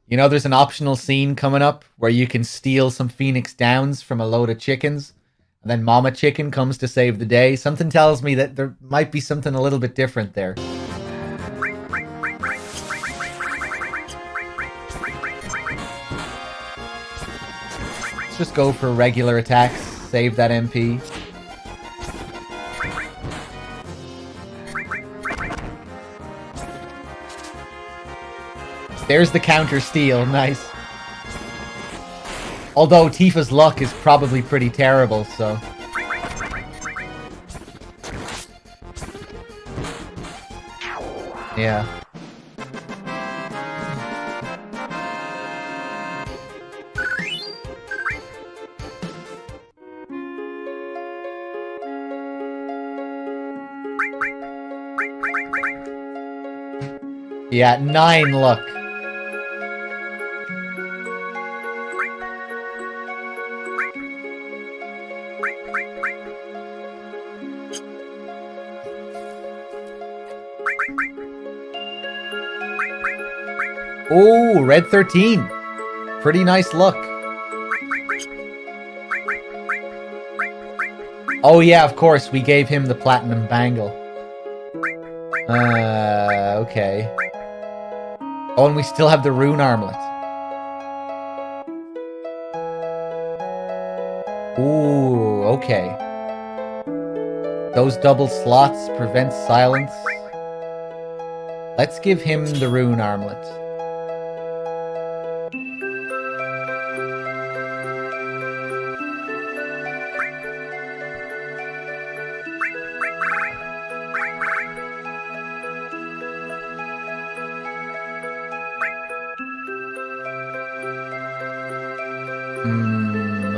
You know, there's an optional scene coming up where you can steal some Phoenix Downs from a load of chickens, and then Mama Chicken comes to save the day. Something tells me that there might be something a little bit different there. Let's just go for regular attacks, save that MP. There's the counter steal, nice. Although Tifa's luck is probably pretty terrible, so... Yeah. Yeah, 9 luck. Oh, red 13. Pretty nice luck. Oh yeah, of course, we gave him the platinum bangle. Okay. Oh, and we still have the rune armlet. Ooh, okay. Those double slots prevent silence. Let's give him the rune armlet.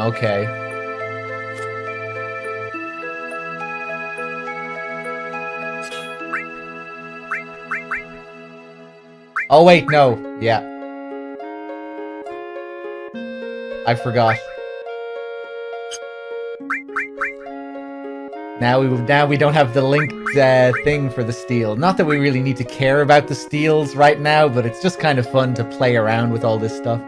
Okay. Oh wait, no. Yeah. I forgot. Now we don't have the linked thing for the steal. Not that we really need to care about the steals right now, but it's just kind of fun to play around with all this stuff.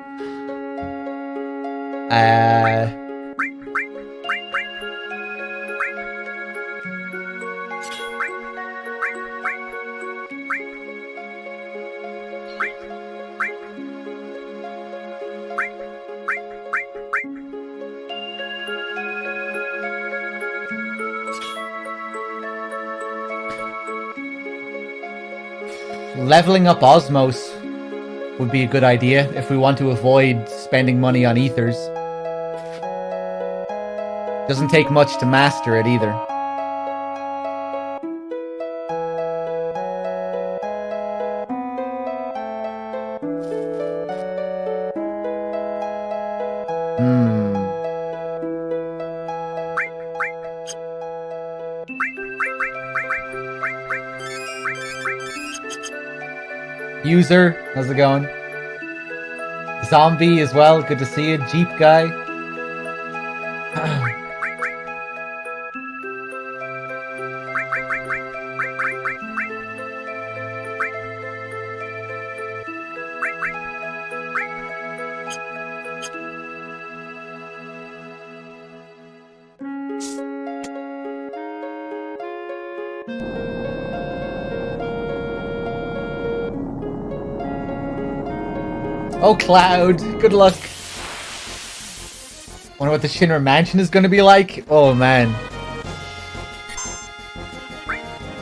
Leveling up Osmos would be a good idea if we want to avoid spending money on ethers. Doesn't take much to master it either. User, how's it going? Zombie as well, good to see you. Jeep guy. Oh, Cloud, good luck. Wonder what the Shinra Mansion is going to be like? Oh, man.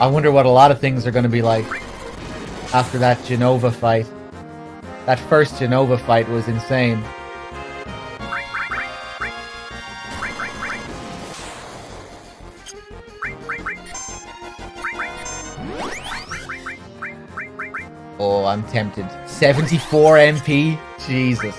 I wonder what a lot of things are going to be like after that Genova fight. That first Genova fight was insane. Oh, I'm tempted. 74 MP? Jesus.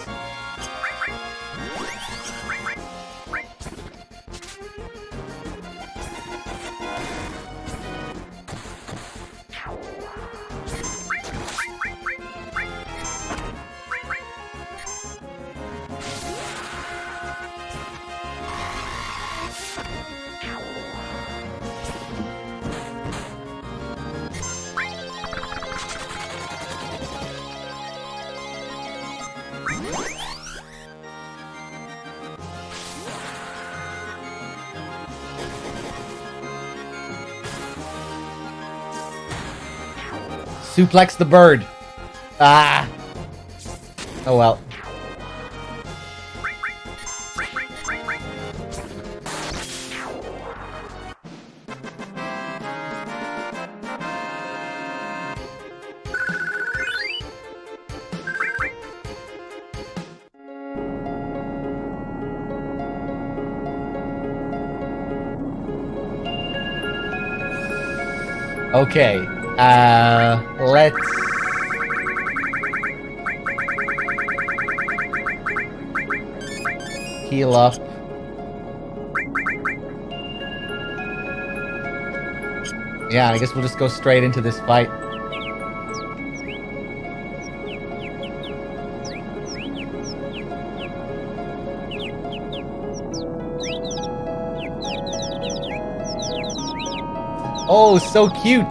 Suplex the bird. Ah. Oh well. Okay, let's... heal up. Yeah, I guess we'll just go straight into this fight. Oh, so cute!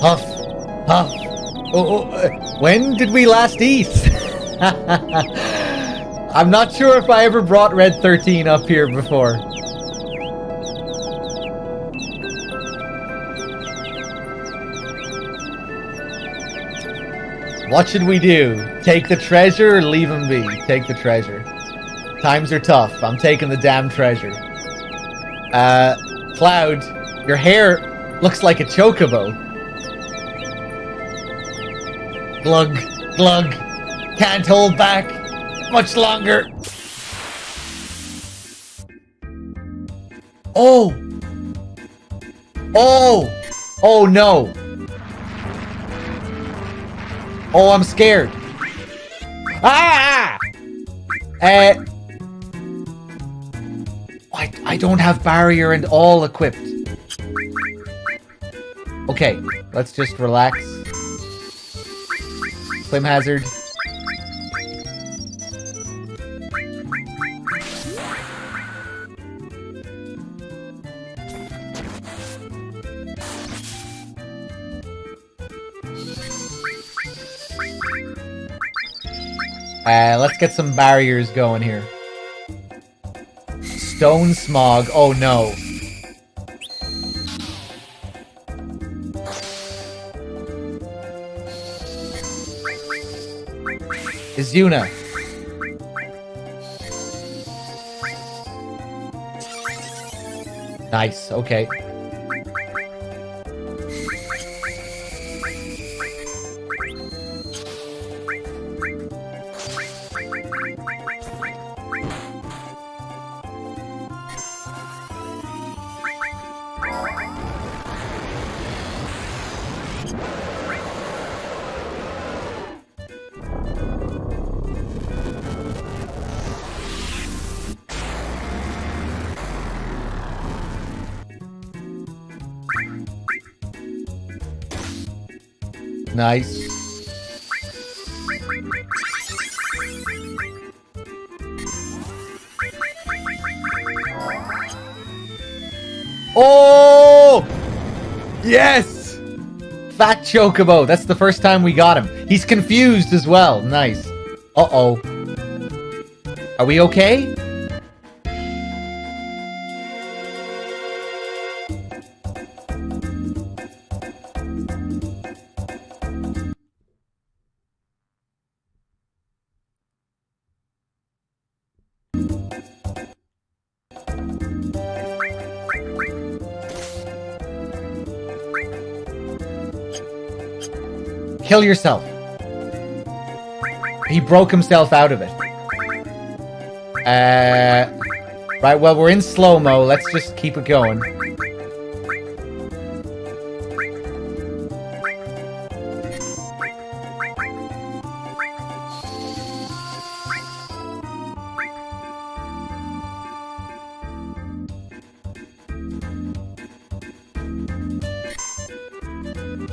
Huff! Huff! When did we last eat? I'm not sure if I ever brought Red 13 up here before. What should we do? Take the treasure or leave him be? Take the treasure. Times are tough. I'm taking the damn treasure. Cloud, your hair looks like a chocobo. Glug, glug. Can't hold back much longer. Oh! Oh! Oh no! Oh, I'm scared. Ah! I don't have barrier and all equipped. Okay, let's just relax. Flame hazard. Let's get some barriers going here. Stone smog. Oh no. Izuna. Nice, okay. Nice. Oh! Yes! Fat Chocobo. That's the first time we got him. He's confused as well. Nice. Uh-oh. Are we okay? Kill yourself. He broke himself out of it. Right, well, we're in slow-mo. Let's just keep it going.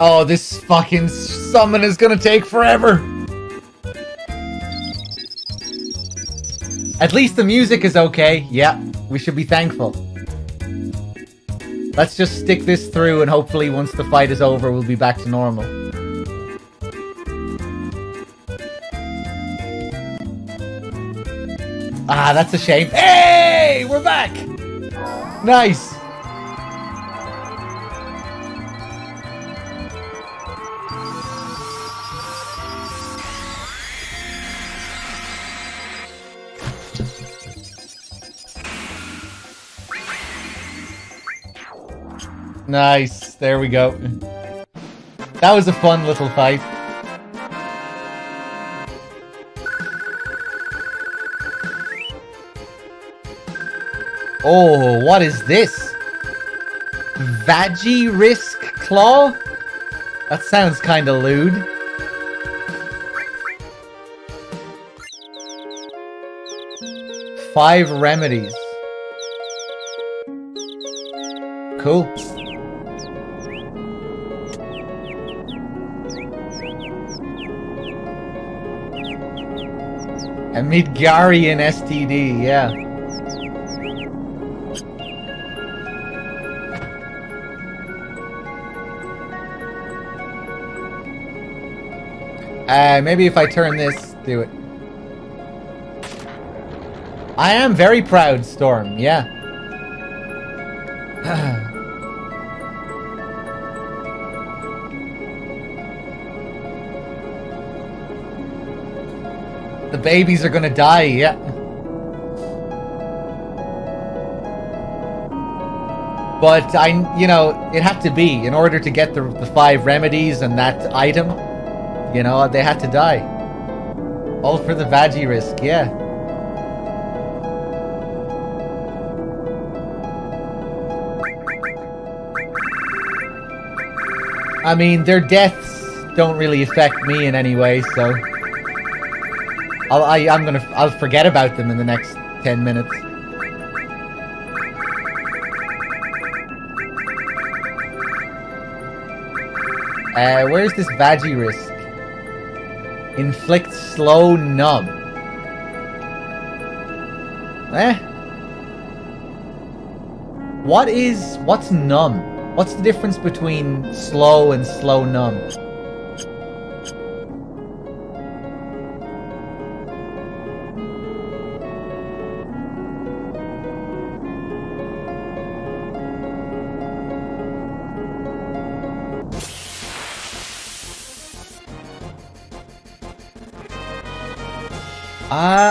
Oh, this fucking summon is gonna take forever. At least the music is okay. Yeah, we should be thankful. Let's just stick this through and hopefully once the fight is over, we'll be back to normal. Ah, that's a shame. Hey, we're back. Nice. Nice. There we go. That was a fun little fight. Oh, what is this? VII Risk Claw? That sounds kinda lewd. Five remedies. Cool. A Midgarian STD, yeah. Maybe if I turn this, do it. I am very proud, Storm, yeah. The babies are gonna die, yeah. But you know, it had to be in order to get the 5 remedies and that item. You know, they had to die. All for the VII Risk, yeah. I mean, their deaths don't really affect me in any way, so I'll forget about them in the next 10 minutes. Where's this VII Risk? Inflict slow numb. What's numb? What's the difference between slow and slow numb?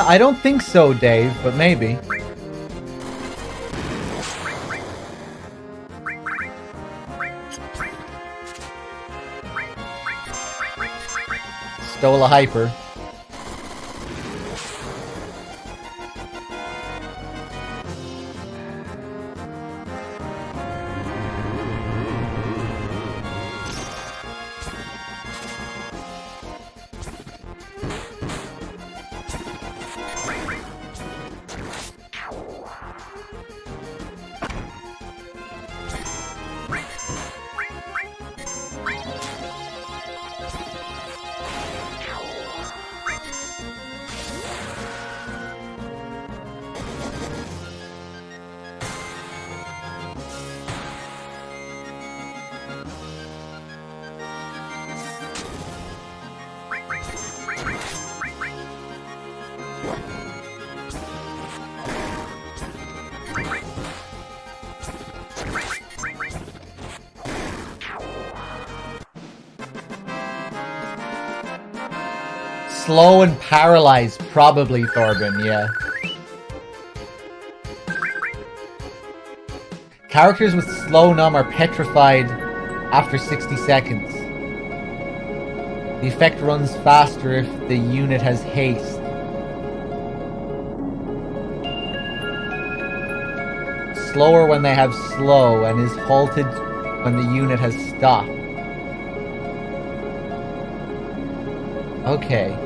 I don't think so, Dave, but maybe. Stole a hyper. Slow and paralyzed, probably, Thorben, yeah. Characters with slow numb are petrified after 60 seconds. The effect runs faster if the unit has haste. Slower when they have slow and is halted when the unit has stopped. Okay.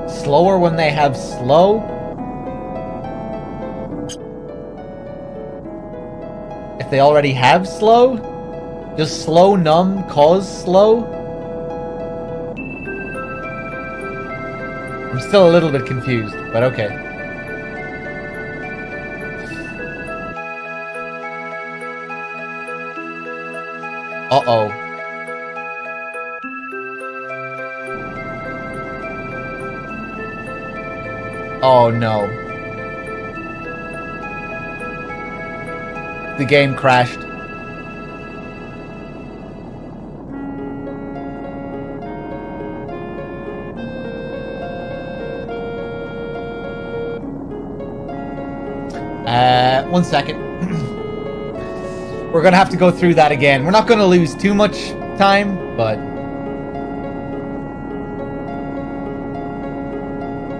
Slower when they have slow? If they already have slow? Does slow numb cause slow? I'm still a little bit confused, but okay. Uh-oh. Oh no. The game crashed. 1 second. We're gonna have to go through that again. We're not gonna lose too much time, but...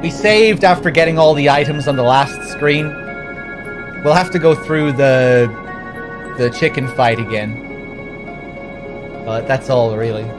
we saved after getting all the items on the last screen. We'll have to go through the chicken fight again. But that's all, really.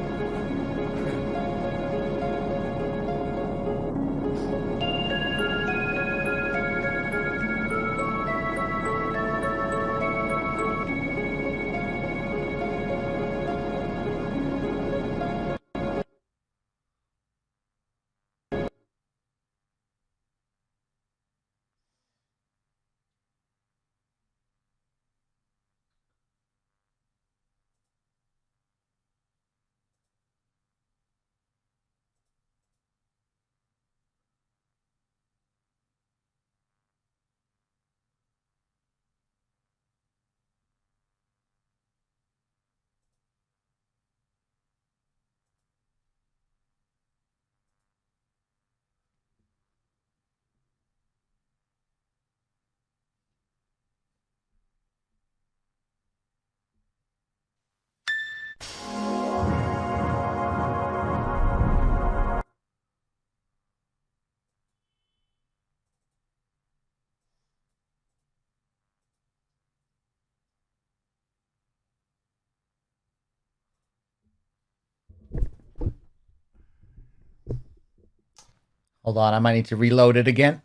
Hold on, I might need to reload it again.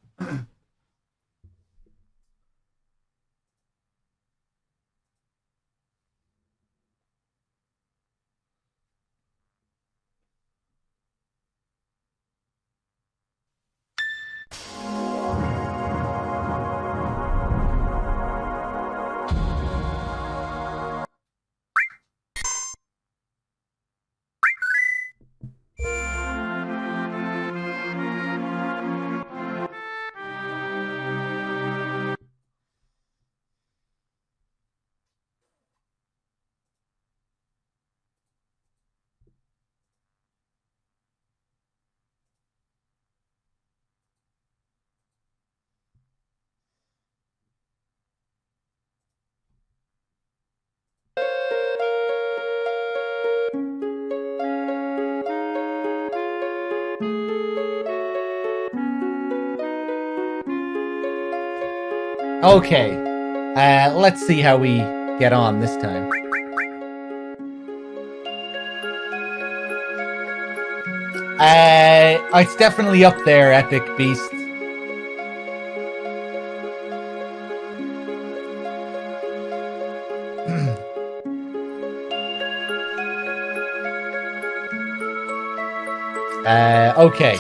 Okay, let's see how we get on this time. It's definitely up there, Epic Beast. Okay.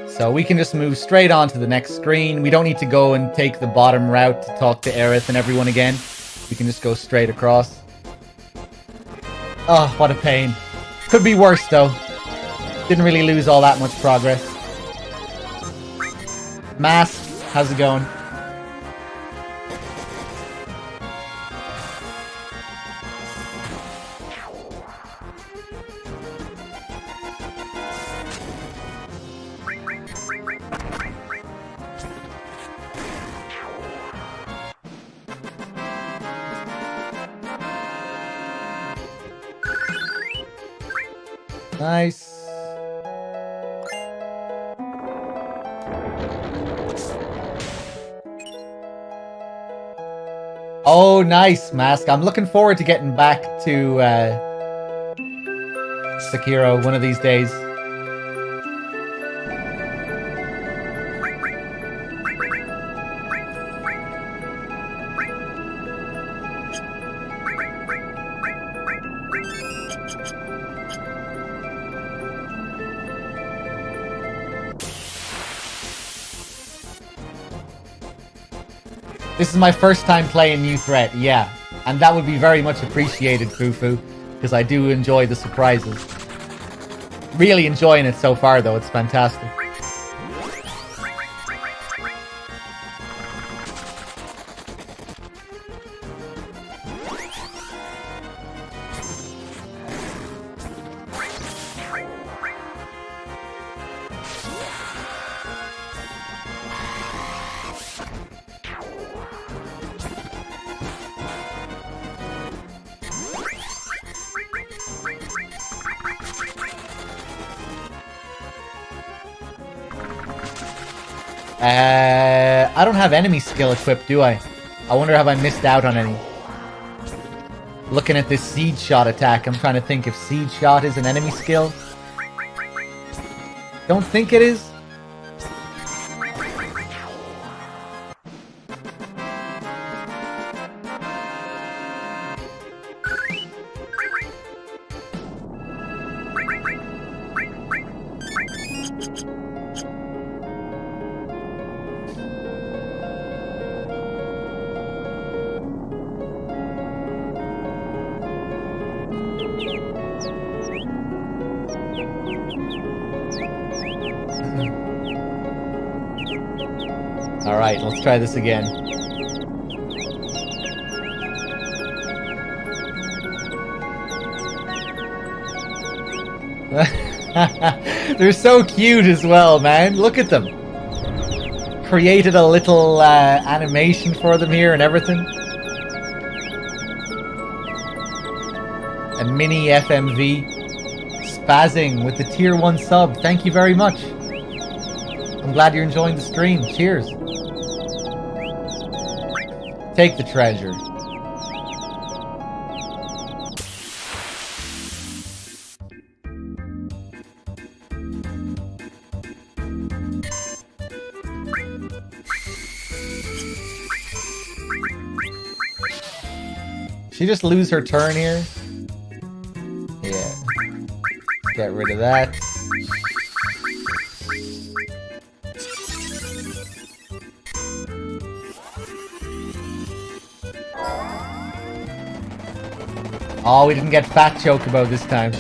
So we can just move straight on to the next screen. We don't need to go and take the bottom route to talk to Aerith and everyone again. We can just go straight across. Oh, what a pain. Could be worse, though. Didn't really lose all that much progress. Mask, how's it going? Nice. Oh, nice, Mask. I'm looking forward to getting back to Sekiro one of these days. This is my first time playing New Threat, yeah. And that would be very much appreciated, Fufu, because I do enjoy the surprises. Really enjoying it so far, though. It's fantastic. I don't have enemy skill equipped, do I? I wonder have I missed out on any. Looking at this Siege Shot attack, I'm trying to think if Siege Shot is an enemy skill. Don't think it is. Alright, let's try this again. They're so cute as well, man. Look at them. Created a little animation for them here and everything. A mini FMV. Spazzing with the tier 1 sub. Thank you very much. I'm glad you're enjoying the stream. Cheers. Take the treasure. She just lose her turn here? Yeah. Get rid of that. Oh, we didn't get Fat Chocobo this time.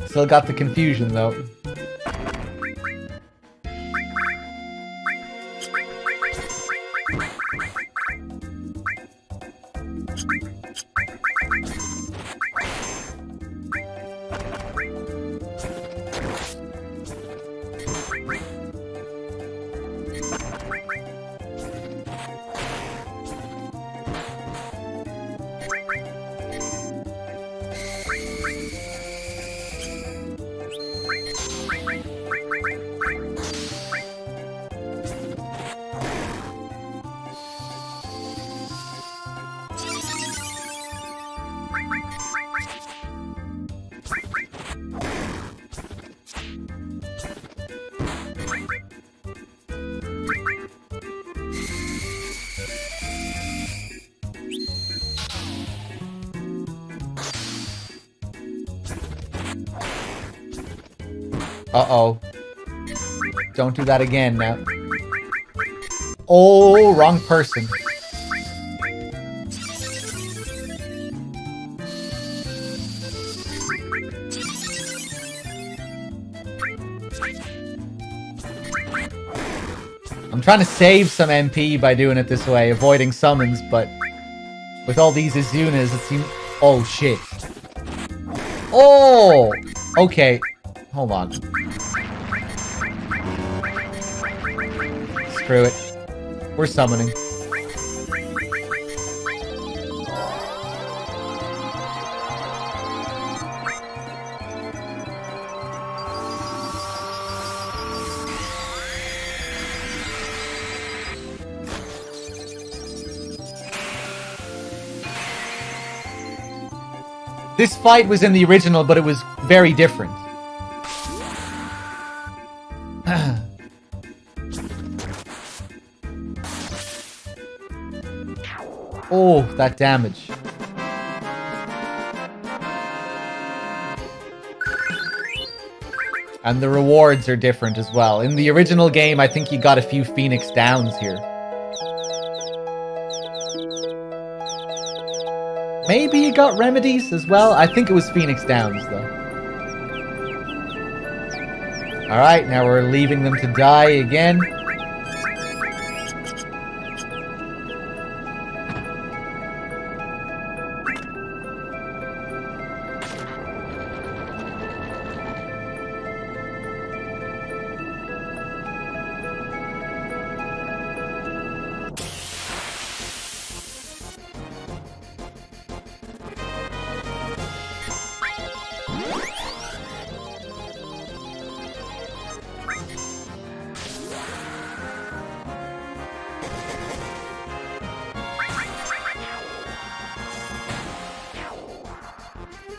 Still got the confusion though. Uh-oh. Don't do that again now. Oh, wrong person. I'm trying to save some MP by doing it this way, avoiding summons, but with all these Izunas, it seems... Oh, shit. Oh! Okay. Hold on. Screw it. We're summoning. This fight was in the original, but it was very different. Oh, that damage. And the rewards are different as well. In the original game, I think you got a few Phoenix Downs here. Maybe you got remedies as well? I think it was Phoenix Downs, though. Alright, now we're leaving them to die again.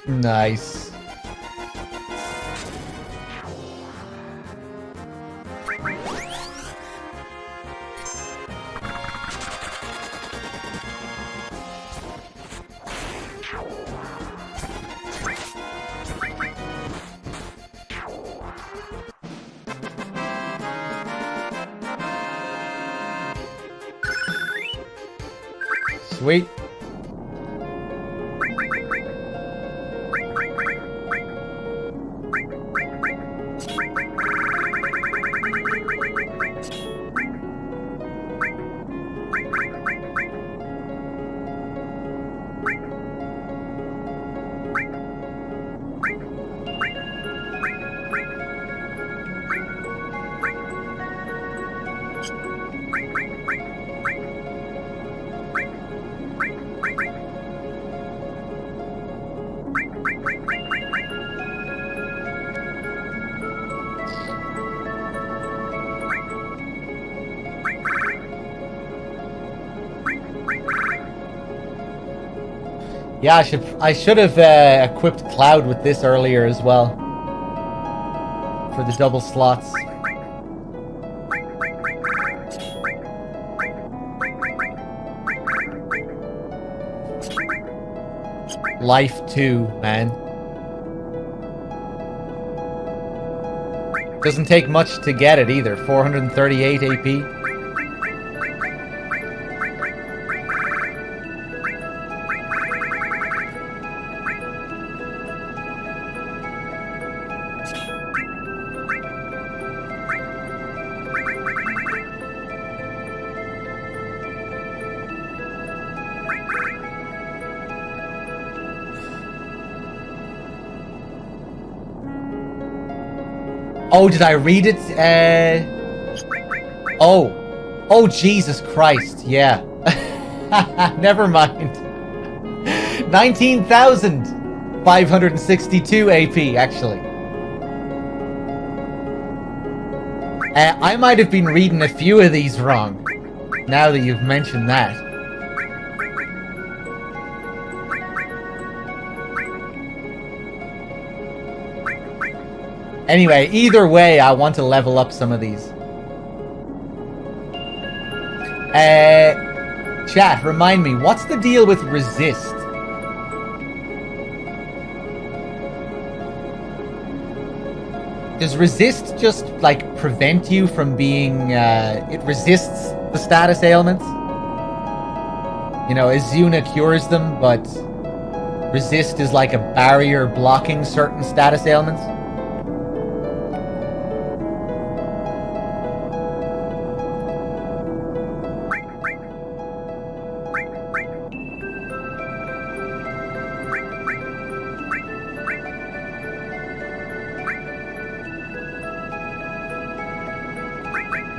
Nice. Sweet. Yeah, I should have equipped Cloud with this earlier as well. For the double slots. Life 2, man. Doesn't take much to get it either. 438 AP. Oh, did I read it? Oh, Jesus Christ, yeah. Never mind. 19,562 AP, actually. I might have been reading a few of these wrong, now that you've mentioned that. Anyway, either way, I want to level up some of these. Chat, remind me, what's the deal with resist? Does resist just, like, prevent you from being, it resists the status ailments? You know, Azuna cures them, but resist is like a barrier blocking certain status ailments?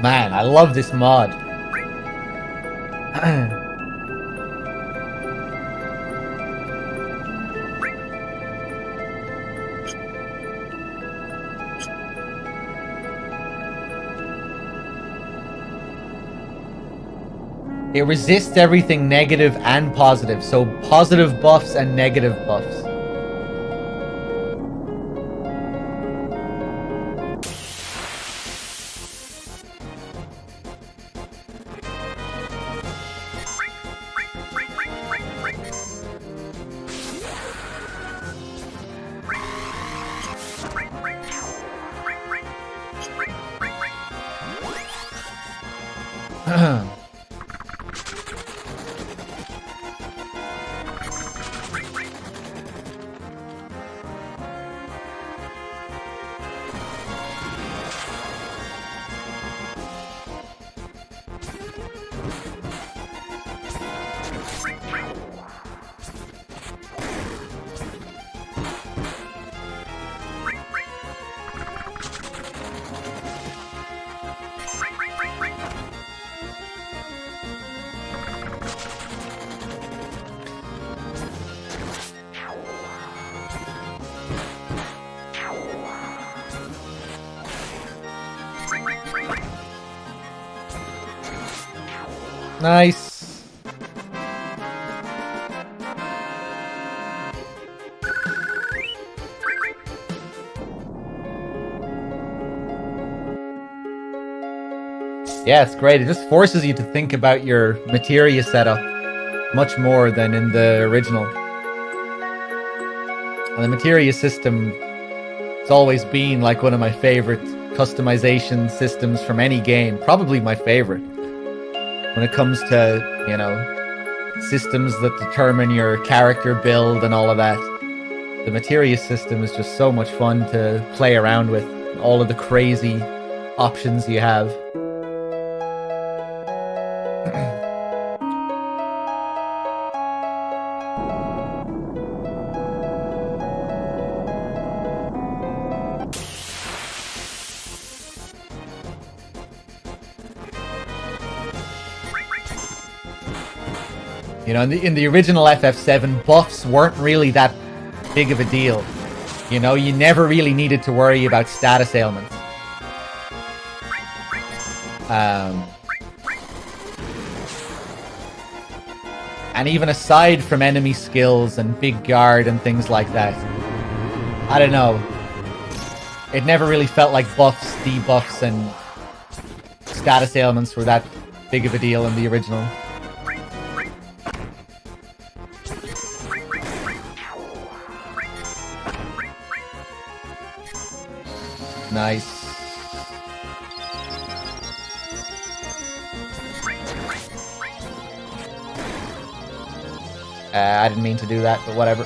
Man, I love this mod. It resists everything negative and positive, so positive buffs and negative buffs. Nice. Yeah, it's great. It just forces you to think about your materia setup much more than in the original. And the materia system, it's always been like one of my favorite customization systems from any game. Probably my favorite. When it comes to, you know, systems that determine your character build and all of that. The materia system is just so much fun to play around with. All of the crazy options you have. You know, in the original FF7, buffs weren't really that big of a deal. You know, you never really needed to worry about status ailments. And even aside from enemy skills and big guard and things like that, I don't know. It never really felt like buffs, debuffs, and status ailments were that big of a deal in the original. Nice. I didn't mean to do that, but whatever.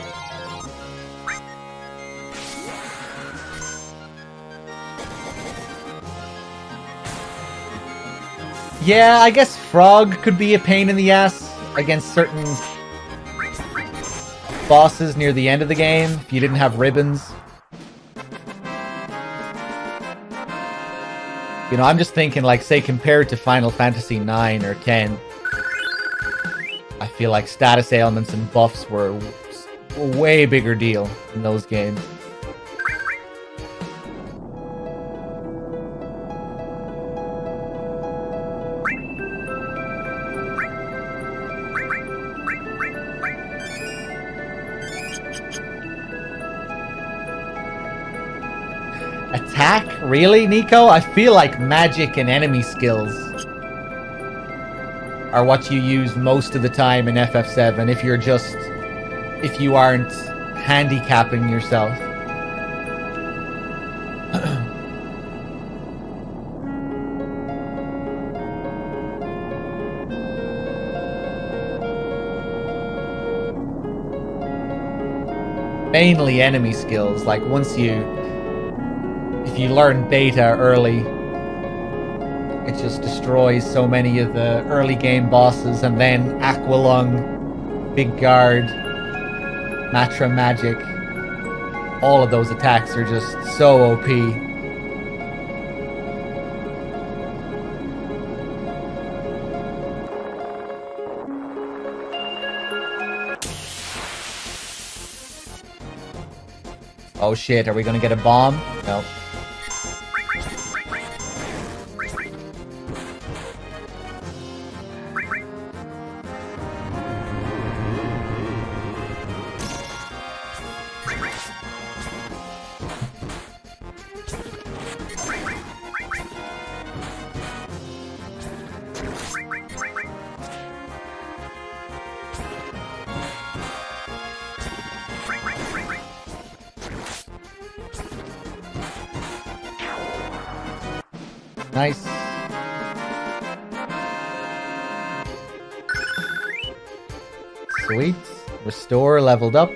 Yeah, I guess Frog could be a pain in the ass against certain bosses near the end of the game if you didn't have ribbons. You know, I'm just thinking, like, say, compared to Final Fantasy 9 or 10, I feel like status ailments and buffs were a way bigger deal in those games. Attack? Really, Nico? I feel like magic and enemy skills are what you use most of the time in FF7 if you aren't handicapping yourself. Mainly enemy skills, like if you learn beta early, it just destroys so many of the early game bosses, and then Aqualung, Big Guard, Matra Magic, all of those attacks are just so OP. Oh shit, are we gonna get a bomb? No. Nice. Sweet. Restore leveled up.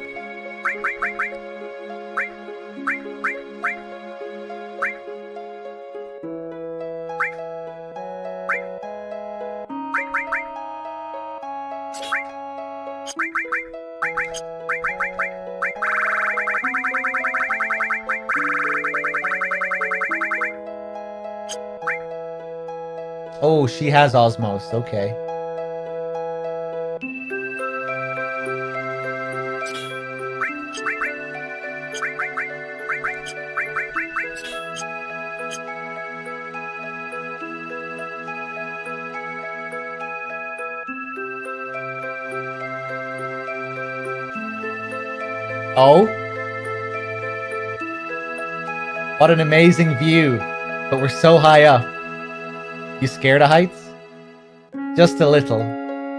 Oh, she has Osmos. Okay. Oh. What an amazing view. But we're so high up. You scared of heights? Just a little.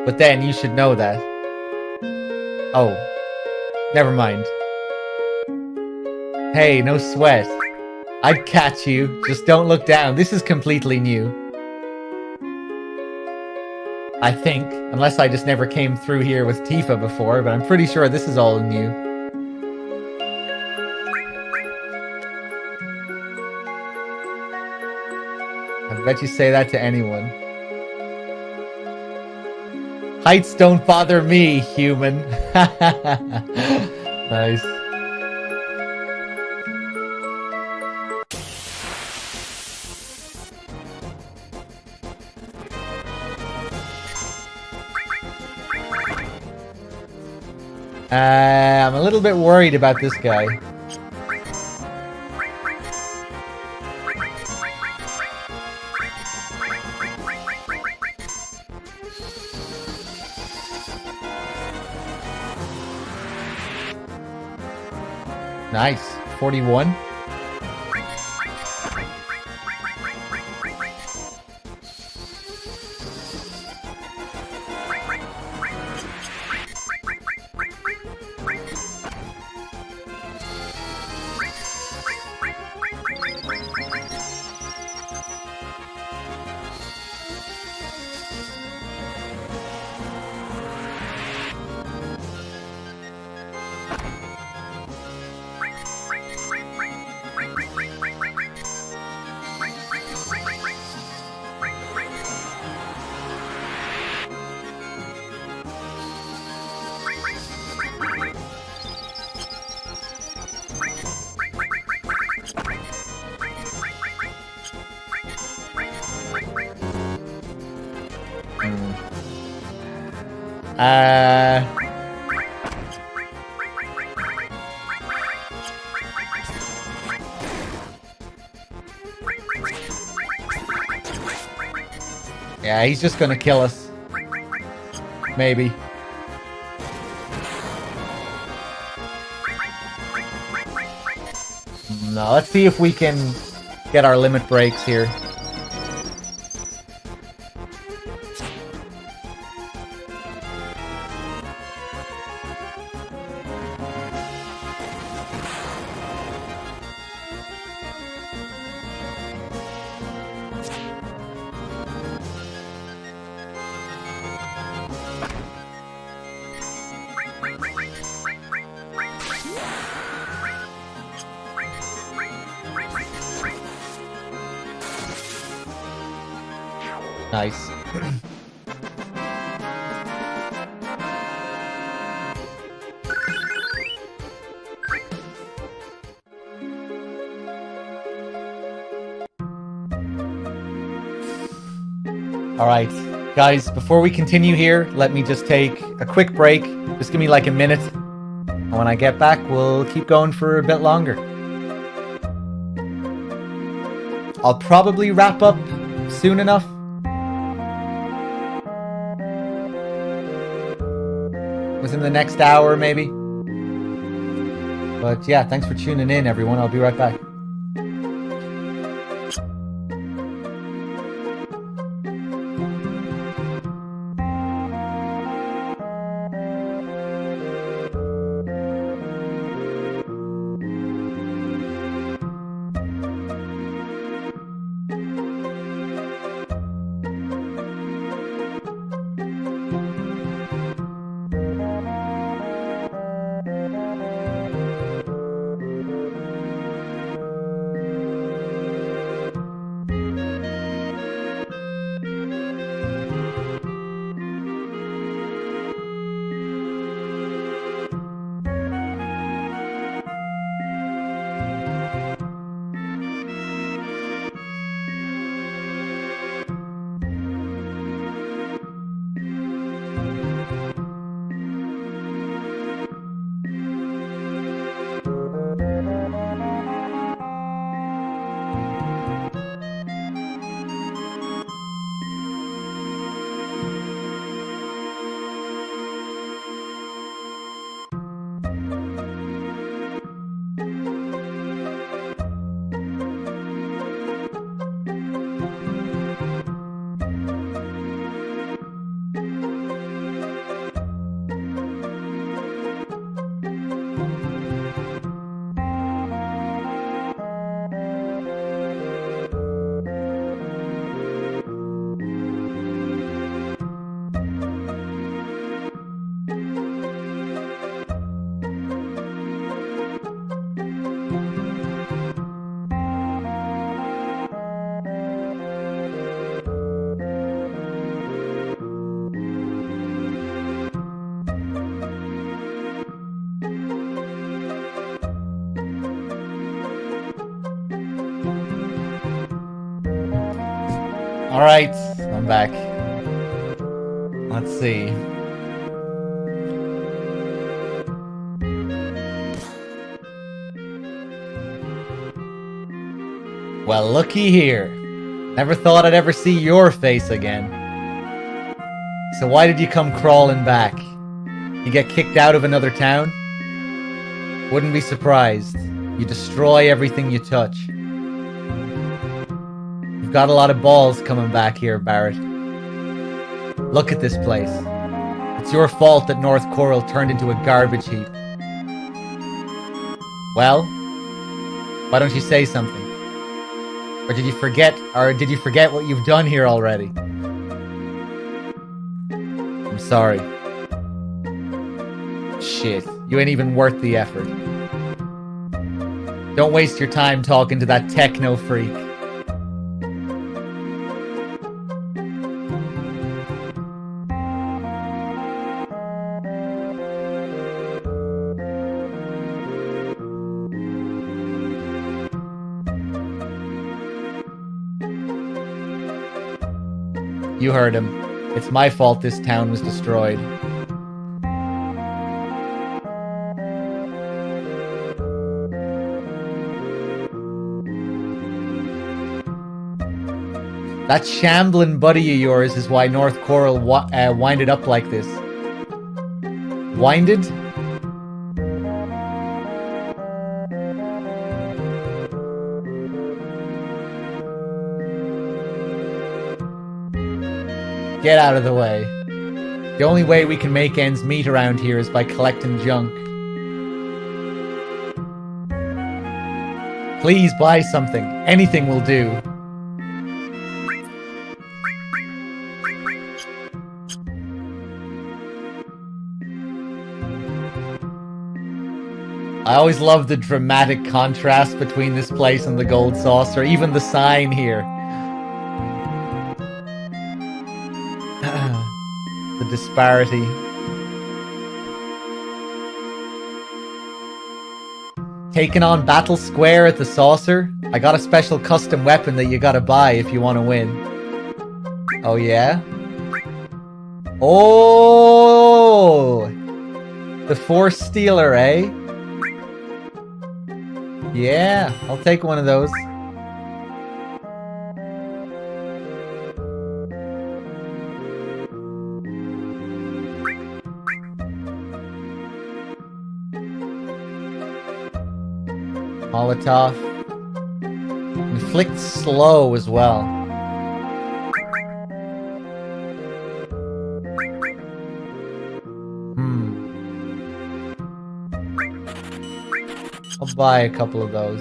But then you should know that. Oh. Never mind. Hey, no sweat. I'd catch you. Just don't look down. This is completely new. I think. Unless I just never came through here with Tifa before, but I'm pretty sure this is all new. I bet you say that to anyone. Heights don't bother me, human. Nice. I'm a little bit worried about this guy. Nice. 41. Yeah, he's just gonna kill us. Maybe. No, let's see if we can get our limit breaks here. Nice. Alright, guys, before we continue here, let me just take a quick break. Just give me like a minute. And when I get back, we'll keep going for a bit longer. I'll probably wrap up soon enough. Within the next hour, maybe. But yeah, thanks for tuning in, everyone. I'll be right back. Alright, I'm back. Let's see. Well, looky here. Never thought I'd ever see your face again. So why did you come crawling back? You get kicked out of another town? Wouldn't be surprised. You destroy everything you touch. You've got a lot of balls coming back here, Barrett. Look at this place. It's your fault that North Coral turned into a garbage heap. Well, why don't you say something? Or did you forget what you've done here already? I'm sorry. Shit, you ain't even worth the effort. Don't waste your time talking to that techno freak. You heard him. It's my fault this town was destroyed. That shambling buddy of yours is why North Coral winded up like this. Winded? Get out of the way. The only way we can make ends meet around here is by collecting junk. Please buy something. Anything will do. I always love the dramatic contrast between this place and the Gold Saucer, even the sign here. The disparity. Taking on Battle Square at the Saucer? I got a special custom weapon that you gotta buy if you want to win. Oh yeah? Oh! The Force Stealer, eh? Yeah, I'll take one of those. Molotov. Inflict slow as well. I'll buy a couple of those.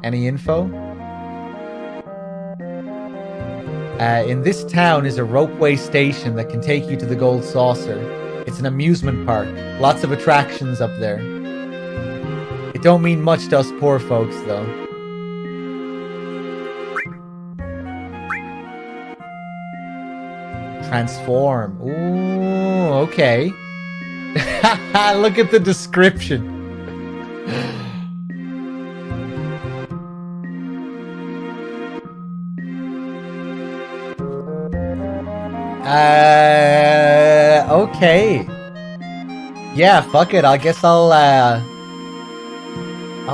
Any info? In this town is a ropeway station that can take you to the Gold Saucer. It's an amusement park. Lots of attractions up there. It don't mean much to us poor folks, though. Transform. Ooh, okay. Look at the description. Okay. Yeah, fuck it. I guess I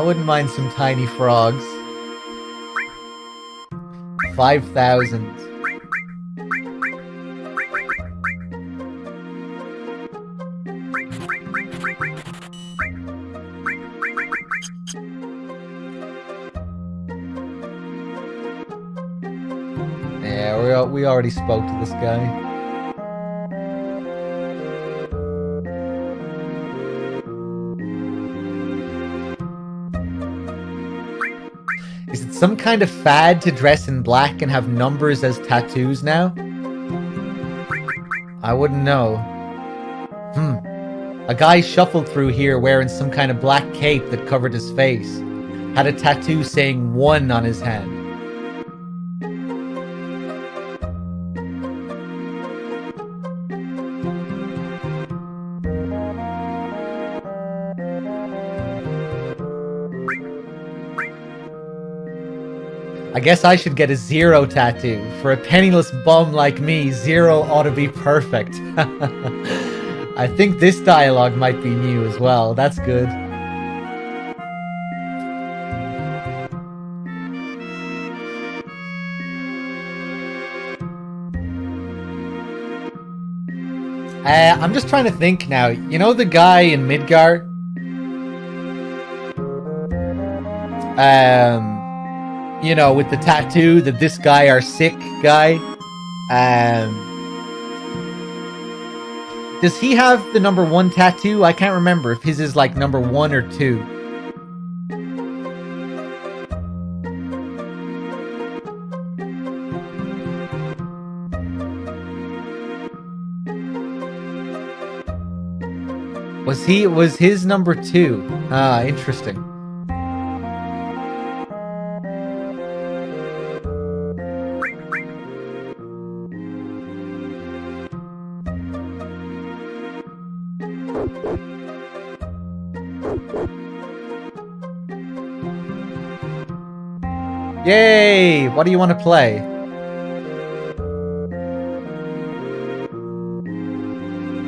wouldn't mind some tiny frogs. 5,000. Yeah, we already spoke to this guy. Is it some kind of fad to dress in black and have numbers as tattoos now? I wouldn't know. A guy shuffled through here wearing some kind of black cape that covered his face. Had a tattoo saying 1 on his hand. I guess I should get a 0 tattoo. For a penniless bum like me, 0 ought to be perfect. I think this dialogue might be new as well. That's good. I'm just trying to think now. You know the guy in Midgar? You know, with the tattoo, that this guy, our sick guy. Does he have the number 1 tattoo? I can't remember if his is like number 1 or 2. Was his number 2? Ah, interesting. Yay! What do you want to play?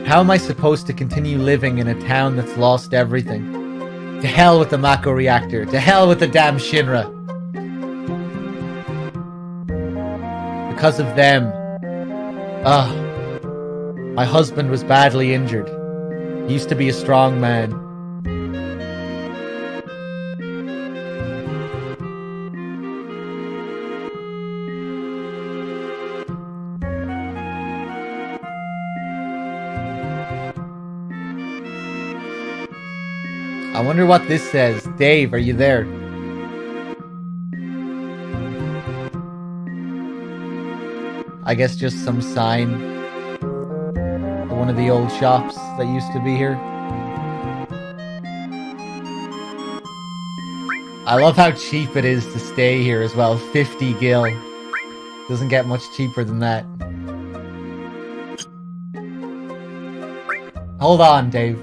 How am I supposed to continue living in a town that's lost everything? To hell with the Mako reactor. To hell with the damn Shinra. Because of them. My husband was badly injured. He used to be a strong man. I wonder what this says. Dave, are you there? I guess just some sign of one of the old shops that used to be here. I love how cheap it is to stay here as well. 50 gil. Doesn't get much cheaper than that. Hold on, Dave.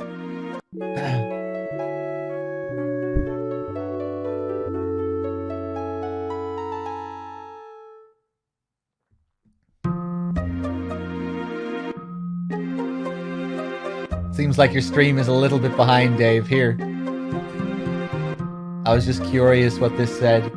Seems like your stream is a little bit behind, Dave. Here. I was just curious what this said.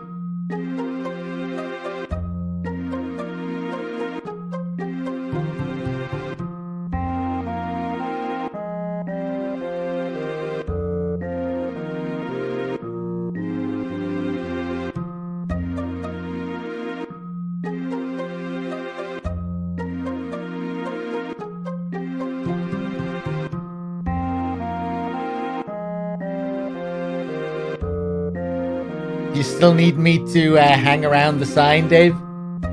You still need me to hang around the sign, Dave?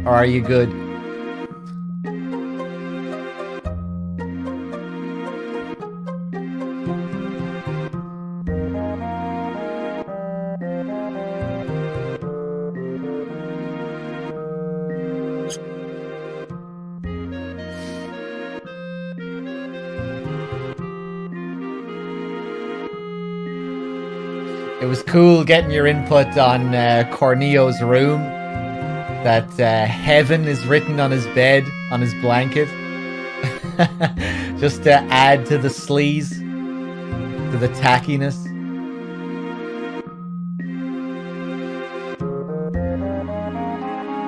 Or are you good? It was cool getting your input on Corneo's room. That heaven is written on his bed, on his blanket. Just to add to the sleaze, to the tackiness.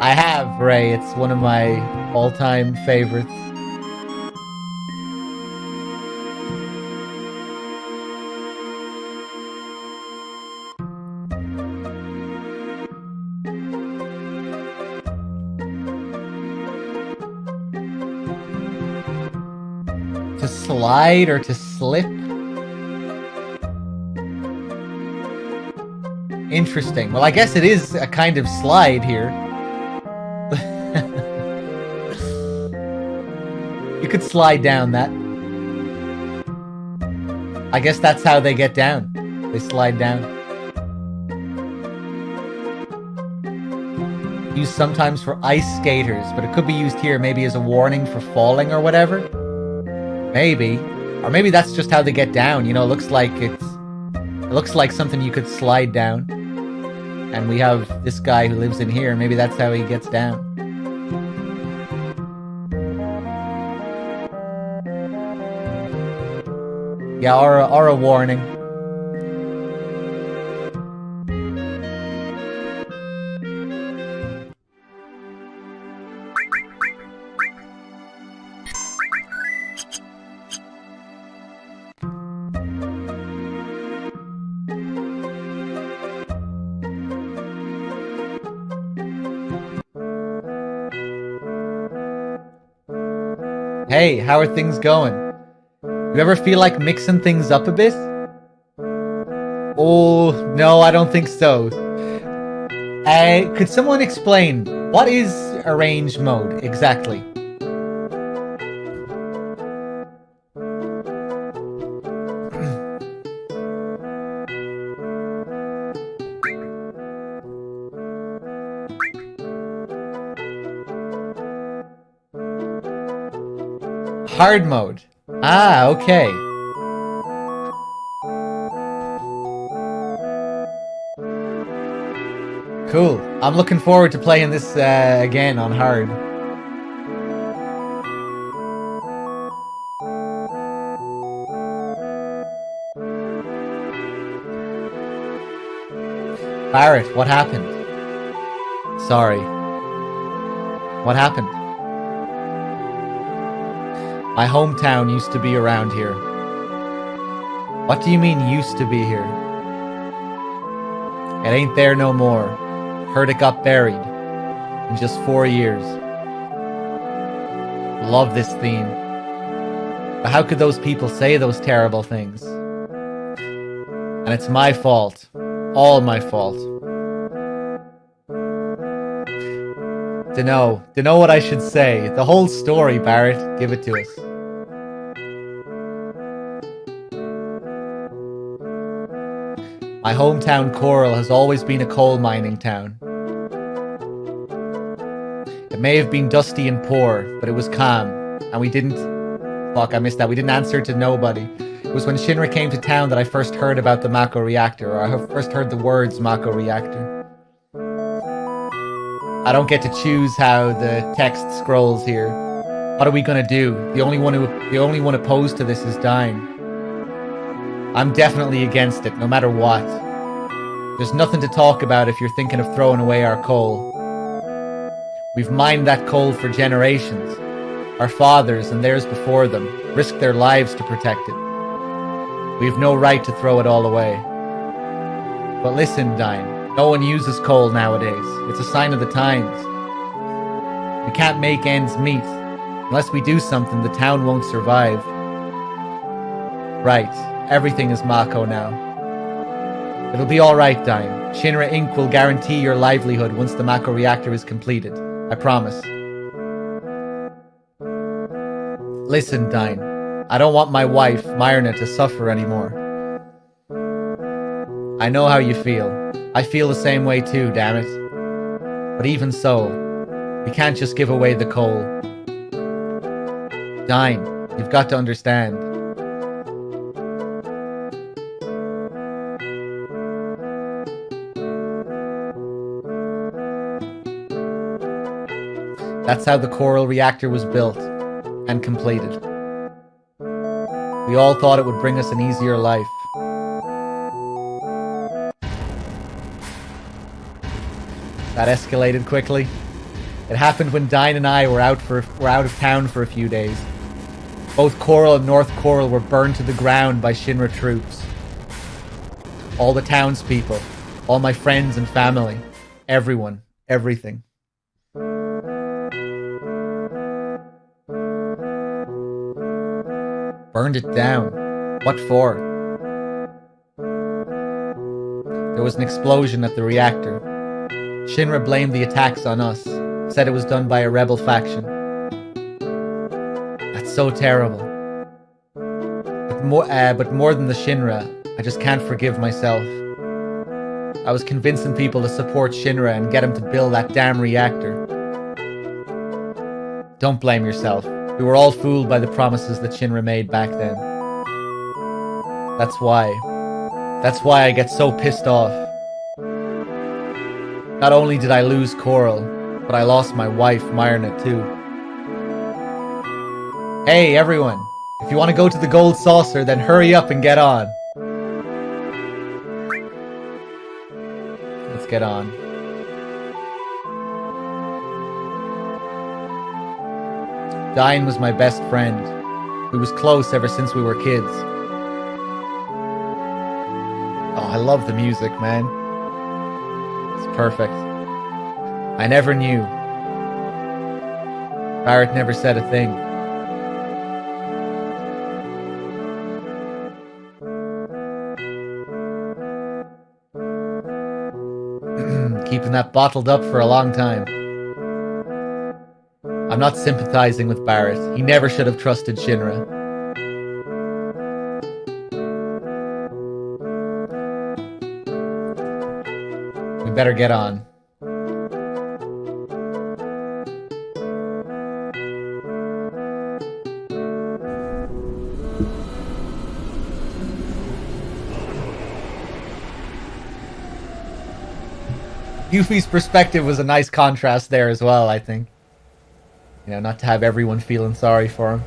I have, Ray. It's one of my all-time favorites. To slide or to slip? Interesting. Well, I guess it is a kind of slide here. You could slide down that. I guess that's how they get down. They slide down. Used sometimes for ice skaters, but it could be used here maybe as a warning for falling or whatever. Maybe. Or maybe that's just how they get down. You know, it looks like something you could slide down. And we have this guy who lives in here. Maybe that's how he gets down. Yeah, or a warning. Hey, how are things going? You ever feel like mixing things up a bit? Oh, no, I don't think so. Could someone explain, what is arrange mode exactly? Hard mode. Ah, okay. Cool. I'm looking forward to playing this again on hard. Barrett, what happened? Sorry. What happened? My hometown used to be around here. What do you mean used to be here? It ain't there no more. Heard it got buried in just 4 years. Love this theme. But how could those people say those terrible things? And it's my fault. All my fault. Dunno what I should say. The whole story, Barrett. Give it to us. My hometown, Coral, has always been a coal mining town. It may have been dusty and poor, but it was calm. And we didn't... Fuck, I missed that. We didn't answer to nobody. It was when Shinra came to town that I first heard about the Mako reactor, or I first heard the words Mako reactor. I don't get to choose how the text scrolls here. What are we gonna do? The only one opposed to this is dying. I'm definitely against it, no matter what. There's nothing to talk about if you're thinking of throwing away our coal. We've mined that coal for generations. Our fathers and theirs before them risked their lives to protect it. We have no right to throw it all away. But listen, Dine, no one uses coal nowadays. It's a sign of the times. We can't make ends meet. Unless we do something, the town won't survive. Right. Everything is Mako now. It'll be alright, Dine. Shinra Inc. will guarantee your livelihood once the Mako reactor is completed. I promise. Listen, Dine. I don't want my wife, Myrna, to suffer anymore. I know how you feel. I feel the same way too, damn it. But even so, we can't just give away the coal. Dine, you've got to understand. That's how the Coral reactor was built and completed. We all thought it would bring us an easier life. That escalated quickly. It happened when Dine and I were out of town for a few days. Both Coral and North Coral were burned to the ground by Shinra troops. All the townspeople, all my friends and family, everyone, everything. Burned it down. What for? There was an explosion at the reactor. Shinra blamed the attacks on us, said it was done by a rebel faction. That's so terrible. But more than the Shinra, I just can't forgive myself. I was convincing people to support Shinra and get them to build that damn reactor. Don't blame yourself. We were all fooled by the promises that Shinra made back then. That's why I get so pissed off. Not only did I lose Coral, but I lost my wife, Myrna, too. Hey, everyone. If you want to go to the Gold Saucer, then hurry up and get on. Let's get on. Diane was my best friend. We was close ever since we were kids. Oh, I love the music, man. It's perfect. I never knew. Barrett never said a thing. Keeping that bottled up for a long time. I'm not sympathizing with Barrett. He never should have trusted Shinra. We better get on. Yuffie's perspective was a nice contrast there as well, I think. You know, not to have everyone feeling sorry for him.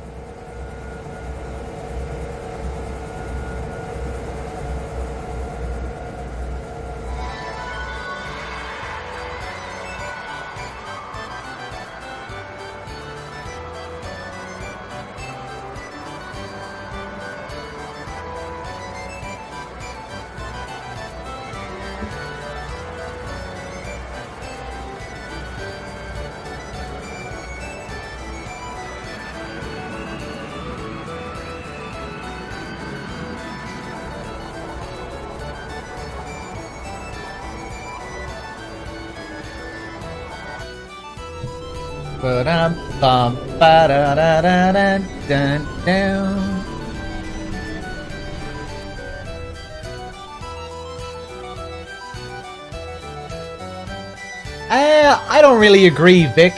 I don't really agree, Vic.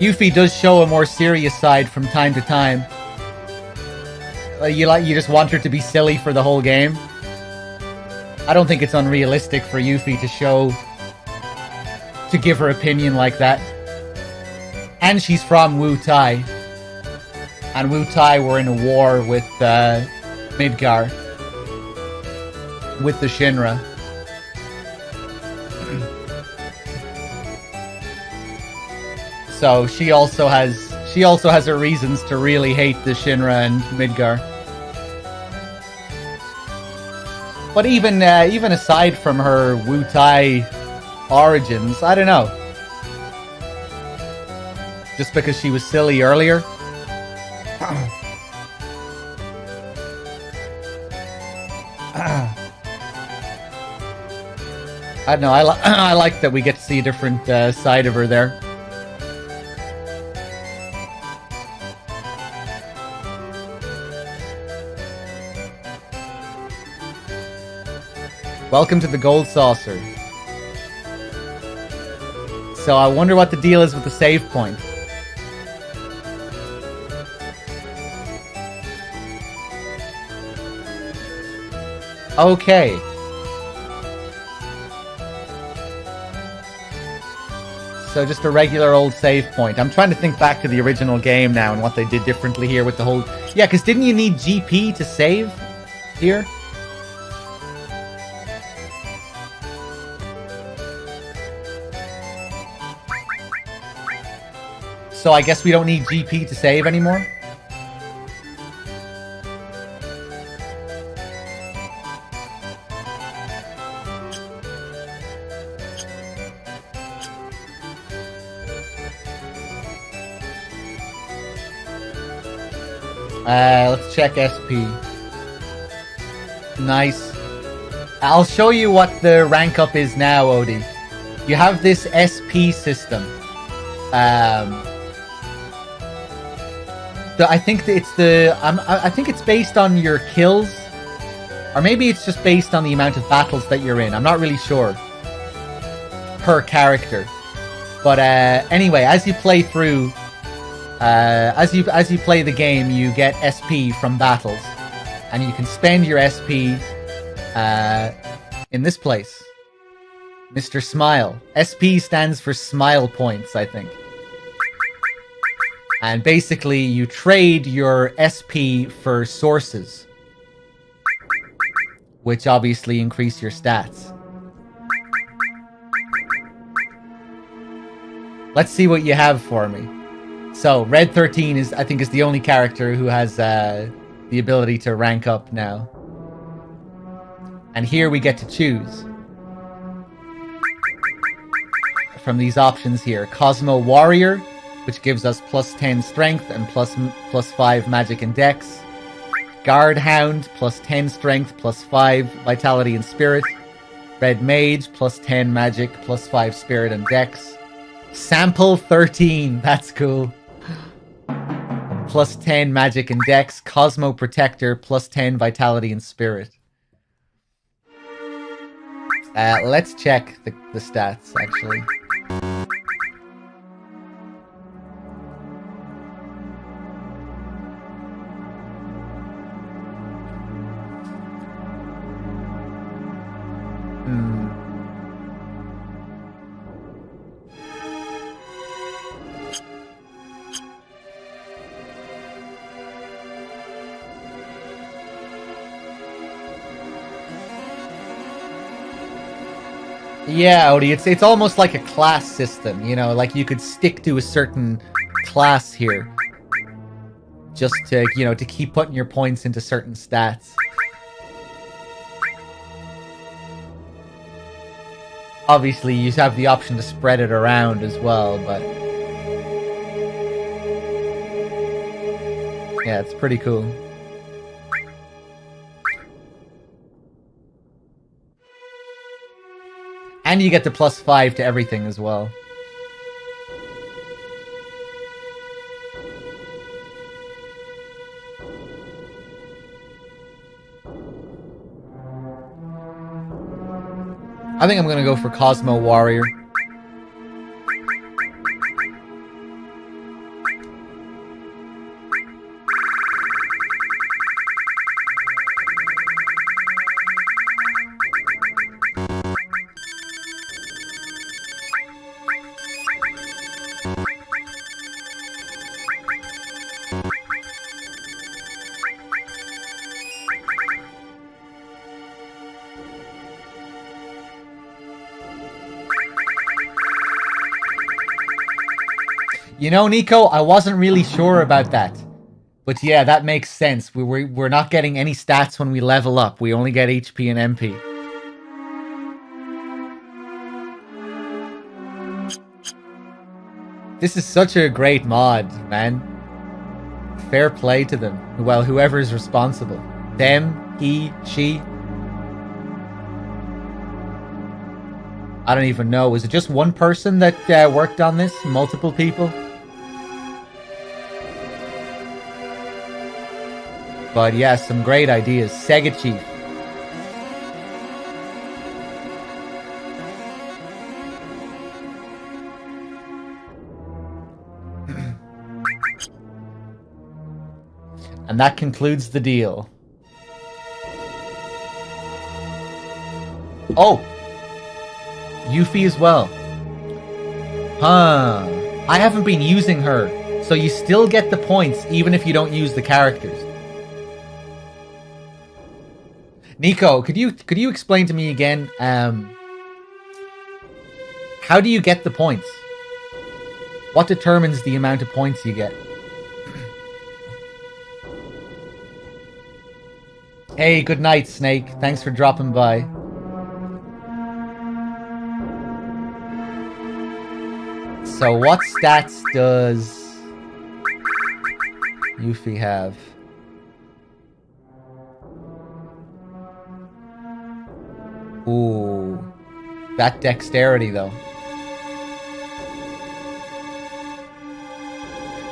Yuffie does show a more serious side from time to time. You just want her to be silly for the whole game. I don't think it's unrealistic for Yuffie to give her opinion like that. And she's from Wu Tai. And Wu Tai were in a war with Midgar. With the Shinra. So she also has her reasons to really hate the Shinra and Midgar. But even aside from her Wu Tai origins, I don't know. Just because she was silly earlier. I don't know. I like that we get to see a different side of her there. Welcome to the Gold Saucer. So I wonder what the deal is with the save point. Okay. So just a regular old save point. I'm trying to think back to the original game now and what they did differently here with the whole... Yeah, because didn't you need GP to save here? So I guess we don't need GP to save anymore? Let's check SP. Nice. I'll show you what the rank up is now, Odie. You have this SP system. I think I think it's based on your kills, or maybe it's just based on the amount of battles that you're in. I'm not really sure per character, but anyway, as you play through, as you play the game, you get SP from battles, and you can spend your SP. in this place. Mr. Smile. SP stands for smile points, I think. And basically, you trade your SP for sources, which obviously increase your stats. Let's see what you have for me. So, Red 13 is, I think, is the only character who has the ability to rank up now. And here we get to choose from these options here. Cosmo Warrior, which gives us plus 10 strength and plus 5 magic and dex. Guard Hound, plus 10 strength, plus 5 vitality and spirit. Red Mage, plus 10 magic, plus 5 spirit and dex. Sample 13, that's cool. Plus 10 magic and dex. Cosmo Protector, plus 10 vitality and spirit. Let's check the stats, actually. Yeah, Odie, it's almost like a class system, you know, like you could stick to a certain class here. Just to, you know, to keep putting your points into certain stats. Obviously, you have the option to spread it around as well, but... yeah, it's pretty cool. And you get the plus 5 to everything as well. I think I'm gonna go for Cosmo Warrior. You know, Nico, I wasn't really sure about that. But yeah, that makes sense. We're not getting any stats when we level up. We only get HP and MP. This is such a great mod, man. Fair play to them. Well, whoever's responsible. Them, he, she. I don't even know. Was it just one person that worked on this? Multiple people? But yeah, some great ideas. Sega Chief. And that concludes the deal. Oh! Yuffie as well. Huh. I haven't been using her, so you still get the points even if you don't use the characters. Nico, could you explain to me again, how do you get the points? What determines the amount of points you get? Hey, good night, Snake. Thanks for dropping by. So what stats does Yuffie have? Ooh, that dexterity though.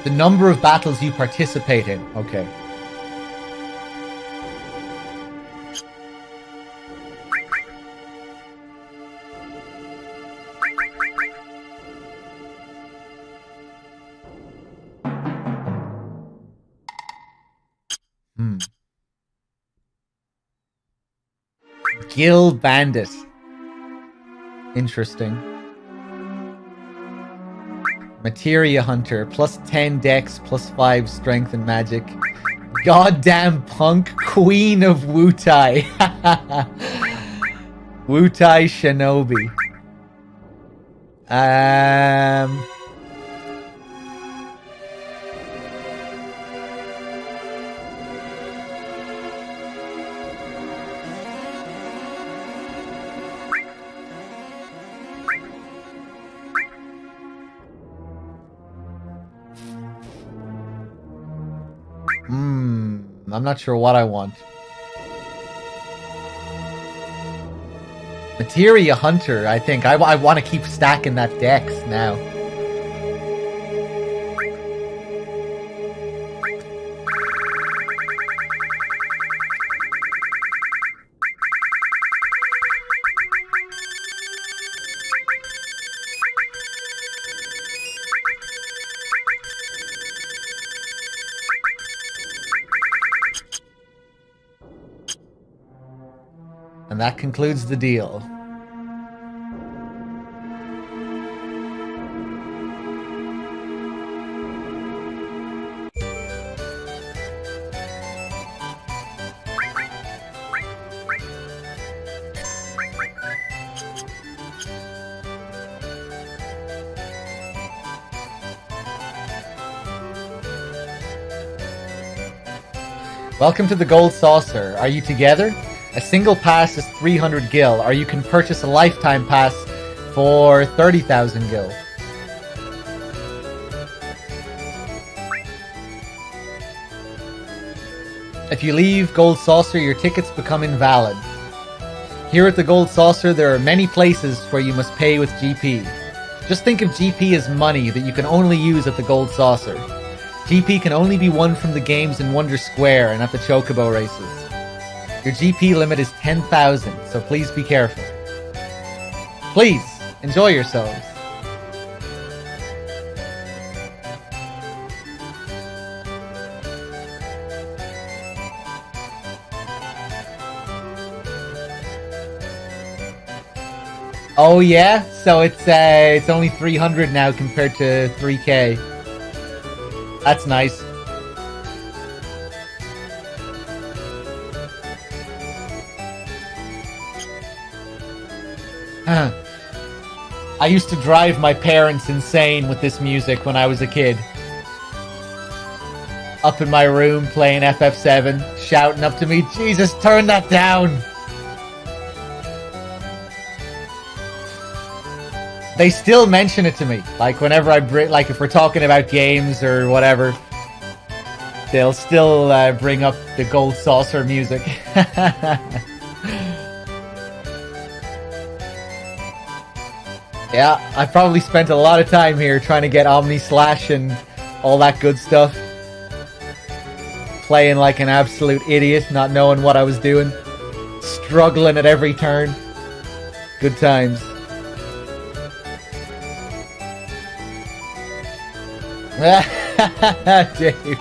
The number of battles you participate in. Okay. Gill Bandit. Interesting. Materia Hunter, plus 10 dex, plus 5 strength and magic. Goddamn punk, Queen of Wutai. Wutai Shinobi. I'm not sure what I want. Materia Hunter, I think. I want to keep stacking that dex now. And that concludes the deal. Welcome to the Gold Saucer. Are you together? A single pass is 300 gil, or you can purchase a lifetime pass for 30,000 gil. If you leave Gold Saucer, your tickets become invalid. Here at the Gold Saucer, there are many places where you must pay with GP. Just think of GP as money that you can only use at the Gold Saucer. GP can only be won from the games in Wonder Square and at the Chocobo races. Your GP limit is 10,000, so please be careful. Please, enjoy yourselves. Oh yeah? So it's only 300 now compared to 3k. That's nice. I used to drive my parents insane with this music when I was a kid. Up in my room playing FF7, shouting up to me, "Jesus, turn that down!" They still mention it to me. Like whenever if we're talking about games or whatever, they'll still bring up the Gold Saucer music. Yeah, I probably spent a lot of time here trying to get Omni Slash and all that good stuff. Playing like an absolute idiot, not knowing what I was doing. Struggling at every turn. Good times. Dave.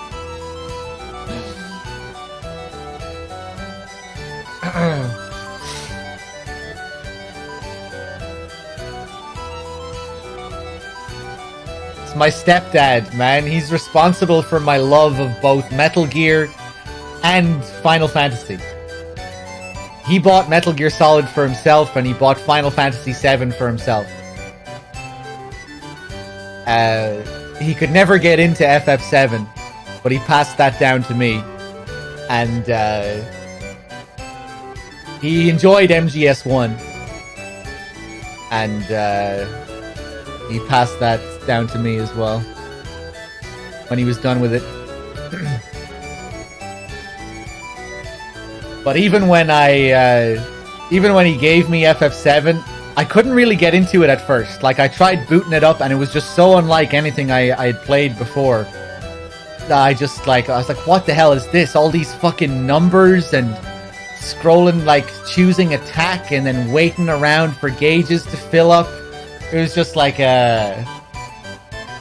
It's my stepdad, man. He's responsible for my love of both Metal Gear and Final Fantasy. He bought Metal Gear Solid for himself, and he bought Final Fantasy VII for himself. He could never get into FF7, but he passed that down to me. And he enjoyed MGS1. And he passed that down to me as well when he was done with it. But even when he gave me FF7, I couldn't really get into it at first. Like, I tried booting it up and it was just so unlike anything I had played before. I was like, what the hell is this? All these fucking numbers and scrolling, like, choosing attack and then waiting around for gauges to fill up. It was just like,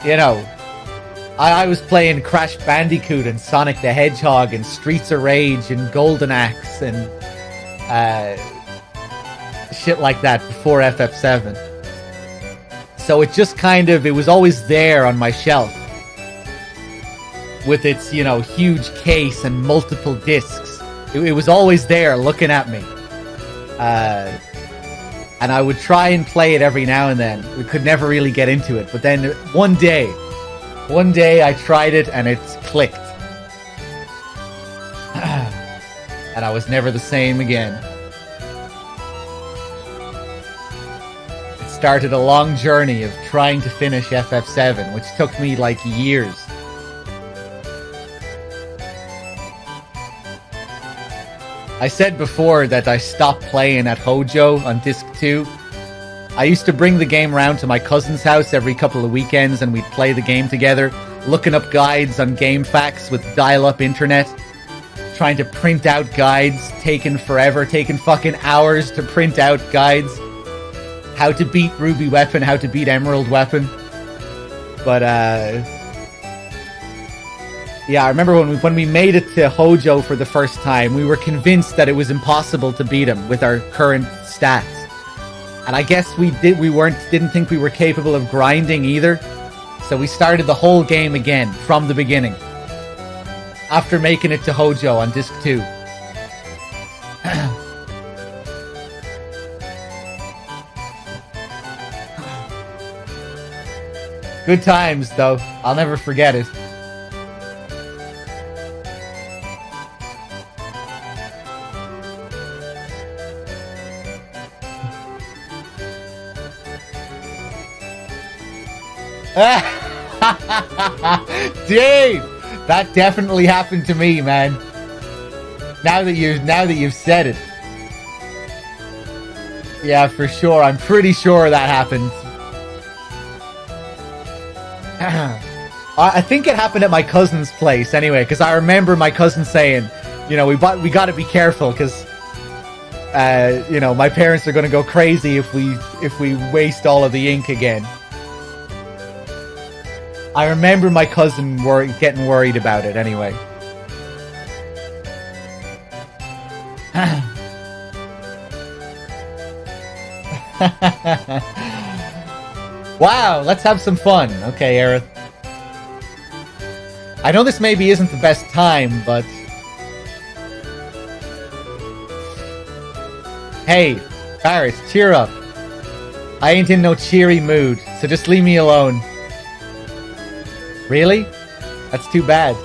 you know, I was playing Crash Bandicoot and Sonic the Hedgehog and Streets of Rage and Golden Axe and shit like that before FF7. So it just kind of, it was always there on my shelf. With its, you know, huge case and multiple discs. It was always there looking at me. And I would try and play it every now and then. We could never really get into it. But then one day I tried it and it clicked. And I was never the same again. It started a long journey of trying to finish FF7, which took me like years. I said before that I stopped playing at Hojo on Disc 2. I used to bring the game round to my cousin's house every couple of weekends and we'd play the game together, looking up guides on GameFAQs with dial-up internet, trying to print out guides, taking forever, taking fucking hours to print out guides. How to beat Ruby Weapon, how to beat Emerald Weapon. But, yeah, I remember when we made it to Hojo for the first time, we were convinced that it was impossible to beat him with our current stats. And I guess we didn't think we were capable of grinding either. So we started the whole game again from the beginning. After making it to Hojo on Disc 2. Good times though. I'll never forget it. Dave, that definitely happened to me, man. Now that you've said it, yeah, for sure. I'm pretty sure that happened. I think it happened at my cousin's place anyway, because I remember my cousin saying, you know, we got to be careful because, you know, my parents are going to go crazy if we waste all of the ink again. I remember my cousin getting worried about it anyway. Wow, let's have some fun. Okay, Aerith. I know this maybe isn't the best time, but... Hey, Barrett, cheer up. I ain't in no cheery mood, so just leave me alone. Really? That's too bad.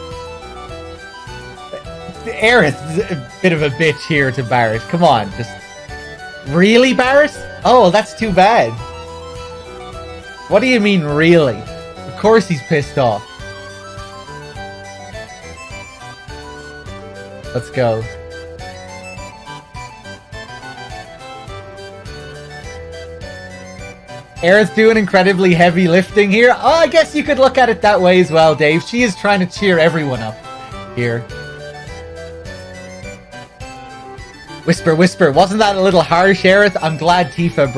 Aerith is a bit of a bitch here to Barrett. Come on, just... Really, Barrett? Oh, that's too bad. What do you mean, really? Of course he's pissed off. Let's go. Aerith's doing incredibly heavy lifting here. Oh, I guess you could look at it that way as well, Dave. She is trying to cheer everyone up here. Whisper, whisper. Wasn't that a little harsh, Aerith? I'm glad Tifa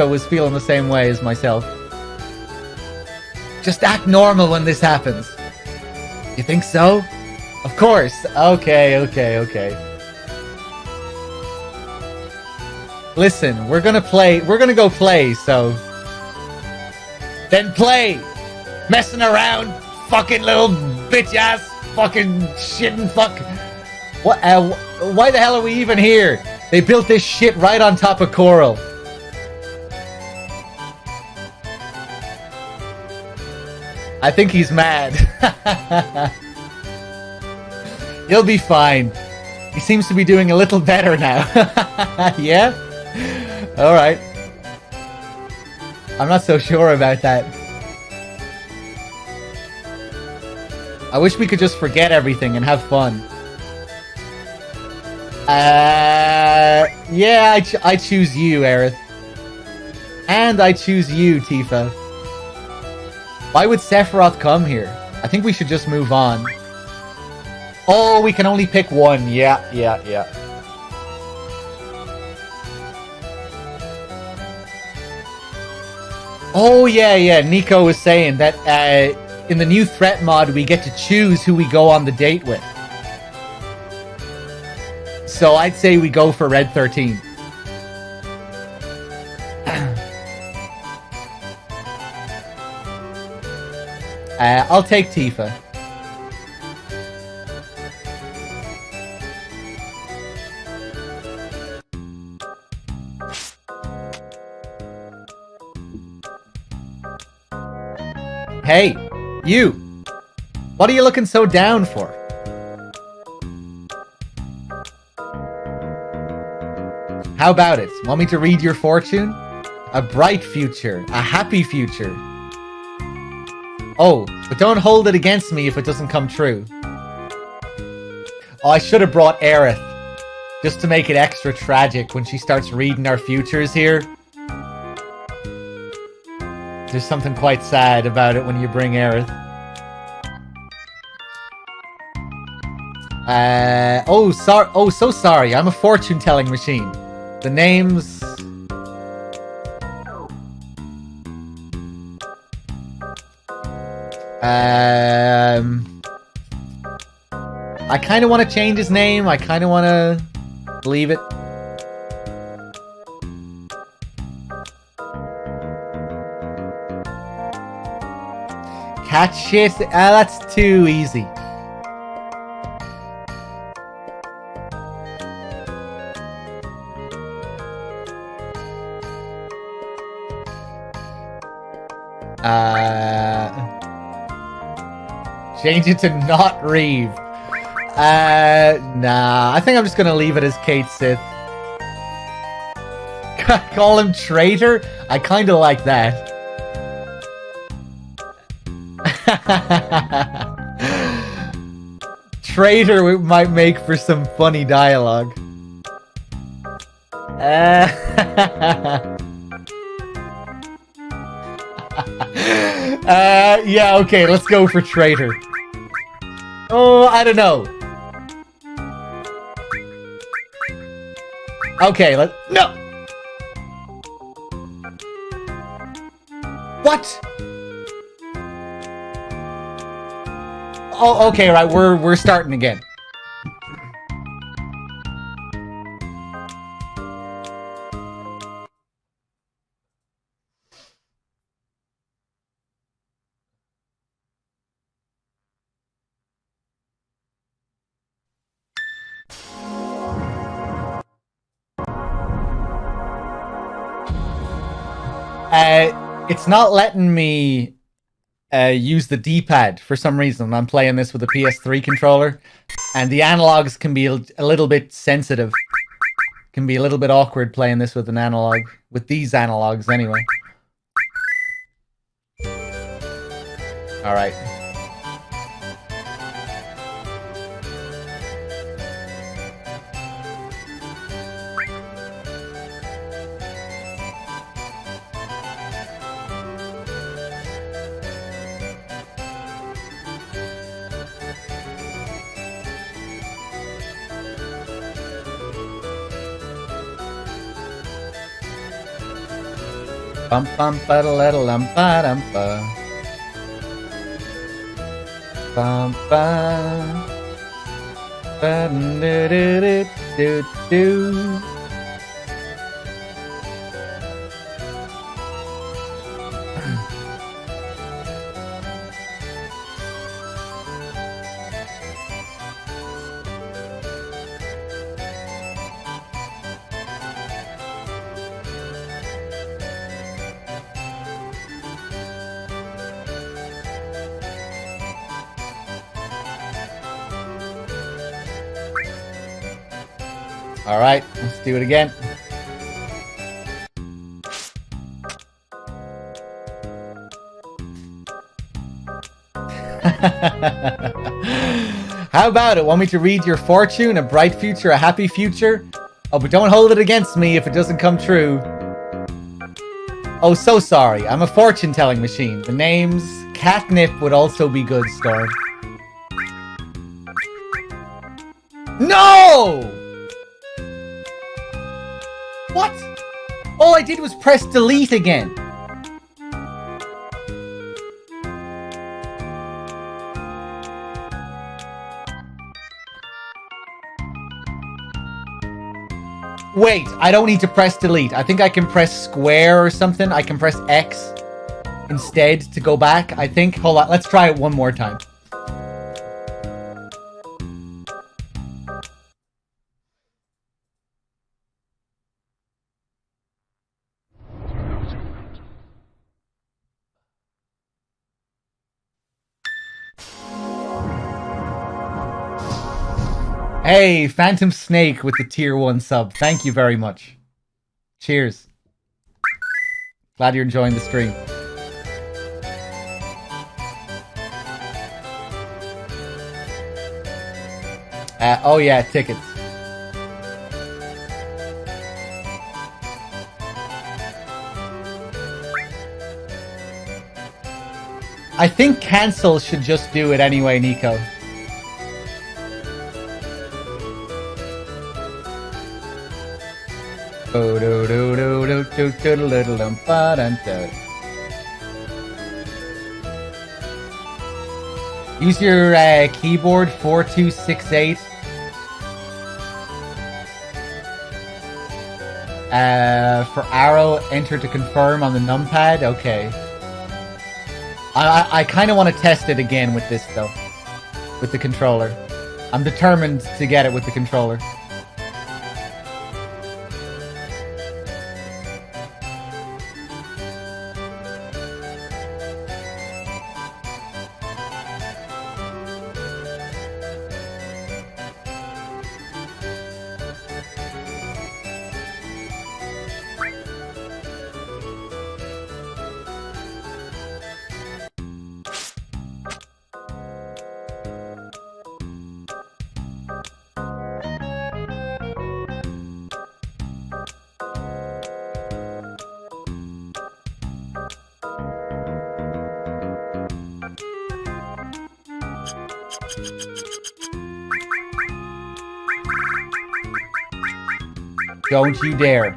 was feeling the same way as myself. Just act normal when this happens. You think so? Of course. Okay. Listen, we're gonna go play, so... Then play! Messing around, fucking little bitch-ass, fucking shitting fuck... What, why the hell are we even here? They built this shit right on top of Coral. I think he's mad. He'll be fine. He seems to be doing a little better now. Yeah? Alright. I'm not so sure about that. I wish we could just forget everything and have fun. Yeah, I choose you, Aerith. And I choose you, Tifa. Why would Sephiroth come here? I think we should just move on. Oh, we can only pick one. Yeah. Oh, yeah. Nico was saying that in the new threat mod, we get to choose who we go on the date with. So I'd say we go for Red 13. I'll take Tifa. Hey, you! What are you looking so down for? How about it? Want me to read your fortune? A bright future. A happy future. Oh, but don't hold it against me if it doesn't come true. Oh, I should have brought Aerith. Just to make it extra tragic when she starts reading our futures here. There's something quite sad about it when you bring Aerith. Oh, so sorry. I'm a fortune-telling machine. The name's... I kind of want to change his name. I kind of want to leave it. Cat shit? That's too easy. Change it to not Reeve. Nah. I think I'm just gonna leave it as Kate Sith. Call him traitor? I kinda like that. Traitor might make for some funny dialogue. Yeah, okay, let's go for traitor. Oh, I don't know. Okay, no! What? Oh, okay, right, we're starting again. It's not letting me use the D-pad for some reason. I'm playing this with a PS3 controller, and the analogs can be a little bit sensitive. Can be a little bit awkward playing this with an analog, with these analogs anyway. All right. Bum bum ba da la da lum ba dum ba. Bum ba. Ba do do do do. All right, let's do it again. How about it? Want me to read your fortune? A bright future, a happy future? Oh, but don't hold it against me if it doesn't come true. Oh, so sorry. I'm a fortune-telling machine. The name's Catnip would also be good, Storm. No! What? All I did was press delete again. Wait, I don't need to press delete. I think I can press square or something. I can press X instead to go back, I think. Hold on, let's try it one more time. Hey, Phantom Snake with the tier 1 sub. Thank you very much. Cheers. Glad you're enjoying the stream. Oh yeah, tickets. I think cancel should just do it anyway, Nico. Use your keyboard 4268. For arrow, enter to confirm on the numpad. Okay. I kind of want to test it again with this though, with the controller. I'm determined to get it with the controller. Don't you dare.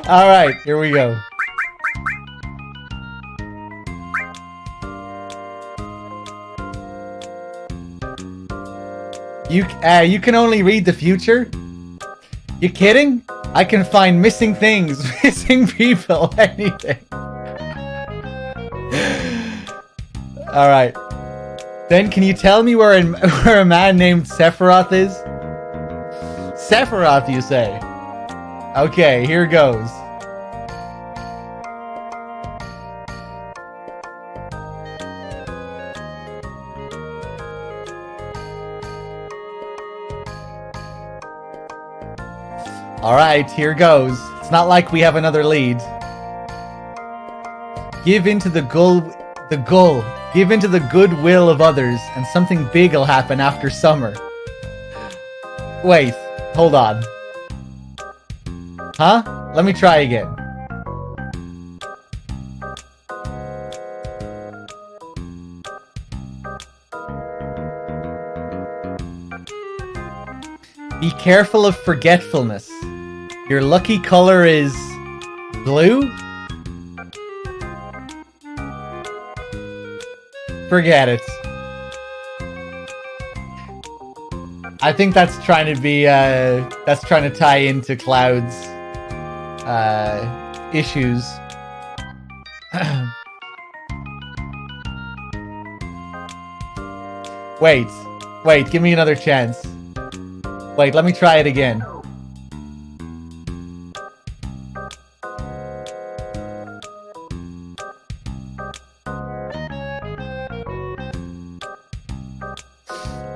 All right, here we go. You can only read the future? You kidding? I can find missing things, missing people, anything. All right. Then can you tell me where a man named Sephiroth is? Sephiroth, you say? Okay, here goes. Alright, here goes. It's not like we have another lead. Give into the give into the goodwill of others, and something big will happen after summer. Wait, hold on. Huh? Let me try again. Be careful of forgetfulness. Your lucky color is blue? Forget it. I think that's trying to be, that's trying to tie into Cloud's, issues. Wait, give me another chance. Wait, let me try it again.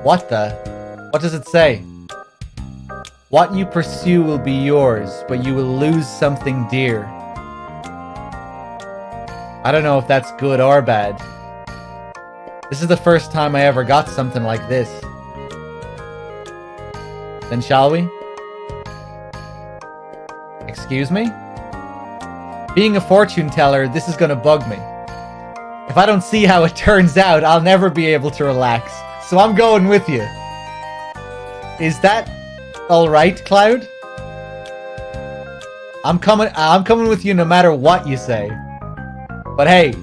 What the? What does it say? What you pursue will be yours, but you will lose something dear. I don't know if that's good or bad. This is the first time I ever got something like this. Then shall we? Excuse me? Being a fortune teller, this is gonna bug me. If I don't see how it turns out, I'll never be able to relax. So I'm going with you. Is that alright, Cloud? I'm coming with you no matter what you say. But hey,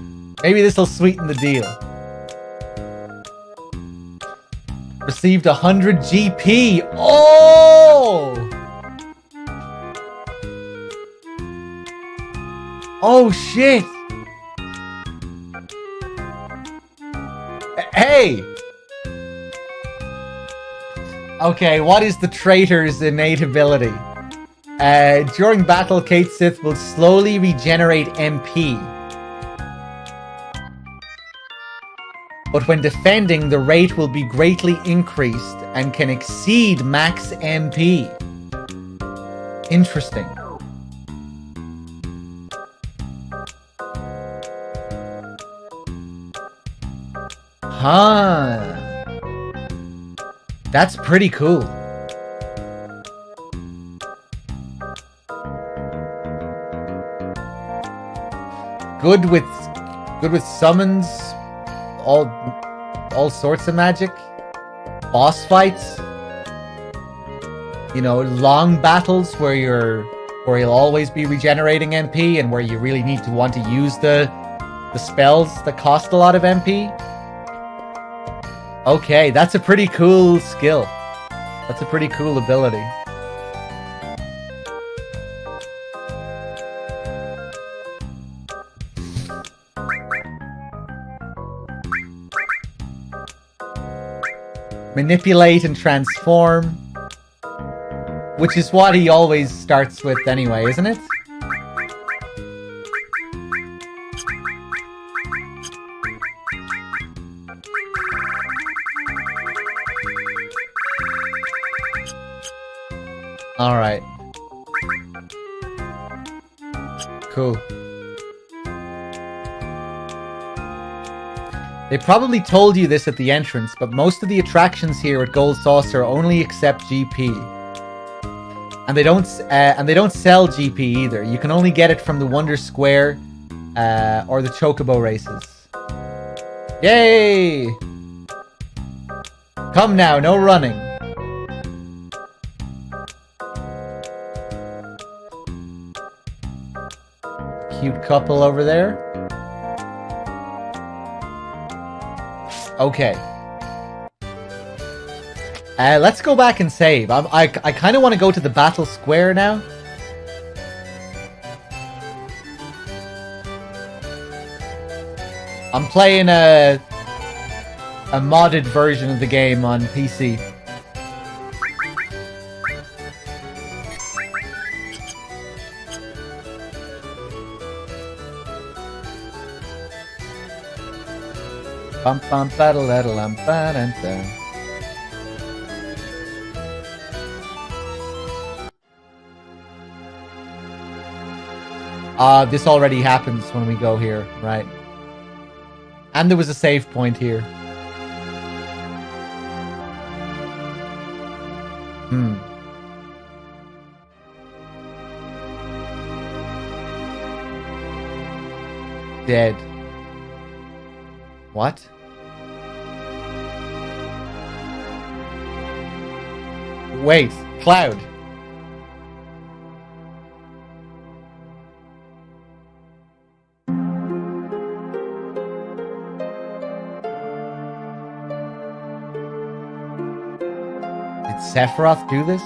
maybe this'll sweeten the deal. Received 100 GP. Oh! Oh, shit. Hey! Okay, what is the traitor's innate ability? During battle, Cait Sith will slowly regenerate MP. But when defending, the rate will be greatly increased and can exceed max MP. Interesting. Huh. That's pretty cool. Good with summons, all sorts of magic, boss fights. You know, long battles where you'll always be regenerating MP and where you really need to want to use the spells that cost a lot of MP. Okay, that's a pretty cool skill. That's a pretty cool ability. Manipulate and transform. Which is what he always starts with anyway, isn't it? Alright. Cool. They probably told you this at the entrance, but most of the attractions here at Gold Saucer only accept GP. And they don't sell GP either. You can only get it from the Wonder Square or the Chocobo races. Yay! Come now, no running. Cute couple over there. Okay. Let's go back and save. I kind of want to go to the Battle Square now. I'm playing a modded version of the game on PC. Bum bum battle lam this already happens when we go here, right? And there was a save point here. Dead. What? Wait, Cloud. Did Sephiroth do this?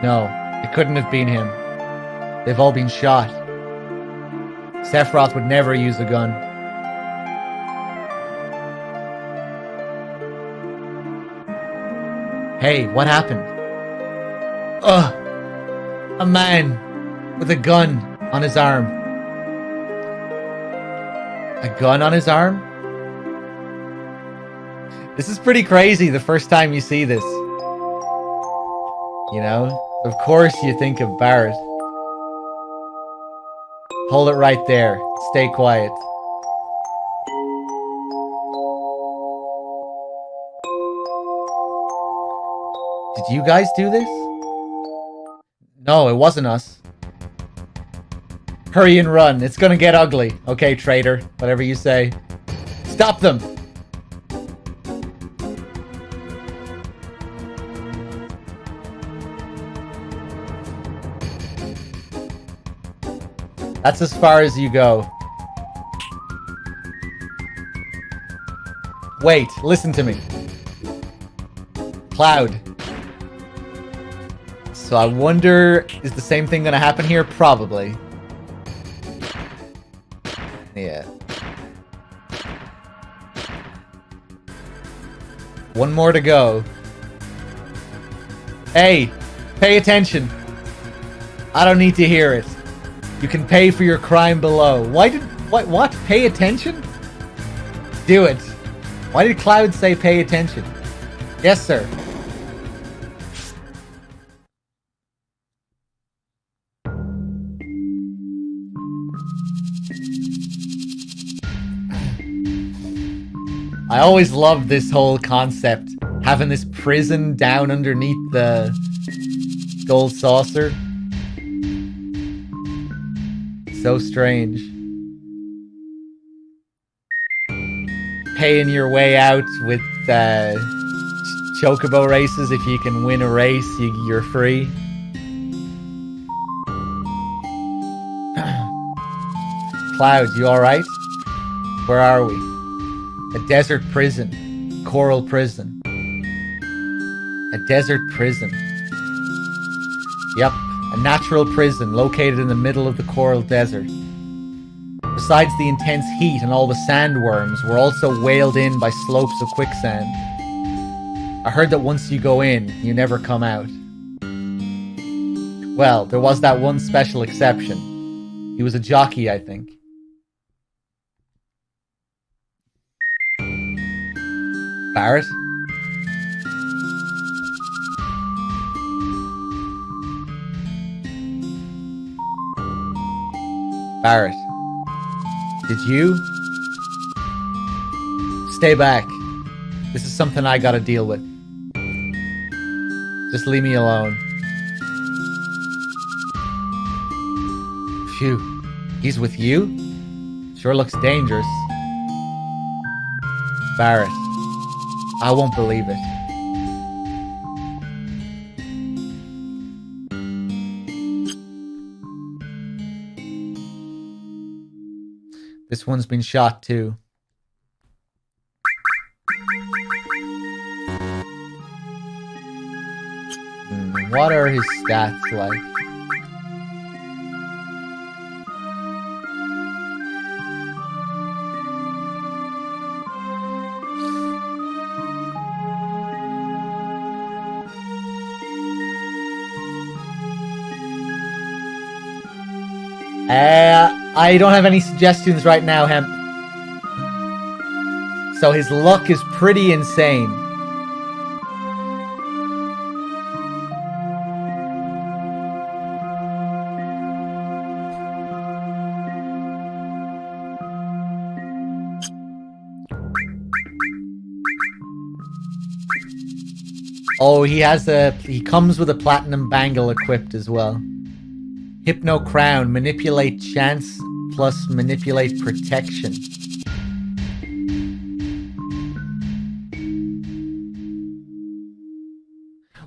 No, it couldn't have been him. They've all been shot. Sephiroth would never use a gun. Hey, what happened? Ugh! A man with a gun on his arm. A gun on his arm? This is pretty crazy the first time you see this. You know? Of course you think of Barret. Hold it right there. Stay quiet. Did you guys do this? No, it wasn't us. Hurry and run. It's gonna get ugly. Okay, traitor. Whatever you say. Stop them! That's as far as you go. Wait, listen to me. Cloud. So I wonder, is the same thing gonna happen here? Probably. Yeah. One more to go. Hey, pay attention. I don't need to hear it. You can pay for your crime below. What? Pay attention? Do it. Why did Cloud say pay attention? Yes, sir. I always loved this whole concept. Having this prison down underneath the gold saucer. So strange. Paying your way out with chocobo races. If you can win a race, you're free. Cloud, you alright? Where are we? A desert prison. Coral prison. A desert prison. Yep, a natural prison located in the middle of the coral desert. Besides the intense heat and all the sandworms, we're also whaled in by slopes of quicksand. I heard that once you go in, you never come out. Well, there was that one special exception. He was a jockey, I think. Barrett? Barrett. Did you? Stay back. This is something I gotta deal with. Just leave me alone. Phew. He's with you? Sure looks dangerous. Barrett. I won't believe it. This one's been shot too. What are his stats like? I don't have any suggestions right now, Hemp. So his luck is pretty insane. Oh, he comes with a platinum bangle equipped as well. Hypno Crown, manipulate chance plus manipulate protection.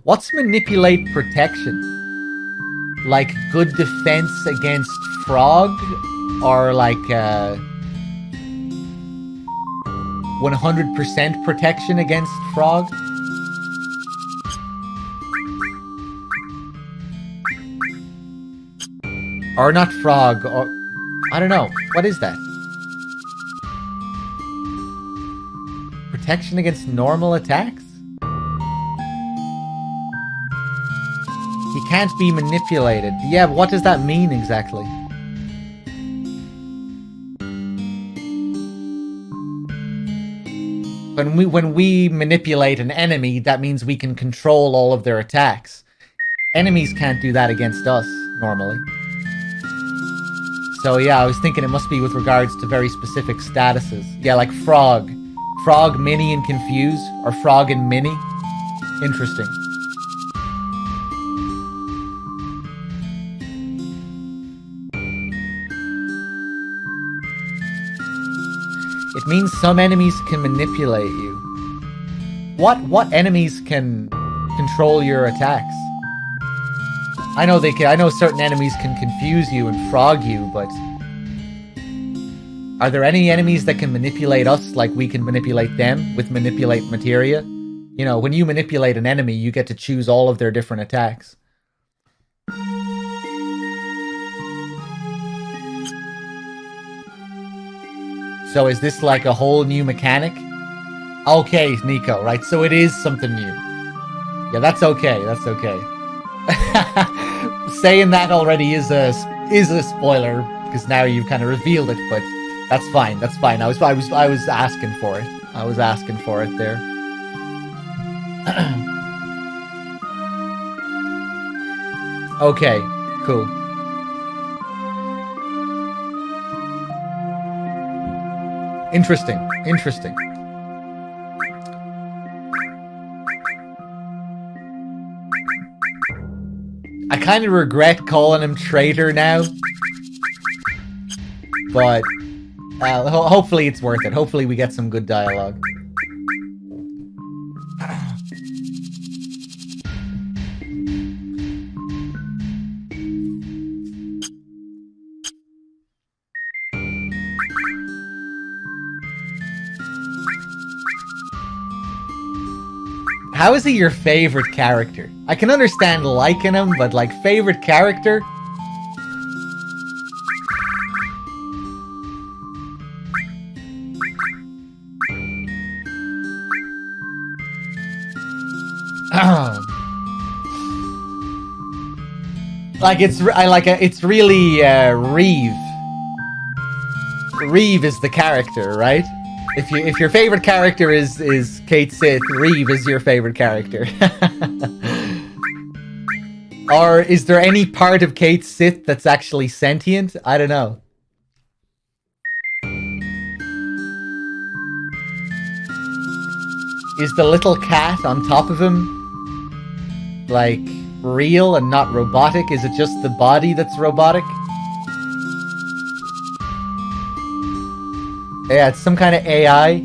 What's manipulate protection? Like good defense against frog? Or like 100% protection against frog? Or not frog, or... I don't know. What is that? Protection against normal attacks? He can't be manipulated. Yeah, but what does that mean exactly? When we manipulate an enemy, that means we can control all of their attacks. Enemies can't do that against us, normally. So yeah, I was thinking it must be with regards to very specific statuses. Yeah, like Frog. Frog, Mini, and Confuse. Or Frog and Mini. Interesting. It means some enemies can manipulate you. What enemies can control your attacks? I know certain enemies can confuse you and frog you, but Are there any enemies that can manipulate us like we can manipulate them with manipulate materia? You know, when you manipulate an enemy, you get to choose all of their different attacks. So is this like a whole new mechanic? Okay, Nico, right? So it is something new. Yeah, that's okay. That's okay. Saying that already is a spoiler because now you've kind of revealed it, but that's fine. That's fine. I was asking for it. I was asking for it there. Okay, cool. Interesting. Interesting. I kind of regret calling him traitor now. But hopefully it's worth it. Hopefully we get some good dialogue. How is he your favorite character? I can understand liking him, but like favorite character? Like it's really Reeve. Reeve is the character, right? If your favorite character is Kate Sith, Reeve is your favorite character. Or is there any part of Kate Sith that's actually sentient? I don't know. Is the little cat on top of him like real and not robotic? Is it just the body that's robotic? Yeah, it's some kind of AI.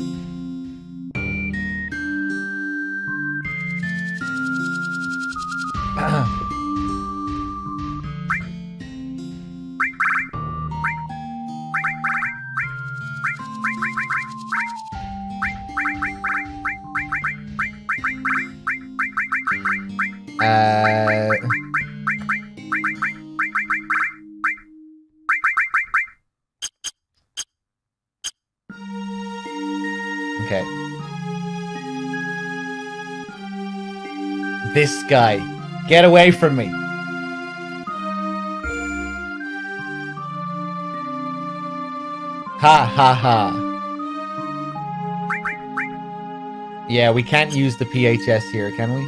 Okay. This guy. Get away from me. Ha ha ha. Yeah, we can't use the PHS here, can we?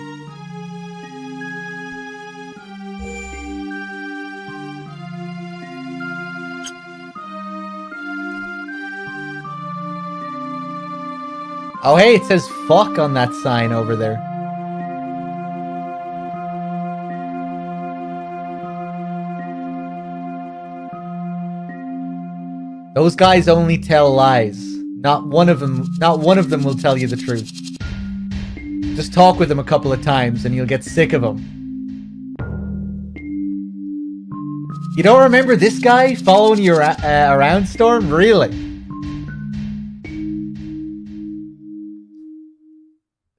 Oh, hey, it says fuck on that sign over there. Those guys only tell lies. Not one of them will tell you the truth. Just talk with them a couple of times and you'll get sick of them. You don't remember this guy following you around, Storm? Really?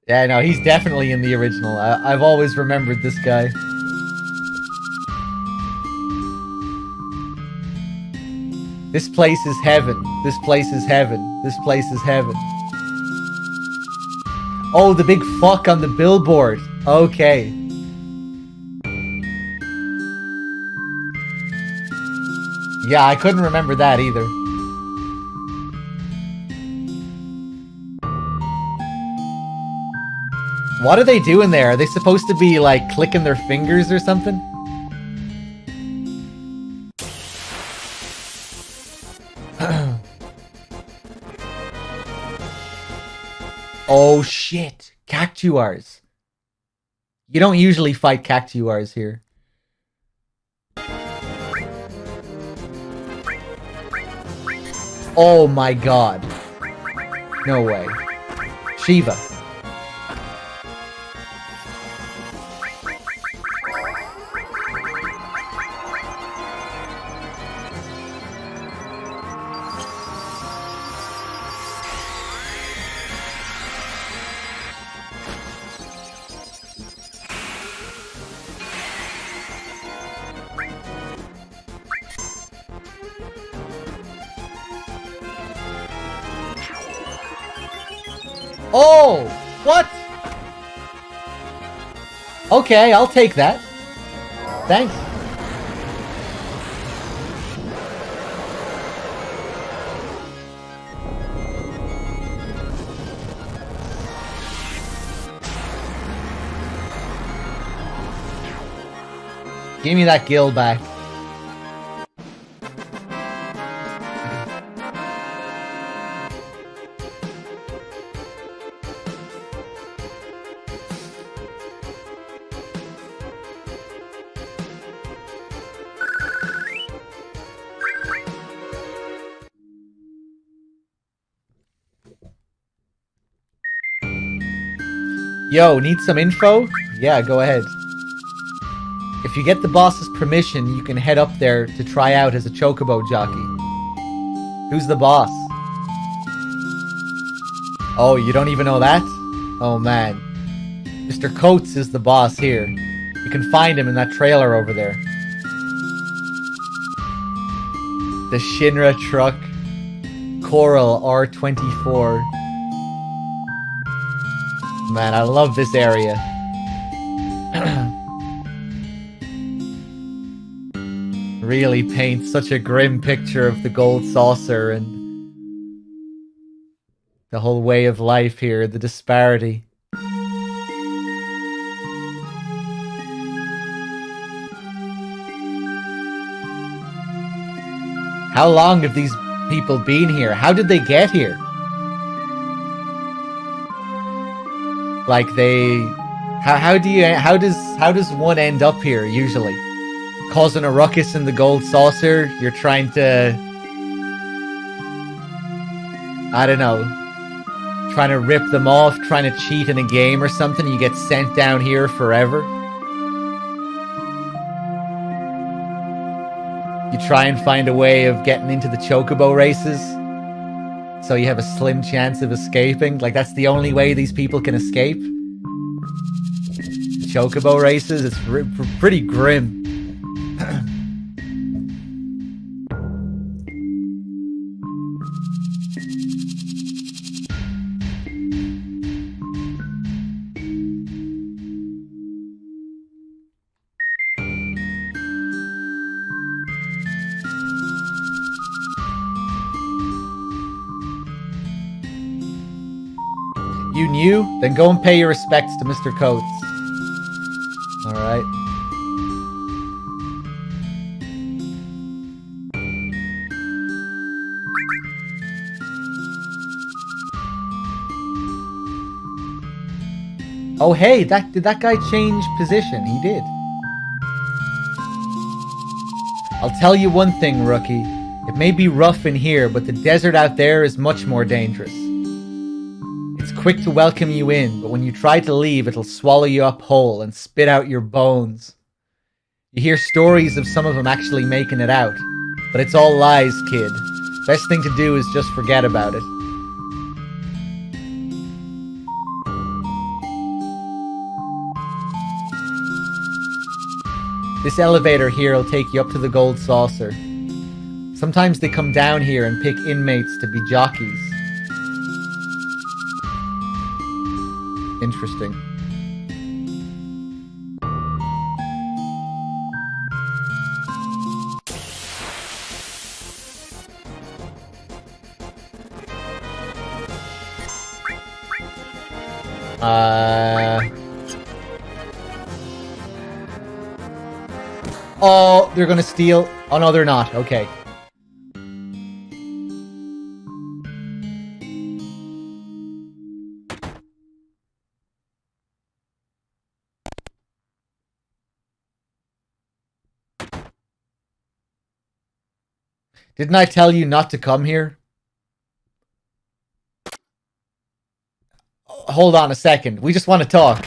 Yeah, no, he's definitely in the original. I've always remembered this guy. This place is heaven. This place is heaven. This place is heaven. Oh, the big fuck on the billboard. Okay. Yeah, I couldn't remember that either. What are they doing there? Are they supposed to be, like, clicking their fingers or something? Oh, shit. Cactuars. You don't usually fight cactuars here. Oh my god. No way. Shiva. Oh! What? Okay, I'll take that. Thanks. Give me that gill back. Yo, need some info? Yeah, go ahead. If you get the boss's permission, you can head up there to try out as a chocobo jockey. Who's the boss? Oh, you don't even know that? Oh man. Mr. Coates is the boss here. You can find him in that trailer over there. The Shinra truck. Coral R24. Man, I love this area. Really paints such a grim picture of the gold saucer and the whole way of life here, the disparity. How long have these people been here? How did they get here? Like how does one end up here usually? Causing a ruckus in the gold saucer? You're trying to, I don't know, trying to rip them off, trying to cheat in a game or something, you get sent down here forever. You try and find a way of getting into the chocobo races, so you have a slim chance of escaping. Like, that's the only way these people can escape. Chocobo races, it's pretty grim. You knew? Then go and pay your respects to Mr. Coates. Alright. Oh hey, did that guy change position? He did. I'll tell you one thing, rookie. It may be rough in here, but the desert out there is much more dangerous. It's quick to welcome you in, but when you try to leave, it'll swallow you up whole and spit out your bones. You hear stories of some of them actually making it out, but it's all lies, kid. Best thing to do is just forget about it. This elevator here will take you up to the gold saucer. Sometimes they come down here and pick inmates to be jockeys. Interesting. Oh, they're gonna steal. Oh no, they're not. Okay. Didn't I tell you not to come here? Hold on a second. We just want to talk.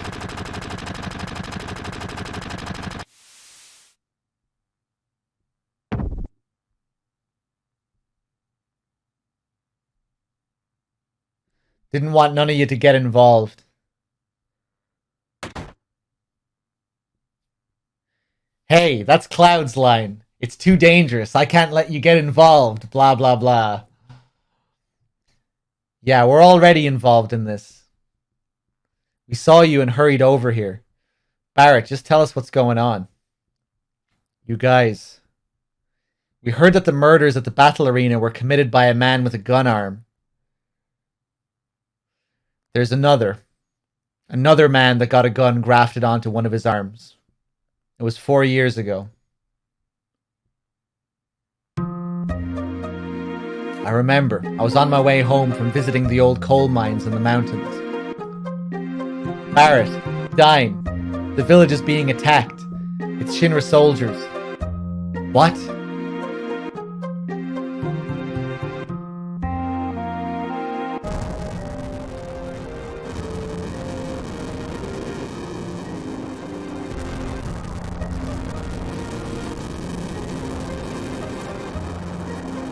Didn't want none of you to get involved. Hey, that's Cloud's line. It's too dangerous. I can't let you get involved. Blah, blah, blah. Yeah, we're already involved in this. We saw you and hurried over here. Barrett, just tell us what's going on. You guys. We heard that the murders at the battle arena were committed by a man with a gun arm. There's another man that got a gun grafted onto one of his arms. It was 4 years ago. I remember. I was on my way home from visiting the old coal mines in the mountains. Barrett, dying. The village is being attacked. It's Shinra soldiers. What?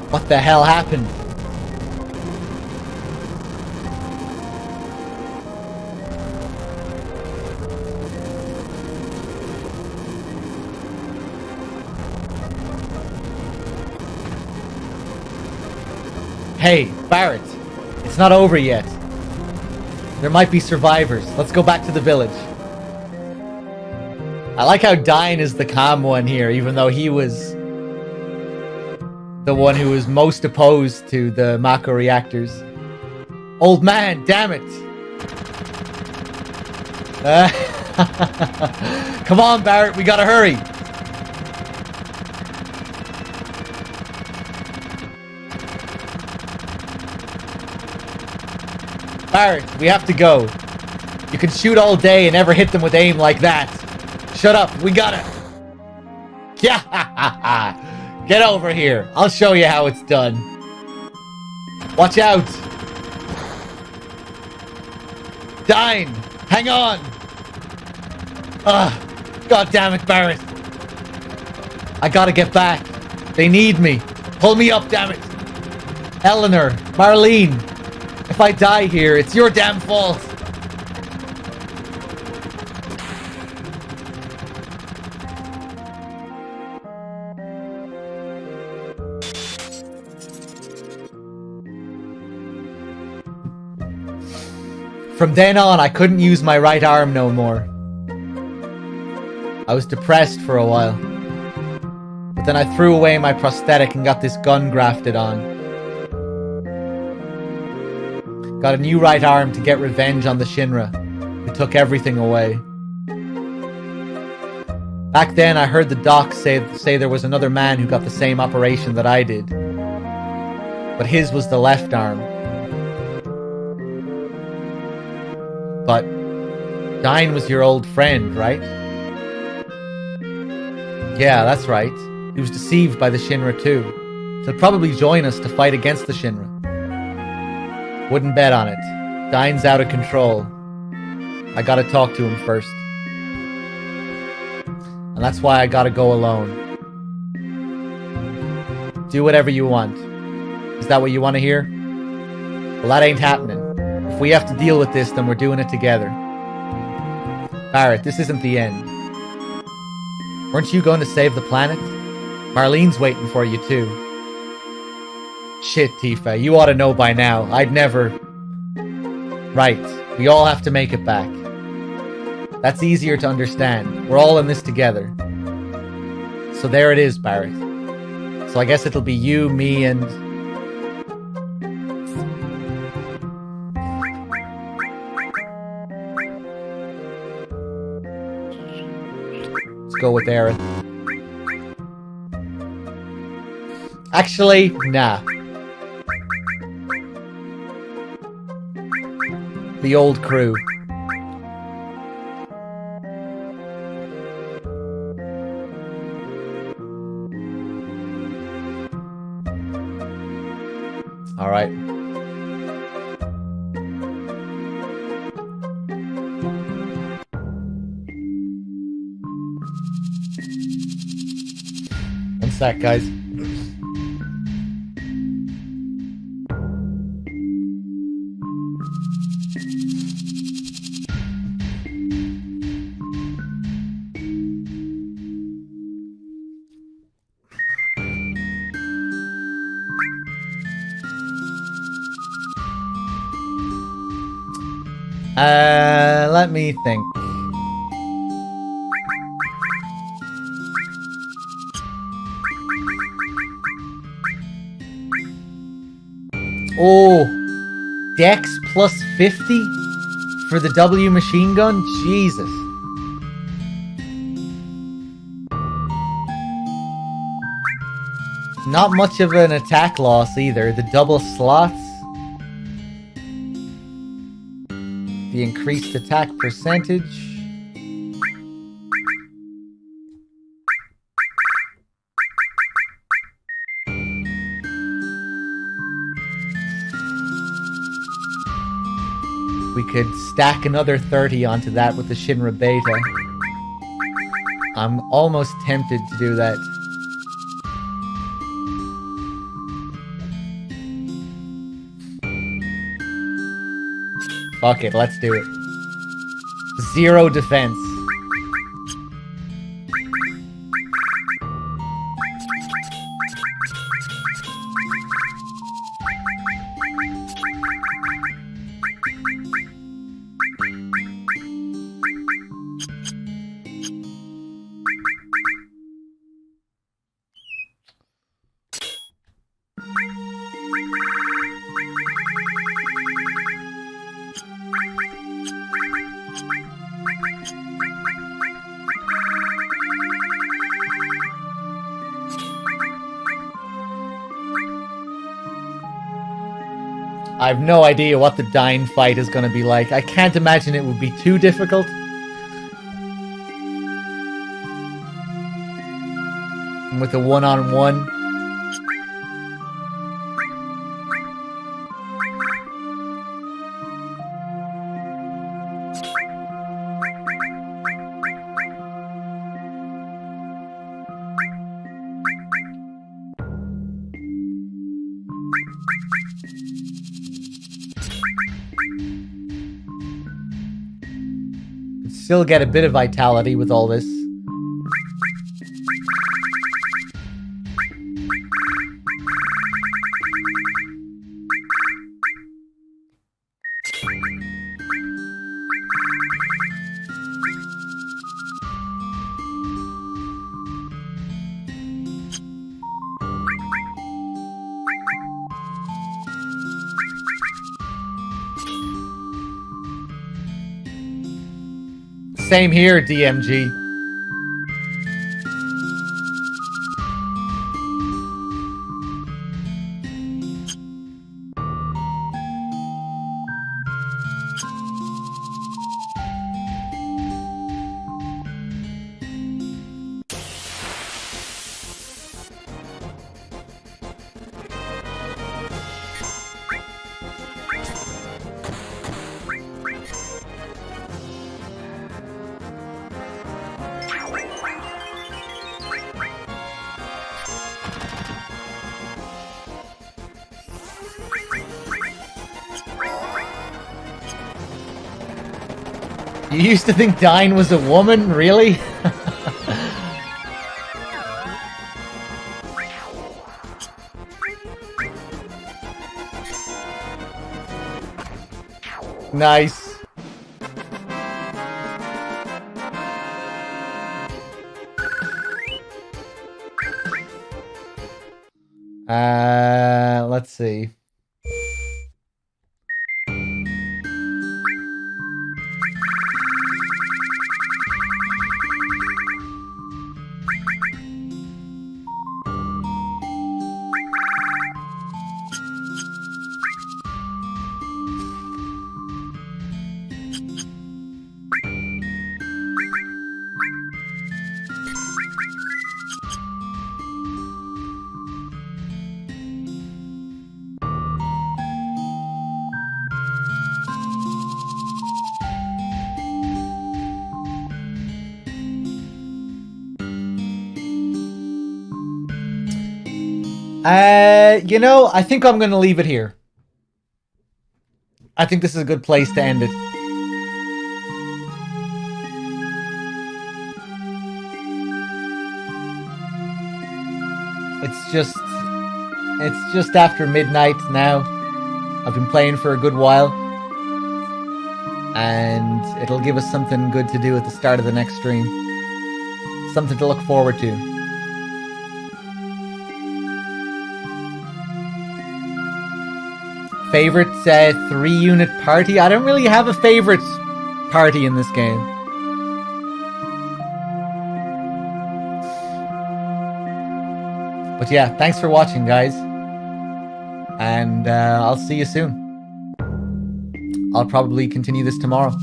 What the hell happened? Hey, Barrett, it's not over yet. There might be survivors. Let's go back to the village. I like how Dine is the calm one here, even though he was the one who was most opposed to the Mako reactors. Old man, damn it! Come on, Barrett, we gotta hurry! Barrett, we have to go. You can shoot all day and never hit them with aim like that. Shut up, we gotta... Yeah! Get over here. I'll show you how it's done. Watch out. Dine, hang on. God damn it, Barrett. I gotta get back. They need me. Pull me up, damn it. Eleanor, Marlene. If I die here, it's your damn fault. From then on, I couldn't use my right arm no more. I was depressed for a while. But then I threw away my prosthetic and got this gun grafted on. Got a new right arm to get revenge on the Shinra, who took everything away. Back then, I heard the doc say there was another man who got the same operation that I did. But his was the left arm. But Dine was your old friend, right? Yeah, that's right. He was deceived by the Shinra too. He'll probably join us to fight against the Shinra. Wouldn't bet on it. Dine's out of control. I gotta talk to him first. And that's why I gotta go alone. Do whatever you want. Is that what you want to hear? Well, that ain't happening. If we have to deal with this, then we're doing it together. Barrett, this isn't the end. Weren't you going to save the planet? Marlene's waiting for you too. Shit, Tifa, you ought to know by now. I'd never... Right, we all have to make it back. That's easier to understand. We're all in this together. So there it is, Barrett. So I guess it'll be you, me, and... Let's go with Aerith. Actually, nah. The old crew. All right. One sec, guys. Let me think. Oh, Dex plus 50 for the W machine gun? Jesus. Not much of an attack loss either. The double slots. The increased attack percentage. We could stack another 30 onto that with the Shinra Beta. I'm almost tempted to do that. Fuck it, let's do it. 0 defense. I have no idea what the Dyne fight is going to be like. I can't imagine it would be too difficult. And with a one-on-one. Still get a bit of vitality with all this. Same here, DMG. You used to think Dyne was a woman? Really? Nice. Let's see. You know, I think I'm going to leave it here. I think this is a good place to end it. It's just after midnight now. I've been playing for a good while. And it'll give us something good to do at the start of the next stream. Something to look forward to. Favorite 3-unit party? I don't really have a favorite party in this game. But yeah, thanks for watching, guys. And I'll see you soon. I'll probably continue this tomorrow.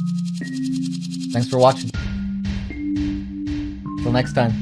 Thanks for watching. Till next time.